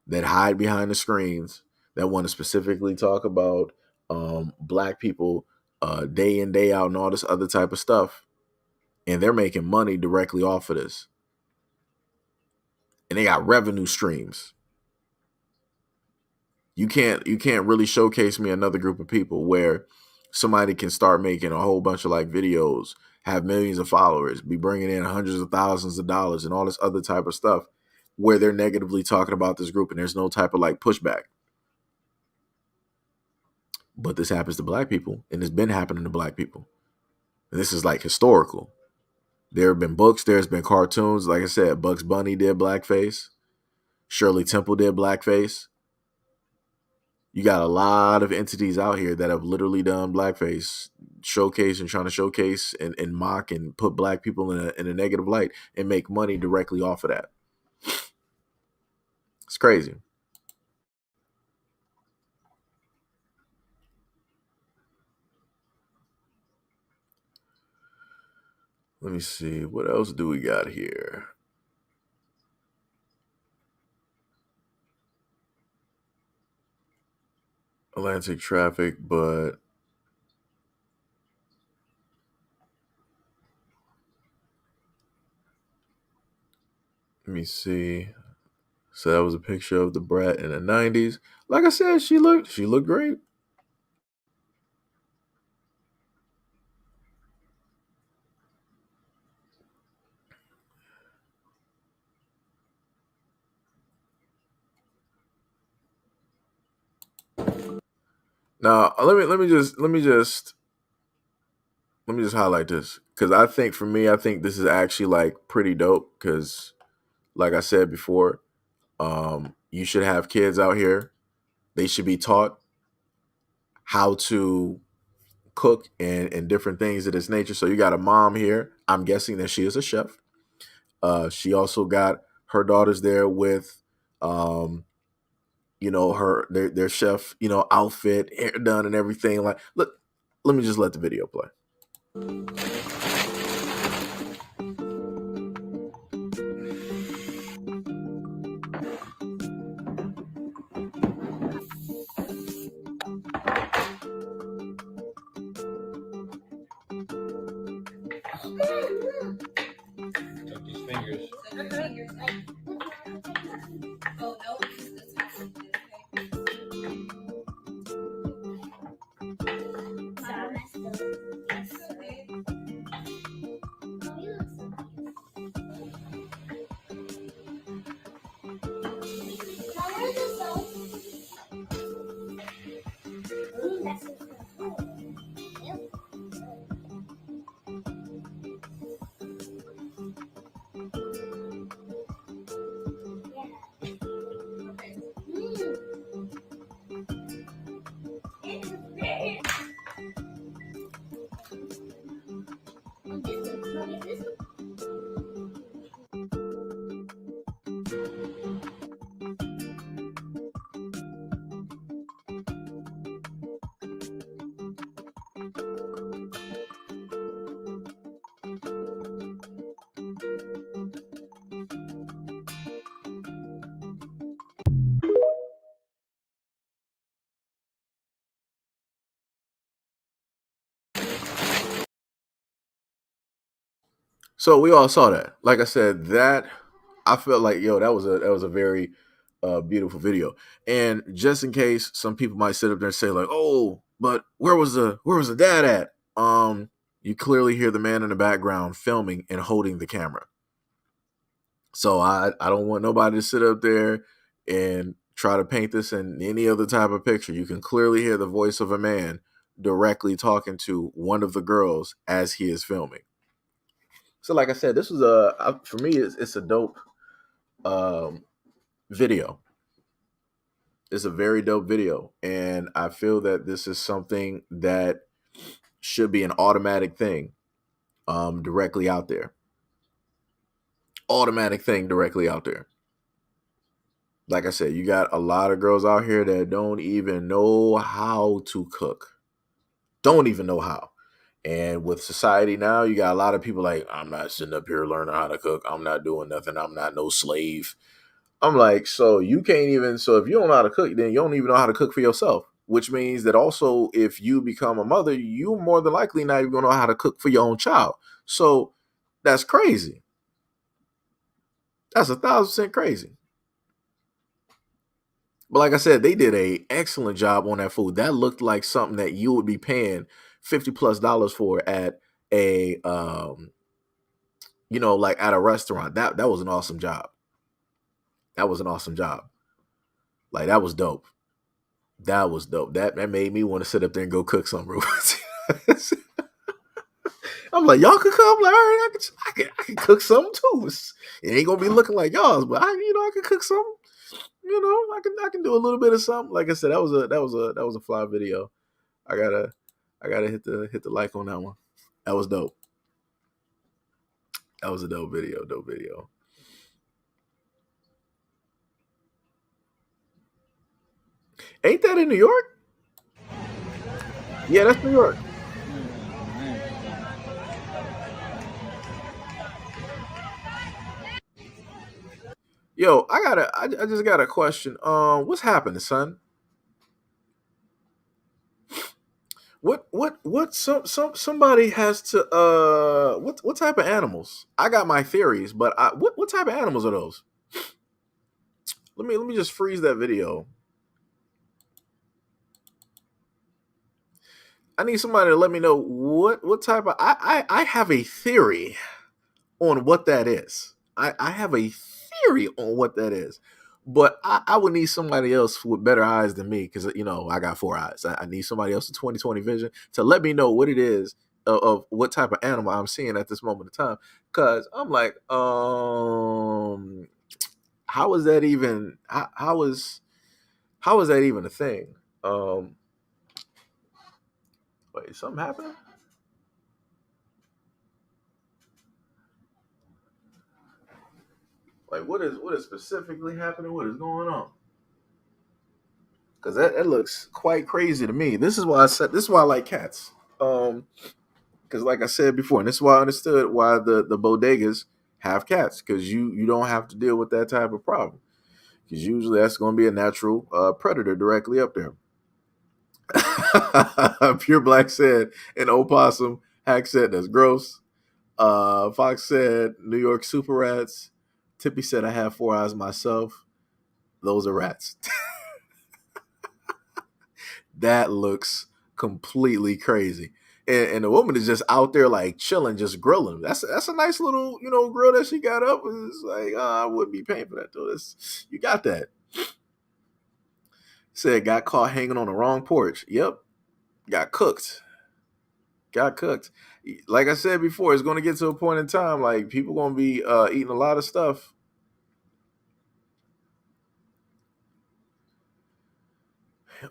that hide behind the screens, that want to specifically talk about black people day in, day out, and all this other type of stuff. And they're making money directly off of this. And they got revenue streams. You can't really showcase me another group of people where somebody can start making a whole bunch of like videos, have millions of followers, be bringing in hundreds of thousands of dollars and all this other type of stuff where they're negatively talking about this group and there's no type of like pushback. But this happens to black people, and it's been happening to black people. And this is like historical. There have been books, there's been cartoons. Like I said, Bugs Bunny did blackface. Shirley Temple did blackface. You got a lot of entities out here that have literally done blackface, trying to showcase and mock and put black people in a negative light and make money directly off of that. It's crazy. Let me see. What else do we got here? Atlantic traffic, but let me see. So that was a picture of the brat in the 90s. Like I said, she looked great. Now, let me just highlight this, because I think for me, I think this is actually like pretty dope, because like I said before, you should have kids out here. They should be taught how to cook and different things of this nature. So you got a mom here. I'm guessing that she is a chef. She also got her daughters there with their chef, outfit, hair done and everything. Like, look, let me just let the video play. So we all saw that. Like I said, that I felt like, yo, that was a very beautiful video. And just in case some people might sit up there and say like, oh, but where was the dad at? You clearly hear the man in the background filming and holding the camera. So I don't want nobody to sit up there and try to paint this in any other type of picture. You can clearly hear the voice of a man directly talking to one of the girls as he is filming. So, like I said, this was for me, it's a dope video. It's a very dope video, and I feel that this is something that should be an automatic thing, directly out there. Automatic thing directly out there. Like I said, you got a lot of girls out here that don't even know how to cook. Don't even know how. And with society now, you got a lot of people like, I'm not sitting up here learning how to cook. I'm not doing nothing. I'm not no slave. I'm like, so you can't even, so if you don't know how to cook, then you don't even know how to cook for yourself, which means that also if you become a mother, you more than likely not even going to know how to cook for your own child. So that's crazy. That's 1,000% crazy. But like I said, they did a excellent job on that food. That looked like something that you would be paying $50+ for at a, like at a restaurant. That was an awesome job. That was an awesome job. Like that was dope. That was dope. That made me want to sit up there and go cook some, bro. I'm like, y'all could come. I'm like, all right, I can cook some too. It ain't gonna be looking like y'all's, but I can cook some. I can do a little bit of something. Like I said, that was a fly video. I gotta hit the like on that one. That was dope. That was a dope video. Dope video. Ain't that in New York? Yeah, that's New York. Yo, I just got a question. What's happening, son? Somebody has to what type of animals? I got my theories, but what type of animals are those? Let me just freeze that video. I need somebody to let me know what type of I have a theory on what that is. I have a theory on what that is. But I would need somebody else with better eyes than me because I got 4 eyes. I need somebody else with 20/20 vision to let me know what it is of what type of animal I'm seeing at this moment in time. Because I'm like, how is that even? How is that even a thing? Wait, something happening? Like what is specifically happening? What is going on? Because that looks quite crazy to me. This is why I like cats. Because like I said before, and this is why I understood why the bodegas have cats, because you don't have to deal with that type of problem. Because usually that's going to be a natural predator directly up there. Pure Black said an opossum. Hack said that's gross. Fox said New York super rats. Tippy said I have 4 eyes myself. Those are rats. That looks completely crazy. And the woman is just out there like chilling, just grilling. That's a nice little grill that she got up. It's like I wouldn't be paying for that though. You got that. Said got caught hanging on the wrong porch. Yep, got cooked. Got cooked. Like I said before, it's going to get to a point in time like people going to be eating a lot of stuff.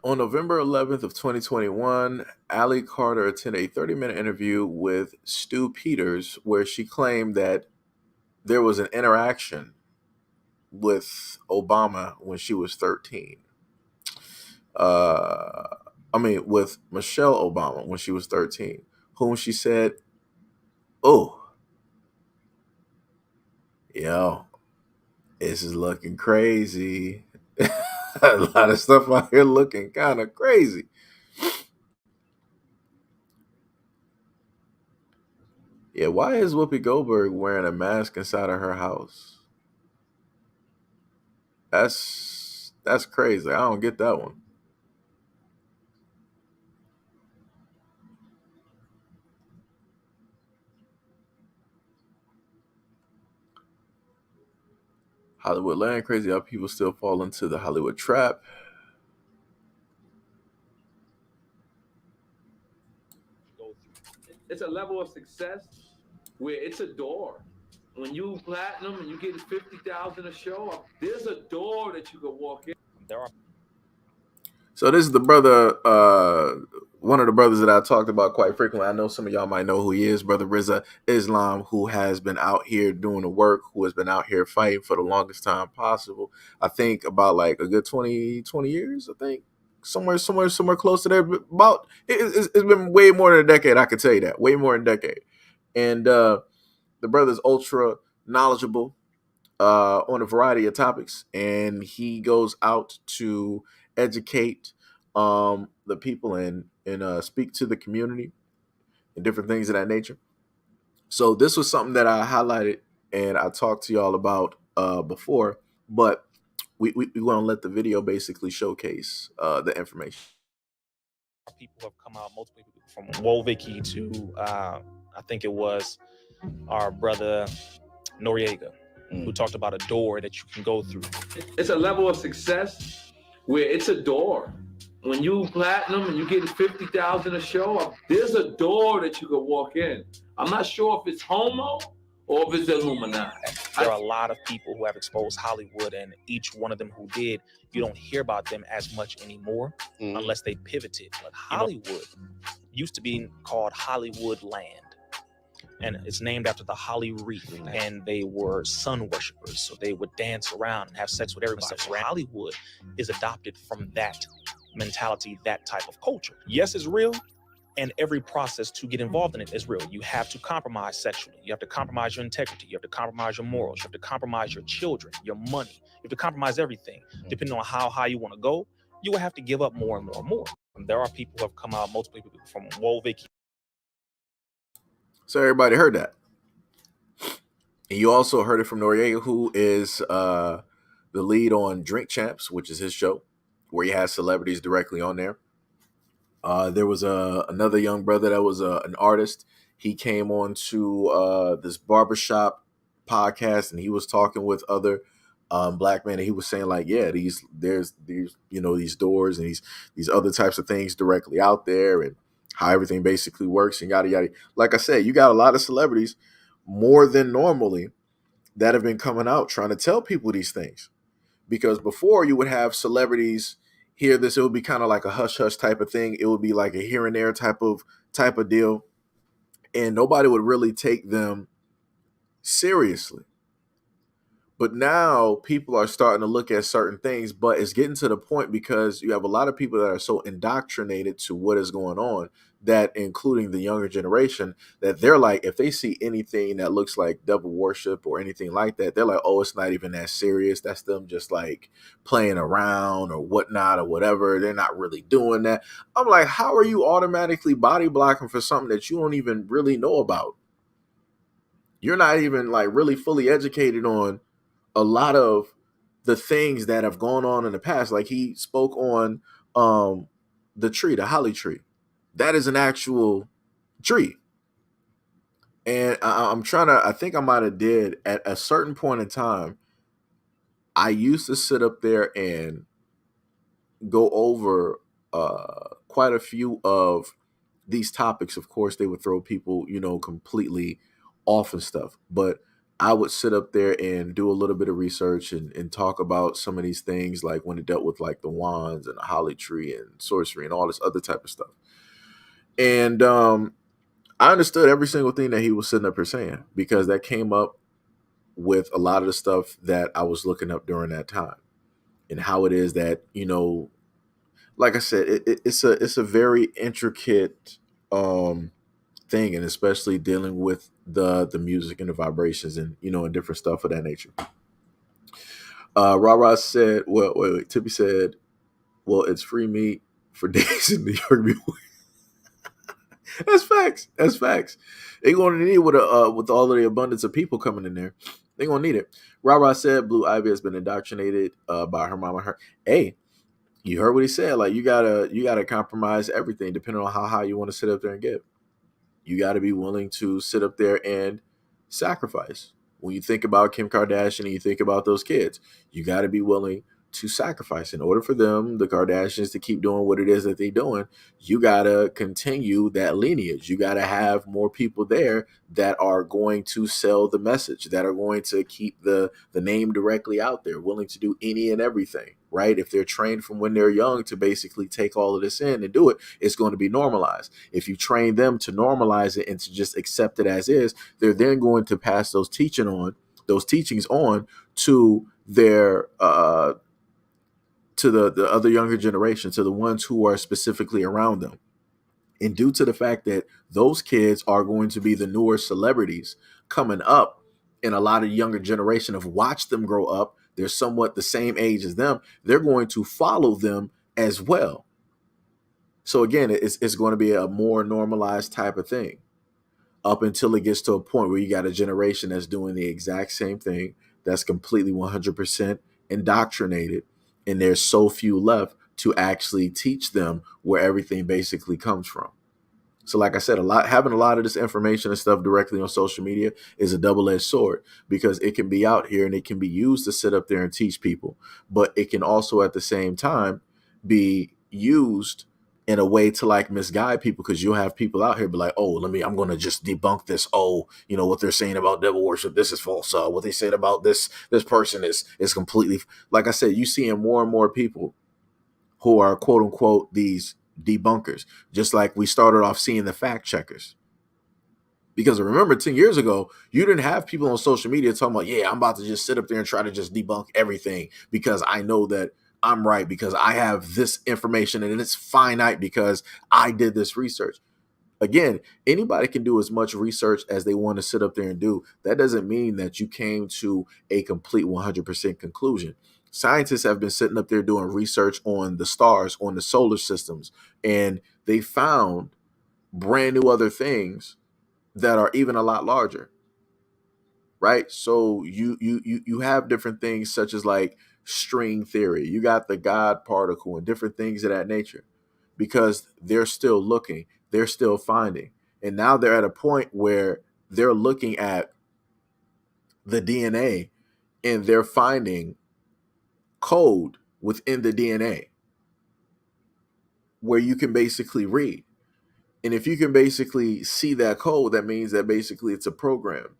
On November 11th of 2021, Allie Carter attended a 30-minute interview with Stu Peters where she claimed that there was an interaction with Obama when she was 13. With Michelle Obama when she was 13, whom she said, oh, yo, this is looking crazy. A lot of stuff out here looking kind of crazy. Yeah, why is Whoopi Goldberg wearing a mask inside of her house? That's crazy. I don't get that one. Hollywood land crazy how people still fall into the Hollywood trap. It's a level of success where it's a door. When you platinum and you get 50,000 a show, there's a door that you can walk in. There are So this is the brother, one of the brothers that I talked about quite frequently. I know some of y'all might know who he is, Brother Rizza Islam, who has been out here doing the work, who has been out here fighting for the longest time possible. I think about like a good 20 years, I think. Somewhere close to there. But about it's been way more than a decade, I could tell you that. Way more than a decade. And the brother's ultra knowledgeable on a variety of topics, and he goes out to educate the people and speak to the community and different things of that nature. So this was something that I highlighted and I talked to y'all about before, but we want to let the video basically showcase the information. people who have come out, multiple people from Wolviki to I think it was our brother Noriega, who talked about a door that you can go through. It's a level of success where it's a door. When you platinum and you get 50,000 a show, there's a door that you can walk in. I'm not sure if it's homo or if it's Illuminati. There are a lot of people who have exposed Hollywood, and each one of them who did, you don't hear about them as much anymore unless they pivoted. But Hollywood used to be called Hollywood Land. And it's named after the Holly Reef, and they were sun worshipers. So they would dance around and have sex with everybody. So Hollywood is adopted from that mentality, that type of culture. Yes, it's real, and every process to get involved in it is real. You have to compromise sexually. You have to compromise your integrity. You have to compromise your morals. You have to compromise your children, your money. You have to compromise everything. Depending on how high you want to go, you will have to give up more and more and more. And there are people who have come out, multiple people from Wolviki. So everybody heard that. And you also heard it from Noriega, who is the lead on Drink Champs, which is his show, where he has celebrities directly on there. There was another young brother that was an artist. He came on to this barbershop podcast, and he was talking with other black men, and he was saying like, yeah, there's these doors and these other types of things directly out there, and how everything basically works and yada yada. Like I said, you got a lot of celebrities, more than normally, that have been coming out trying to tell people these things. Because before, you would have celebrities hear this, it would be kind of like a hush hush type of thing. It would be like a here and there type of deal, and nobody would really take them seriously. But now people are starting to look at certain things, but it's getting to the point because you have a lot of people that are so indoctrinated to what is going on, that including the younger generation, that they're like, if they see anything that looks like devil worship or anything like that, they're like, oh, it's not even that serious. That's them just like playing around or whatnot or whatever. They're not really doing that. I'm like, how are you automatically body blocking for something that you don't even really know about? You're not even like really fully educated on a lot of the things that have gone on in the past. Like he spoke on the tree, the holly tree. That is an actual tree. And I'm trying to, I think I might have did at a certain point in time, I used to sit up there and go over quite a few of these topics. Of course, they would throw people, completely off and stuff. But I would sit up there and do a little bit of research and talk about some of these things, like when it dealt with like the wands and the holly tree and sorcery and all this other type of stuff. And I understood every single thing that he was sitting up here saying, because that came up with a lot of the stuff that I was looking up during that time, and how it is that, like I said, it's a very intricate thing, and especially dealing with the music and the vibrations and and different stuff of that nature. Ra said, well, wait, Tippy said, well, it's free meat for days in New York. That's facts. That's facts. They're going to need with all of the abundance of people coming in there. They're going to need it. Rara said Blue Ivy has been indoctrinated by her mama. Hey, you heard what he said. Like you gotta compromise everything depending on how high you want to sit up there and get. You got to be willing to sit up there and sacrifice. When you think about Kim Kardashian and you think about those kids, you got to be willing to sacrifice in order for them, the Kardashians, to keep doing what it is that they're doing. You got to continue that lineage. You got to have more people there that are going to sell the message, that are going to keep the name directly out there, willing to do any and everything, right? If they're trained from when they're young to basically take all of this in and do it, it's going to be normalized. If you train them to normalize it and to just accept it as is, they're then going to pass those teachings on to their to the other younger generation, to the ones who are specifically around them. And due to the fact that those kids are going to be the newer celebrities coming up, and a lot of younger generation have watched them grow up, they're somewhat the same age as them, they're going to follow them as well. So again, it's going to be a more normalized type of thing up until it gets to a point where you got a generation that's doing the exact same thing, that's completely 100% indoctrinated, and there's so few left to actually teach them where everything basically comes from. So like I said, having a lot of this information and stuff directly on social media is a double-edged sword, because it can be out here and it can be used to sit up there and teach people, but it can also at the same time be used in a way to like misguide people, because you'll have people out here be like, oh, I'm going to just debunk this. Oh, what they're saying about devil worship, this is false. What they said about this person is completely, like I said, you seeing more and more people who are quote unquote these debunkers, just like we started off seeing the fact checkers. Because remember, 10 years ago, you didn't have people on social media talking about, yeah, I'm about to just sit up there and try to just debunk everything because I know that I'm right, because I have this information and it's finite because I did this research. Again, anybody can do as much research as they want to sit up there and do. That doesn't mean that you came to a complete 100% conclusion. Scientists have been sitting up there doing research on the stars, on the solar systems, and they found brand new other things that are even a lot larger, right? So you have different things such as like string theory. You got the God particle and different things of that nature, because they're still looking, they're still finding. And now they're at a point where they're looking at the DNA and they're finding code within the DNA where you can basically read. And if you can basically see that code, that means that basically it's a program,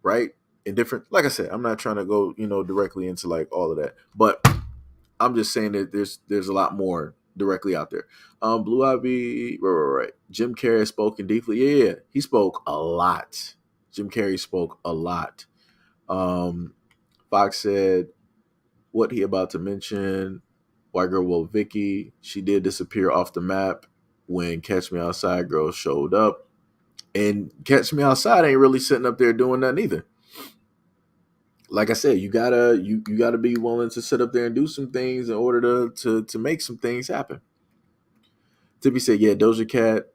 right? And different, like I said, I'm not trying to go, directly into like all of that, but I'm just saying that there's a lot more directly out there. Blue Ivy, right. Jim Carrey has spoken deeply. Yeah, he spoke a lot. Jim Carrey spoke a lot. Fox said, what he about to mention? White girl, well, Vicky, she did disappear off the map when Catch Me Outside girl showed up. And Catch Me Outside ain't really sitting up there doing nothing either. Like I said, you gotta be willing to sit up there and do some things in order to make some things happen. Tippy said, yeah, Doja Cat,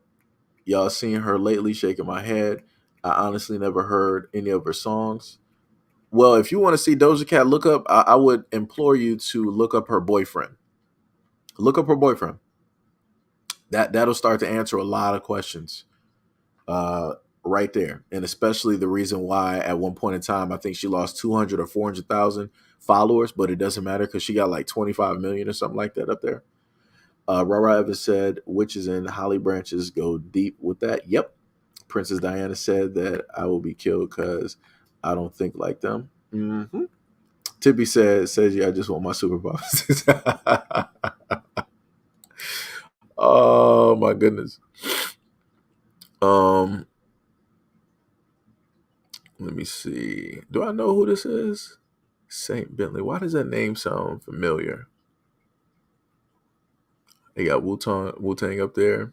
y'all seen her lately, shaking my head. I honestly never heard any of her songs. Well, if you want to see Doja Cat, I would implore you to look up her boyfriend. Look up her boyfriend. That'll start to answer a lot of questions right there. And especially the reason why at one point in time, I think she lost 200 or 400,000 followers, but it doesn't matter because she got like 25 million or something like that up there. Rara Evans said, witches and holly branches go deep with that. Yep. Princess Diana said that I will be killed because I don't think like them. Mm-hmm. Tippy says, yeah, I just want my superpowers. Oh my goodness. Let me see. Do I know who this is? Saint Bentley. Why does that name sound familiar? They got Wu-Tang up there.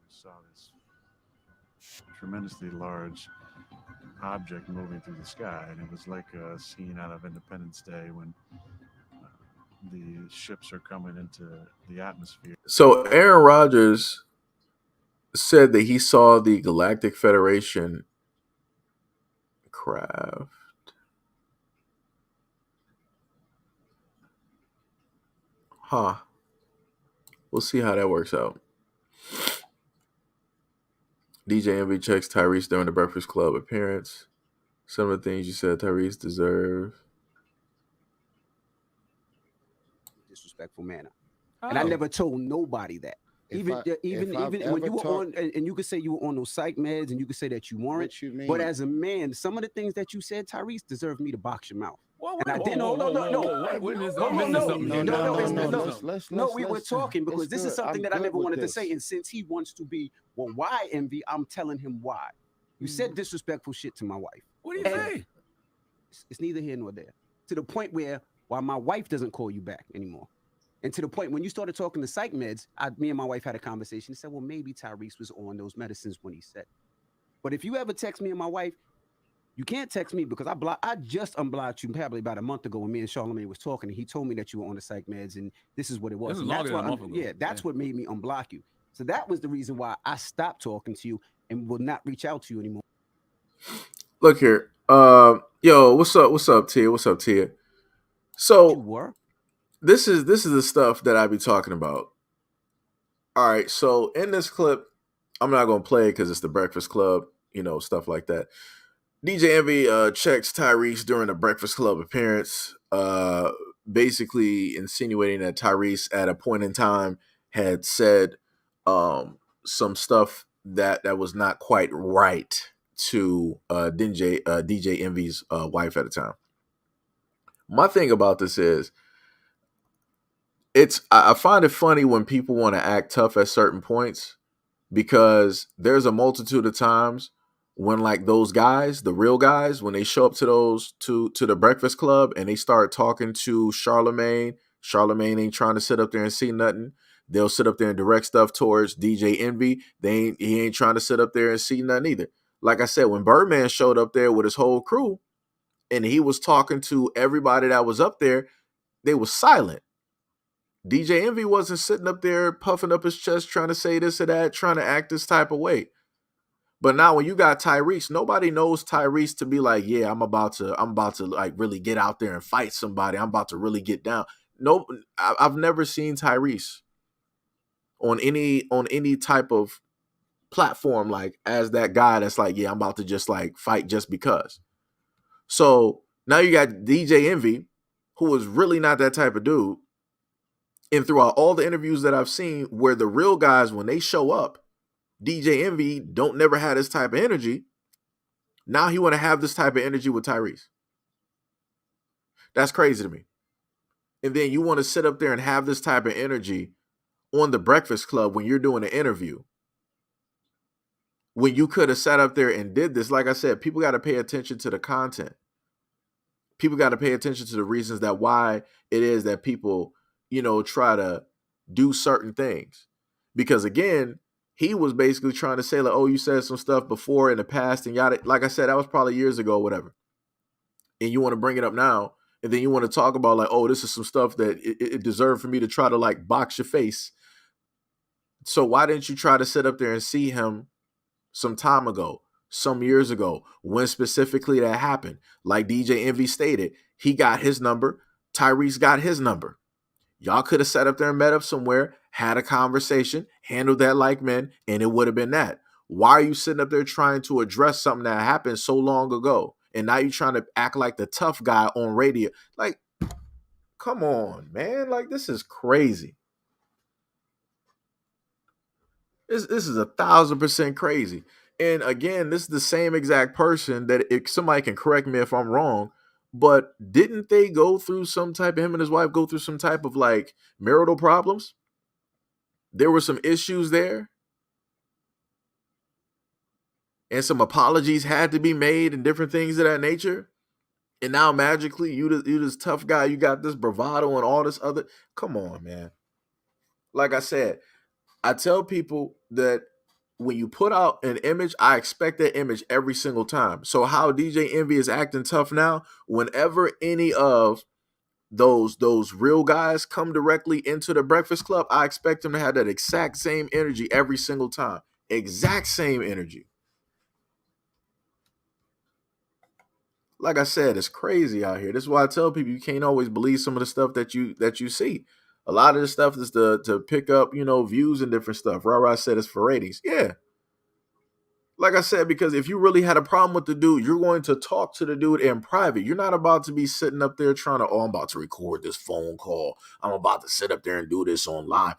Saw this tremendously large object moving through the sky, and it was like a scene out of Independence Day when the ships are coming into the atmosphere. So Aaron Rodgers said that he saw the Galactic Federation craft. Huh. We'll see how that works out. DJ Envy checks Tyrese during the Breakfast Club appearance. Some of the things you said Tyrese deserve. Disrespectful manner. And I never told nobody that. Even when you were on, and you could say you were on those psych meds, and you could say that you weren't. What you mean? But as a man, some of the things that you said, Tyrese, deserved me to box your mouth. And I didn't. No, we were talking because this is something that I never wanted to say. And since he wants to be, well, why Envy? I'm telling him why. You said disrespectful shit to my wife. What do you say? It's neither here nor there. To the point where my wife doesn't call you back anymore. And to the point when you started talking to psych meds, me and my wife had a conversation and said, well, maybe Tyrese was on those medicines when he said it. But if you ever text me and my wife, you can't text me because I just unblocked you probably about a month ago when me and Charlamagne was talking, and he told me that you were on the psych meds, and this is what it was. This is longer than a month ago. Yeah, that's what made me unblock you. So that was the reason why I stopped talking to you and will not reach out to you anymore. Look here. Yo, what's up, Tia? What's up, Tia? So this is the stuff that I be talking about. All right, so in this clip, I'm not gonna play it because it's the Breakfast Club, stuff like that. DJ Envy checks Tyrese during the Breakfast Club appearance, basically insinuating that Tyrese at a point in time had said some stuff that was not quite right to DJ Envy's wife at the time. My thing about this is, I find it funny when people want to act tough at certain points, because there's a multitude of times when, like, those guys, the real guys, when they show up to the Breakfast Club and they start talking to Charlamagne ain't trying to sit up there and see nothing. They'll sit up there and direct stuff towards DJ Envy. He ain't trying to sit up there and see nothing either. Like I said, when Birdman showed up there with his whole crew and he was talking to everybody that was up there, they was silent. DJ Envy wasn't sitting up there puffing up his chest trying to say this or that, trying to act this type of way. But now when you got Tyrese, nobody knows Tyrese to be like, yeah, I'm about to like really get out there and fight somebody. I'm about to really get down. No, I've never seen Tyrese on any type of platform like as that guy that's like, yeah, I'm about to just like fight just because. So now you got DJ Envy, who is really not that type of dude. And throughout all the interviews that I've seen where the real guys, when they show up, DJ Envy don't never have this type of energy. Now he want to have this type of energy with Tyrese. That's crazy to me. And then you want to sit up there and have this type of energy on the Breakfast Club when you're doing an interview. When you could have sat up there and did this. Like I said, people got to pay attention to the content. People got to pay attention to the reasons that why it is that people, try to do certain things. Because again, he was basically trying to say like, oh, you said some stuff before in the past and yada. Like I said, that was probably years ago, whatever. And you want to bring it up now. And then you want to talk about like, oh, this is some stuff that it deserved for me to try to like box your face. So why didn't you try to sit up there and see him some time ago, some years ago, when specifically that happened? Like DJ Envy stated, he got his number. Tyrese got his number. Y'all could have sat up there and met up somewhere, had a conversation, handled that like men, and it would have been that. Why are you sitting up there trying to address something that happened so long ago? And now you're trying to act like the tough guy on radio. Like, come on, man. Like, this is crazy. This is 1,000% crazy. And again, this is the same exact person that, if somebody can correct me if I'm wrong, but didn't they go through some type of, him and his wife go through some type of like marital problems? There were some issues there. And some apologies had to be made and different things of that nature. And now magically you this tough guy, you got this bravado and all this other. Come on, man. Like I said, I tell people that when you put out an image, I expect that image every single time. So how DJ Envy is acting tough now, whenever any of those real guys come directly into the Breakfast Club, I expect them to have that exact same energy every single time. Exact same energy. Like I said, it's crazy out here. This is why I tell people you can't always believe some of the stuff that you see. A lot of this stuff is to pick up, views and different stuff. Rah said it's for ratings. Yeah. Like I said, because if you really had a problem with the dude, you're going to talk to the dude in private. You're not about to be sitting up there trying to, I'm about to record this phone call. I'm about to sit up there and do this on live.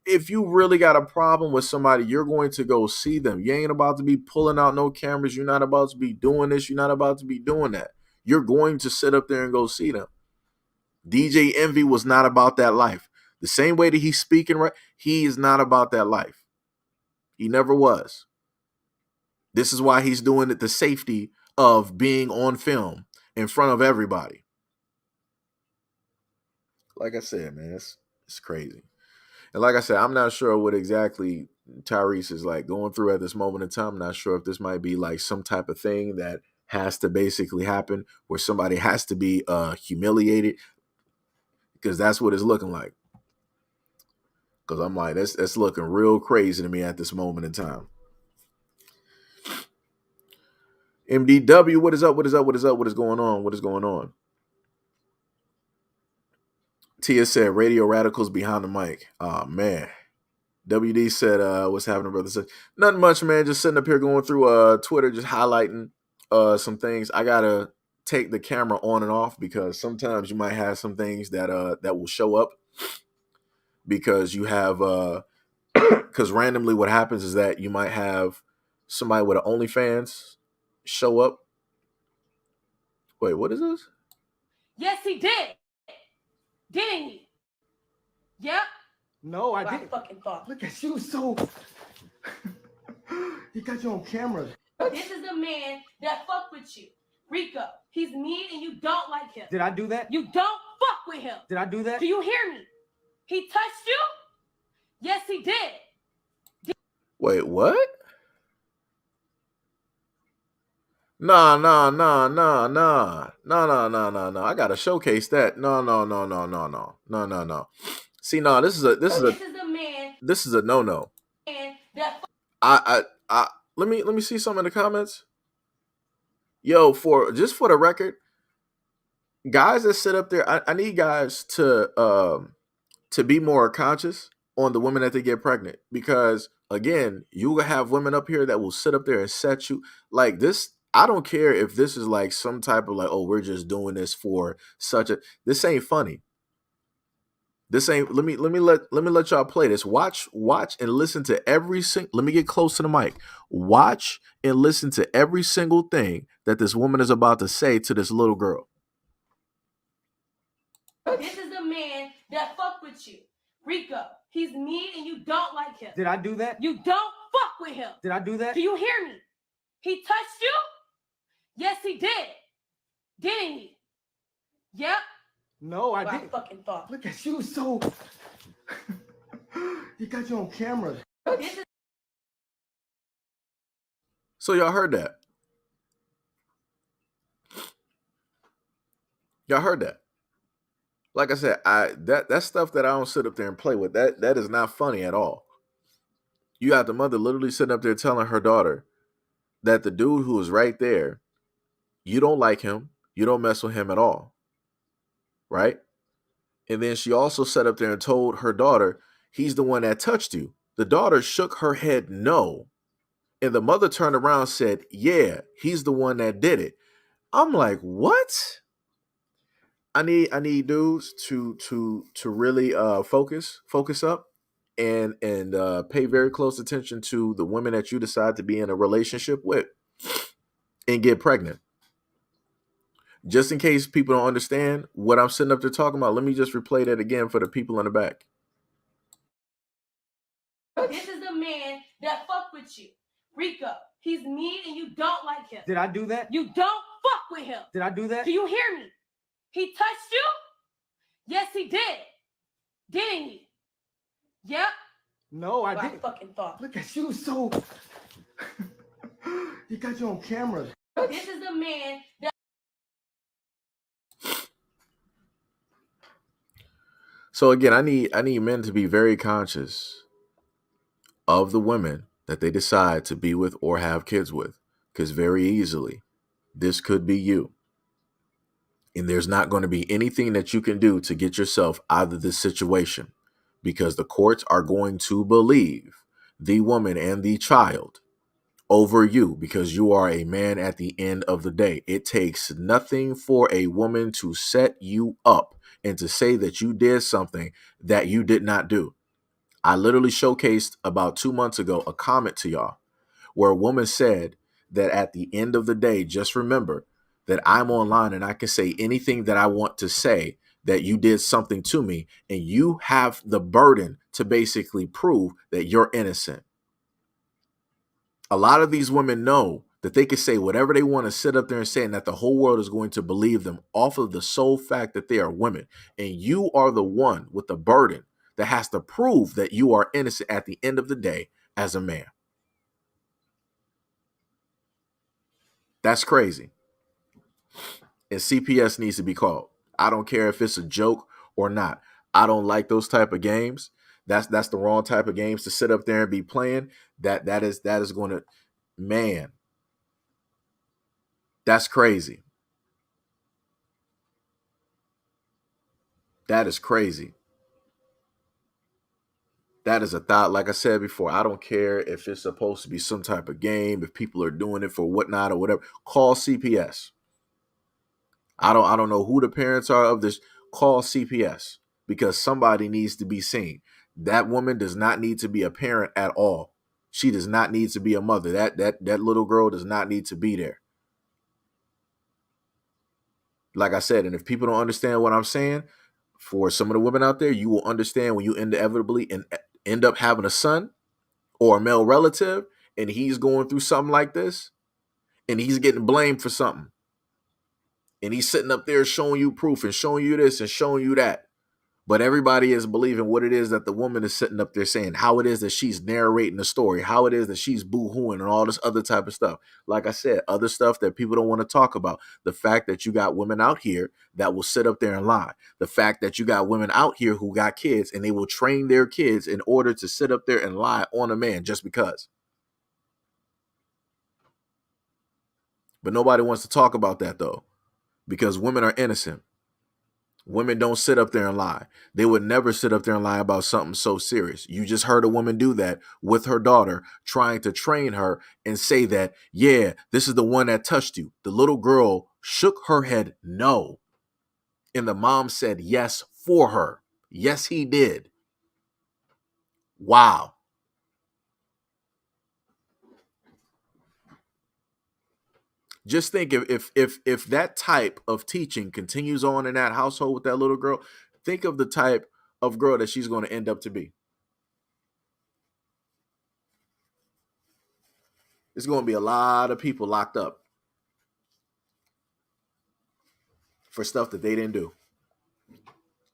If you really got a problem with somebody, you're going to go see them. You ain't about to be pulling out no cameras. You're not about to be doing this. You're not about to be doing that. You're going to sit up there and go see them. DJ Envy was not about that life. The same way that he's speaking, right? He is not about that life. He never was. This is why he's doing it, the safety of being on film in front of everybody. Like I said, man, it's crazy. And like I said, I'm not sure what exactly Tyrese is like going through at this moment in time. I'm not sure if this might be like some type of thing that has to basically happen where somebody has to be humiliated, because that's what it's looking like. Because I'm like, that's looking real crazy to me at this moment in time. MDW, what is up? What is up? What is up? What is going on? What is going on? Tia said, Radio Radicals behind the mic. Oh, man. WD said, what's happening, brother? Said, nothing much, man. Just sitting up here going through Twitter, just highlighting some things. I got to take the camera on and off because sometimes you might have some things that will show up because you have, because randomly what happens is that you might have somebody with an OnlyFans show up. Wait, what is this? Yes, he did. Didn't he? Yep. No, I Well, didn't. Fucking thought. Look at you, so you got you on camera. This is the man that fuck with you, Rico. He's mean and you don't like him. Did I do that? You don't fuck with him. Did I do that? Do you hear me? He touched you? Yes, he did. Wait, what? Nah. I gotta showcase that. No. See, no, this is a no. I let me see some in the comments. Yo, for the record, guys that sit up there, I need guys to be more conscious on the women that they get pregnant, because again, you will have women up here that will sit up there and set you like this. I don't care if this is like some type of like, oh, we're just doing this for this ain't funny. This ain't, let me let y'all play this. Watch and listen to every single, let me get close to the mic. Watch and listen to every single thing that this woman is about to say to this little girl. This is the man that fuck with you, Rico. He's mean and you don't like him. Did I do that? You don't fuck with him. Did I do that? Do you hear me? He touched you? Yes, he did. Didn't he? Yep. No, I Well, didn't. Fucking thought. Look at you, so you got you on camera. So y'all heard that. Y'all heard that. Like I said, that's stuff that I don't sit up there and play with. That is not funny at all. You got the mother literally sitting up there telling her daughter that the dude who is right there, you don't like him, you don't mess with him at all. Right? And then she also sat up there and told her daughter, he's the one that touched you. The daughter shook her head no. And the mother turned around and said, yeah, he's the one that did it. I'm like, what? I need dudes to really focus up and pay very close attention to the women that you decide to be in a relationship with and get pregnant. Just in case people don't understand what I'm sitting up there talking about, let me just replay that again for the people in the back. This is the man that fuck with you, Rico. He's mean and you don't like him. Did I do that? You don't fuck with him. Did I do that? Do you hear me? He touched you? Yes, he did. Didn't he? Yep. No, I Well, didn't. Fucking thought. Look at you, so you got you on camera. This is the man that So again, I need men to be very conscious of the women that they decide to be with or have kids with, because very easily this could be you. And there's not going to be anything that you can do to get yourself out of this situation, because the courts are going to believe the woman and the child over you, because you are a man at the end of the day. It takes nothing for a woman to set you up and to say that you did something that you did not do. I literally showcased about 2 months ago a comment to y'all where a woman said that at the end of the day, just remember that I'm online and I can say anything that I want to say, that you did something to me, and you have the burden to basically prove that you're innocent. A lot of these women know that they can say whatever they want to sit up there and say, and that the whole world is going to believe them off of the sole fact that they are women. And you are the one with the burden that has to prove that you are innocent at the end of the day as a man. That's crazy. And CPS needs to be called. I don't care if it's a joke or not. I don't like those type of games. That's the wrong type of games to sit up there and be playing. That is going to, man, that's crazy. That is crazy. That is a thought. Like I said before, I don't care if it's supposed to be some type of game, if people are doing it for whatnot or whatever. Call CPS. I don't know who the parents are of this. Call CPS, because somebody needs to be seen. That woman does not need to be a parent at all. She does not need to be a mother. That little girl does not need to be there. Like I said, and if people don't understand what I'm saying, for some of the women out there, you will understand when you inevitably end up having a son or a male relative, and he's going through something like this, and he's getting blamed for something. And he's sitting up there showing you proof and showing you this and showing you that. But everybody is believing what it is that the woman is sitting up there saying, how it is that she's narrating the story, how it is that she's boo-hooing and all this other type of stuff. Like I said, other stuff that people don't want to talk about. The fact that you got women out here that will sit up there and lie. The fact that you got women out here who got kids and they will train their kids in order to sit up there and lie on a man just because. But nobody wants to talk about that though, because women are innocent. Women don't sit up there and lie. They would never sit up there and lie about something so serious. You just heard a woman do that with her daughter, trying to train her and say that, yeah, this is the one that touched you. The little girl shook her head no. And the mom said yes for her. Yes, he did. Wow. Just think if that type of teaching continues on in that household with that little girl, think of the type of girl that she's going to end up to be. There's going to be a lot of people locked up for stuff that they didn't do.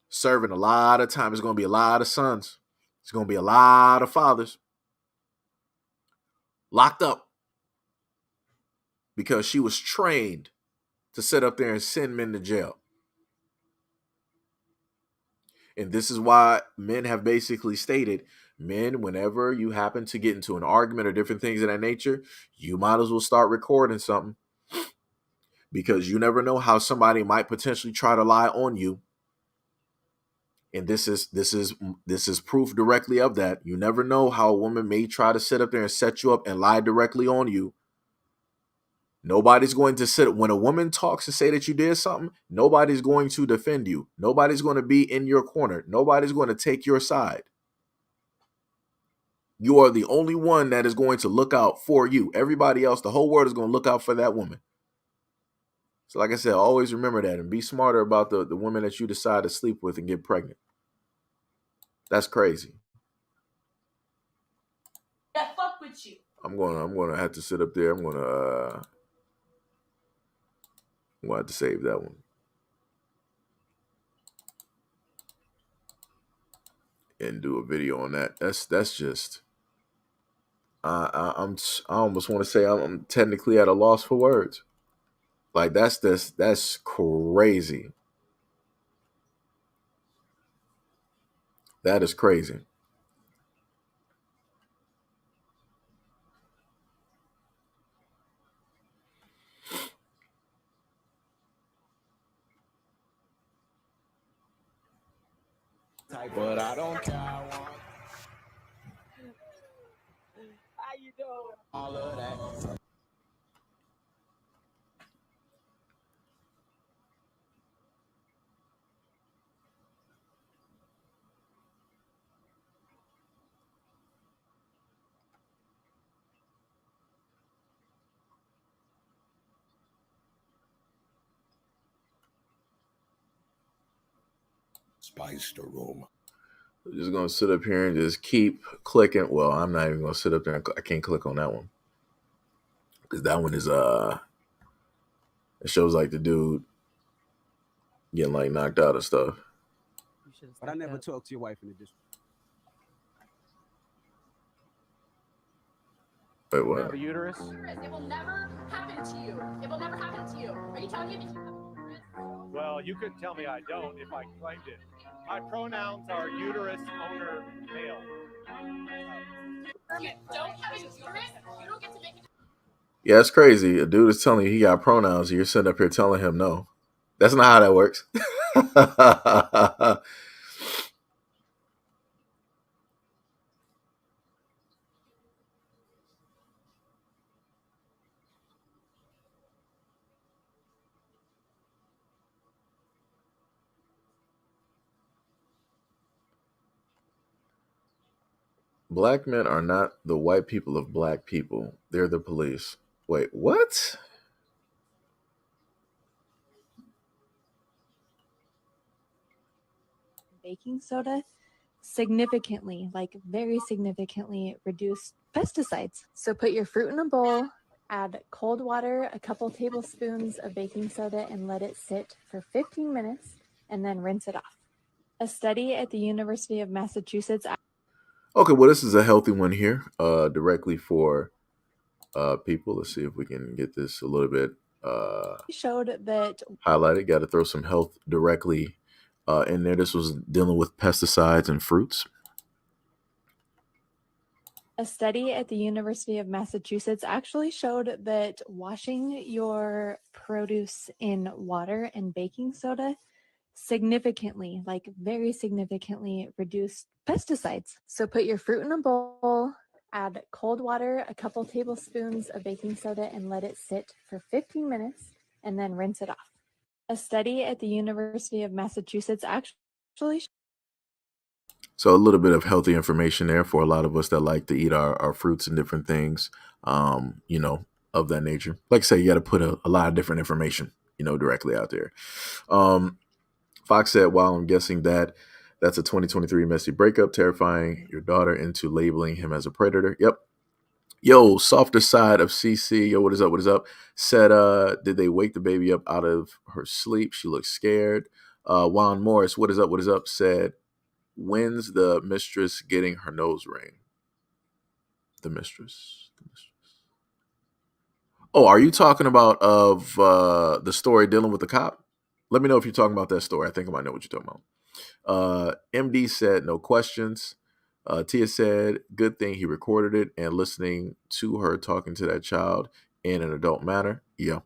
Serving a lot of time. There's going to be a lot of sons. There's going to be a lot of fathers locked up because she was trained to sit up there and send men to jail. And this is why men have basically stated, men, whenever you happen to get into an argument or different things of that nature, you might as well start recording something, because you never know how somebody might potentially try to lie on you. And this is proof directly of that. You never know how a woman may try to sit up there and set you up and lie directly on you. Nobody's going to sit when a woman talks and say that you did something. Nobody's going to defend you. Nobody's going to be in your corner. Nobody's going to take your side. You are the only one that is going to look out for you. Everybody else, the whole world is going to look out for that woman. So like I said, always remember that and be smarter about the women that you decide to sleep with and get pregnant. That's crazy. That fuck with you. I'm gonna have to sit up there. I'm gonna have to save that one and do a video on that. That's just I almost want to say I'm technically at a loss for words. Like that's crazy. That is crazy. But I don't care. How you doing? All of that. Spice the room. I'm just gonna sit up here and just keep clicking. Well, I'm not even gonna sit up there. I can't click on that one because that one is it shows like the dude getting like knocked out and stuff. But I never talk to your wife in the district. Wait, You what? have a uterus? It will never happen to you. It will never happen to you. Are you telling me that you have a uterus? Well, you couldn't tell me I don't if I claimed it. My pronouns are uterus owner male. You don't have a uterus? You don't get to make it. Yeah, it's crazy. A dude is telling you he got pronouns, and you're sitting up here telling him no. That's not how that works. Black men are not the white people of black people. They're the police. Wait, what? Baking soda significantly, like very significantly, reduce pesticides. So put your fruit in a bowl, add cold water, a couple tablespoons of baking soda, and let it sit for 15 minutes, and then rinse it off. A study at the University of Massachusetts. Okay, well, this is a healthy one here, directly for people. Let's see if we can get this a little bit Showed that highlighted. Got to throw some health directly in there. This was dealing with pesticides and fruits. a study at the University of Massachusetts actually showed that washing your produce in water and baking soda significantly, like very significantly, reduce pesticides. So put your fruit in a bowl, add cold water, a couple tablespoons of baking soda, and let it sit for 15 minutes, and then rinse it off. A study at the University of Massachusetts actually. So a little bit of healthy information there for a lot of us that like to eat our fruits and different things, of that nature. Like I say, you got to put a lot of different information, directly out there. Fox said, while I'm guessing that's a 2023 messy breakup, terrifying your daughter into labeling him as a predator. Yep. Yo, softer side of CC. Yo, what is up? What is up? Said, did they wake the baby up out of her sleep? She looks scared. Juan Morris, what is up? What is up? Said, when's the mistress getting her nose ring? The mistress. Oh, are you talking about the story dealing with the cop? Let me know if you're talking about that story. I think I might know what you're talking about. MD said, no questions. Tia said, good thing he recorded it and listening to her talking to that child in an adult manner. Yeah.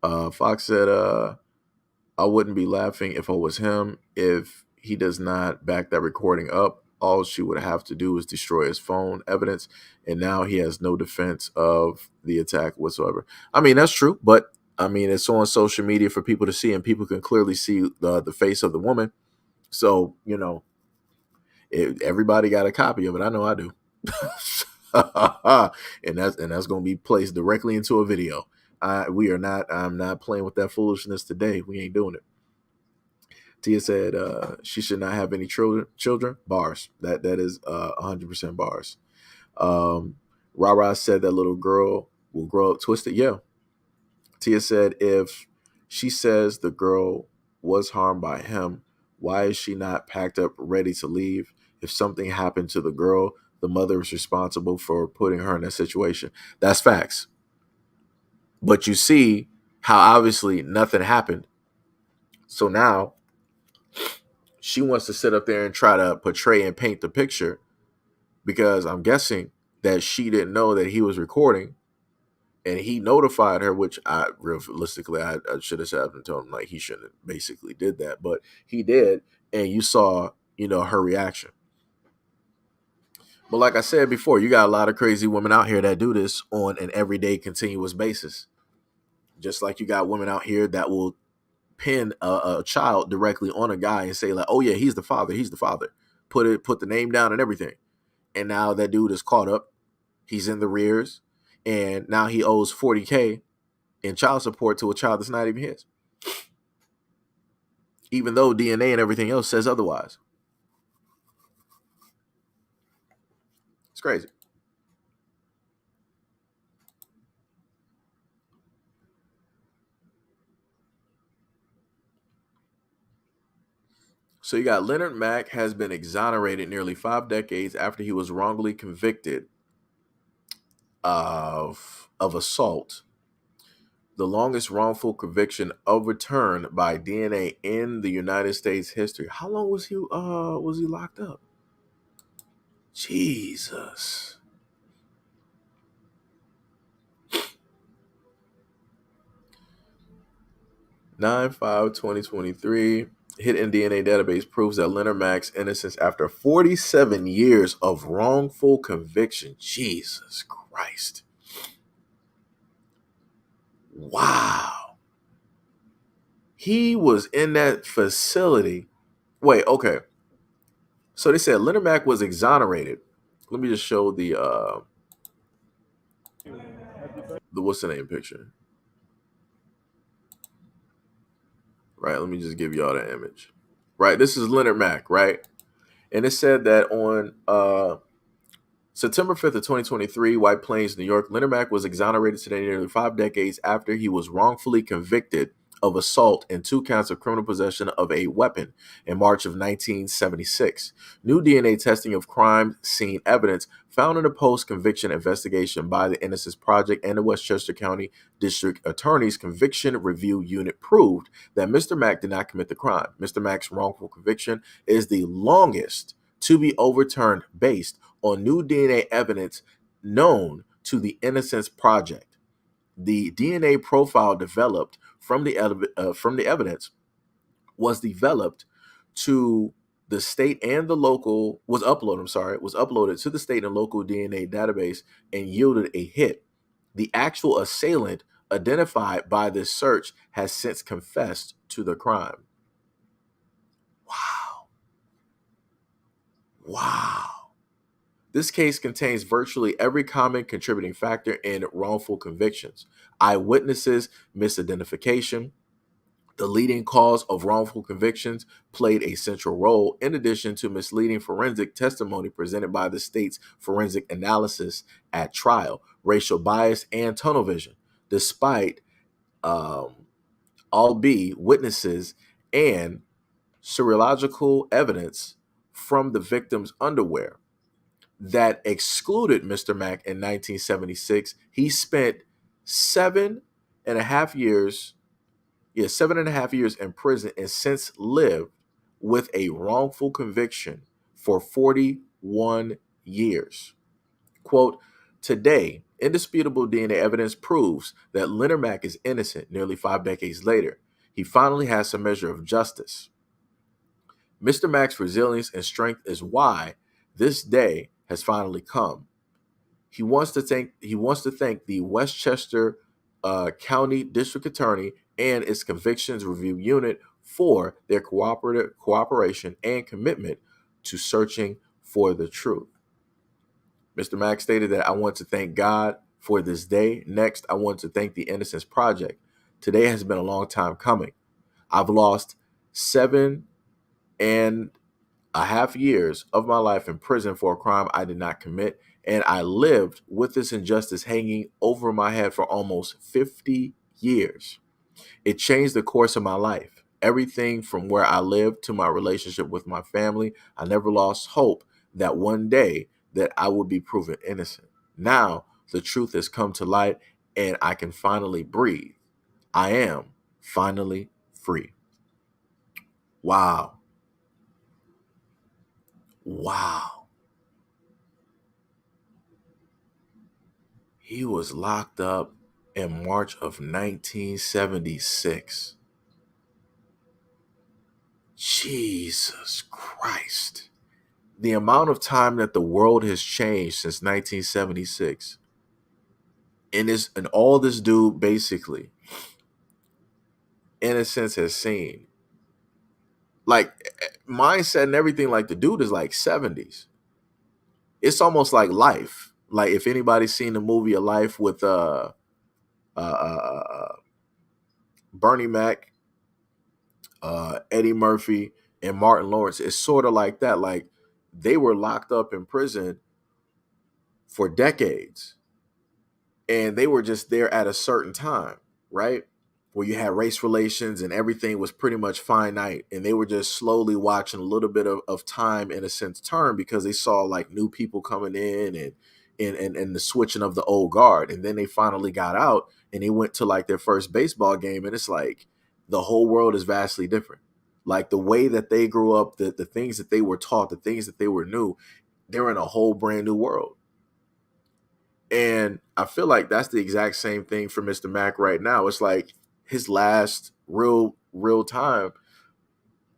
Fox said, I wouldn't be laughing if I was him. If he does not back that recording up, all she would have to do is destroy his phone evidence. And now he has no defense of the attack whatsoever. I mean, that's true. But I mean, it's on social media for people to see, and people can clearly see the face of the woman. So, everybody got a copy of it. I know I do. and that's going to be placed directly into a video. I'm not playing with that foolishness today. We ain't doing it. Tia said she should not have any children. Bars. That is 100% bars. Rara said that little girl will grow up twisted. Yeah. Tia said if she says the girl was harmed by him, why is she not packed up ready to leave? If something happened to the girl, the mother is responsible for putting her in that situation. That's facts. But you see how obviously nothing happened. So now she wants to sit up there and try to portray and paint the picture, because I'm guessing that she didn't know that he was recording, and he notified her, which I realistically I should have said and told him like he shouldn't have basically did that, but he did, and you saw, her reaction. But like I said before, you got a lot of crazy women out here that do this on an everyday continuous basis. Just like you got women out here that will pin a child directly on a guy and say like, oh yeah, he's the father, put the name down and everything. And now that dude is caught up, he's in the rears, and now he owes $40K in child support to a child that's not even his, even though DNA and everything else says otherwise. It's crazy. So you got Leonard Mack has been exonerated nearly 5 decades after he was wrongly convicted of assault, the longest wrongful conviction overturned by DNA in the United States history. How long was he locked up? Jesus. Nine 5/2023. Hidden DNA database proves that Leonard Mack's innocence after 47 years of wrongful conviction. Jesus Christ. Wow. He was in that facility. Wait, okay. So they said Leonard Mack was exonerated. Let me just show the what's the name picture. Right, let me just give y'all the image. Right, this is Leonard Mack, right? And it said that on September 5th of 2023, White Plains, New York, Leonard Mack was exonerated today nearly 5 decades after he was wrongfully convicted of assault and 2 counts of criminal possession of a weapon in March of 1976. New DNA testing of crime scene evidence found in a post-conviction investigation by the Innocence Project and the Westchester County District Attorney's Conviction Review Unit proved that Mr. Mack did not commit the crime. Mr. Mack's wrongful conviction is the longest to be overturned based on new DNA evidence known to the Innocence Project. The DNA profile developed from the evidence was developed to the state and the local was uploaded to the state and local DNA database and yielded a hit. The actual assailant identified by this search has since confessed to the crime. Wow. This case contains virtually every common contributing factor in wrongful convictions. Eyewitnesses, misidentification, the leading cause of wrongful convictions played a central role, in addition to misleading forensic testimony presented by the state's forensic analysis at trial, racial bias, and tunnel vision. Despite albeit witnesses and serological evidence from the victim's underwear that excluded Mr. Mack in 1976, he spent 7.5 years. 7.5 years in prison and since lived with a wrongful conviction for 41 years. Quote, today, indisputable DNA evidence proves that Leonard Mack is innocent nearly 5 decades later. He finally has some measure of justice. Mr. Mack's resilience and strength is why this day has finally come. He wants to thank the Westchester County District Attorney and its Convictions Review Unit for their cooperation and commitment to searching for the truth. Mr. Mack stated that I want to thank God for this day. Next, I want to thank the Innocence Project. Today has been a long time coming. I've lost 7.5 years of my life in prison for a crime I did not commit, and I lived with this injustice hanging over my head for almost 50 years. It changed the course of my life. Everything from where I lived to my relationship with my family. I never lost hope that one day that I would be proven innocent. Now the truth has come to light and I can finally breathe. I am finally free. Wow. Wow. He was locked up in March of 1976. Jesus Christ. The amount of time that the world has changed since 1976. And all this dude basically, in a sense, has seen. Like mindset and everything, like the dude is like 70s. It's almost like Life. Like if anybody's seen the movie of Life with Bernie Mac, Eddie Murphy, and Martin Lawrence, it's sort of like that. Like they were locked up in prison for decades, and they were just there at a certain time, right? Where you had race relations and everything was pretty much finite, and they were just slowly watching a little bit of time, in a sense, turn, because they saw like new people coming in and the switching of the old guard. And then they finally got out and they went to like their first baseball game, and it's like the whole world is vastly different. Like the way that they grew up, the things that they were taught, the things that they were new, they're in a whole brand new world. And I feel like that's the exact same thing for Mr. Mack right now. It's like his last real time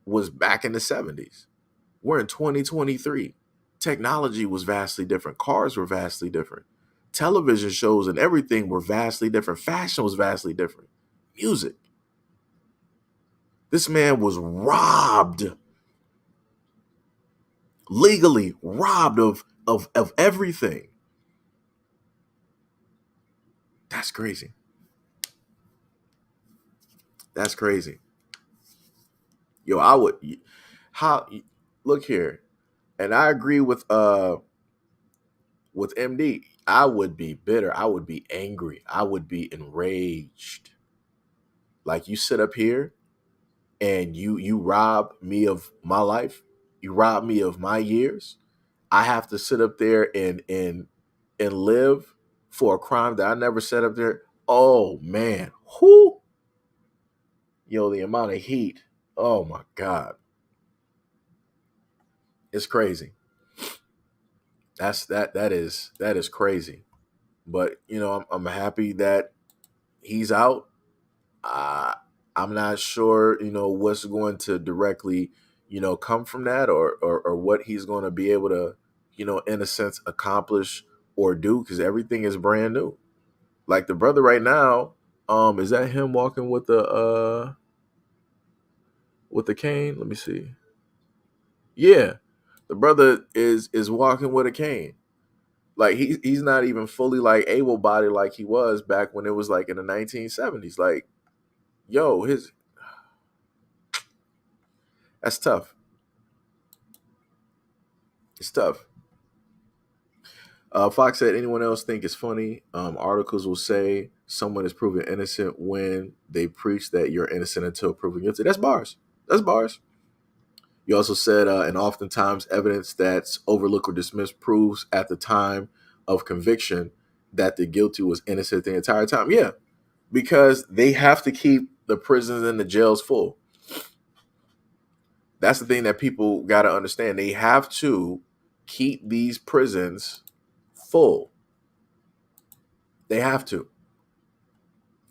was back in the 70s. We're in 2023. Technology was vastly different. Cars were vastly different. Television shows and everything were vastly different. Fashion was vastly different. Music. This man was robbed, legally robbed of everything. That's crazy. That's crazy. Yo, I would how look here. And I agree with MD. I would be bitter. I would be angry. I would be enraged. Like you sit up here and you rob me of my life. You rob me of my years. I have to sit up there and live for a crime that I never set up there. Oh man. Whoo. Yo, the amount of heat. Oh my God. It's crazy. That is crazy. But I'm happy that he's out. Uh, I'm not sure, what's going to directly, come from that, or what he's going to be able to, in a sense, accomplish or do, because everything is brand new. Like the brother right now, is that him walking with the cane? Let me see. Yeah, the brother is walking with a cane. Like he's not even fully like able bodied like he was back when it was like in the 1970s. Like, yo, that's tough. It's tough. Fox said, anyone else think it's funny? Articles will say someone is proven innocent when they preach that you're innocent until proven guilty. That's bars. That's bars. You also said, and oftentimes evidence that's overlooked or dismissed proves at the time of conviction that the guilty was innocent the entire time. Yeah, because they have to keep the prisons and the jails full. That's the thing that people got to understand. They have to keep these prisons full. They have to.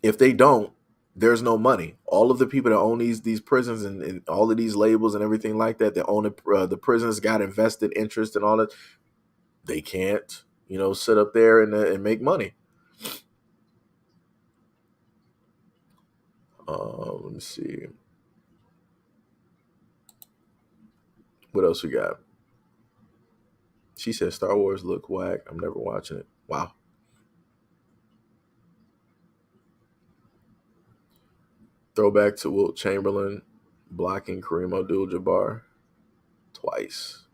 If they don't, there's no money. All of the people that own these prisons and all of these labels and everything like that, that own the prisons, got invested interest and all that. They can't, sit up there and make money. Let me see. What else we got? She said Star Wars look whack. I'm never watching it. Wow. Throwback to Wilt Chamberlain blocking Kareem Abdul-Jabbar twice.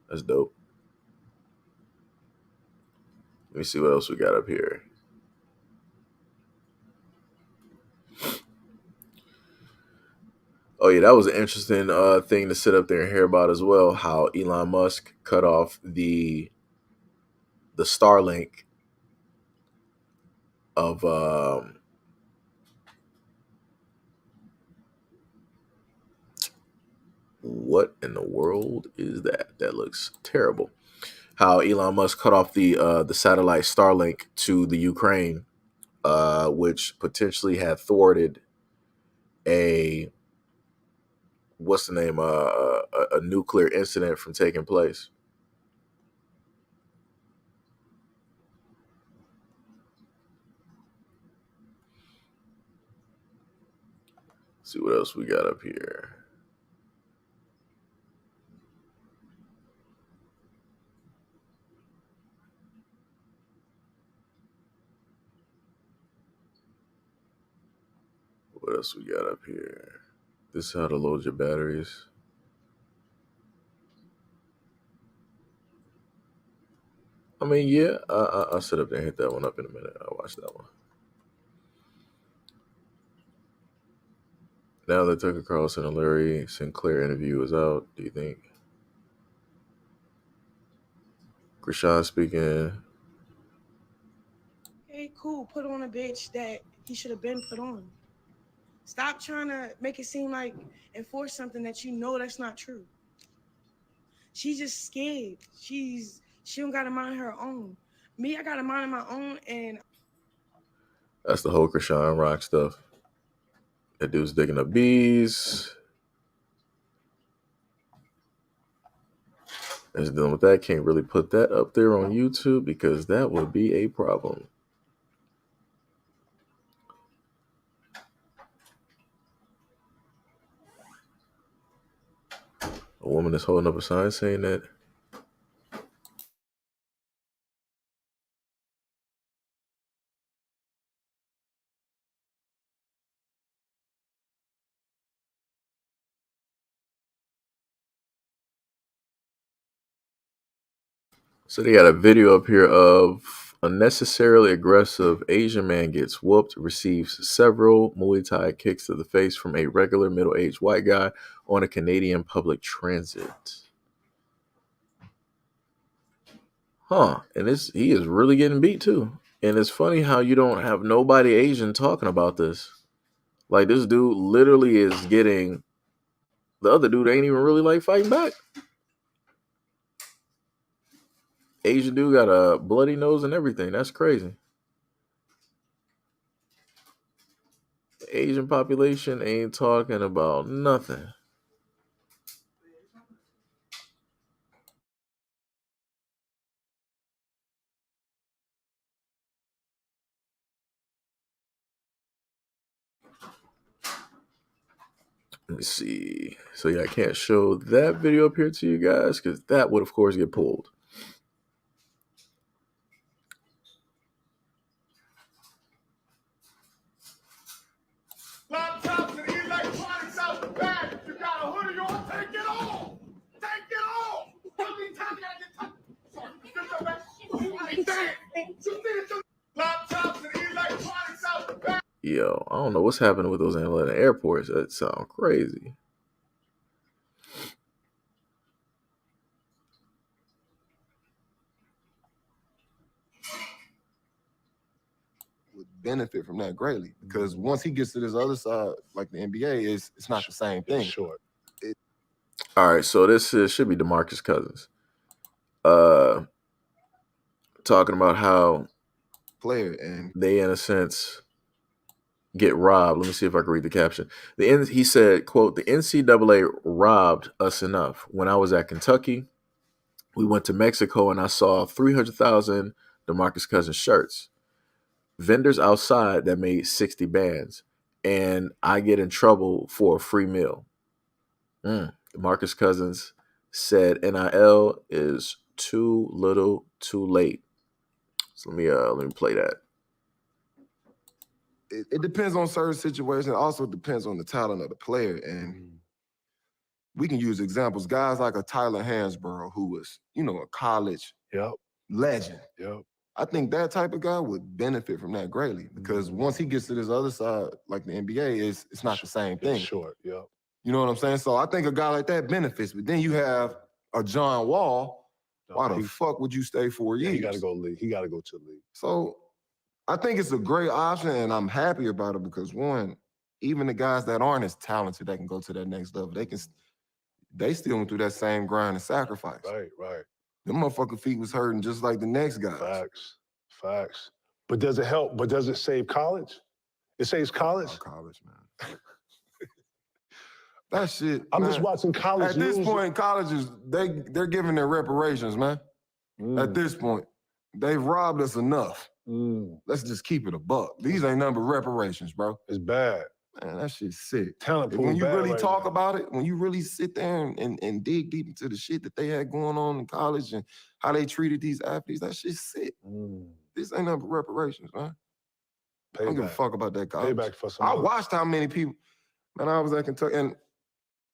That's dope. Let me see what else we got up here. Oh yeah, that was an interesting thing to sit up there and hear about as well. How Elon Musk cut off the Starlink of What in the world is that? That looks terrible. How Elon Musk cut off the satellite Starlink to the Ukraine, which potentially had thwarted a what's the name a nuclear incident from taking place. Let's see what else we got up here. What else we got up here? This is how to load your batteries. I mean, yeah, I'll sit up there and hit that one up in a minute. I'll watch that one. Now that Tucker Carlson and Larry Sinclair interview is out, do you think Krishan speaking? Okay, cool. Put on a bitch that he should have been put on. Stop trying to make it seem like enforce something that you know that's not true. She's just scared. She don't got a mind of her own. Me, I got a mind of my own, and That's the whole Krishan Rock stuff. That dude's digging up bees. As dealing with that, can't really put that up there on YouTube because that would be a problem. A woman is holding up a sign saying that so they got a video up here of unnecessarily aggressive Asian man gets whooped, receives several Muay Thai kicks to the face from a regular middle-aged white guy on a Canadian public transit. Huh. And he is really getting beat too. And it's funny how you don't have nobody Asian talking about this. Like, this dude literally is getting, the other dude ain't even really like fighting back. Asian dude got a bloody nose and everything. That's crazy. The Asian population ain't talking about nothing. Let me see. So yeah, I can't show that video up here to you guys because that would, of course, get pulled. Laptops and electronics out the back. You got a hoodie on, take it off. Take it off. How many times you gotta get touched? Laptops and electronics out the back. Yo, I don't know what's happening with those Atlanta airports. That sounds crazy. Would benefit from that greatly because once he gets to this other side, like the NBA, it's not the same thing. Short. All right, so this should be DeMarcus Cousins. Talking about how player and they, in a sense, get robbed. Let me see if I can read the caption. He said, quote, "The NCAA robbed us enough. When I was at Kentucky, we went to Mexico and I saw 300,000 DeMarcus Cousins shirts. Vendors outside that made 60 bands. And I get in trouble for a free meal." DeMarcus Cousins said NIL is too little too late. So let me play that. It depends on certain situations. It also depends on the talent of the player. And we can use examples. Guys like a Tyler Hansborough, who was, a college legend. I think that type of guy would benefit from that greatly because once he gets to this other side, like the NBA, it's not the same thing. Short. You know what I'm saying? So I think a guy like that benefits. But then you have a John Wall. Why the fuck would you stay 4 years? He got to go league. He got to go to the league. So I think it's a great option, and I'm happy about it because, one, even the guys that aren't as talented that can go to that next level, they still went through that same grind and sacrifice. Right. Them motherfucking feet was hurting just like the next guy. Facts. But does it help? But does it save college? It saves college? Oh, college, man. That shit. I'm man, just watching college At news. this point, colleges, they're giving their reparations, man. At this point, they've robbed us enough. Let's just keep it a buck. These ain't nothing but reparations, bro. It's bad. Man, that shit's sick. Talent pool When you bad really right talk now. about it, when you really sit there and dig deep into the shit that they had going on in college and how they treated these athletes, that shit's sick. This ain't nothing but reparations, man. I don't give a fuck about that college. Payback for some I others. watched how many people, man, I was at Kentucky, and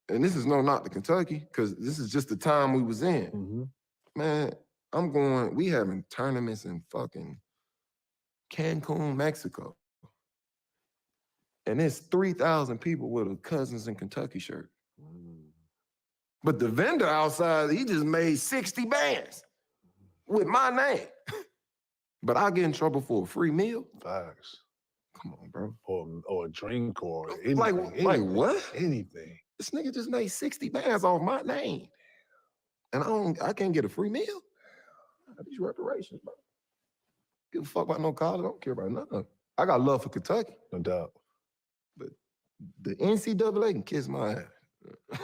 this is no knock to Kentucky, because this is just the time we was in. Man, we having tournaments in fucking Cancun, Mexico. And there's 3,000 people with a Cousins in Kentucky shirt. But the vendor outside, he just made 60 bands with my name. But I get in trouble for a free meal? Facts. Come on, bro. Or a drink or anything. Like what? Anything. This nigga just made 60 bands off my name. And I can't get a free meal? These reparations, bro. Give a fuck about no college. I don't care about nothing. I got love for Kentucky. No doubt. But the NCAA can kiss my ass.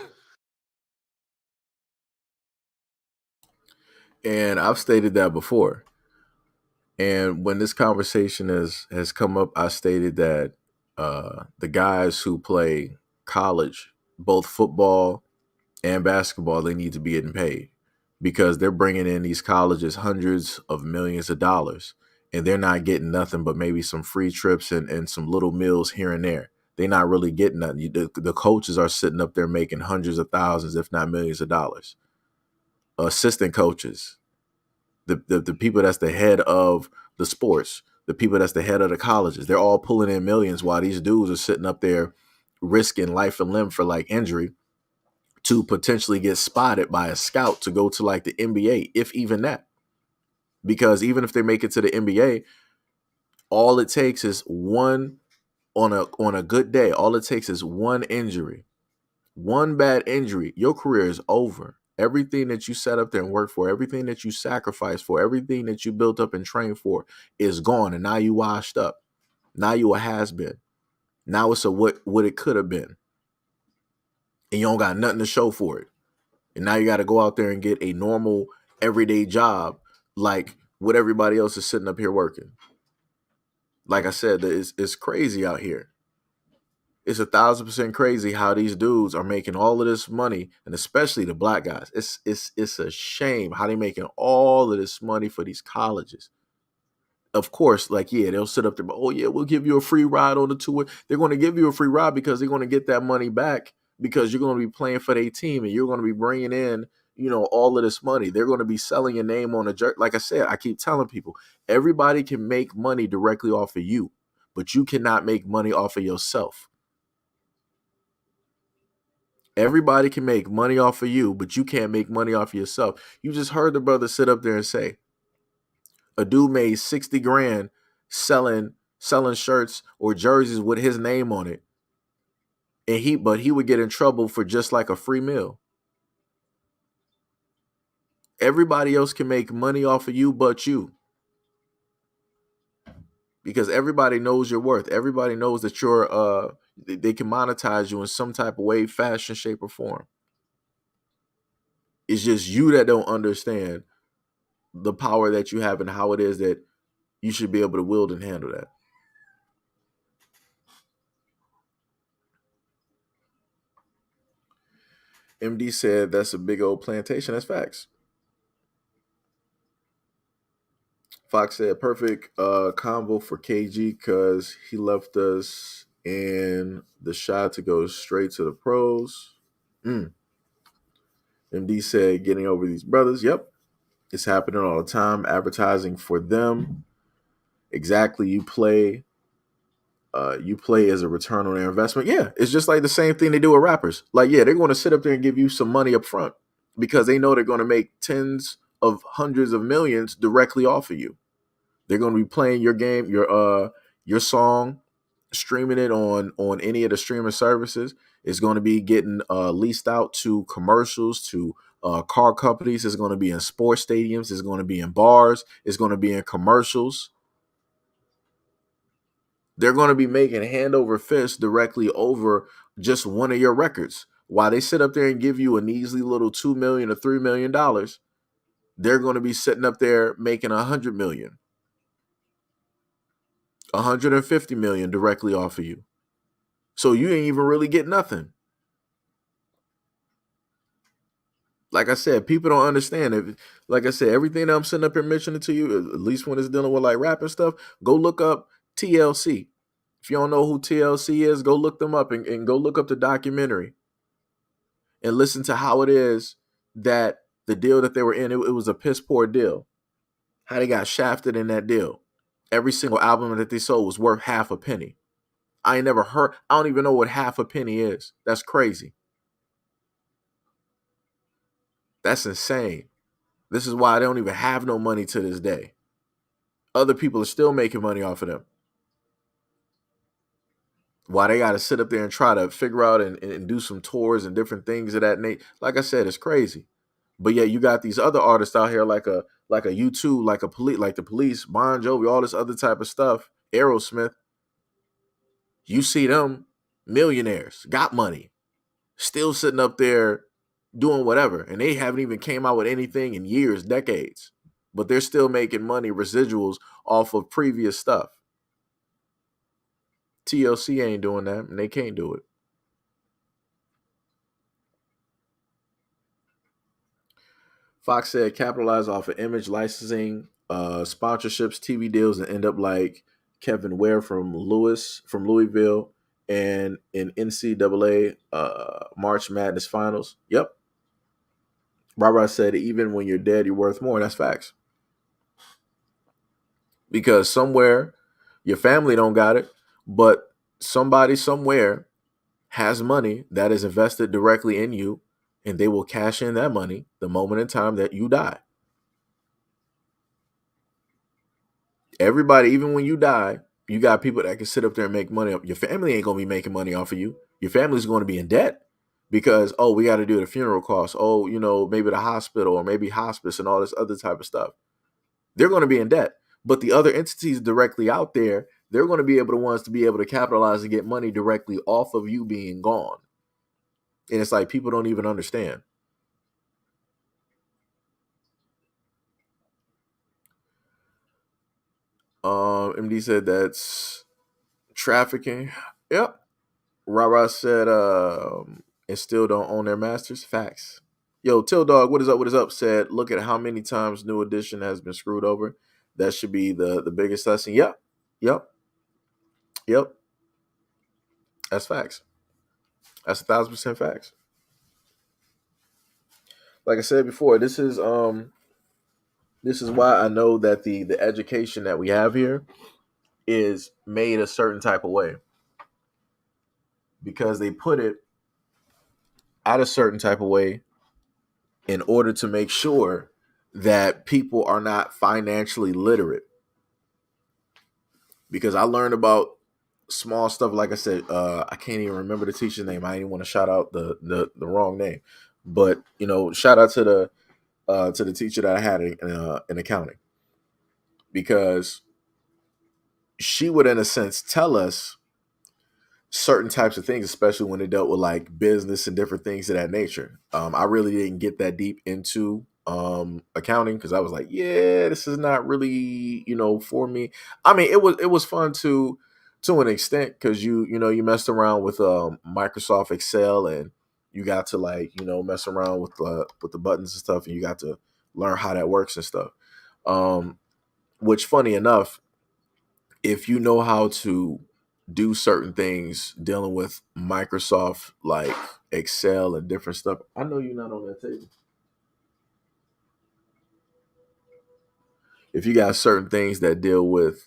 And I've stated that before. And when this conversation has come up, I stated that the guys who play college, both football and basketball, they need to be getting paid because they're bringing in these colleges hundreds of millions of dollars, and they're not getting nothing but maybe some free trips and some little meals here and there. They're not really getting nothing. The coaches are sitting up there making hundreds of thousands, if not millions of dollars. Assistant coaches, the people that's the head of the sports, the people that's the head of the colleges, they're all pulling in millions while these dudes are sitting up there risking life and limb for like injury to potentially get spotted by a scout to go to like the NBA, if even that. Because even if they make it to the NBA, all it takes is one on a good day, all it takes is one injury. One bad injury, your career is over. Everything that you set up there and worked for, everything that you sacrificed for, everything that you built up and trained for is gone. And now you washed up. Now you a has-been. Now it's a what it could have been. And you don't got nothing to show for it. And now you got to go out there and get a normal, everyday job like what everybody else is sitting up here working. Like I said, it's crazy out here. It's 1,000% crazy how these dudes are making all of this money, and especially the black guys. It's a shame how they making all of this money for these colleges. Of course, like, yeah, they'll sit up there, but oh yeah, we'll give you a free ride on the tour. They're going to give you a free ride because they're going to get that money back because you're going to be playing for their team and you're going to be bringing in, all of this money. They're going to be selling your name on a jerk. Like I said, I keep telling people, everybody can make money directly off of you, but you cannot make money off of yourself. Everybody can make money off of you, but you can't make money off of yourself. You just heard the brother sit up there and say, a dude made 60 grand selling shirts or jerseys with his name on it. But he would get in trouble for just like a free meal. Everybody else can make money off of you but you. Because everybody knows your worth. Everybody knows that they can monetize you in some type of way, fashion, shape, or form. It's just you that don't understand the power that you have and how it is that you should be able to wield and handle that. MD said that's a big old plantation. That's facts. Fox said perfect combo for KG because he left us in the shot to go straight to the pros. MD said getting over these brothers. Yep. It's happening all the time. Advertising for them. Exactly. You play as a return on their investment. Yeah, it's just like the same thing they do with rappers. Like, yeah, they're going to sit up there and give you some money up front because they know they're going to make tens of hundreds of millions directly off of you. They're going to be playing your game, your song, streaming it on any of the streaming services, It's going to be getting leased out to commercials, to car companies. It's going to be in sports stadiums. It's going to be in bars. It's going to be in commercials. They're going to be making hand over fist directly over just one of your records. While they sit up there and give you a measly little $2 million or $3 million, they're going to be sitting up there making $100 million, $150 million directly off of you. So you ain't even really get nothing. Like I said, people don't understand it. Like I said, everything that I'm sitting up here mentioning to you, at least when it's dealing with like rap and stuff, go look up TLC. If you don't know who TLC is, go look them up and go look up the documentary and listen to how it is that the deal that they were in, it was a piss poor deal. How they got shafted in that deal. Every single album that they sold was worth half a penny. I ain't never heard, I don't even know what half a penny is. That's crazy. That's insane. This is why they don't even have no money to this day. Other people are still making money off of them. Why they got to sit up there and try to figure out and do some tours and different things of that nature. Like I said, it's crazy. But yeah, you got these other artists out here like a U2, like the Police, Bon Jovi, all this other type of stuff, Aerosmith. You see them millionaires, got money, still sitting up there doing whatever, and they haven't even came out with anything in years, decades, but they're still making money, residuals off of previous stuff. TLC ain't doing that, and they can't do it. Fox said capitalize off of image licensing, sponsorships, TV deals, and end up like Kevin Ware from Louisville, and in NCAA March Madness Finals. Yep. Barbara said even when you're dead, you're worth more. That's facts. Because somewhere your family don't got it, but somebody somewhere has money that is invested directly in you, and they will cash in that money the moment in time that you die. Everybody, even when you die, you got people that can sit up there and make money. Your family ain't going to be making money off of you. Your family's going to be in debt because, oh, we got to do the funeral costs. Oh, maybe the hospital or maybe hospice and all this other type of stuff. They're going to be in debt. But the other entities directly out there, they're going to be able to capitalize and get money directly off of you being gone. And it's like people don't even understand. MD said that's trafficking. Yep. Rara said and still don't own their masters. Facts. Yo, Till Dog, what is up? What is up? Said, look at how many times New Edition has been screwed over. That should be the biggest lesson. Yep. That's facts. That's 1,000% facts. Like I said before, this is why I know that the education that we have here is made a certain type of way, because they put it at a certain type of way in order to make sure that people are not financially literate. Because I learned about small stuff, like I said, I can't even remember the teacher's name. I didn't want to shout out the wrong name, but shout out to the teacher that I had in accounting, because she would, in a sense, tell us certain types of things, especially when it dealt with like business and different things of that nature. I really didn't get that deep into accounting because I was like, yeah, this is not really for me. I mean, it was fun to an extent, because you messed around with Microsoft Excel, and you got to mess around with the buttons and stuff, and you got to learn how that works and stuff. Which, funny enough, if you know how to do certain things dealing with Microsoft, like Excel and different stuff, I know you're not on that table. If you got certain things that deal with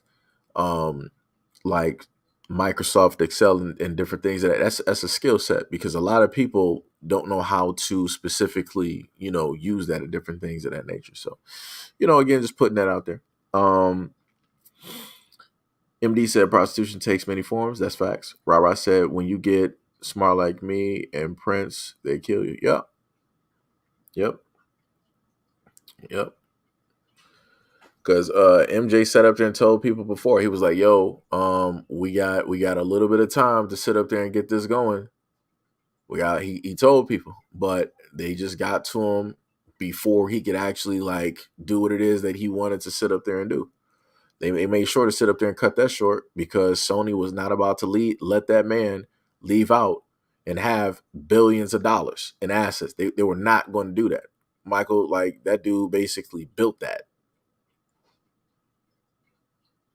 like Microsoft Excel and different things, that's a skill set, because a lot of people don't know how to specifically use that and different things of that nature. So again, just putting that out there. MD said prostitution takes many forms. That's facts. Rara said when you get Smart Like Me and Prince, They Kill You. Yep. Yep. Yep. Because MJ sat up there and told people before, he was like, yo, we got a little bit of time to sit up there and get this going. He told people, but they just got to him before he could actually like do what it is that he wanted to sit up there and do. They made sure to sit up there and cut that short because Sony was not about to let that man leave out and have billions of dollars in assets. They were not going to do that. Michael, like that dude basically built that.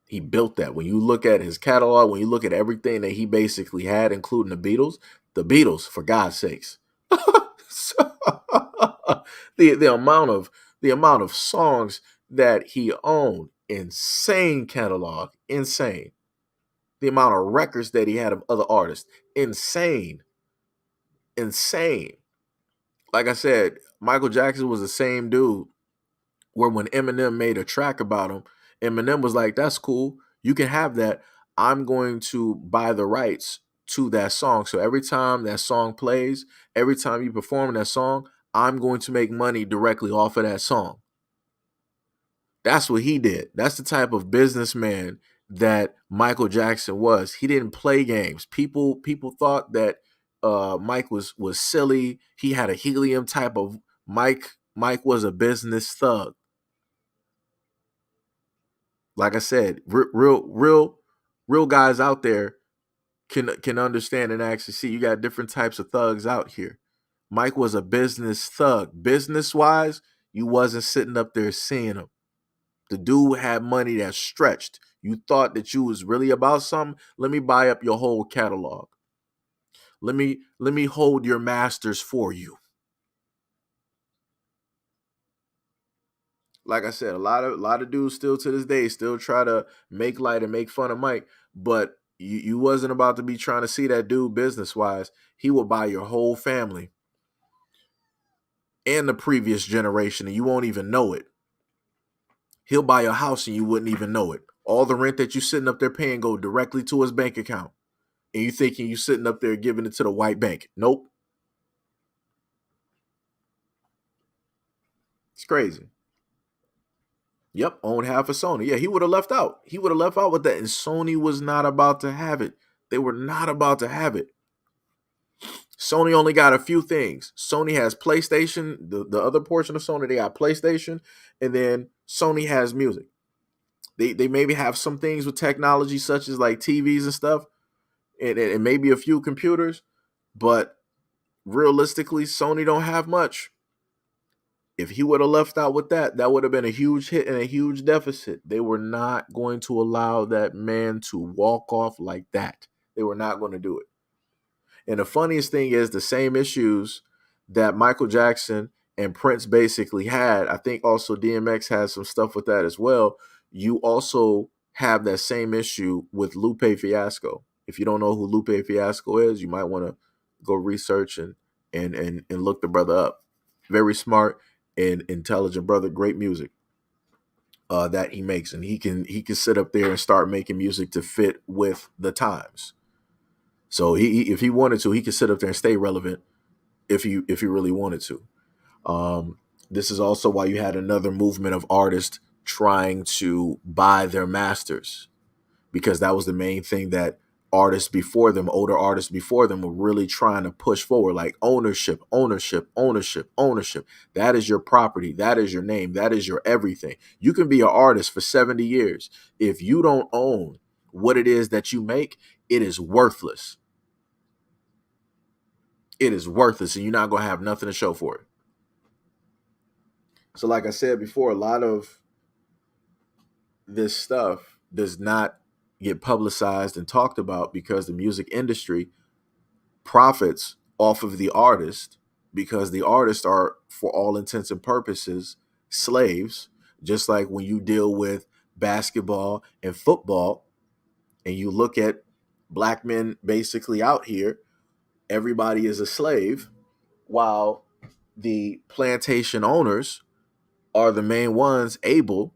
He built that. When you look at his catalog, when you look at everything that he basically had, including the Beatles, for God's sakes. So, the amount of songs that he owned, insane catalog, insane. The amount of records that he had of other artists, insane. Like I said, Michael Jackson was the same dude where when Eminem made a track about him, Eminem was like, that's cool. You can have that. I'm going to buy the rights to that song. So every time that song plays, every time you perform that song, I'm going to make money directly off of that song. That's what he did. That's the type of businessman that Michael Jackson was. He didn't play games. People thought that Mike was silly. He had a helium type of Mike. Mike was a business thug. Like I said, real guys out there can understand and actually see. You got different types of thugs out here. Mike was a business thug. Business wise, you wasn't sitting up there seeing him. The dude had money that stretched. You thought that you was really about something? Let me buy up your whole catalog. Let me hold your masters for you. Like I said, a lot of dudes still to this day still try to make light and make fun of Mike, but you wasn't about to be trying to see that dude business wise. He will buy your whole family and the previous generation, and you won't even know it. He'll buy a house and you wouldn't even know it. All the rent that you sitting up there paying go directly to his bank account. And you thinking you sitting up there giving it to the white bank. Nope. It's crazy. Yep, owned half of Sony. Yeah, he would have left out. He would have left out with that. And Sony was not about to have it. They were not about to have it. Sony only got a few things. Sony has PlayStation. The other portion of Sony, they got PlayStation. And then Sony has music. They maybe have some things with technology such as like TVs and stuff. And maybe a few computers. But realistically, Sony don't have much. If he would have left out with that, that would have been a huge hit and a huge deficit. They were not going to allow that man to walk off like that. They were not going to do it. And the funniest thing is the same issues that Michael Jackson and Prince basically had. I think also DMX has some stuff with that as well. You also have that same issue with Lupe Fiasco. If you don't know who Lupe Fiasco is, you might want to go research and look the brother up. Very smart and intelligent brother, great music that he makes, and he can sit up there and start making music to fit with the times. So if he wanted to, he could sit up there and stay relevant if he really wanted to. This is also why you had another movement of artists trying to buy their masters, because that was the main thing that artists before them, older artists before them, were really trying to push forward, like ownership. That is your property. That is your name. That is your everything. You can be an artist for 70 years. If you don't own what it is that you make, it is worthless. It is worthless, and you're not going to have nothing to show for it. So like I said before, a lot of this stuff does not get publicized and talked about because the music industry profits off of the artist, because the artists are, for all intents and purposes, slaves. Just like when you deal with basketball and football and you look at black men basically out here, everybody is a slave, while the plantation owners are the main ones able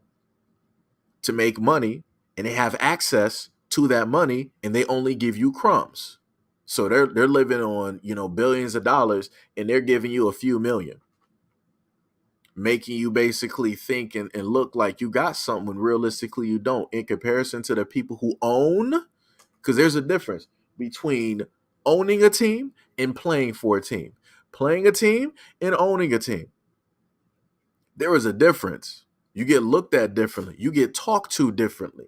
to make money, and they have access to that money, and they only give you crumbs. So they're living on, billions of dollars, and they're giving you a few million, making you basically think and look like you got something when realistically you don't, in comparison to the people who own. Because there's a difference between owning a team and playing for a team. Playing a team and owning a team. There is a difference. You get looked at differently. You get talked to differently.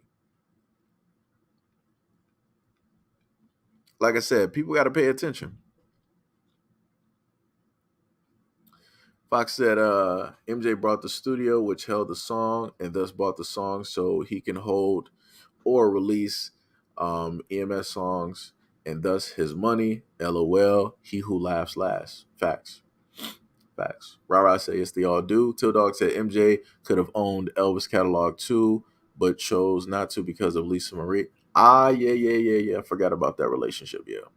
Like I said, people got to pay attention. Fox said MJ brought the studio, which held the song, and thus bought the song so he can hold or release EMS songs, and thus his money. LOL. He who laughs last. Facts. Rara said yes, they all do. Till Dog said MJ could have owned Elvis catalog too, but chose not to because of Lisa Marie. Yeah. I forgot about that relationship. Yeah.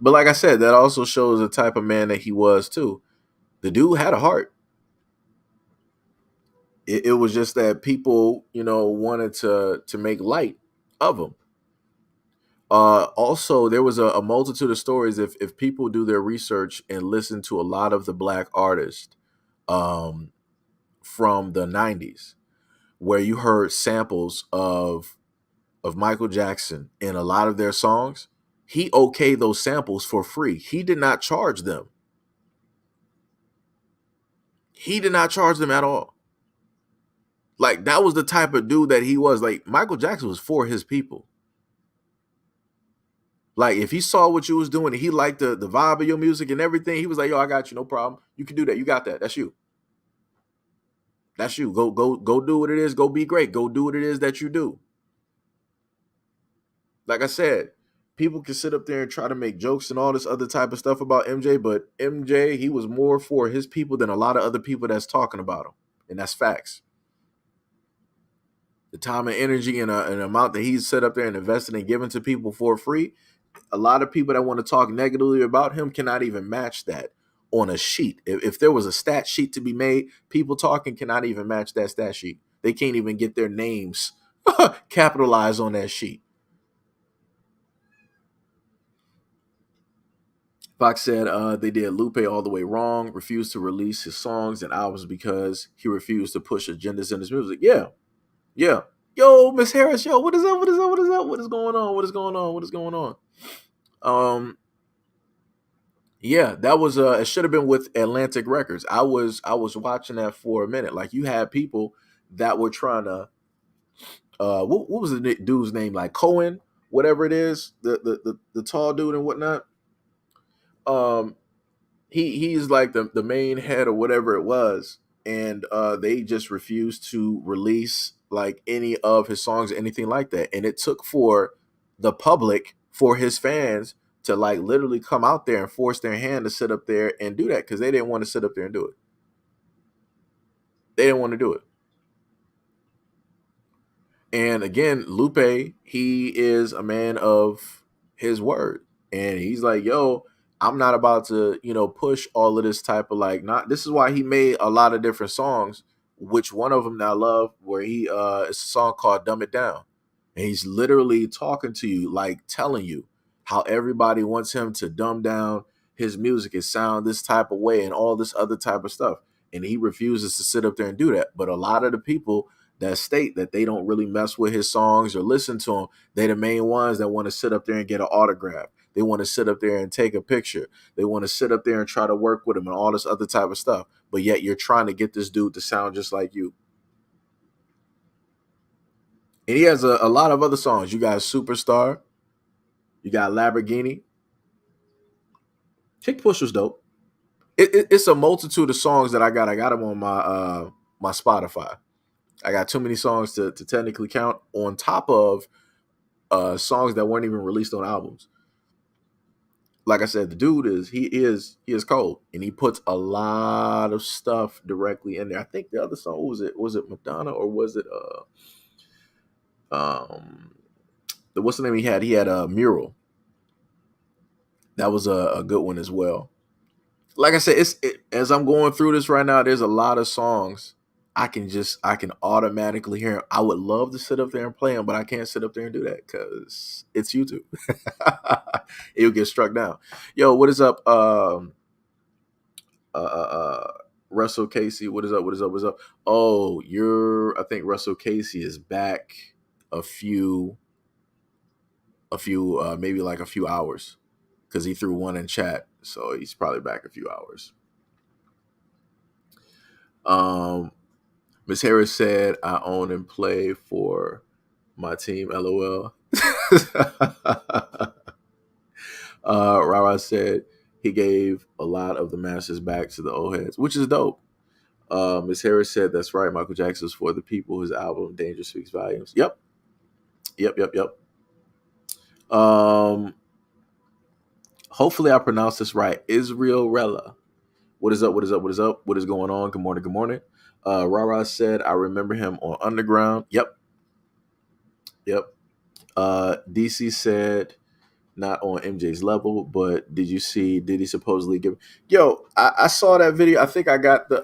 But like I said, that also shows the type of man that he was too. The dude had a heart. It was just that people, wanted to make light of him. Also, there was a multitude of stories. If people do their research and listen to a lot of the black artists from the 90s, where you heard samples of Michael Jackson in a lot of their songs, he okayed those samples for free. He did not charge them. He did not charge them at all. Like, that was the type of dude that he was. Like, Michael Jackson was for his people. Like, if he saw what you was doing and he liked the vibe of your music and everything, he was like, yo, I got you, no problem. You can do that. You got that. That's you. That's you. Go do what it is. Go be great. Go do what it is that you do. Like I said, people can sit up there and try to make jokes and all this other type of stuff about MJ, but MJ, he was more for his people than a lot of other people that's talking about him. And that's facts. The time and energy and an amount that he's set up there and invested and given to people for free, a lot of people that want to talk negatively about him cannot even match that on a sheet. If there was a stat sheet to be made, people talking cannot even match that stat sheet. They can't even get their names capitalized on that sheet. Fox said they did Lupe all the way wrong, refused to release his songs and albums because he refused to push agendas in his music. Yeah. Yo, Miss Harris, yo, what is up? What is going on? Yeah, that was it should have been with Atlantic Records. I was watching that for a minute. Like, you had people that were trying to what was the dude's name? Like Cohen, whatever it is, the tall dude and whatnot. He's like the main head or whatever it was, and they just refused to release like any of his songs or anything like that. And it took for the public, for his fans, to like literally come out there and force their hand to sit up there and do that, because they didn't want to sit up there and do it. They didn't want to do it. And again, Lupe, he is a man of his word. And he's like, yo, I'm not about to, push all of this type of like, not, this is why he made a lot of different songs, which one of them that I love, where it's a song called Dumb It Down. And he's literally talking to you, like telling you how everybody wants him to dumb down his music and sound this type of way and all this other type of stuff. And he refuses to sit up there and do that. But a lot of the people that state that they don't really mess with his songs or listen to him, they the main ones that want to sit up there and get an autograph. They want to sit up there and take a picture. They want to sit up there and try to work with him and all this other type of stuff. But yet you're trying to get this dude to sound just like you. And he has a lot of other songs. You got Superstar. You got Lamborghini. Kick Push was dope. It's a multitude of songs that I got. I got them on my Spotify. I got too many songs to technically count, on top of songs that weren't even released on albums. Like I said, the dude is cold, and he puts a lot of stuff directly in there. I think the other song, was it Madonna, or was it what's the name he had? He had a Mural. That was a good one as well. Like I said, as I'm going through this right now, there's a lot of songs I can automatically hear him. I would love to sit up there and play him, but I can't sit up there and do that because it's YouTube. It'll get struck down. Yo, what is up? Russell Casey, what is up? What is up? What's up? Oh, I think Russell Casey is back a few maybe like a few hours because he threw one in chat, so he's probably back a few hours. Miss Harris said, I own and play for my team, LOL. Rara said he gave a lot of the masters back to the old heads, which is dope. Miss Harris said, that's right, Michael Jackson's For the People, his album Danger Speaks Volumes. Yep. Hopefully I pronounced this right. Israel Rella. What is up? What is up? What is up? What is going on? Good morning. Good morning. Rara said, I remember him on Underground. Yep. DC said, not on MJ's level, but did you see, did he supposedly give? Yo, I saw that video. I think I got the,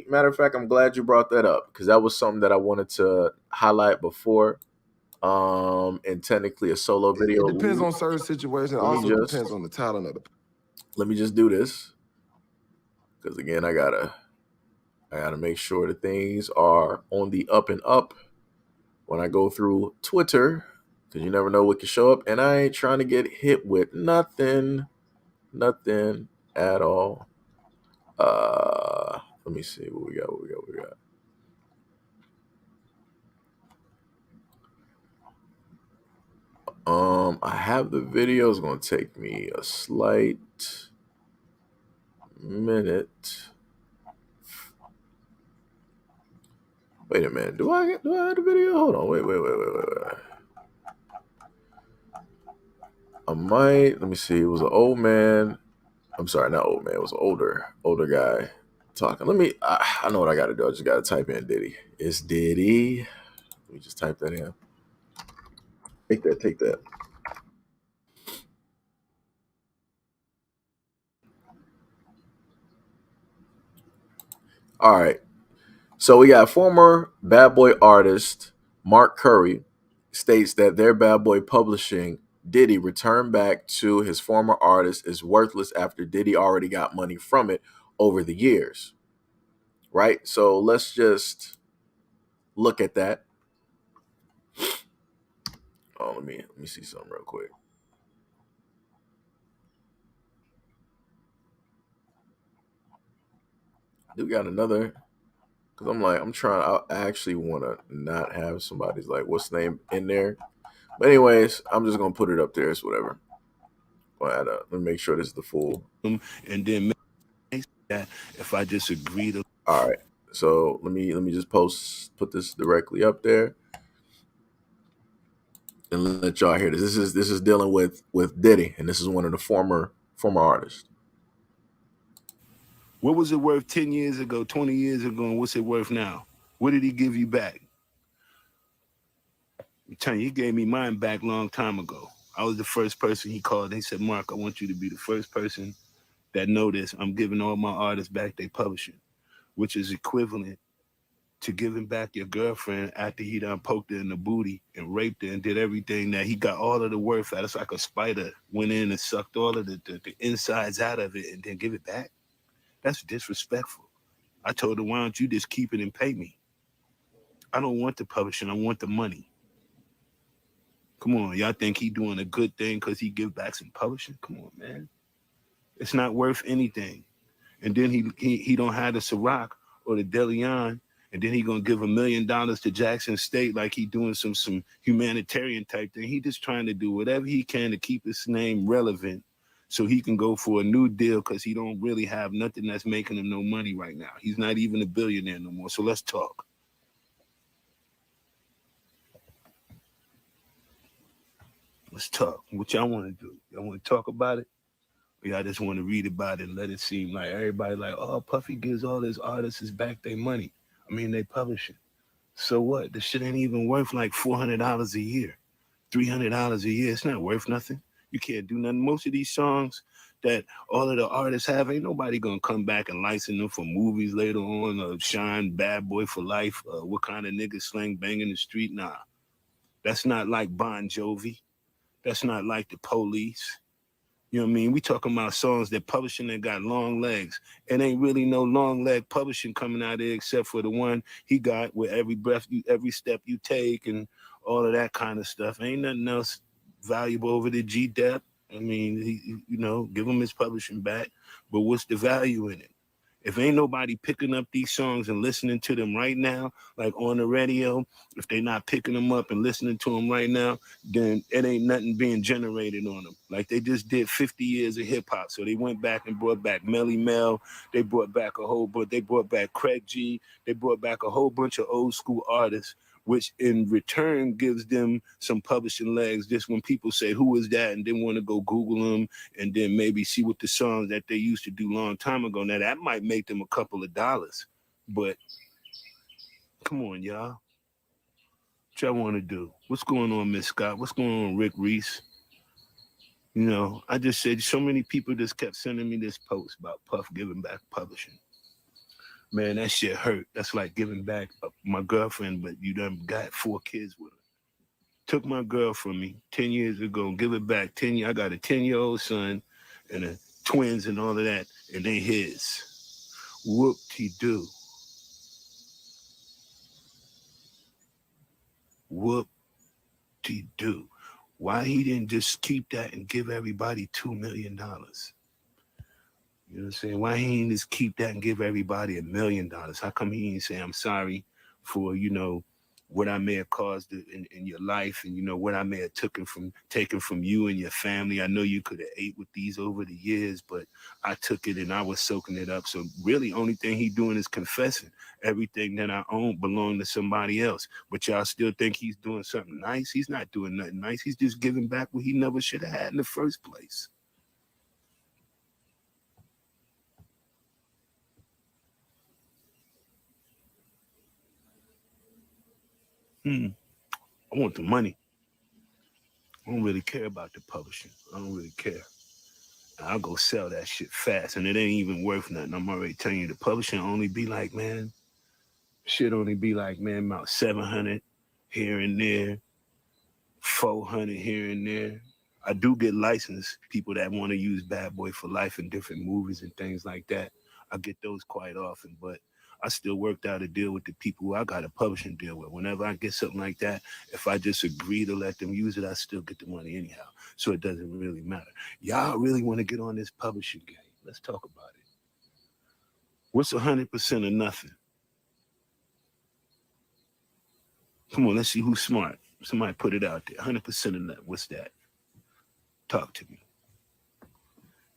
matter of fact, I'm glad you brought that up because that was something that I wanted to highlight before. And technically a solo video. It depends on certain situations. It also depends on the talent of the. Let me just do this because again, I gotta make sure that things are on the up and up when I go through Twitter, because you never know what can show up, and I ain't trying to get hit with nothing at all. Let me see what we got. I have the video. It's gonna take me a slight minute. Wait a minute. Do I have the video? Hold on. Wait. I might. Let me see. It was an old man. I'm sorry, not old man. It was an older guy talking. I know what I got to do. I just got to type in Diddy. It's Diddy. Let me just type that in. Take that. All right. So we got former Bad Boy artist Mark Curry states that their Bad Boy publishing Diddy returned back to his former artist is worthless after Diddy already got money from it over the years. Right? So let's just look at that. Oh, let me see something real quick. Do we got another? Because I actually want to not have somebody's like, what's the name in there? But anyways, I'm just going to put it up there. It's whatever. Let me make sure this is the full. And then that if I just agree to. All right. So let me just put this directly up there and let y'all hear this. This is dealing with Diddy, and this is one of the former artists. What was it worth 10 years ago, 20 years ago, and what's it worth now? What did he give you back? I'm telling you, he gave me mine back a long time ago. I was the first person he called. They said, Mark, I want you to be the first person that know this. I'm giving all my artists back their publishing, which is equivalent to giving back your girlfriend after he done poked her in the booty and raped her and did everything that he got all of the worth out. It's like a spider went in and sucked all of the insides out of it and then give it back. That's disrespectful. I told her, why don't you just keep it and pay me? I don't want the publishing. I want the money. Come on, y'all think he doing a good thing because he give back some publishing? Come on, man. It's not worth anything. And then he don't have the Ciroc or the DeLeon, and then he gonna give $1 million to Jackson State like he doing some humanitarian type thing. He just trying to do whatever he can to keep his name relevant so he can go for a new deal because he don't really have nothing that's making him no money right now. He's not even a billionaire no more. So let's talk. Let's talk. What y'all want to do? Y'all want to talk about it? Or y'all just want to read about it and let it seem like everybody like, oh, Puffy gives all his artists back their money. I mean, they publish it. So what? The shit ain't even worth like $400 a year, $300 a year. It's not worth nothing. You can't do nothing. Most of these songs that all of the artists have, ain't nobody gonna come back and license them for movies later on, or shine Bad Boy for Life, what kind of nigga slang bang in the street. Nah, that's not like Bon Jovi. That's not like the Police. You know what I mean? We talking about songs that publishing that got long legs. It ain't really no long leg publishing coming out there except for the one he got with every breath you, every step you take, and all of that kind of stuff. Ain't nothing else valuable over the G-Dep. I mean, you know, give him his publishing back, but what's the value in it? If ain't nobody picking up these songs and listening to them right now, like on the radio, if they not picking them up and listening to them right now, then it ain't nothing being generated on them. Like they just did 50 years of hip hop. So they went back and brought back Melly Mel. They brought back a whole bunch. They brought back Craig G. They brought back a whole bunch of old school artists, which in return gives them some publishing legs. Just when people say, who is that? And then want to go Google them and then maybe see what the songs that they used to do long time ago. Now that might make them a couple of dollars, but come on, y'all. What y'all want to do? What's going on, Miss Scott? What's going on, Rick Reese? You know, I just said so many people just kept sending me this post about Puff giving back publishing. Man, that shit hurt. That's like giving back my girlfriend, but you done got 4 kids with her. Took my girl from me 10 years ago, give it back 10 years. I got a 10-year-old son and twins and all of that, and they his. Whoop-de-doo. Whoop-de-doo. Why he didn't just keep that and give everybody $2 million? You know what I'm saying? Why he didn't just keep that and give everybody $1 million? How come he didn't say, I'm sorry for, you know, what I may have caused in your life, and you know what I may have taken from you and your family. I know you could have ate with these over the years, but I took it and I was soaking it up. So really, only thing he doing is confessing. Everything that I own belonged to somebody else. But y'all still think he's doing something nice? He's not doing nothing nice. He's just giving back what he never should have had in the first place. I want the money. I don't really care about the publishing. I don't really care. I'll go sell that shit fast, and it ain't even worth nothing. I'm already telling you, the publishing only be like, man, shit only be like, man, about 700 here and there, 400 here and there. I do get licensed people that want to use Bad Boy for Life in different movies and things like that. I get those quite often, but I still worked out a deal with the people who I got a publishing deal with. Whenever I get something like that, if I just agree to let them use it, I still get the money anyhow. So it doesn't really matter. Y'all really want to get on this publishing game? Let's talk about it. What's 100% of nothing? Come on, let's see who's smart. Somebody put it out there. 100% of nothing. What's that? Talk to me.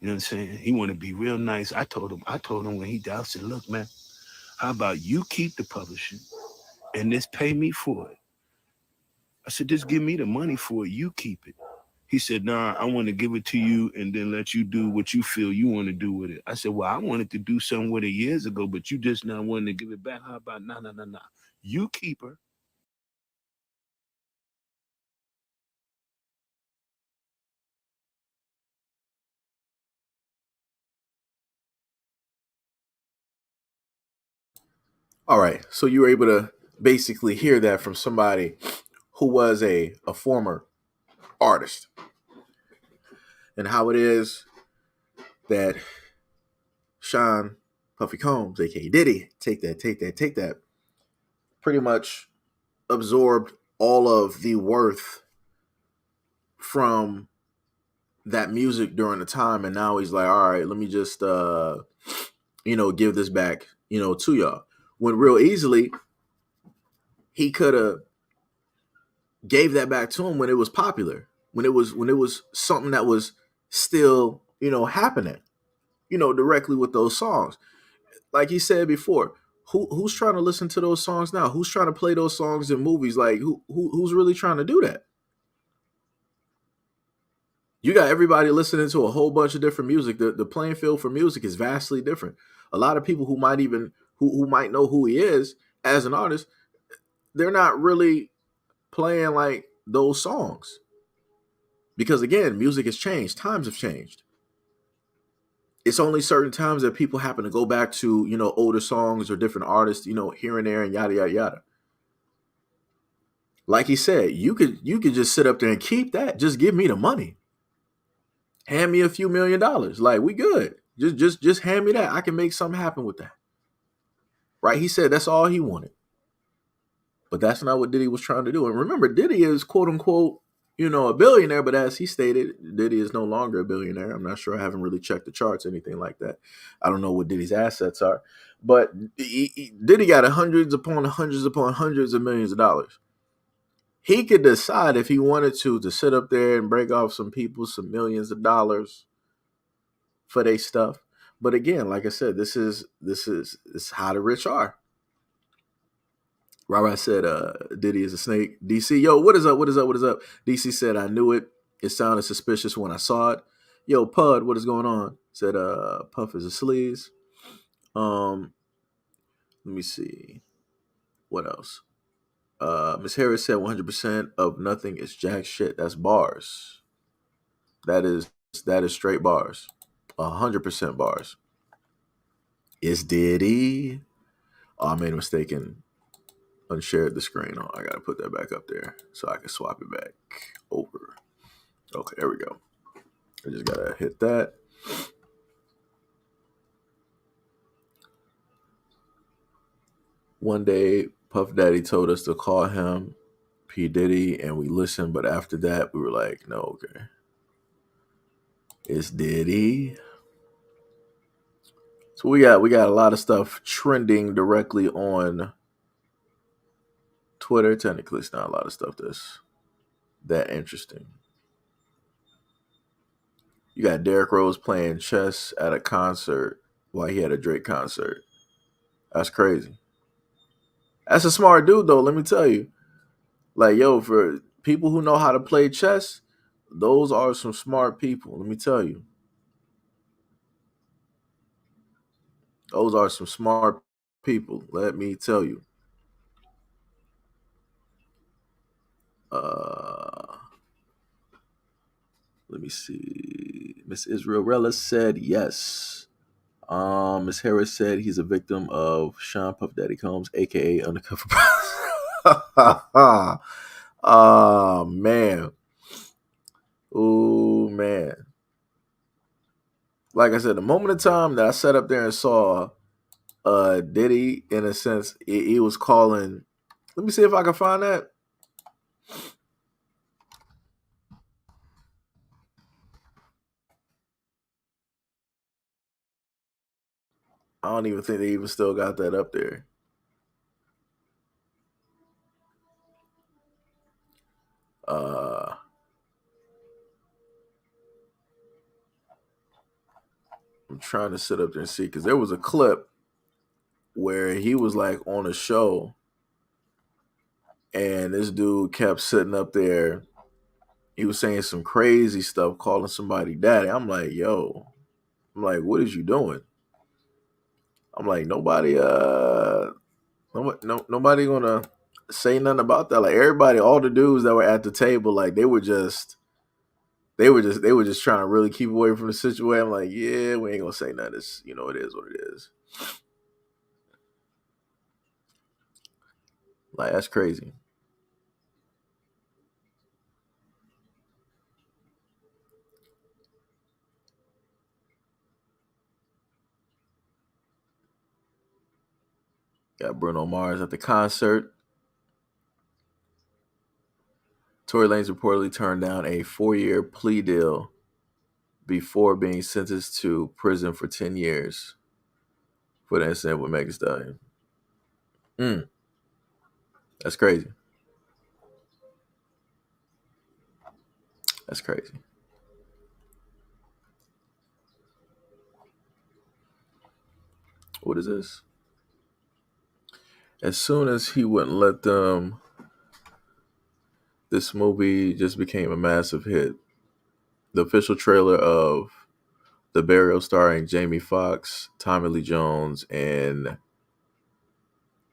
You know what I'm saying? He want to be real nice. I told him when he died, I said, look, man, how about you keep the publishing and just pay me for it? I said, just give me the money for it. You keep it. He said, nah, I want to give it to you and then let you do what you feel you want to do with it. I said, well, I wanted to do something with it years ago, but you just not wanting to give it back. How about, nah. You keep her. All right. So you were able to basically hear that from somebody who was a former artist, and how it is that Sean Puffy Combs, aka Diddy, take that, pretty much absorbed all of the worth from that music during the time, and now he's like, all right, let me just give this back, to y'all. When real easily he could have gave that back to him when it was popular, when it was something that was still, happening, directly with those songs. Like he said before, who's trying to listen to those songs now? Who's trying to play those songs in movies? Like who's really trying to do that? You got everybody listening to a whole bunch of different music. The playing field for music is vastly different. A lot of people who might know who he is as an artist, they're not really playing like those songs. Because again, music has changed. Times have changed. it's only certain times that people happen to go back to, older songs or different artists, here and there and yada yada yada. Like he said, you could just sit up there and keep that. Just give me the money. Hand me a few $1 million. Like, we good. Just hand me that. I can make something happen with that. Right? He said that's all he wanted. But that's not what Diddy was trying to do. And remember, Diddy is quote unquote, a billionaire, but as he stated, Diddy is no longer a billionaire. I'm not sure. I haven't really checked the charts, anything like that. I don't know what Diddy's assets are. But Diddy got hundreds upon hundreds of millions of dollars. He could decide if he wanted to sit up there and break off some people some millions of dollars for their stuff. But again, like I said, this is how the rich are. Right, I said Diddy is a snake. DC, yo, what is up? What is up? What is up? DC said, I knew it. It sounded suspicious when I saw it. Yo, Pud, what is going on? Said Puff is a sleaze. Let me see. What else? Miss Harris said 100% of nothing is jack shit. That's bars. That is straight bars. 100% bars. Is Diddy? Oh, I made a mistake and unshared the screen. Oh, I gotta put that back up there so I can swap it back over. Okay, there we go. I just gotta hit that. One day, Puff Daddy told us to call him P. Diddy, and we listened, but after that, we were like, no, okay. It's Diddy. So we got a lot of stuff trending directly on Twitter. Technically, it's not a lot of stuff that's that interesting. You got Derrick Rose playing chess at a concert while he had a Drake concert. That's crazy. That's a smart dude, though, let me tell you. Like, yo, for people who know how to play chess, those are some smart people, let me tell you. Those are some smart people, let me tell you. Let me see. Miss Israelella said yes. Miss Harris said he's a victim of Sean Puff Daddy Combs, aka Undercover Boss. Oh man. Oh man. Like I said, the moment of time that I sat up there and saw Diddy, in a sense, he was calling. Let me see if I can find that. I don't even think they even still got that up there. I'm trying to sit up there and see, because there was a clip where he was like on a show and this dude kept sitting up there. He was saying some crazy stuff, calling somebody daddy. I'm like, yo, what is you doing? I'm like, nobody gonna say nothing about that. Like, everybody, all the dudes that were at the table, like they were just trying to really keep away from the situation. I'm like, yeah, we ain't gonna say nothing. It's, it is what it is. Like, that's crazy. Got Bruno Mars at the concert. Tory Lanez reportedly turned down a 4-year plea deal before being sentenced to prison for 10 years for the incident with Megan Thee Stallion. That's crazy. That's crazy. What is this? As soon as he wouldn't let them, this movie just became a massive hit. The official trailer of The Burial, starring Jamie Foxx, Tommy Lee Jones, and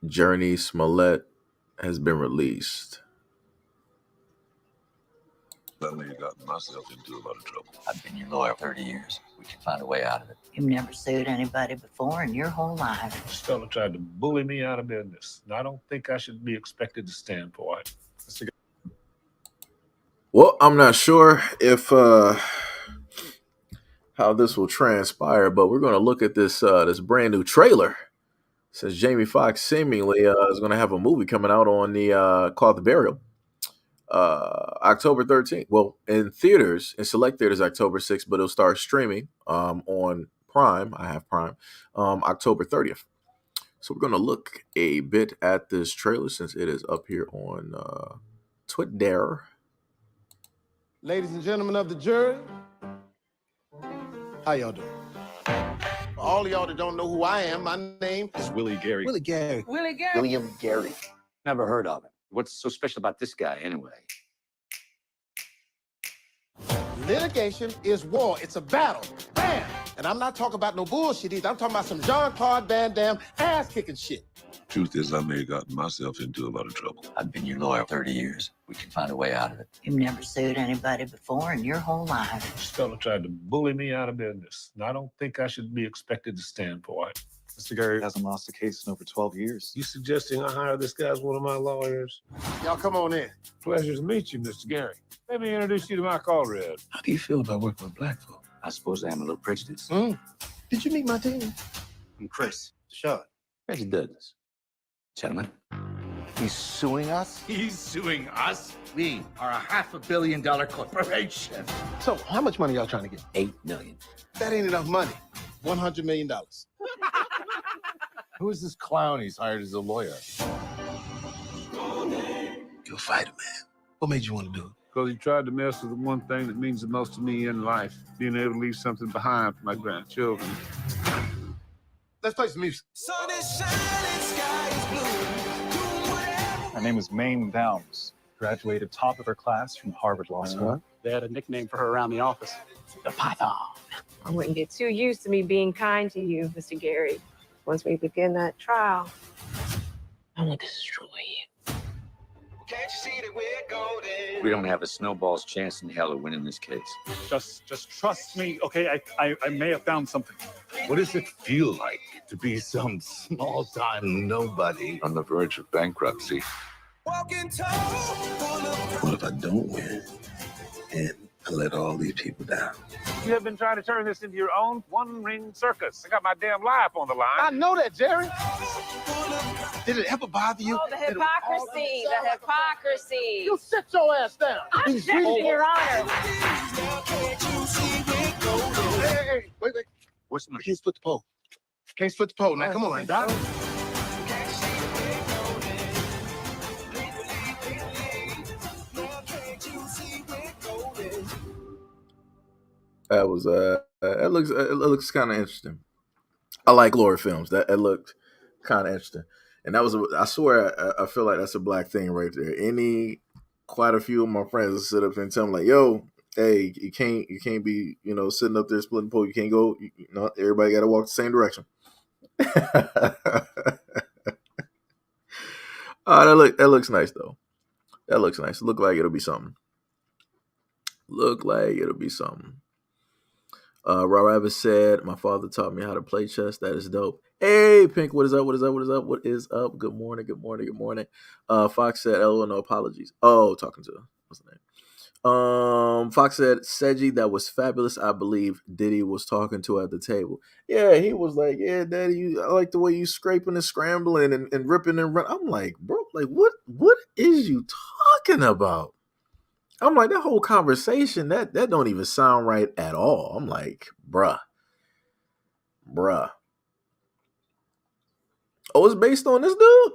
Journey Smollett, has been released. I know you got myself into a lot of trouble. I've been your lawyer 30 years. We can find a way out of it. You've never sued anybody before in your whole life. This fella tried to bully me out of business, and I don't think I should be expected to stand for it. Well, I'm not sure if how this will transpire, but we're going to look at this this brand new trailer. Since Jamie Foxx seemingly is going to have a movie coming out on the called The Burial, October 13th. Well, in theaters, in select theaters, October 6th, but it'll start streaming on Prime. I have Prime, October 30th. So we're going to look a bit at this trailer since it is up here on Twitter. Ladies and gentlemen of the jury, how y'all doing? For all of y'all that don't know who I am, my name is Willie Gary. Willie Gary. Willie Gary. William Gary. Never heard of him. What's so special about this guy anyway? Litigation is war. It's a battle. Bam! And I'm not talking about no bullshit either. I'm talking about some Jean-Claude Van Damme ass-kicking shit. Truth is, I may have gotten myself into a lot of trouble. I've been your lawyer 30 years. We can find a way out of it. You've never sued anybody before in your whole life. This fella tried to bully me out of business, and I don't think I should be expected to stand for it. Mr. Gary hasn't lost a case in over 12 years. You suggesting I hire this guy as one of my lawyers? Y'all come on in. Pleasure to meet you, Mr. Gary. Let me introduce you to my comrade. How do you feel about working with black folk? I suppose I am a little prejudiced. Did you meet my team? I'm Chris. Sean. Reggie Douglas. Gentlemen. He's suing us? He's suing us? We are a $500 million corporation. So, how much money y'all trying to get? $8 million. That ain't enough money. $100 million. Who is this clown he's hired as a lawyer? You'll fight him, man. What made you want to do it? Because he tried to mess with the one thing that means the most to me in life, being able to leave something behind for my grandchildren. Let's play some music. Her name is Maine Downs. Graduated top of her class from Harvard Law School. They had a nickname for her around the office. The Python. I wouldn't get too used to me being kind to you, Mr. Gary. Once we begin that trial, I will destroy you. We don't have a snowball's chance in hell of winning this case. Just trust me, okay? I may have found something. What does it feel like to be some small-time nobody on the verge of bankruptcy? What if I don't win and I let all these people down? You have been trying to turn this into your own one-ring circus. I got my damn life on the line. I know that, Jerry. Did it ever bother you? Oh, the hypocrisy, the hypocrisy. You sit your ass down. I'm judging your honor. Hey, wait. What's the matter? Can't split the pole. Can't split the pole. Now, come on, Doc. That was it looks kind of interesting. I like lore films. That it looked kind of interesting, and that was I swear I feel like that's a black thing right there. Quite a few of my friends will sit up and tell me like, "Yo, hey, you can't be sitting up there splitting pole. You can't go. Everybody got to walk the same direction." That looks nice though. That looks nice. Look like it'll be something. Rob Evans said, "My father taught me how to play chess. That is dope." Hey, Pink, what is up? What is up? Good morning. Fox said, "LOL, no apologies." Oh, talking to what's the name? Fox said, "Seji, that was fabulous. I believe Diddy was talking to at the table." Yeah, he was like, "Yeah, Daddy, I like the way you scraping and scrambling and ripping and run." I'm like, bro, like what is you talking about? I'm like, that whole conversation, that don't even sound right at all. I'm like, bruh. Oh, it's based on this dude?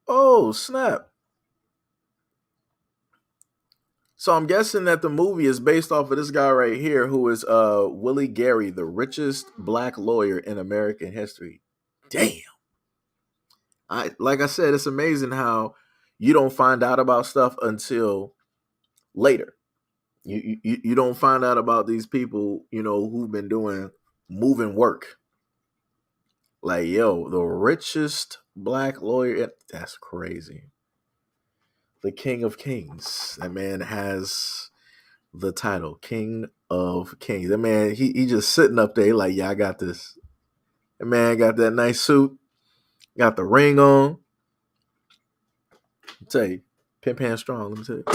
Oh, snap. So I'm guessing that the movie is based off of this guy right here, who is Willie Gary, the richest black lawyer in American history. Damn. Like I said, it's amazing how you don't find out about stuff until later. You don't find out about these people, who've been doing moving work. Like, yo, the richest black lawyer. That's crazy. the King of Kings. That man has the title King of Kings. That man, he just sitting up there like, yeah, I got this. That man got that nice suit, got the ring on. I'll tell you, pimp hand strong. Let me tell you,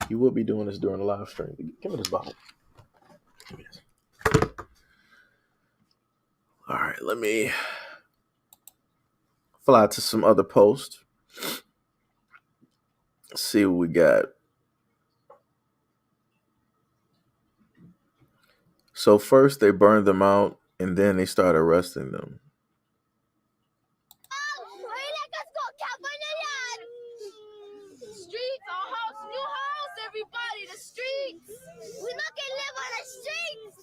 he will be doing this during the live stream. Give me this bottle. Give me this. All right, let me fly to some other posts. See what we got. So first they burned them out, and then they started arresting them. Streets, our house, new house, everybody, the streets. We not can live on the streets.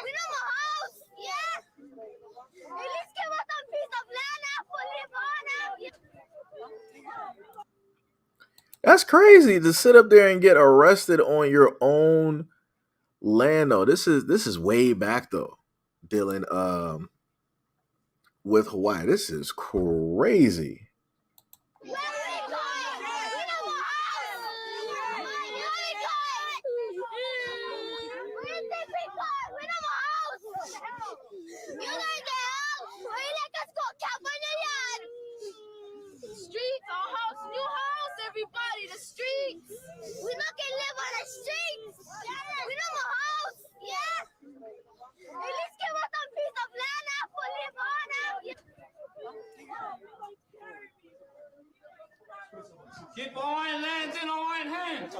We know my house, yeah. At least give us a piece of land for live on out. That's crazy to sit up there and get arrested on your own land. Though this is way back though, dealing with Hawaii. This is crazy. Streets, our house, new house, everybody, the streets. We not can live on the streets. We know my house, yeah. At least give us a piece of land for live on out. Keep our lands in our hands.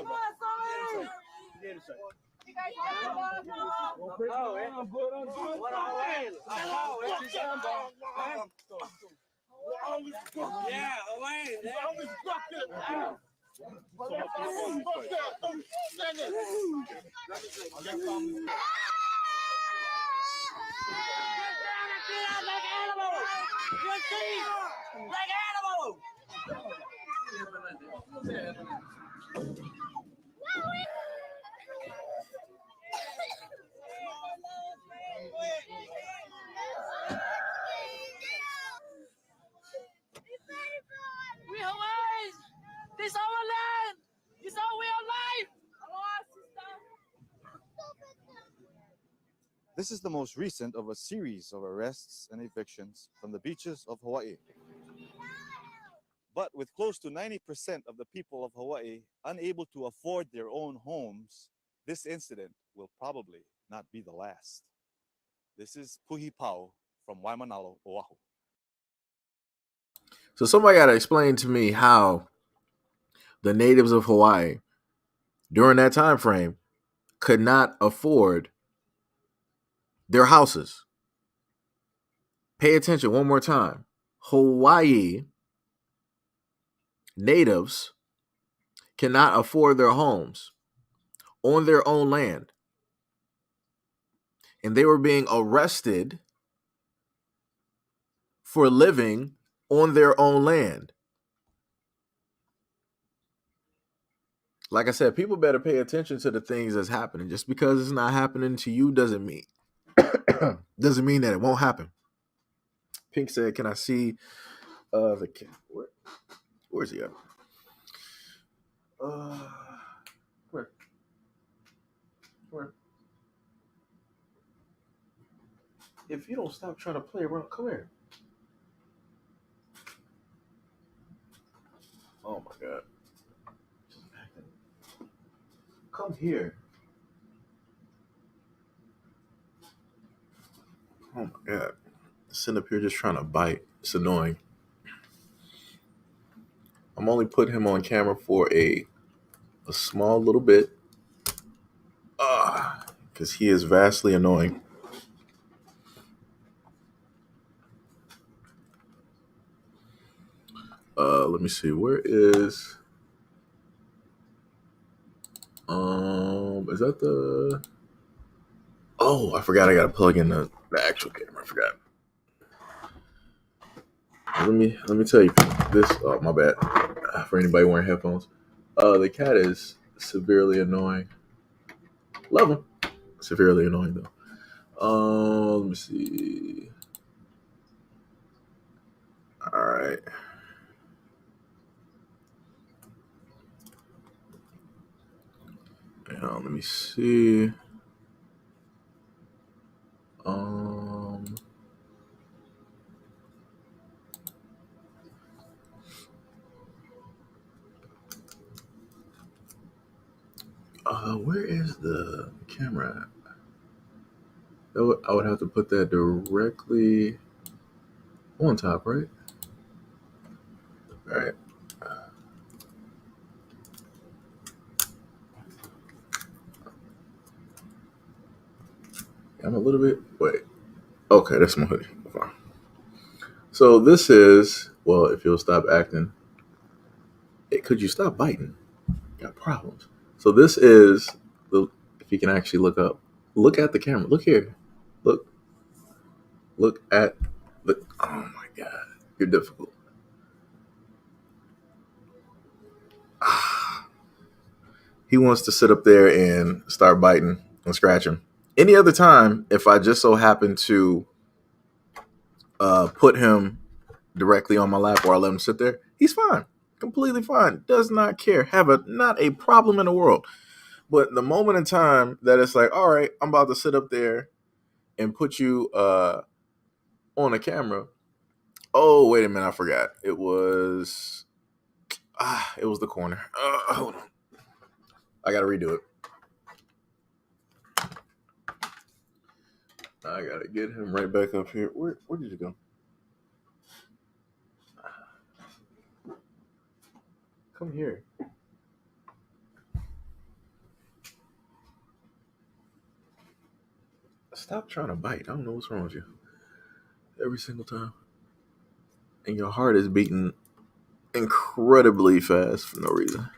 Yeah, We Hawaiians. This our land. This our way of life. This is the most recent of a series of arrests and evictions from the beaches of Hawaii. But with close to 90% of the people of Hawaii unable to afford their own homes, this incident will probably not be the last. This is Puhi Pau from Waimanalo, Oahu. So somebody got to explain to me how the natives of Hawaii during that time frame could not afford their houses. Pay attention one more time. Hawaii natives cannot afford their homes on their own land. And they were being arrested for living on their own land. Like I said, people better pay attention to the things that's happening. Just because it's not happening to you doesn't mean that it won't happen. Pink said, "Can I see the kid? Where's he at? Where? If you don't stop trying to play around, come here. Oh my god! Come here. Oh my god! Sitting up here just trying to bite. It's annoying. I'm only putting him on camera for a small little bit. Because he is vastly annoying. Let me see. Where is that the? Oh, I forgot. I gotta plug in the actual camera. I forgot. Let me tell you this. Oh, my bad. For anybody wearing headphones, the cat is severely annoying. Love him. Severely annoying though. Let me see. All right. let me see. Where is the camera at? I would have to put that directly on top, right? All right. I'm a little bit. Wait. Okay, that's my hoodie. Fine. So this is, well, if you'll stop acting. Hey, could you stop biting? Got problems. So this is the. If you can actually look up, look at the camera. Look here. Look at the. Oh my God, you're difficult. He wants to sit up there and start biting and scratching. Any other time, if I just so happen to put him directly on my lap or I let him sit there, he's fine. Completely fine. Does not care. Not a problem in the world. But the moment in time that it's like, all right, I'm about to sit up there and put you on a camera. Oh, wait a minute, I forgot. It was the corner. Hold on. I gotta redo it. I gotta get him right back up here. Where did you go? Come here. Stop trying to bite. I don't know what's wrong with you. Every single time. And your heart is beating incredibly fast for no reason.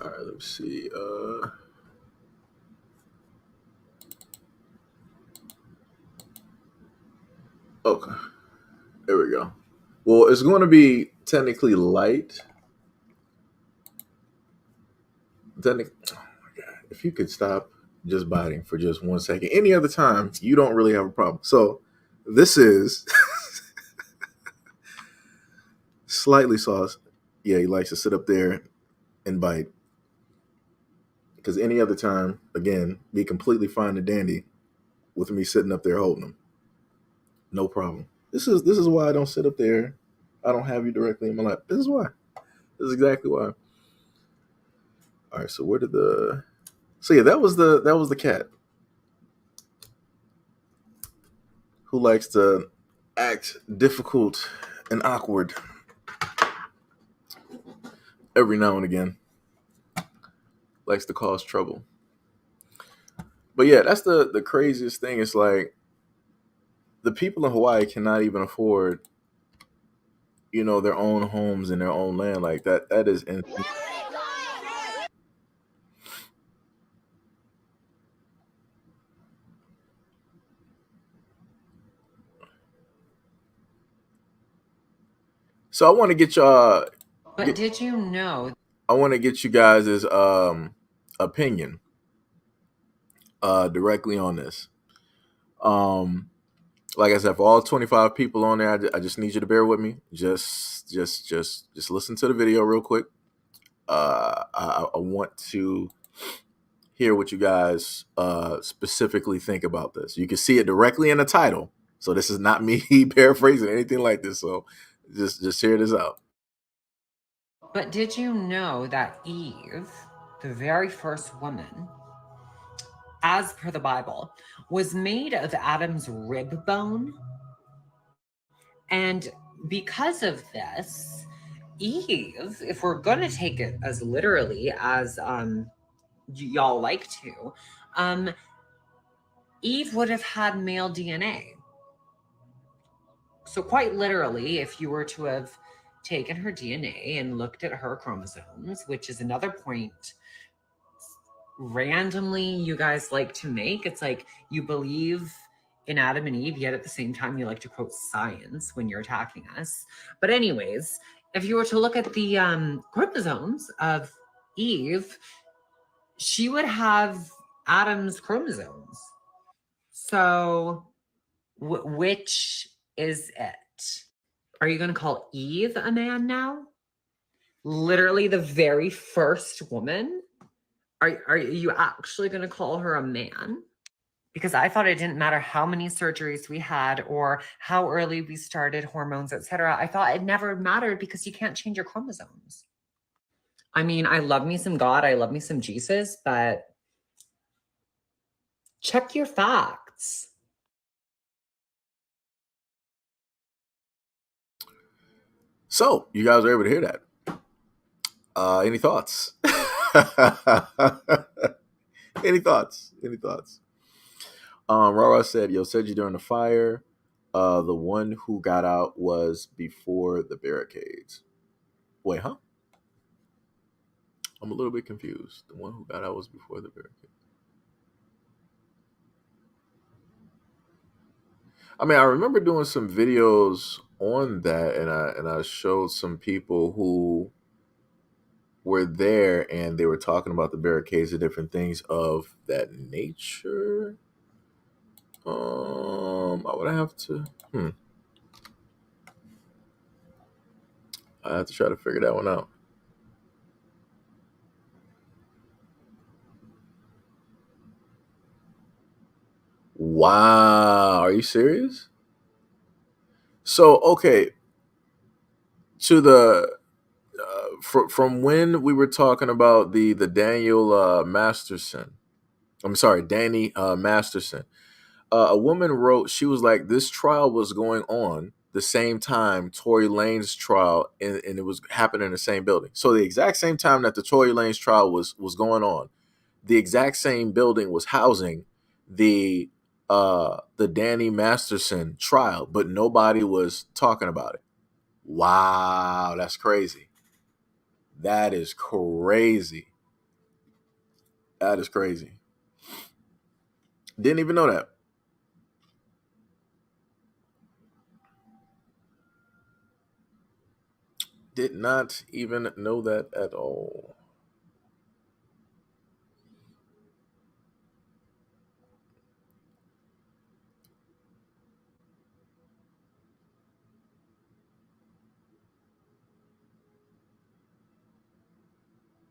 All right, let's see. Okay. There we go. Well, it's going to be technically light. Oh my God. If you could stop just biting for just 1 second. Any other time, you don't really have a problem. So this is slightly sauce. Yeah, he likes to sit up there and bite. Because any other time, again, be completely fine and dandy with me sitting up there holding him. No problem. This is why I don't sit up there. I don't have you directly in my lap. This is why. This is exactly why. All right, so so yeah, that was the cat who likes to act difficult and awkward every now and again. Likes to cause trouble. But yeah, that's the craziest thing. It's like the people in Hawaii cannot even afford, their own homes and their own land. Like that is insane. So I want to get y'all. But did you know? I want to get you guys' opinion directly on this. Like I said, for all 25 people on there, I just need you to bear with me. Just listen to the video real quick. I want to hear what you guys specifically think about this. You can see it directly in the title. So this is not me paraphrasing anything like this. So just hear this out. But did you know that Eve, the very first woman, as per the Bible, was made of Adam's rib bone? And because of this, Eve, if we're going to take it as literally as y'all like to, Eve would have had male DNA. So quite literally, if you were to have taken her DNA and looked at her chromosomes, which is another point randomly you guys like to make, it's like you believe in Adam and Eve, yet at the same time you like to quote science when you're attacking us. But anyways, if you were to look at the chromosomes of Eve, she would have Adam's chromosomes. So which is it? Are you going to call Eve a man now? Literally the very first woman. Are you actually going to call her a man? Because I thought it didn't matter how many surgeries we had or how early we started hormones, etc. I thought it never mattered because you can't change your chromosomes. I mean, I love me some God, I love me some Jesus, but check your facts. So you guys are able to hear that. Any thoughts? Any thoughts? Any thoughts? Rara said, "Yo, said you during the fire. The one who got out was before the barricades." Wait, huh? I'm a little bit confused. The one who got out was before the barricades. I mean, I remember doing some videos on that, and I showed some people who were there, and they were talking about the barricades and different things of that nature. I would have to. I have to try to figure that one out. Wow, are you serious? So okay, to the from when we were talking about the Daniel Masterson. I'm sorry, Danny Masterson. A woman wrote, she was like, this trial was going on the same time Tory Lane's trial, and it was happening in the same building. So the exact same time that the Tory Lane's trial was going on, the exact same building was housing the Danny Masterson trial, but nobody was talking about it. Wow, that's crazy. That is crazy. That is crazy. Didn't even know that. Did not even know that at all.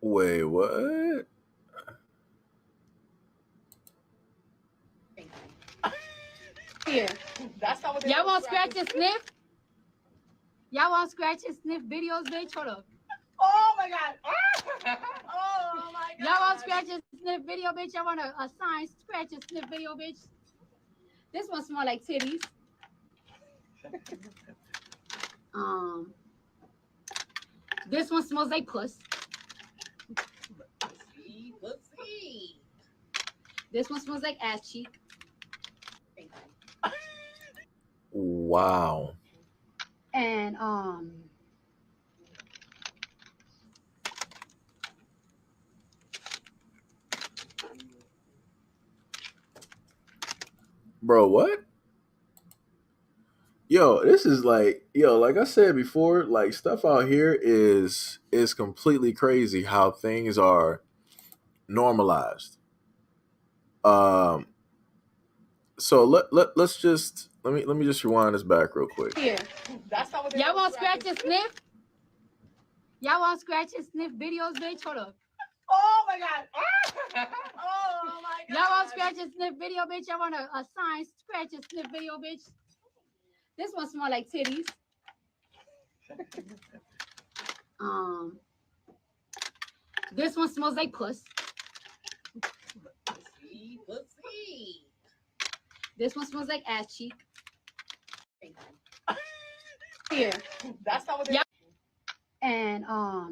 Wait, what? Here. That's not what y'all want scratch and sniff? Y'all want scratch and sniff videos, bitch? Hold up. Oh my god. Oh my god. Y'all want scratch and sniff video, bitch? Y'all want a sign scratch and sniff video, bitch? This one smell like titties. This one smells like puss. This one smells like ass cheek. Wow. And Bro, what? Yo, this is like, like I said before, like stuff out here is completely crazy how things are normalized. So let's just let me just rewind this back real quick. here. That's not what y'all want scratch and sniff? Y'all want scratch and sniff videos, bitch? Hold up. Oh my god. Oh my god. Y'all want scratch and sniff video, bitch? Y'all want a sign scratch and sniff video, bitch? This one smell like titties. This one smells like puss. This one smells like ass cheek. Here. That's not what. Yep. And all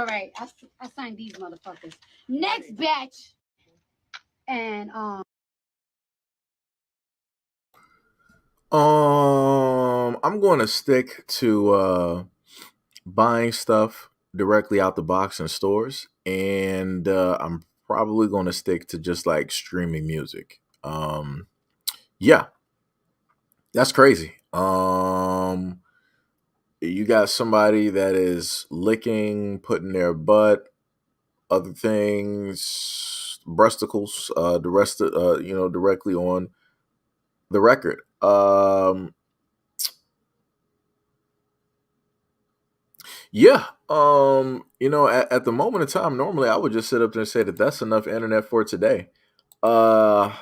right, I signed these motherfuckers. Next batch. And I'm going to stick to buying stuff directly out the box in stores, and I'm probably going to stick to just like streaming music. Yeah, that's crazy. You got somebody that is licking, putting their butt other things, breasticles, the rest of, directly on the record. Yeah. At the moment in time, normally I would just sit up there and say that that's enough internet for today. Wow.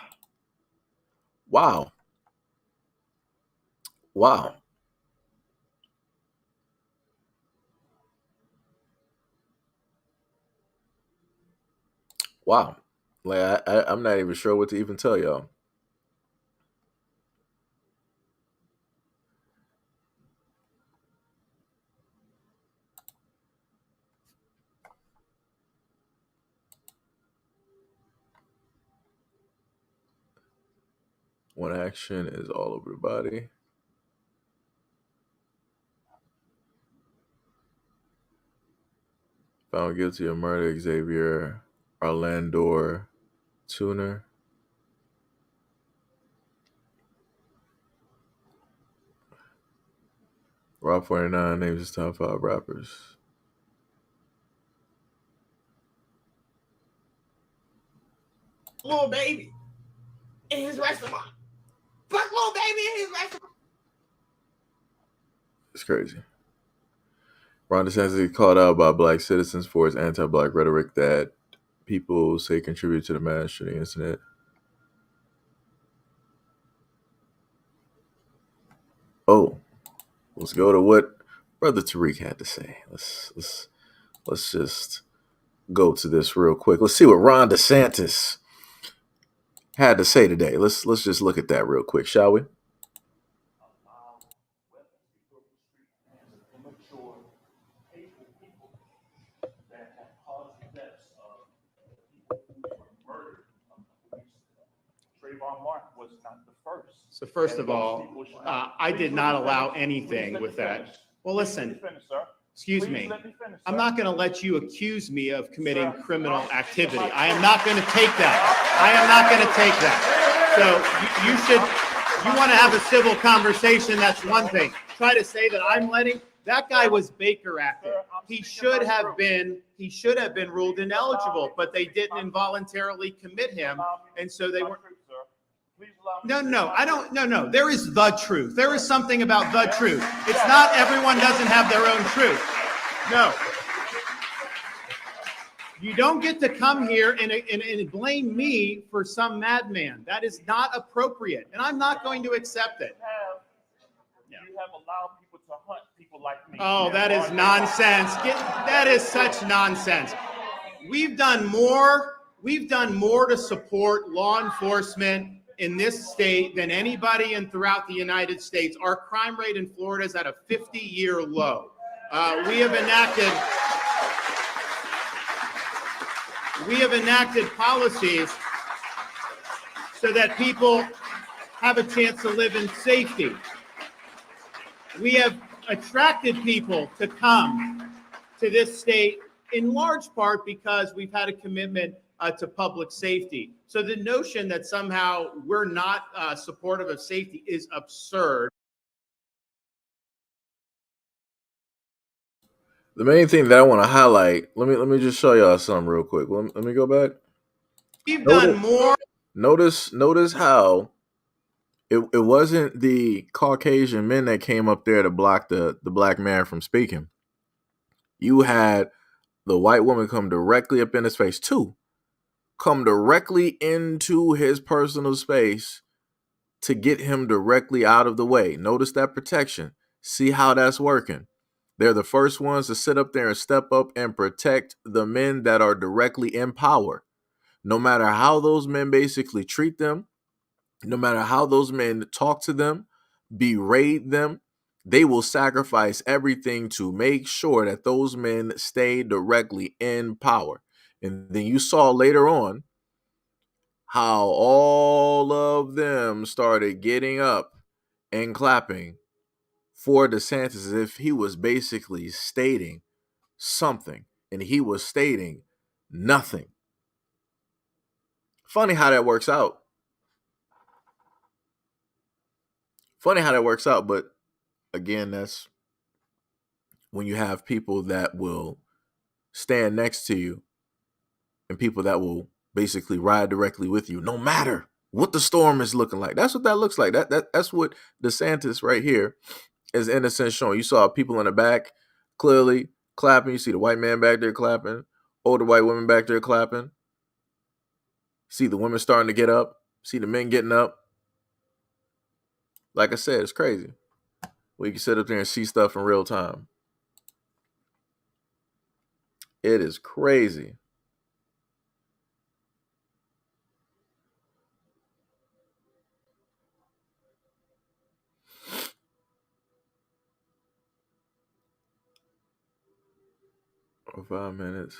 Wow. Wow. Like I'm not even sure what to even tell y'all. One action is all over the body. Found guilty of murder, Xavier Orlando Tuner. Rob 49 names his top 5 rappers. Little baby in his restaurant. Fuck little baby in his restaurant. It's crazy. Ron DeSantis called out by black citizens for his anti-black rhetoric that people say contribute to the mass shooting incident. Oh, let's go to what Brother Tariq had to say. Let's just go to this real quick. Let's see what Ron DeSantis had to say today. Let's just look at that real quick, shall we? Was not the first. So first of all, I did not allow anything with that. Well, listen, excuse me. I'm not going to let you accuse me of committing criminal activity. I am not going to take that. I am not going to take that. So you want to have a civil conversation, that's one thing. Try to say that I'm letting, that guy was Baker acting. He should have been ruled ineligible, but they didn't involuntarily commit him. And so they weren't. No. There is the truth. There is something about the truth. It's not everyone doesn't have their own truth. No. You don't get to come here and blame me for some madman. That is not appropriate, and I'm not going to accept it. You have allowed people to hunt people like me. Oh, that is nonsense. That is such nonsense. We've done more to support law enforcement in this state than anybody throughout the United States. Our crime rate in Florida is at a 50-year low. We have enacted policies so that people have a chance to live in safety. We have attracted people to come to this state in large part because we've had a commitment to public safety. So the notion that somehow we're not supportive of safety is absurd. The main thing that I want to highlight, let me just show y'all something real quick. Let me go back. We've done more. Notice how it wasn't the Caucasian men that came up there to block the black man from speaking. You had the white woman come directly up in his face too. Come directly into his personal space to get him directly out of the way. Notice that protection. See how that's working. They're the first ones to sit up there and step up and protect the men that are directly in power. No matter how those men basically treat them, no matter how those men talk to them, berate them, they will sacrifice everything to make sure that those men stay directly in power. And then you saw later on how all of them started getting up and clapping for DeSantis as if he was basically stating something, and he was stating nothing. Funny how that works out. But again, that's when you have people that will stand next to you and people that will basically ride directly with you, no matter what the storm is looking like. That's what that looks like. That's what DeSantis right here is in a sense showing. You saw people in the back clearly clapping. You see the white man back there clapping, older white women back there clapping. See the women starting to get up. See the men getting up. Like I said, it's crazy. We can sit up there and see stuff in real time. It is crazy. For 5 minutes.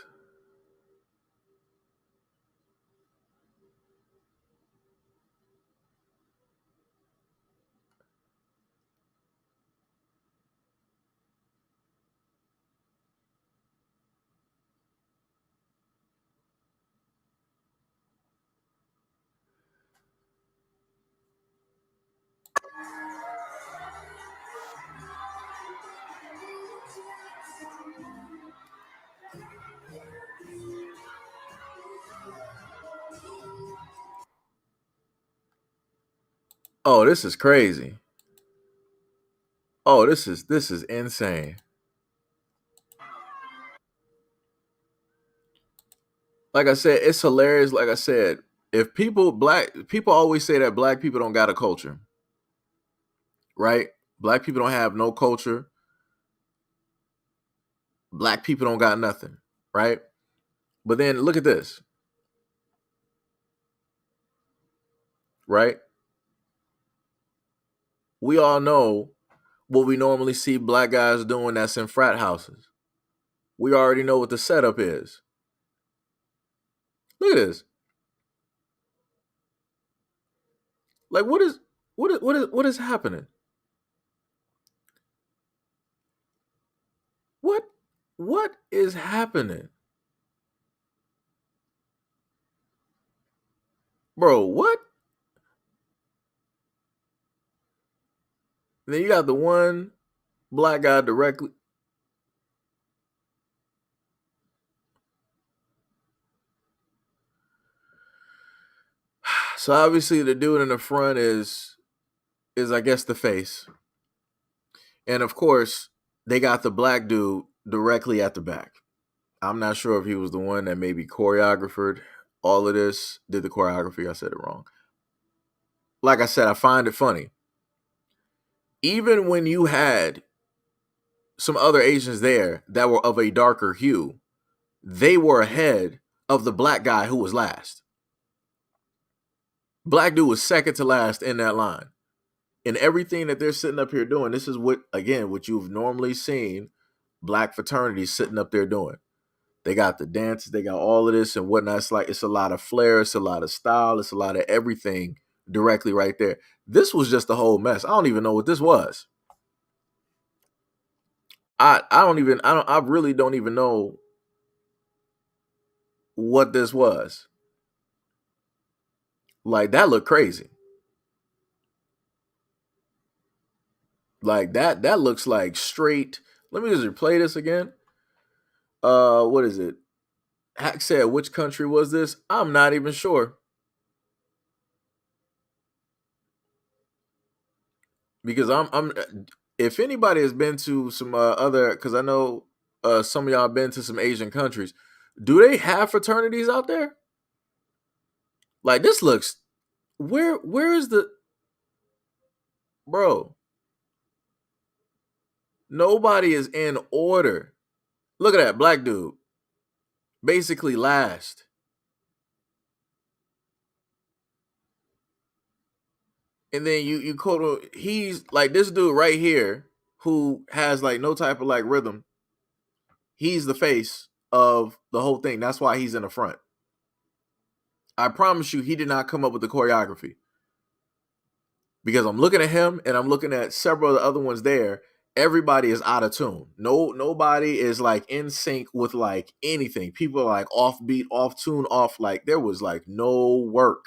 Oh, this is crazy. Oh, this is insane. Like I said, it's hilarious. Like I said, if black people always say that black people don't got a culture, right? Black people don't have no culture. Black people don't got nothing, right? But then look at this, right? We all know what we normally see black guys doing that's in frat houses. We already know what the setup is. Look at this. Like what is happening? What is happening? Bro, what? And then you got the one black guy directly. So obviously the dude in the front is I guess the face. And of course, they got the black dude directly at the back. I'm not sure if he was the one that maybe choreographed all of this, did the choreography. I said it wrong. Like I said, I find it funny. Even when you had some other Asians there that were of a darker hue, they were ahead of the black guy who was last. Black dude was second to last in that line. And everything that they're sitting up here doing, this is what you've normally seen black fraternities sitting up there doing. They got the dances, they got all of this and whatnot. It's a lot of flair, it's a lot of style, it's a lot of everything directly right there. This was just a whole mess. I don't even know what this was. I really don't even know what this was. Like that looked crazy. Like that looks like straight. Let me just replay this again. What is it? Hack said, which country was this? I'm not even sure. Because I'm if anybody has been to some other, because I know some of y'all been to some Asian countries, do they have fraternities out there? Like this looks, where is the, bro? Nobody is in order. Look at that black dude, basically last. And then you quote, he's like this dude right here who has like no type of like rhythm. He's the face of the whole thing. That's why he's in the front. I promise you, he did not come up with the choreography. Because I'm looking at him and I'm looking at several of the other ones there. Everybody is out of tune. Nobody is like in sync with like anything. People are like off beat, off tune, off. Like there was like no work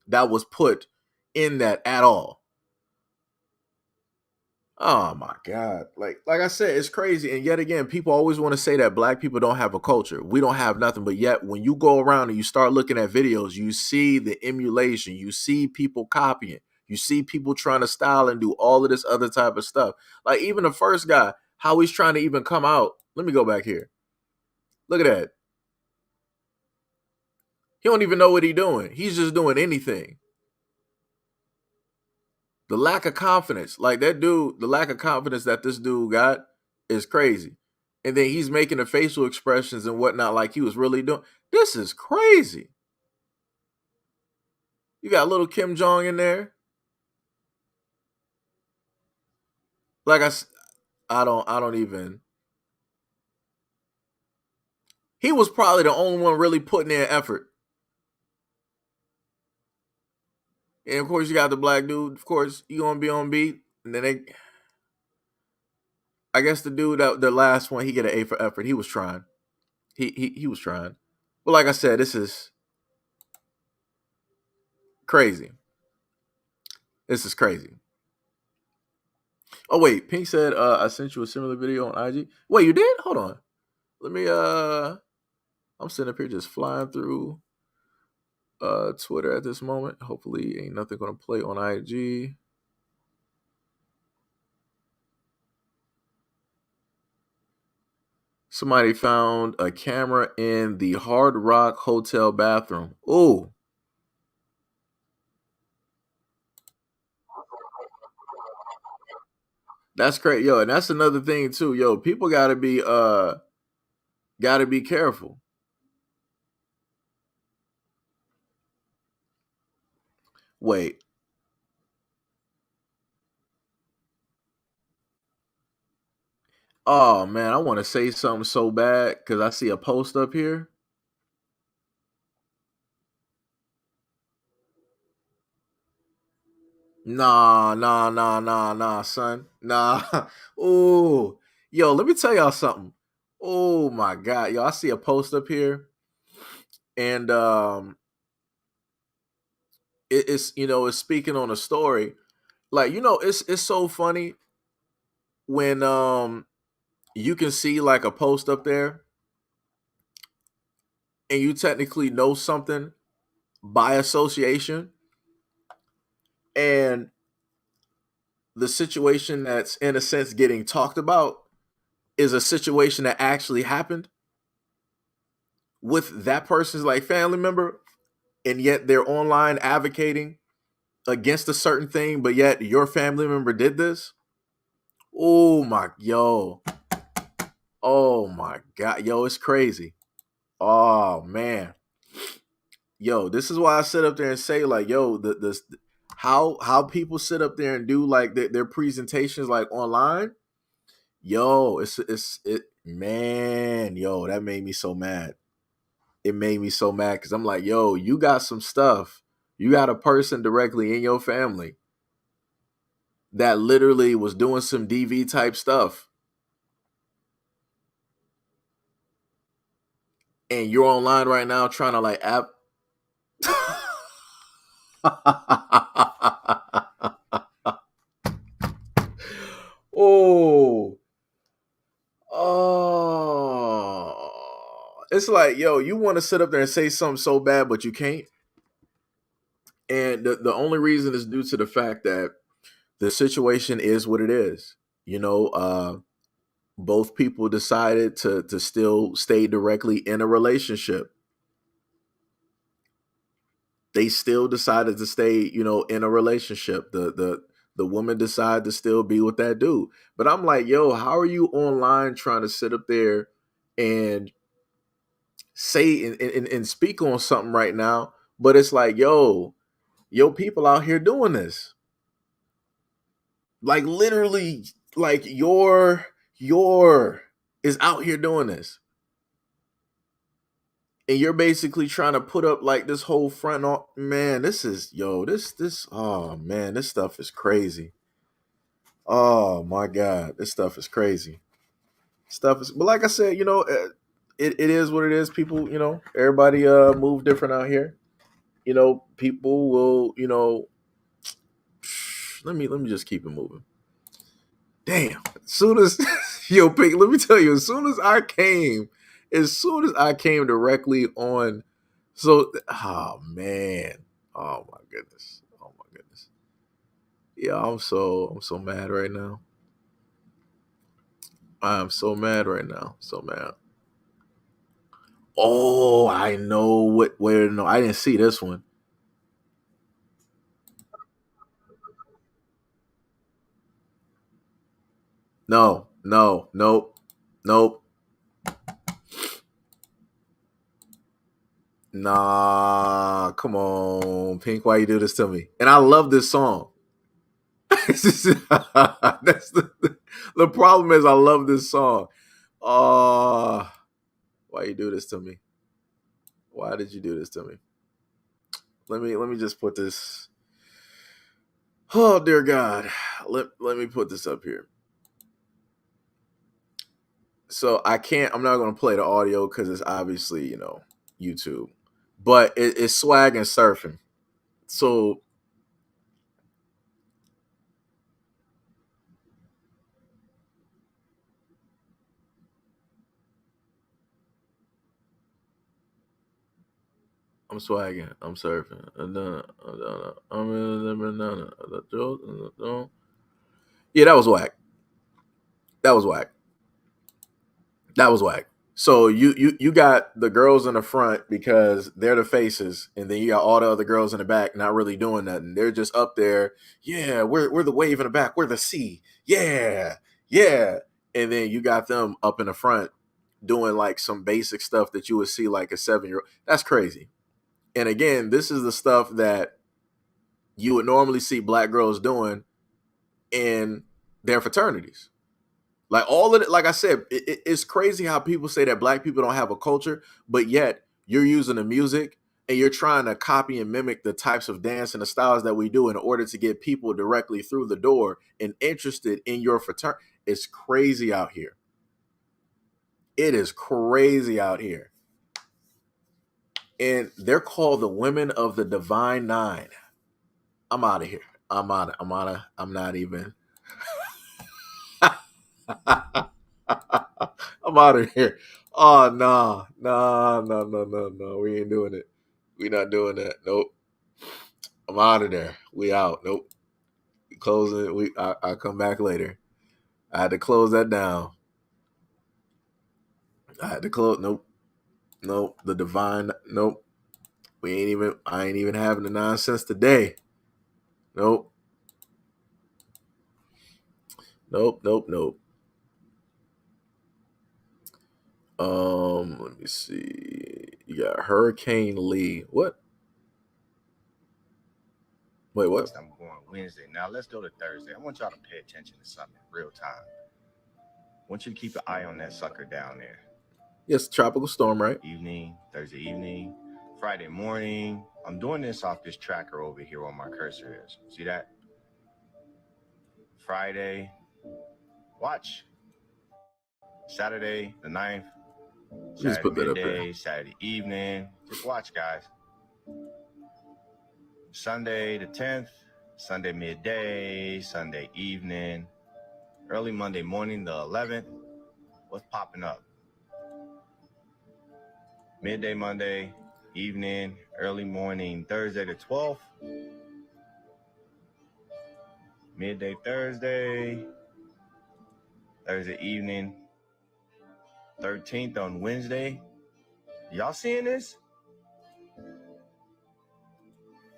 that was put in that at all. Oh my God. Like I said, it's crazy. And yet again, people always want to say that black people don't have a culture. We don't have nothing. But yet when you go around and you start looking at videos, you see the emulation, you see people copying, you see people trying to style and do all of this other type of stuff. Like even the first guy, how he's trying to even come out. Let me go back here. Look at that. He don't even know what he's doing. He's just doing anything. The lack of confidence, like that dude, the lack of confidence that this dude got is crazy. And then he's making the facial expressions and whatnot like he was really doing. This is crazy. You got little Kim Jong in there. Like I don't even. He was probably the only one really putting in effort. And of course, you got the black dude. Of course, you gonna be on beat. And then I guess the dude that the last one, he get an A for effort. He was trying. He was trying. But like I said, this is crazy. This is crazy. Oh wait, Pink said I sent you a similar video on IG. Wait, you did? Hold on. Let me I'm sitting up here just flying through Twitter at this moment. Hopefully ain't nothing gonna play on IG. Somebody found a camera in the Hard Rock Hotel bathroom. Ooh. That's crazy. Yo, and that's another thing too. Yo, people gotta be careful. Wait. Oh man, I want to say something so bad because I see a post up here. Nah, son. Nah. Ooh. Yo, let me tell y'all something. Oh my God. Yo, I see a post up here. And it's it's speaking on a story. Like, it's so funny when you can see like a post up there and you technically know something by association. And the situation that's in a sense getting talked about is a situation that actually happened with that person's like family member, and yet they're online advocating against a certain thing, but yet your family member did this. Oh my oh my God, yo, it's crazy. Oh man, yo, this is why I sit up there and say like, yo, how people sit up there and do like their presentations like online. Yo, it man, yo, that made me so mad. It made me so mad because I'm like, yo, you got some stuff. You got a person directly in your family that literally was doing some DV type stuff. And you're online right now trying to like app. Oh. Oh. It's like, yo, you want to sit up there and say something so bad, but you can't. And the only reason is due to the fact that the situation is what it is. Both people decided to still stay directly in a relationship. They still decided to stay, in a relationship. The woman decided to still be with that dude. But I'm like, yo, how are you online trying to sit up there and say and speak on something right now? But it's like, yo, people out here doing this. Like literally, like your is out here doing this. And you're basically trying to put up like this whole front on, man, this oh man, this stuff is crazy. Oh my God, this stuff is crazy. But like I said, it is what it is. People, everybody move different out here. People will, let me just keep it moving. Damn. As soon as yo, Pink, let me tell you, as soon as I came directly on, so oh man. Oh my goodness. Oh my goodness. Yeah, I'm so mad right now. I'm so mad right now. So mad. Oh, I know where no, I didn't see this one. No, no, nope, nope. Nah, come on, Pink. Why you do this to me? And I love this song. That's the problem is I love this song. Why you do this to me? Why did you do this to me? Let me just put this. Oh dear God. Let me put this up here. So I'm not gonna play the audio because it's obviously, YouTube. But it's swag and surfing. So I'm swagging. I'm surfing. Yeah, that was whack. That was whack. That was whack. So you got the girls in the front because they're the faces, and then you got all the other girls in the back not really doing nothing. They're just up there. Yeah, we're the wave in the back. We're the sea. Yeah, yeah. And then you got them up in the front doing like some basic stuff that you would see like a 7-year-old. That's crazy. And again, this is the stuff that you would normally see black girls doing in their fraternities. Like all of it, like I said, it's crazy how people say that black people don't have a culture, but yet you're using the music and you're trying to copy and mimic the types of dance and the styles that we do in order to get people directly through the door and interested in your fraternity. It's crazy out here. It is crazy out here. And they're called the women of the Divine Nine. I'm out of here. I'm not even. I'm out of here. Oh no, no, no, no, no, no. We ain't doing it. We not doing that. Nope. I'm out of there. We out. Nope. We closing. I'll come back later. I had to close that down. I had to close. Nope. Nope. The divine. Nope. I ain't even having the nonsense today. Nope. Nope. Nope. Nope. Let me see. You got Hurricane Lee. What? Wait, what? I'm going Wednesday. Now let's go to Thursday. I want y'all to pay attention to something in real time. I want you to keep an eye on that sucker down there. Yes, tropical storm, right? Evening, Thursday evening, Friday morning. I'm doing this off this tracker over here where my cursor is. See that? Friday. Watch. Saturday the 9th. Just put that up midday, here. Saturday evening. Just watch, guys. Sunday the 10th, Sunday midday, Sunday evening, early Monday morning the 11th. What's popping up? Midday Monday, evening, early morning Thursday the 12th. Midday Thursday, Thursday evening, 13th on Wednesday. Y'all seeing this?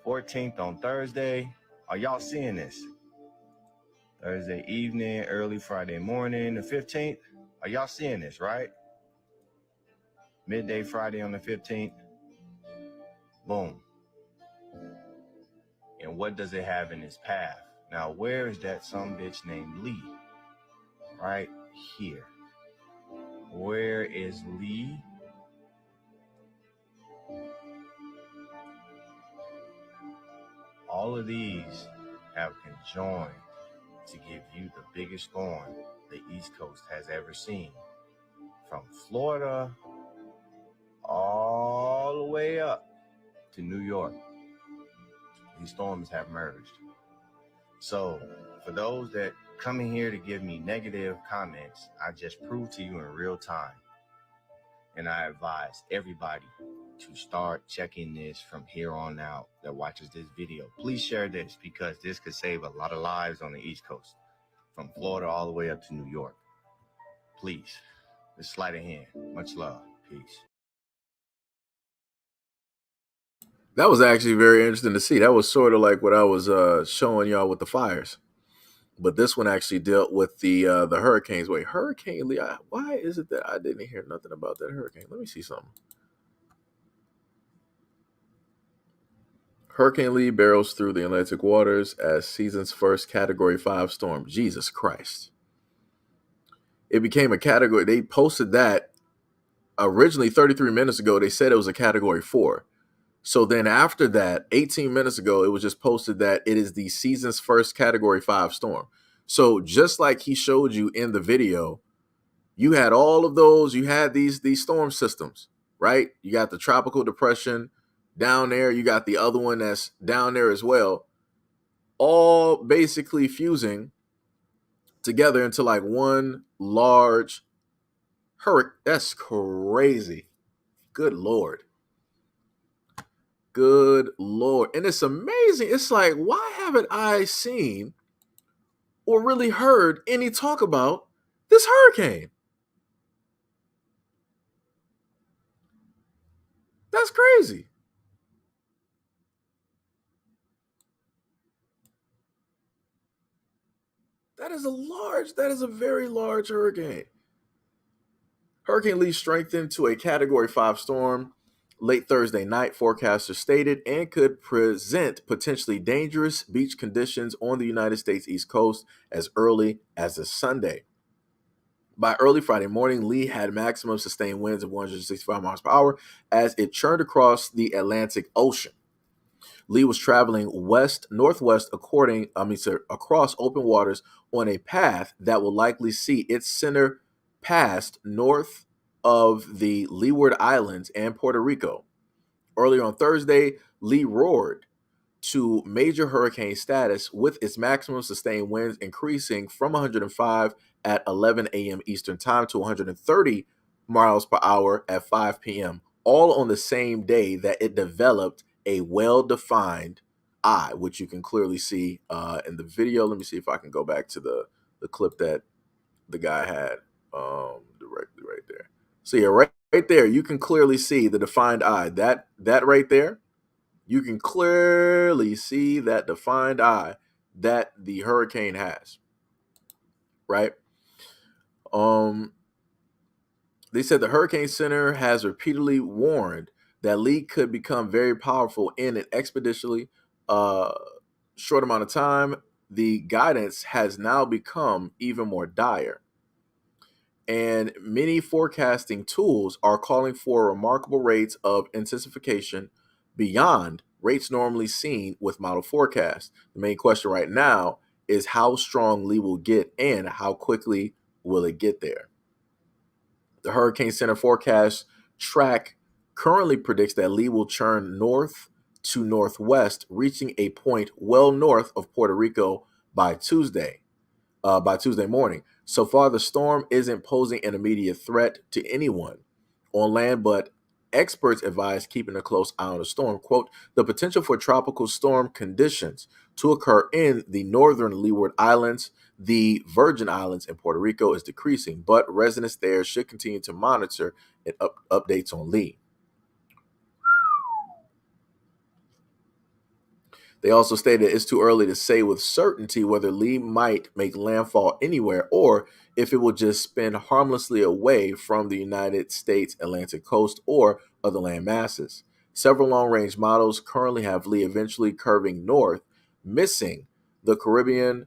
14th on Thursday. Are y'all seeing this? Thursday evening, early Friday morning, the 15th. Are y'all seeing this, right? Midday Friday on the 15th. Boom. And what does it have in its path? Now, where is that some bitch named Lee? Right here. Where is Lee? All of these have conjoined to give you the biggest storm the East Coast has ever seen. From Florida all the way up to New York. These storms have merged. So, for those that coming here to give me negative comments, I just proved to you in real time. And I advise everybody to start checking this from here on out that watches this video. Please share this because this could save a lot of lives on the East Coast, from Florida all the way up to New York. Please, this sleight of hand. Much love. Peace. That was actually very interesting to see. That was sort of like what I was showing y'all with the fires. But this one actually dealt with the hurricanes. Wait, Hurricane Lee, why is it that I didn't hear nothing about that hurricane? Let me see something. Hurricane Lee barrels through the Atlantic waters as season's first Category 5 storm. Jesus Christ. It became a category. They posted that originally 33 minutes ago. They said it was a Category 4. So then after that, 18 minutes ago, it was just posted that it is the season's first Category 5 storm. So just like he showed you in the video, you had all of those, you had these storm systems, right? You got the tropical depression down there. You got the other one that's down there as well, all basically fusing together into like one large hurricane. That's crazy. Good Lord. Good Lord. And it's amazing. It's like, why haven't I seen or really heard any talk about this hurricane? That's crazy. That is a very large hurricane. Hurricane Lee strengthened to a Category 5 storm late Thursday night, forecasters stated, and could present potentially dangerous beach conditions on the United States East Coast as early as this Sunday. By early Friday morning, Lee had maximum sustained winds of 165 miles per hour as it churned across the Atlantic Ocean. Lee was traveling west-northwest across open waters on a path that will likely see its center passed north of the Leeward Islands and Puerto Rico. Earlier on Thursday, Lee roared to major hurricane status with its maximum sustained winds increasing from 105 at 11 a.m. Eastern Time to 130 miles per hour at 5 p.m., all on the same day that it developed a well-defined eye, which you can clearly see in the video. Let me see if I can go back to the clip that the guy had directly right there. So yeah, right there, you can clearly see the defined eye. That right there, you can clearly see that defined eye that the hurricane has, right? They said the Hurricane Center has repeatedly warned that Lee could become very powerful in an expeditiously short amount of time. The guidance has now become even more dire. And many forecasting tools are calling for remarkable rates of intensification beyond rates normally seen with model forecasts. The main question right now is how strong Lee will get and how quickly will it get there. The Hurricane Center forecast track currently predicts that Lee will churn north to northwest, reaching a point well north of Puerto Rico by Tuesday morning. So far, the storm isn't posing an immediate threat to anyone on land, but experts advise keeping a close eye on the storm. Quote, the potential for tropical storm conditions to occur in the northern Leeward Islands, the Virgin Islands, and Puerto Rico is decreasing, but residents there should continue to monitor and updates on Lee. They also stated it's too early to say with certainty whether Lee might make landfall anywhere or if it will just spin harmlessly away from the United States Atlantic coast or other land masses. Several long-range models currently have Lee eventually curving north, missing the Caribbean,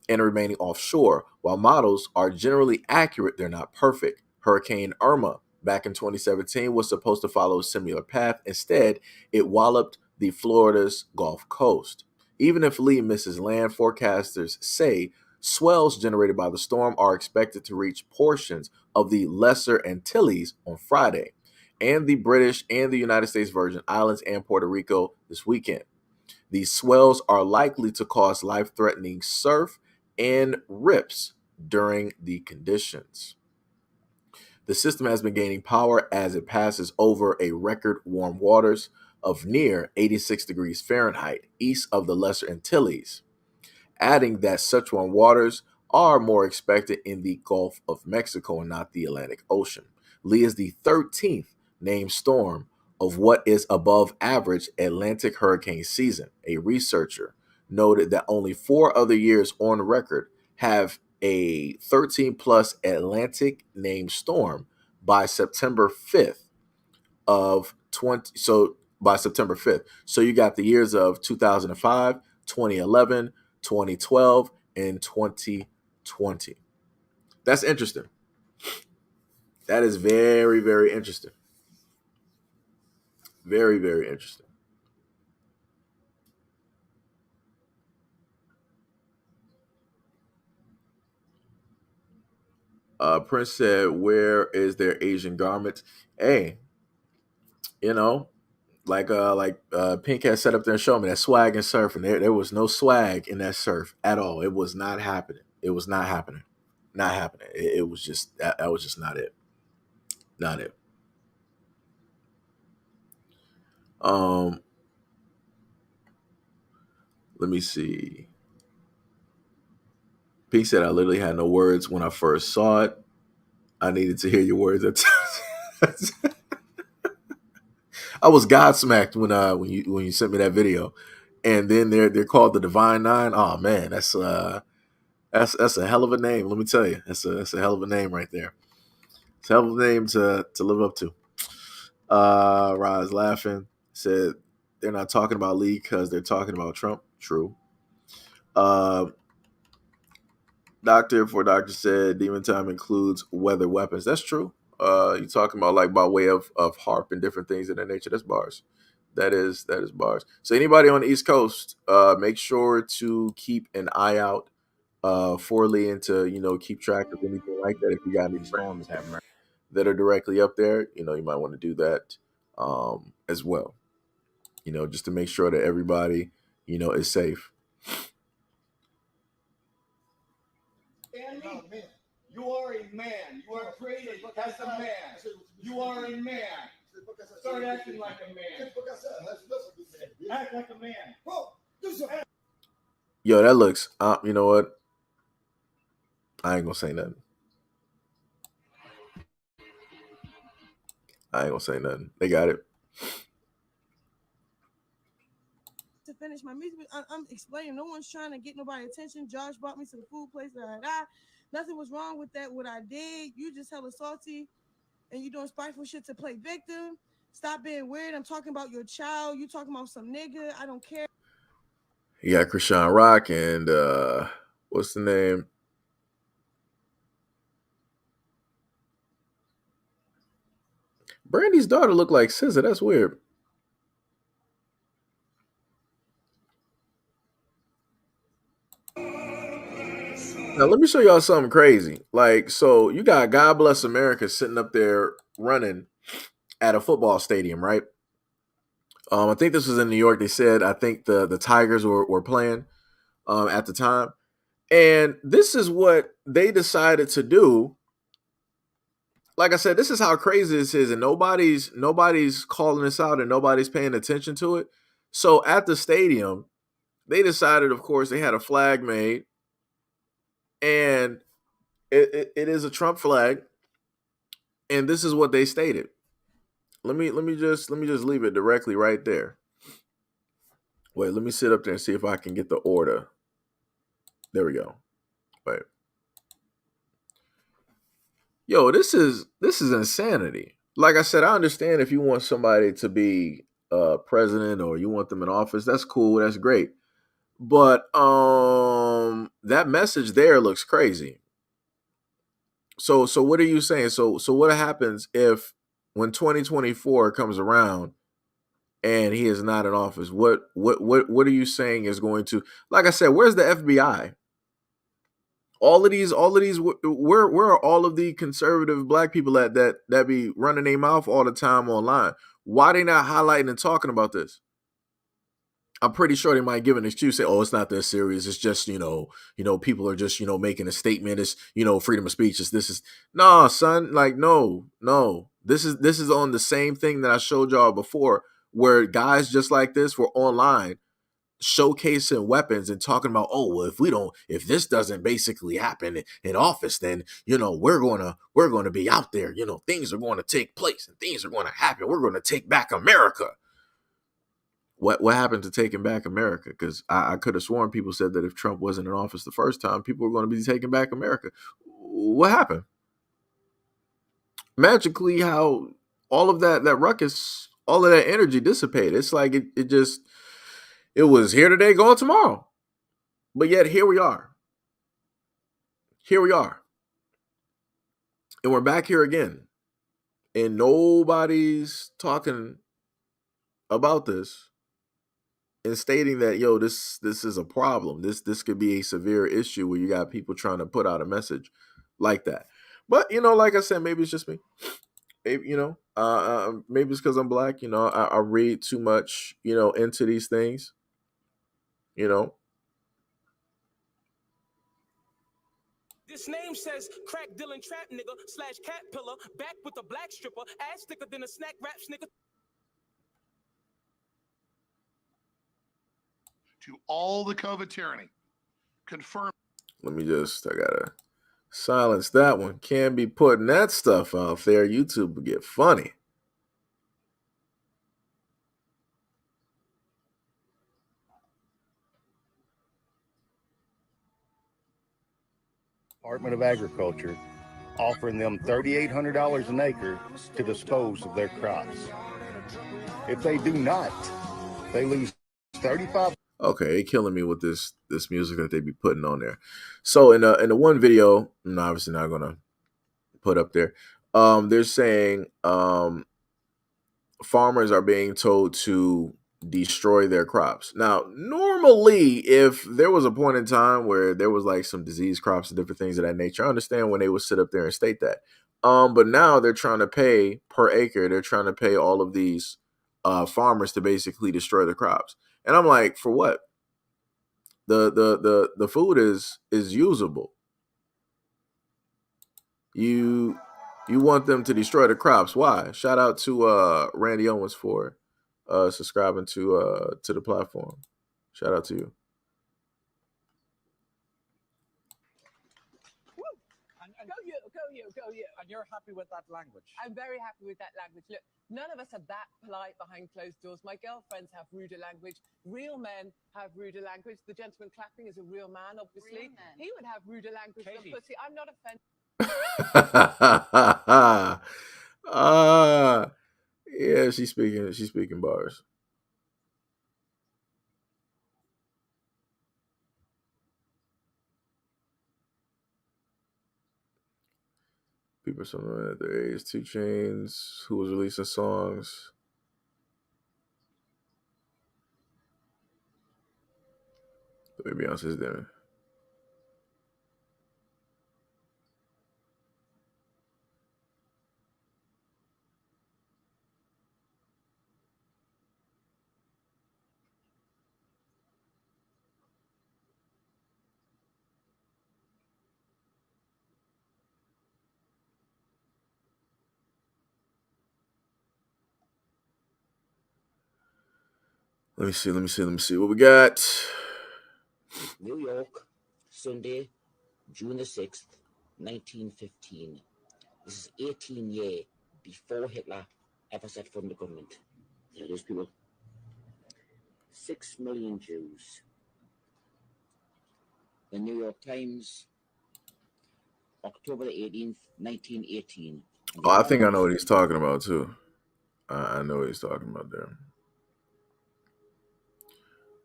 and remaining offshore. While models are generally accurate, they're not perfect. Hurricane Irma back in 2017 was supposed to follow a similar path. Instead, it walloped the Florida's Gulf Coast. Even if Lee misses land, forecasters say swells generated by the storm are expected to reach portions of the Lesser Antilles on Friday, and the British and the United States Virgin Islands and Puerto Rico this weekend. These swells are likely to cause life-threatening surf and rips during the conditions. The system has been gaining power as it passes over a record warm waters of near 86 degrees Fahrenheit east of the Lesser Antilles, adding that such warm waters are more expected in the Gulf of Mexico and not the Atlantic Ocean. Lee is the 13th named storm of what is above average Atlantic hurricane season. A researcher noted that only 4 other years on record have a 13 plus Atlantic named storm by September 5th of 20. So by September 5th. So you got the years of 2005, 2011, 2012, and 2020. That's interesting. That is very, very interesting. Very, very interesting. Prince said, "Where is their Asian garments?" Hey, you know, Pink had set up there and showed me that swag and surf, and there was no swag in that surf at all. It was not happening. It was not happening. Not happening. It was just that was just not it. Not it. Let me see. Pink said, "I literally had no words when I first saw it. I needed to hear your words." I was godsmacked when you sent me that video, and then they're called the Divine Nine. Oh man, that's a hell of a name. Let me tell you, that's a hell of a name right there. It's a hell of a name to live up to. Roz laughing said they're not talking about Lee because they're talking about Trump. True. Doctor said demon time includes weather weapons. That's true. You talking about like by way of harp and different things of that nature. That's bars. That is bars. So anybody on the East Coast, make sure to keep an eye out for Lee and to keep track of anything like that. If you got any friends that are directly up there, you might want to do that as well. Just to make sure that everybody is safe. You are a man. You are created as a man. You are a man. Start acting like a man. Act like a man. Yo, that looks. You know what? I ain't gonna say nothing. They got it. To finish my music, I'm explaining. No one's trying to get nobody attention. Josh brought me to the food place. Nothing was wrong with that. What I did, you just hella salty, and you doing spiteful shit to play victim. Stop being weird. I'm talking about your child. You talking about some nigga. I don't care. You got Krishan Rock and what's the name? Brandy's daughter looked like SZA. That's weird. Now let me show y'all something crazy. So you got God Bless America sitting up there running at a football stadium, right? I think this was in New York. They said I think the Tigers were playing at the time, and this is what they decided to do. Like I said, this is how crazy this is, and nobody's calling this out, and nobody's paying attention to it. So at the stadium, they decided, of course, they had a flag made, and it is a Trump flag, and this is what they stated. Let me just leave it directly right there. Wait, let me sit up there and see if I can get the order. There we go. Wait. Yo, this is insanity. Like I said, I understand if you want somebody to be president or you want them in office. That's cool. That's great. But that message there looks crazy. So what are you saying? So what happens if when 2024 comes around and he is not in office? What are you saying is going to, like I said, where's the FBI? All of these, where are all of the conservative black people that be running their mouth all the time online? Why they not highlighting and talking about this? I'm pretty sure they might give an excuse, say, "Oh, it's not that serious. It's just people are just making a statement. It's freedom of speech. This is nah, son. Like no. This is on the same thing that I showed y'all before, where guys just like this were online showcasing weapons and talking about, oh well, if this doesn't basically happen in office, then we're gonna be out there. Things are going to take place and things are going to happen. We're going to take back America. What happened to taking back America? Because I could have sworn people said that if Trump wasn't in office the first time, people were going to be taking back America. What happened? Magically, how all of that ruckus, all of that energy dissipated. It's like it was here today, gone tomorrow. But yet here we are. Here we are. And we're back here again. And nobody's talking about this and stating that, this is a problem. This could be a severe issue where you got people trying to put out a message like that. But like I said, maybe it's just me. Maybe maybe it's because I'm black. I read too much into these things. This name says crack dealing trap nigga / cat pillar, back with a black stripper, ass thicker than a snack rap nigga. To all the COVID tyranny, confirm. I gotta silence that one. Can't be putting that stuff out there. YouTube will get funny. Department of Agriculture offering them $3,800 an acre to dispose of their crops. If they do not, they lose 35. Okay, they killing me with this music that they be putting on there. So in the one video, I'm obviously not gonna put up there. They're saying farmers are being told to destroy their crops. Now, normally, if there was a point in time where there was like some disease crops and different things of that nature, I understand when they would sit up there and state that. But now they're trying to pay per acre. They're trying to pay all of these farmers to basically destroy the crops. And I'm like, for what? The food is usable. You want them to destroy the crops. Why? Shout out to Randy Owens for subscribing to the platform. Shout out to you. Go you. And you're happy with that language? I'm very happy with that language. Look, none of us are that polite behind closed doors. My girlfriends have ruder language. Real men have ruder language. The gentleman clapping is a real man, obviously. He would have ruder language than pussy. I'm not offended. Yeah, she's speaking bars. People somewhere at their age, 2 Chainz, who was releasing songs. Maybe Beyonce's dinner. Let me see what we got. New York, Sunday, June the 6th, 1915. This is 18 years before Hitler ever set foot in the government. There it is, people. 6 million Jews. The New York Times, October the 18th, 1918. Oh, I think I know what he's talking about too. I know what he's talking about there.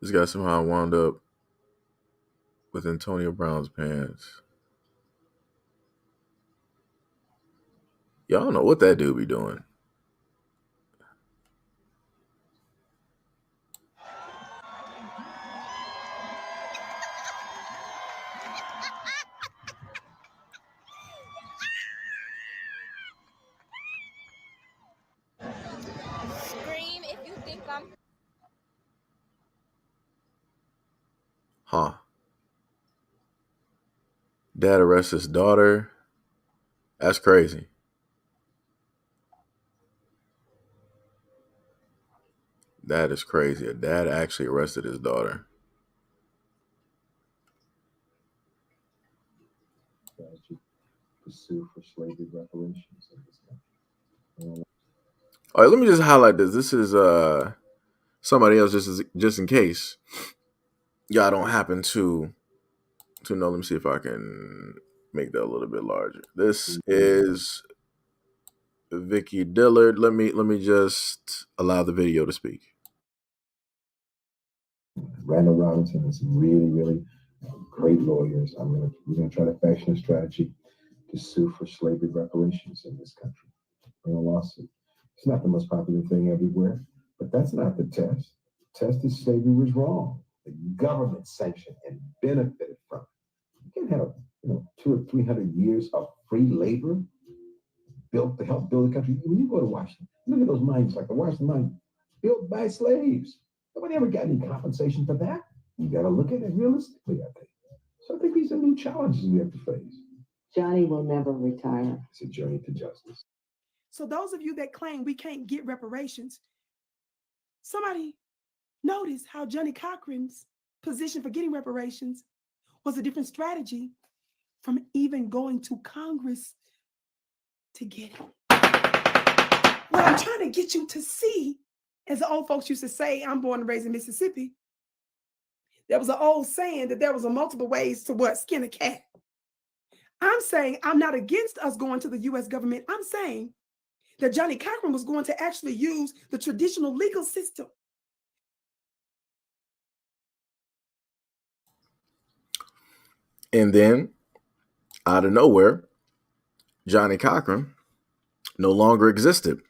This guy somehow wound up with Antonio Brown's pants. Y'all don't know what that dude be doing. Scream if you think I'm... Dad arrests his daughter. That's crazy. That is crazy. A dad actually arrested his daughter. To sue for slavery reparations in this country. All right, let me just highlight this. This is somebody else, just in case y'all don't happen to know. Let me see if I can make that a little bit larger. This is Vicky Dillard. Let me just allow the video to speak. Randall Robinson and some really great lawyers. We're gonna try to fashion a strategy to sue for slavery reparations in this country. Bring a lawsuit. It's not the most popular thing everywhere, but that's not the test. The test is slavery was wrong. The government sanctioned and benefited from it. You can't have 200 or 300 years of free labor built to help build the country. When you go to Washington, look at those mines, like the Washington mine, built by slaves. Nobody ever got any compensation for that. You got to look at it realistically, I think. So I think these are new challenges we have to face. Johnny will never retire. It's a journey to justice. So those of you that claim we can't get reparations, somebody notice how Johnny Cochran's position for getting reparations was a different strategy from even going to Congress to get it. What I'm trying to get you to see, as the old folks used to say, I'm born and raised in Mississippi. There was an old saying that there was a multiple ways to skin a cat. I'm saying I'm not against us going to the U.S. government. I'm saying that Johnny Cochran was going to actually use the traditional legal system. And then, out of nowhere, Johnny Cochran no longer existed.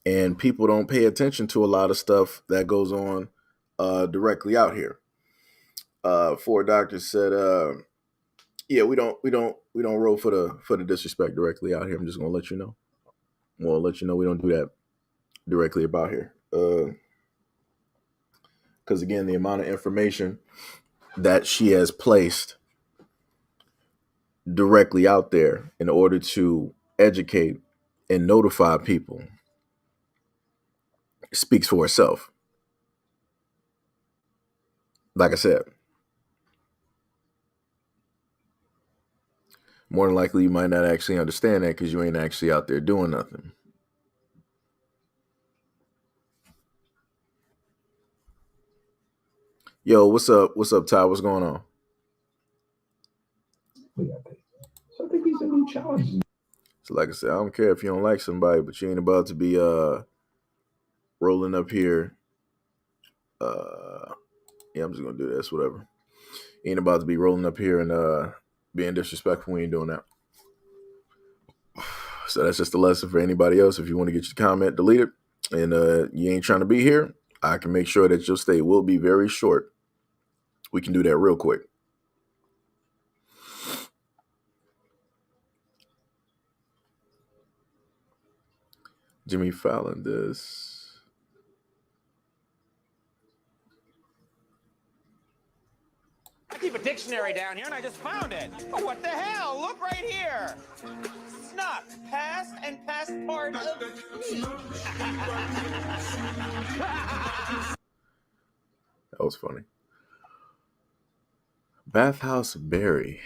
And people don't pay attention to a lot of stuff that goes on directly out here. Four doctors said, yeah, we don't roll for the disrespect directly out here. I'm just gonna let you know. We'll let you know we don't do that directly about here. Because again, the amount of information that she has placed directly out there in order to educate and notify people speaks for itself. Like I said, more than likely you might not actually understand that because you ain't actually out there doing nothing. Yo, what's up? What's up, Ty? What's going on? So I think these are new challenges. So like I said, I don't care if you don't like somebody, but you ain't about to be rolling up here. Yeah, I'm just gonna do this, whatever. Ain't about to be rolling up here and being disrespectful. We ain't doing that. So that's just a lesson for anybody else. If you want to get your comment deleted and you ain't trying to be here, I can make sure that your stay will be very short. We can do that real quick. Jimmy Fallon this. I keep a dictionary down here and I just found it. Oh, what the hell? Look right here. Snuck, past and past part of me. That was funny. Bathhouse Berry.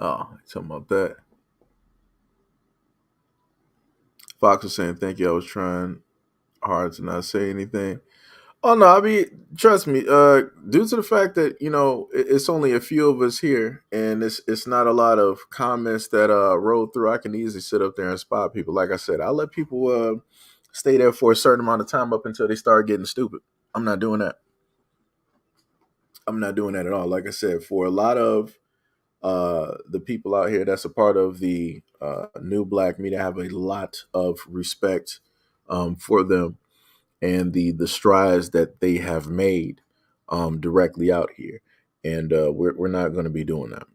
Oh, talking about that. Fox was saying, thank you. I was trying hard to not say anything. Oh, no, I mean, trust me, due to the fact that, it's only a few of us here and it's not a lot of comments that roll through, I can easily sit up there and spot people. Like I said, I let people stay there for a certain amount of time up until they start getting stupid. I'm not doing that. I'm not doing that at all. Like I said, for a lot of the people out here that's a part of the new black media, I have a lot of respect for them and the strides that they have made directly out here. And we're not going to be doing that.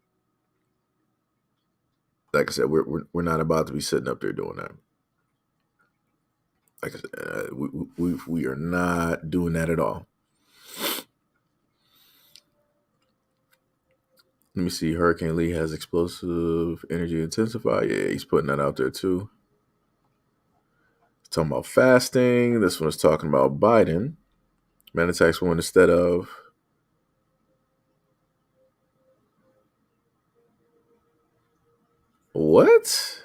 Like I said, we're not about to be sitting up there doing that. Like I said, we are not doing that at all. Let me see. Hurricane Lee has explosive energy intensify. Yeah, he's putting that out there too. Talking about fasting. This one is talking about Biden. Man attacks woman instead of. What?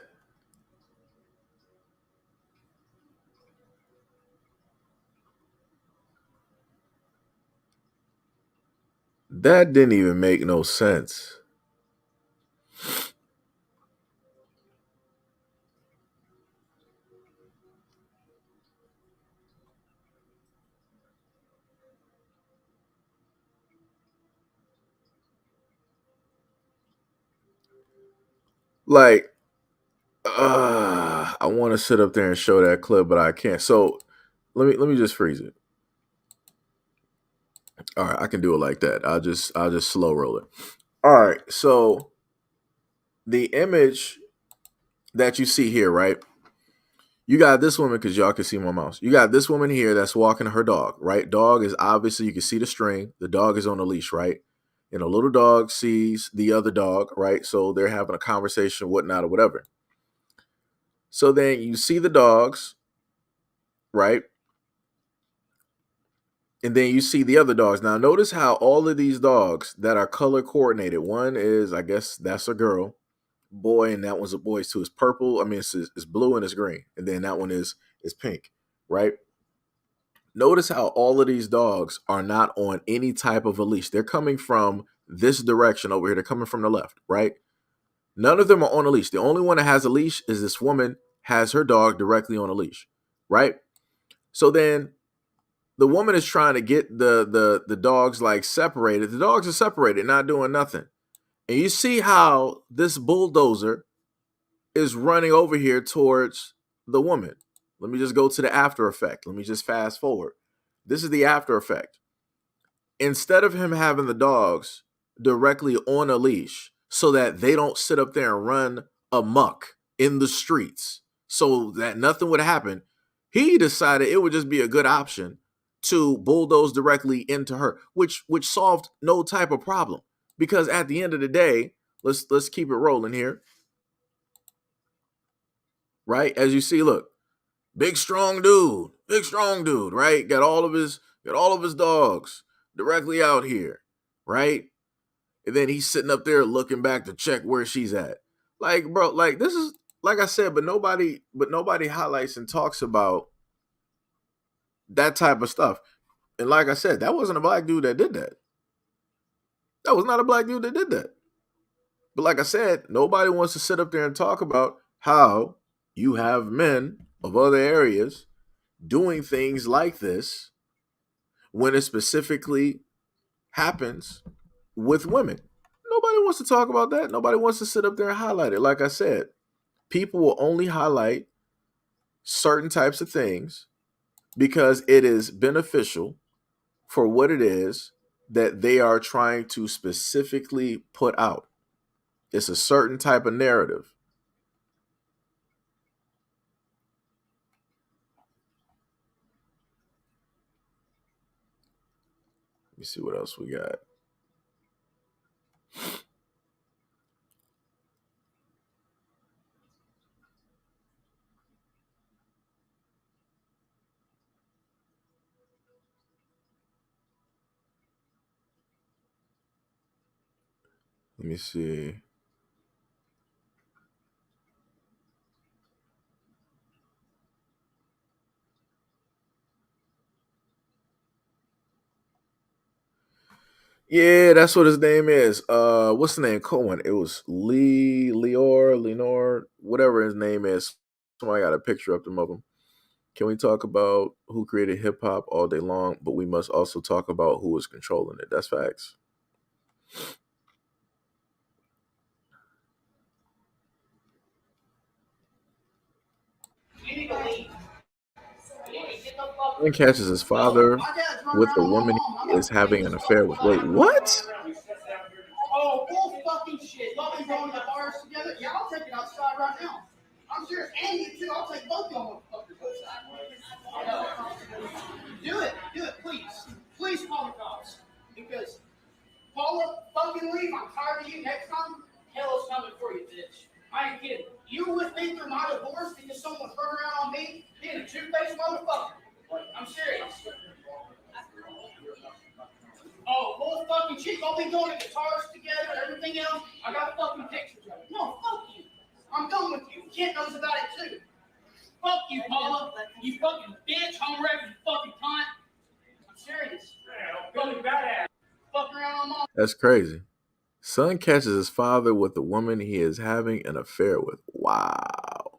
That didn't even make no sense. Like, I want to sit up there and show that clip, but I can't. So let me just freeze it. All right, I can do it like that. I'll just slow roll it. All right, so the image that you see here, right? You got this woman, because y'all can see my mouse. You got this woman here that's walking her dog, right? Dog is obviously, you can see the string. The dog is on a leash, right? And a little dog sees the other dog, right? So they're having a conversation, whatnot, or whatever. So then you see the dogs, right? And then you see the other dogs. Now, notice how all of these dogs that are color coordinated, one is, I guess that's a girl, boy, and that one's a boy too. It's purple. I mean, it's blue and it's green. And then that one is pink, right? Notice how all of these dogs are not on any type of a leash. They're coming from this direction over here. They're coming from the left, right? None of them are on a leash. The only one that has a leash is this woman has her dog directly on a leash, right? So then the woman is trying to get the dogs like separated. The dogs are separated, not doing nothing. And you see how this bulldozer is running over here towards the woman. Let me just go to the after effect. Let me just fast forward. This is the after effect. Instead of him having the dogs directly on a leash so that they don't sit up there and run amok in the streets so that nothing would happen, he decided it would just be a good option to bulldoze directly into her, which solved no type of problem. Because at the end of the day, let's keep it rolling here. Right? As you see, look, big strong dude, right? Got all of his dogs directly out here, right? And then he's sitting up there looking back to check where she's at. Like, bro, like this is like I said, but nobody highlights and talks about that type of stuff. And like I said, that wasn't a black dude that did that. That was not a black dude that did that. But like I said, nobody wants to sit up there and talk about how you have men of other areas doing things like this when it specifically happens with women. Nobody wants to talk about that. Nobody wants to sit up there and highlight it. Like I said, people will only highlight certain types of things because it is beneficial for what it is that they are trying to specifically put out. It's a certain type of narrative. Let me see what else we got. Let me see. Yeah, that's what his name is. What's the name? Cohen. It was Lenore, whatever his name is. Somebody got a picture of them of him. Can we talk about who created hip hop all day long, but we must also talk about who is controlling it? That's facts. Man catches his father with a woman he is having an affair with. Wait, what? Oh, bull fucking shit. Y'all been going to the bars together? Yeah, I'll take it outside right now. I'm serious. And you too. I'll take both of y'all outside. Do it, please. Please call the cops. Because Paula fucking leave. I'm tired of you. Next time, hell is coming for you, bitch. I ain't kidding. You with me through my divorce because someone's running around on me being a two-faced motherfucker. I'm serious. Oh, whole fucking shit. Y'all been going to guitars together and everything else. I got fucking pictures of it. No, fuck you. I'm done with you. Kent knows about it too. Fuck you, Paula. You fucking bitch. Home wrecker, you fucking cunt. I'm serious. Fucking badass. Fucking around on mom. That's crazy. Son catches his father with the woman he is having an affair with. Wow.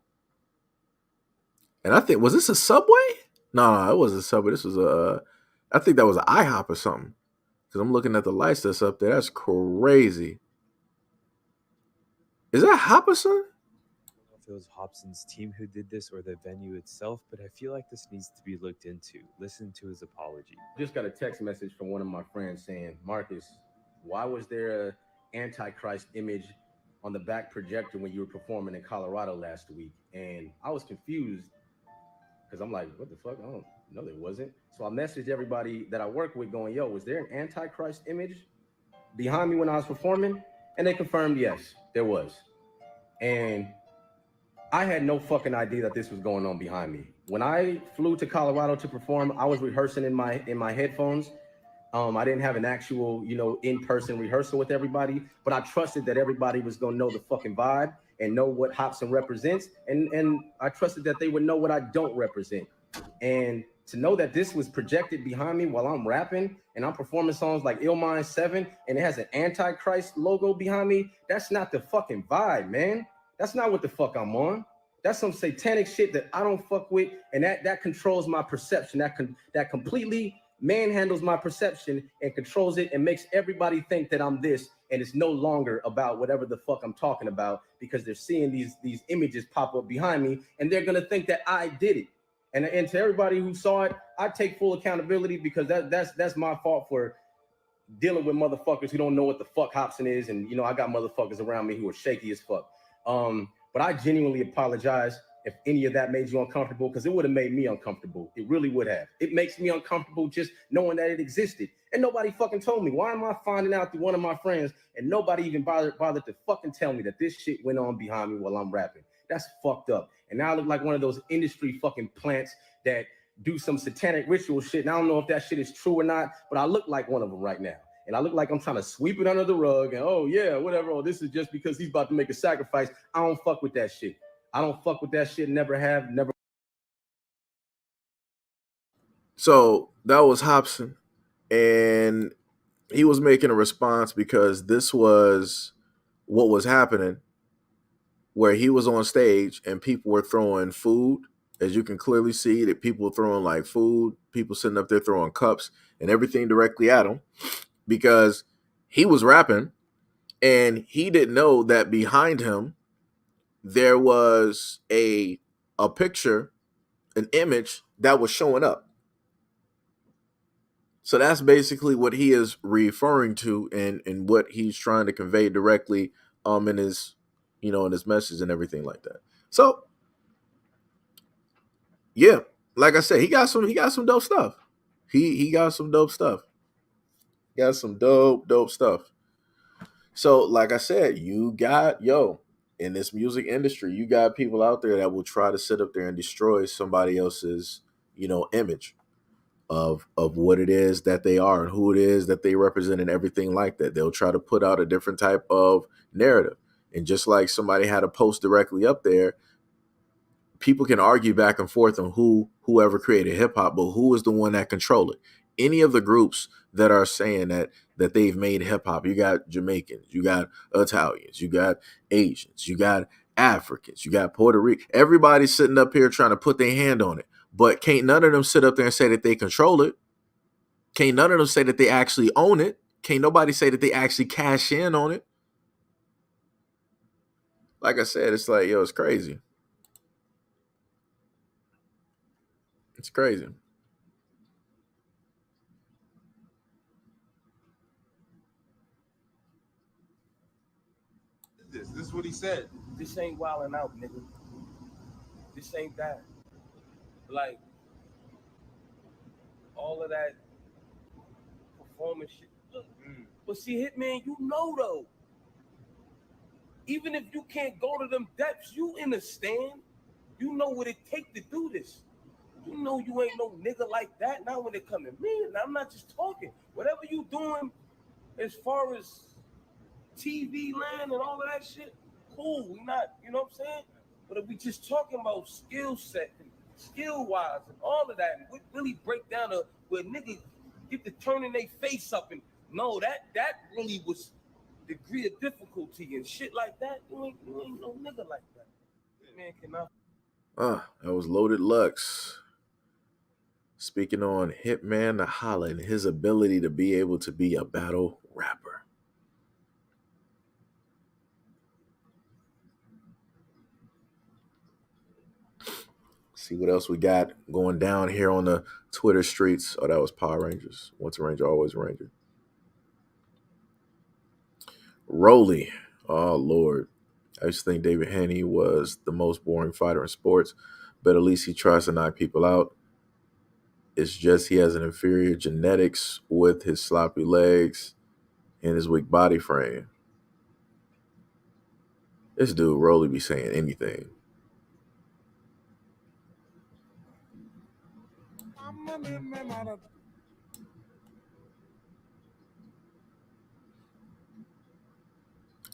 And I think, was this a Subway? No, it wasn't a Subway. This was I think that was an IHOP or something. Because I'm looking at the lights that's up there. That's crazy. Is that Hopperson? I don't know if it was Hobson's team who did this or the venue itself, but I feel like this needs to be looked into. Listen to his apology. Just got a text message from one of my friends saying, Marcus, why was there an Antichrist image on the back projector when you were performing in Colorado last week? And I was confused because I'm like, what the fuck? I don't know, there wasn't. So I messaged everybody that I work with going, yo, was there an Antichrist image behind me when I was performing? And they confirmed, yes, there was. And I had no fucking idea that this was going on behind me. When I flew to Colorado to perform, I was rehearsing in my headphones. I didn't have an actual, in-person rehearsal with everybody, but I trusted that everybody was gonna know the fucking vibe and know what Hobson represents, and I trusted that they would know what I don't represent. And to know that this was projected behind me while I'm rapping and I'm performing songs like Ill Mind 7 and it has an Antichrist logo behind me, that's not the fucking vibe, man. That's not what the fuck I'm on. That's some satanic shit that I don't fuck with, and that controls my perception. That completely manhandles my perception and controls it and makes everybody think that I'm this, and it's no longer about whatever the fuck I'm talking about because they're seeing these images pop up behind me and they're gonna think that I did it. And to everybody who saw it, I take full accountability because that's my fault for dealing with motherfuckers who don't know what the fuck Hobson is, and I got motherfuckers around me who are shaky as fuck. But I genuinely apologize if any of that made you uncomfortable, because it would have made me uncomfortable. It really would have. It makes me uncomfortable just knowing that it existed. And nobody fucking told me. Why am I finding out through one of my friends and nobody even bothered to fucking tell me that this shit went on behind me while I'm rapping? That's fucked up. And now I look like one of those industry fucking plants that do some satanic ritual shit. And I don't know if that shit is true or not, but I look like one of them right now. And I look like I'm trying to sweep it under the rug and, oh, yeah, whatever. Oh, this is just because he's about to make a sacrifice. I don't fuck with that shit. I don't fuck with that shit. Never have, never. So that was Hobson. And he was making a response because this was what was happening, where he was on stage and people were throwing food. As you can clearly see that people were throwing like food, people sitting up there throwing cups and everything directly at him, because he was rapping and he didn't know that behind him there was a picture, an image that was showing up. So that's basically what he is referring to and what he's trying to convey directly in his in his message and everything like that. So yeah, like I said, he got some dope stuff. He got some dope stuff. Got some dope stuff. So, like I said, you got, in this music industry, you got people out there that will try to sit up there and destroy somebody else's, image of what it is that they are and who it is that they represent and everything like that. They'll try to put out a different type of narrative. And just like somebody had a post directly up there, people can argue back and forth on whoever created hip hop, but who is the one that control it? Any of the groups that are saying that they've made hip hop, you got Jamaicans, you got Italians, you got Asians, you got Africans, you got Puerto Rican. Everybody's sitting up here trying to put their hand on it, but can't none of them sit up there and say that they control it. Can't none of them say that they actually own it. Can't nobody say that they actually cash in on it. Like I said, it's like, it's crazy. It's crazy. This is what he said. This ain't wilding out, nigga. This ain't that. Like, all of that calm and shit. Look, but see, Hitman, you know though. Even if you can't go to them depths, you in the stand. You know what it take to do this. You know you ain't no nigga like that. Now when it come to me, and I'm not just talking. Whatever you doing as far as TV land and all of that shit, cool. We not, you know what I'm saying? But if we just talking about skill set and skill wise and all of that, and we really break down to where niggas get to turning their face up and no, that really was degree of difficulty and shit like that. You ain't no nigga like that. Man cannot. That was Loaded Lux speaking on Hitman the Holla and his ability to be able to be a battle rapper. See what else we got going down here on the Twitter streets. Oh, that was Power Rangers. Once a Ranger, always a Ranger. Rolly. Oh, Lord. I used to think David Haney was the most boring fighter in sports, but at least he tries to knock people out. It's just he has an inferior genetics with his sloppy legs and his weak body frame. This dude Rolly be saying anything.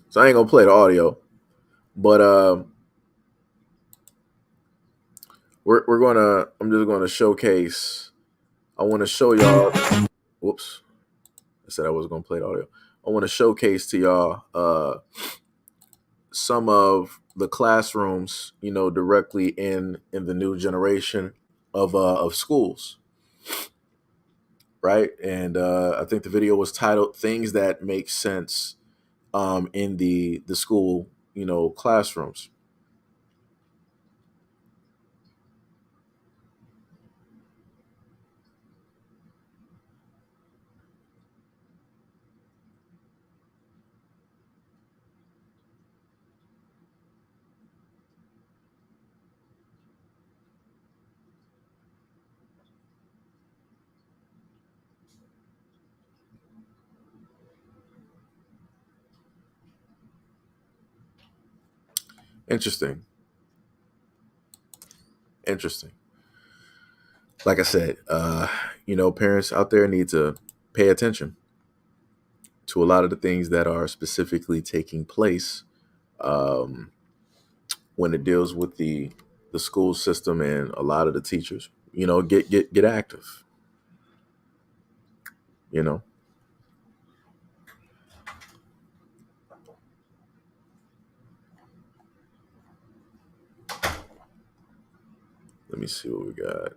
So I ain't gonna play the audio, but we're gonna. I'm just gonna showcase. I want to show y'all. Whoops, I said I wasn't gonna play the audio. I want to showcase to y'all some of the classrooms, you know, directly in the new generation of schools, right? And I think the video was titled "Things That Make Sense in the school, you know, classrooms." Interesting. Like I said, you know, parents out there need to pay attention to a lot of the things that are specifically taking place when it deals with the school system and a lot of the teachers. You know, get active. You know. Let me see what we got.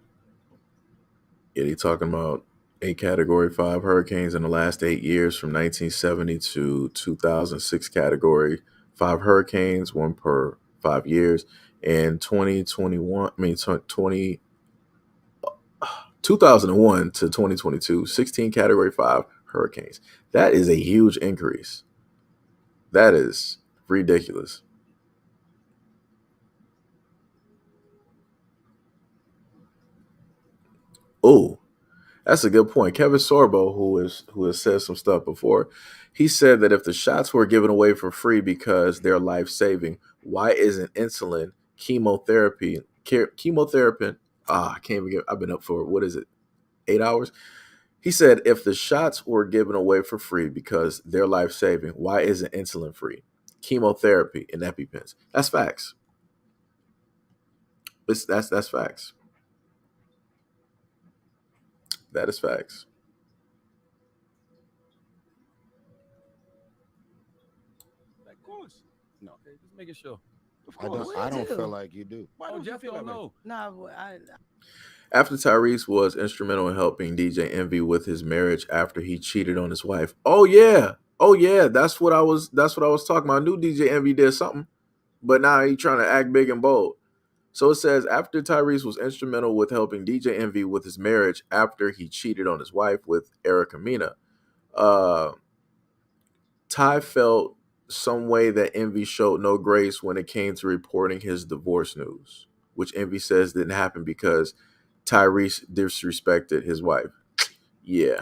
Yeah, they talking about 8 Category 5 hurricanes in the last 8 years from 1970 to 2006 Category 5 hurricanes, one per 5 years. And 2001 to 2022, 16 Category 5 hurricanes. That is a huge increase. That is ridiculous. Oh, that's a good point. Kevin Sorbo, who has said some stuff before, he said that if the shots were given away for free because they're life saving, why isn't insulin, chemotherapy? I can't even get. I've been up for what is it, 8 hours? He said if the shots were given away for free because they're life saving, why isn't insulin free? Chemotherapy and EpiPens. That's facts. That's facts. That is facts. Of course. No, okay, just making sure. Of I course. don't feel like you do. Why don't Jeff don't know? No, After Tyrese was instrumental in helping DJ Envy with his marriage after he cheated on his wife. Oh yeah. That's what I was talking about. I knew DJ Envy did something, but now he's trying to act big and bold. So it says after Tyrese was instrumental with helping DJ Envy with his marriage after he cheated on his wife with Erica Mena, Ty felt some way that Envy showed no grace when it came to reporting his divorce news, which Envy says didn't happen because Tyrese disrespected his wife. Yeah.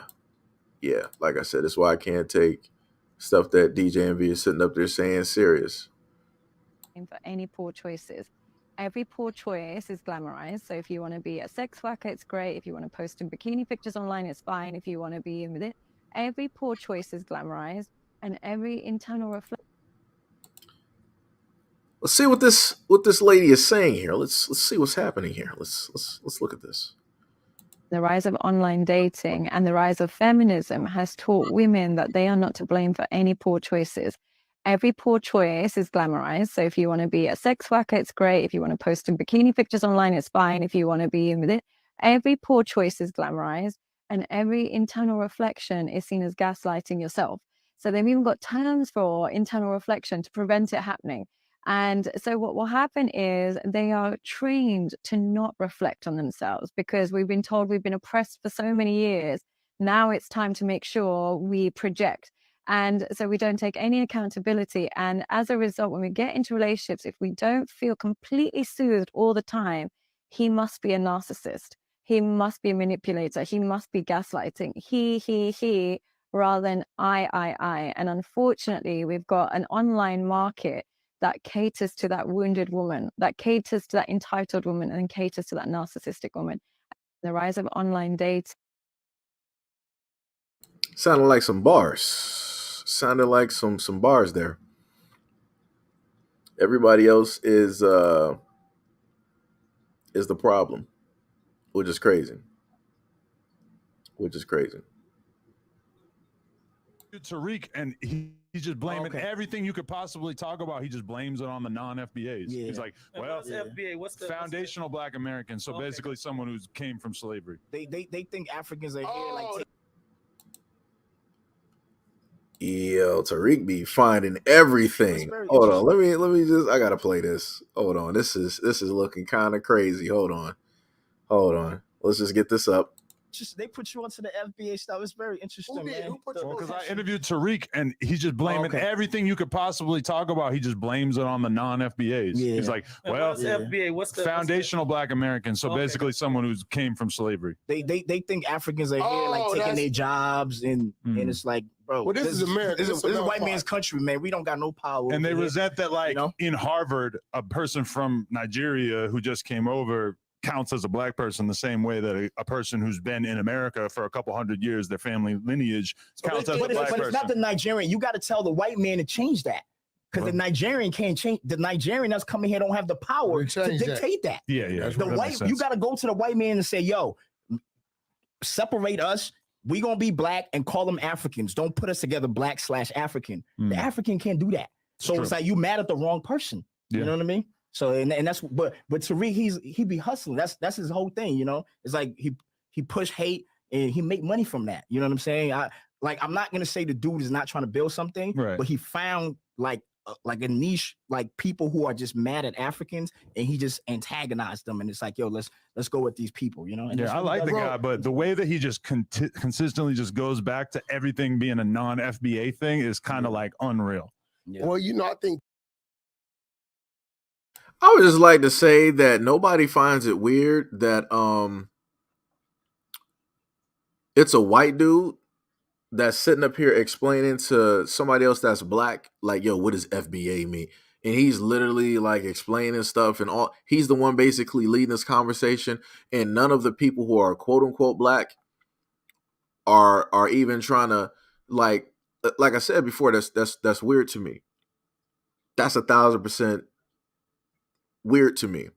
yeah, like I said, that's why I can't take stuff that DJ Envy is sitting up there saying serious. For any poor choices. Every poor choice is glamorized. So if you want to be a sex worker, it's great. If you want to post in bikini pictures online, it's fine. If you want to be in with it, every poor choice is glamorized, and every internal reflection. Let's see what this lady is saying here. Let's see what's happening here. Let's look at this. The rise of online dating and the rise of feminism has taught women that they are not to blame for any poor choices. Every poor choice is glamorized. So if you want to be a sex worker, it's great. If you want to post in bikini pictures online, it's fine. If you want to be in with it, every poor choice is glamorized, and every internal reflection is seen as gaslighting yourself. So they've even got terms for internal reflection to prevent it happening. And so what will happen is they are trained to not reflect on themselves because we've been told we've been oppressed for so many years. Now it's time to make sure we project. And so we don't take any accountability. And as a result, when we get into relationships, if we don't feel completely soothed all the time, he must be a narcissist. He must be a manipulator. He must be gaslighting. He, rather than I. And unfortunately, we've got an online market that caters to that wounded woman, that caters to that entitled woman, and caters to that narcissistic woman. The rise of online dating. Sounded like some bars. Sounded like some bars there. Everybody else is the problem, which is crazy. Tariq, and he's just blaming everything you could possibly talk about. He just blames it on the non-FBAs. Yeah. He's like, well, what's FBA? What's the foundational Black Americans. So basically, someone who came from slavery. They think Africans are here like. Yo, Tariq be finding everything. Hold on, let me just. I gotta play this. Hold on, this is looking kind of crazy. Hold on. Let's just get this up. Just they put you onto the FBA stuff. It's very interesting, man. Because I interviewed Tariq, and he's just blaming everything you could possibly talk about. He just blames it on the non-FBAs. Yeah. He's like, well, what's FBA? What's the foundational Black Americans. So basically, someone who came from slavery. They think Africans are here like taking their jobs, and it's like, bro, Well, this is America. This is a white man's country, man. We don't got no power. And they over here. resent that, like, in Harvard, a person from Nigeria who just came over counts as a Black person the same way that a person who's been in America for a couple hundred years, their family lineage counts as a Black person. But it's not the Nigerian. You got to tell the white man to change that. Because the Nigerian can't change. The Nigerian that's coming here don't have the power to dictate that. Yeah. The white, you got to go to the white man and say, yo, separate us. We gonna be Black and call them Africans. Don't put us together Black/African. The African can't do that. So it's like you mad at the wrong person. You know what I mean? So and that's but Tariq, he be hustling. That's his whole thing. You know, it's like he push hate and he make money from that. You know what I'm saying? I'm not gonna say the dude is not trying to build something, but he found like a niche, like people who are just mad at Africans, and he just antagonized them. And it's like, yo, let's go with these people, you know? And I like the guy, but the way that he just consistently just goes back to everything being a non-FBA thing is kind of like unreal. Well, I think I would just like to say that nobody finds it weird that it's a white dude that's sitting up here explaining to somebody else that's Black, like, yo, what does FBA mean? And he's literally like explaining stuff, and all. He's the one basically leading this conversation, and none of the people who are quote unquote Black are even trying to like I said before. That's weird to me. That's 1,000% weird to me.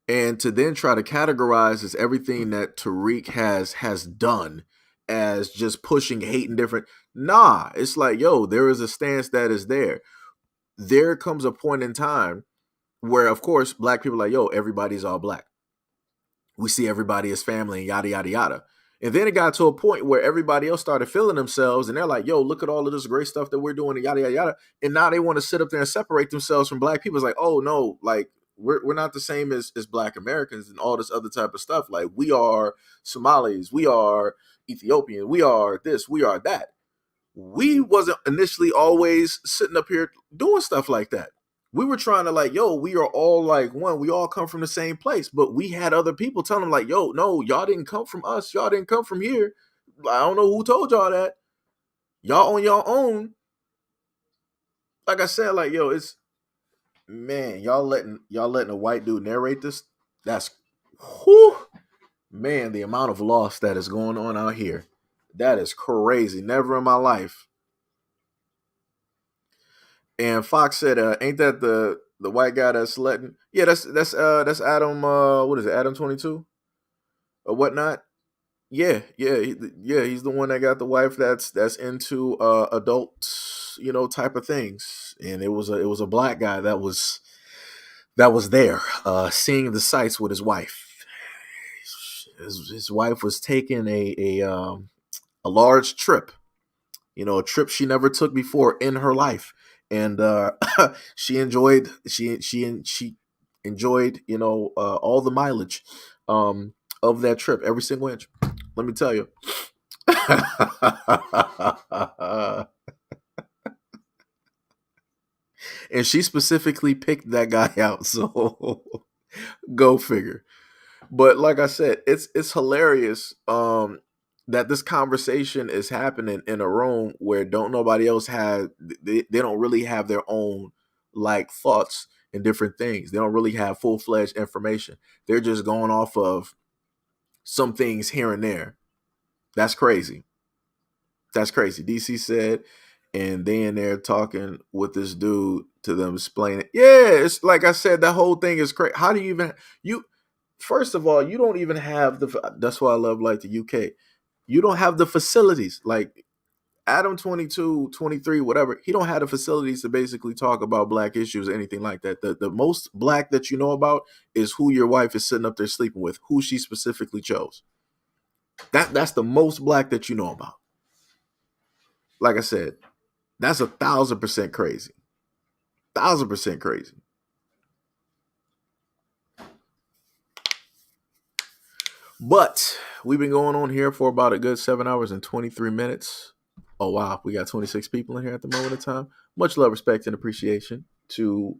And to then try to categorize as everything that Tariq has done as just pushing hate and different. Nah, it's like, yo, there is a stance that is there. There comes a point in time where, of course, Black people are like, yo, everybody's all Black. We see everybody as family and yada, yada, yada. And then it got to a point where everybody else started feeling themselves, and they're like, yo, look at all of this great stuff that we're doing and yada, yada, yada. And now they want to sit up there and separate themselves from Black people. It's like, oh, no, like, we're not the same as Black Americans and all this other type of stuff. Like, we are Somalis, we are Ethiopian, we are this, we are that. We wasn't initially always sitting up here doing stuff like that. We were trying to like, yo, we are all like one. We all come from the same place. But we had other people telling them like, yo, no, y'all didn't come from us. Y'all didn't come from here. I don't know who told y'all that. Y'all on your own. Like I said, like, yo, it's, man, y'all letting a white dude narrate this. That's, whew, man, the amount of loss that is going on out here. That is crazy. Never in my life. And Fox said, "Ain't that the white guy that's letting?" Yeah, that's Adam. What is it? Adam 22 or whatnot? Yeah, yeah, yeah. He's the one that got the wife that's into adult, type of things. And it was a black guy that was there, seeing the sights with his wife. His wife was taking a large trip. A trip she never took before in her life, and she enjoyed all the mileage of that trip, every single inch. Let me tell you. And she specifically picked that guy out, so go figure. But like I said, it's hilarious that this conversation is happening in a room where don't nobody else have they don't really have their own like thoughts and different things. They don't really have full-fledged information. They're just going off of some things here and there. That's crazy. That's crazy. DC said, and they in there talking with this dude to them explaining. Yeah, it's like I said, that whole thing is crazy. How do you even you first of all, you don't even have that's why I love like the UK. You don't have the facilities. Like Adam 22, 23, whatever, he don't have the facilities to basically talk about black issues or anything like that. The most black that you know about is who your wife is sitting up there sleeping with, who she specifically chose. That's the most black that you know about. Like I said, that's 1,000% crazy. 1,000% crazy. But we've been going on here for about a good 7 hours and 23 minutes. Oh, wow. We got 26 people in here at the moment in time. Much love, respect, and appreciation to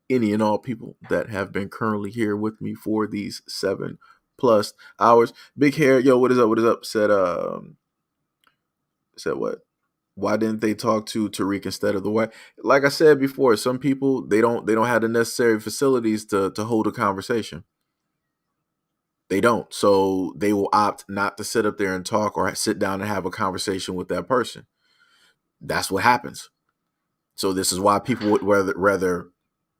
any and all people that have been currently here with me for these 7+ hours. Big Hair, yo, what is up? What is up? Said what? Why didn't they talk to Tariq instead of the white? Like I said before, some people they don't have the necessary facilities to hold a conversation. They don't. So they will opt not to sit up there and talk or sit down and have a conversation with that person. That's what happens. So this is why people would rather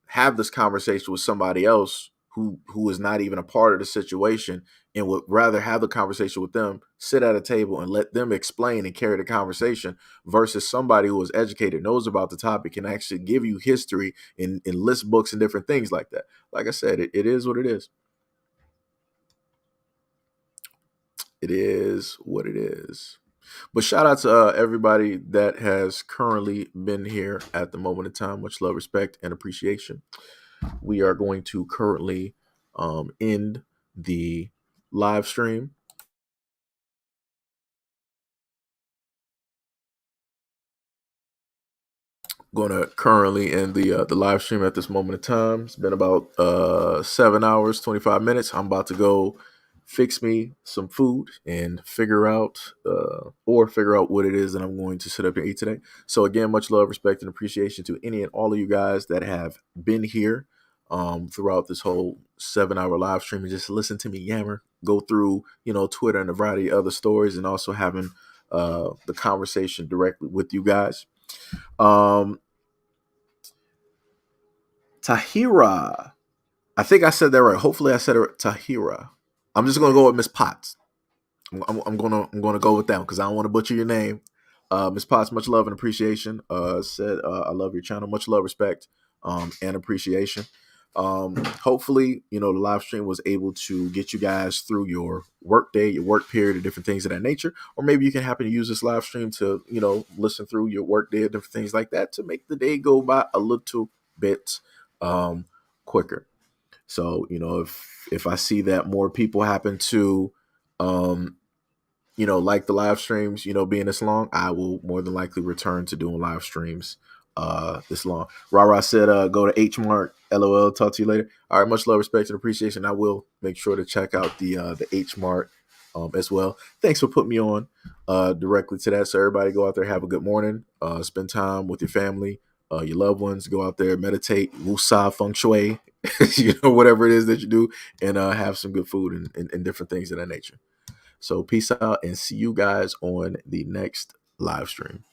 have this conversation with somebody else who is not even a part of the situation, and would rather have the conversation with them, sit at a table and let them explain and carry the conversation, versus somebody who is educated, knows about the topic, can actually give you history and list books and different things like that. Like I said, it is what it is. It is what it is. But shout out to everybody that has currently been here at the moment in time. Much love, respect, and appreciation. We are going to currently end the live stream. Going to currently end the live stream at this moment in time. It's been about 7 hours, 25 minutes. I'm about to go fix me some food and figure out what it is that I'm going to sit up and eat today. So again, much love, respect, and appreciation to any and all of you guys that have been here throughout this whole 7-hour live stream and just listen to me yammer, go through Twitter and a variety of other stories, and also having the conversation directly with you guys. Tahira, I think I said that right. Hopefully I said it right. Tahira. I'm just gonna go with Miss Potts. I'm gonna go with that because I don't want to butcher your name. Miss Potts, much love and appreciation. Said I love your channel. Much love, respect, and appreciation. Hopefully, the live stream was able to get you guys through your work day, your work period, and different things of that nature. Or maybe you can happen to use this live stream to, listen through your work day, different things like that, to make the day go by a little bit quicker. So, if I see that more people happen to, like the live streams, being this long, I will more than likely return to doing live streams this long. Rara said, go to H Mart. LOL. Talk to you later. All right. Much love, respect, and appreciation. I will make sure to check out the H Mart as well. Thanks for putting me on directly to that. So everybody go out there, have a good morning, spend time with your family, your loved ones, go out there, meditate, wusa, feng shui, whatever it is that you do, and have some good food and different things of that nature. So peace out and see you guys on the next live stream.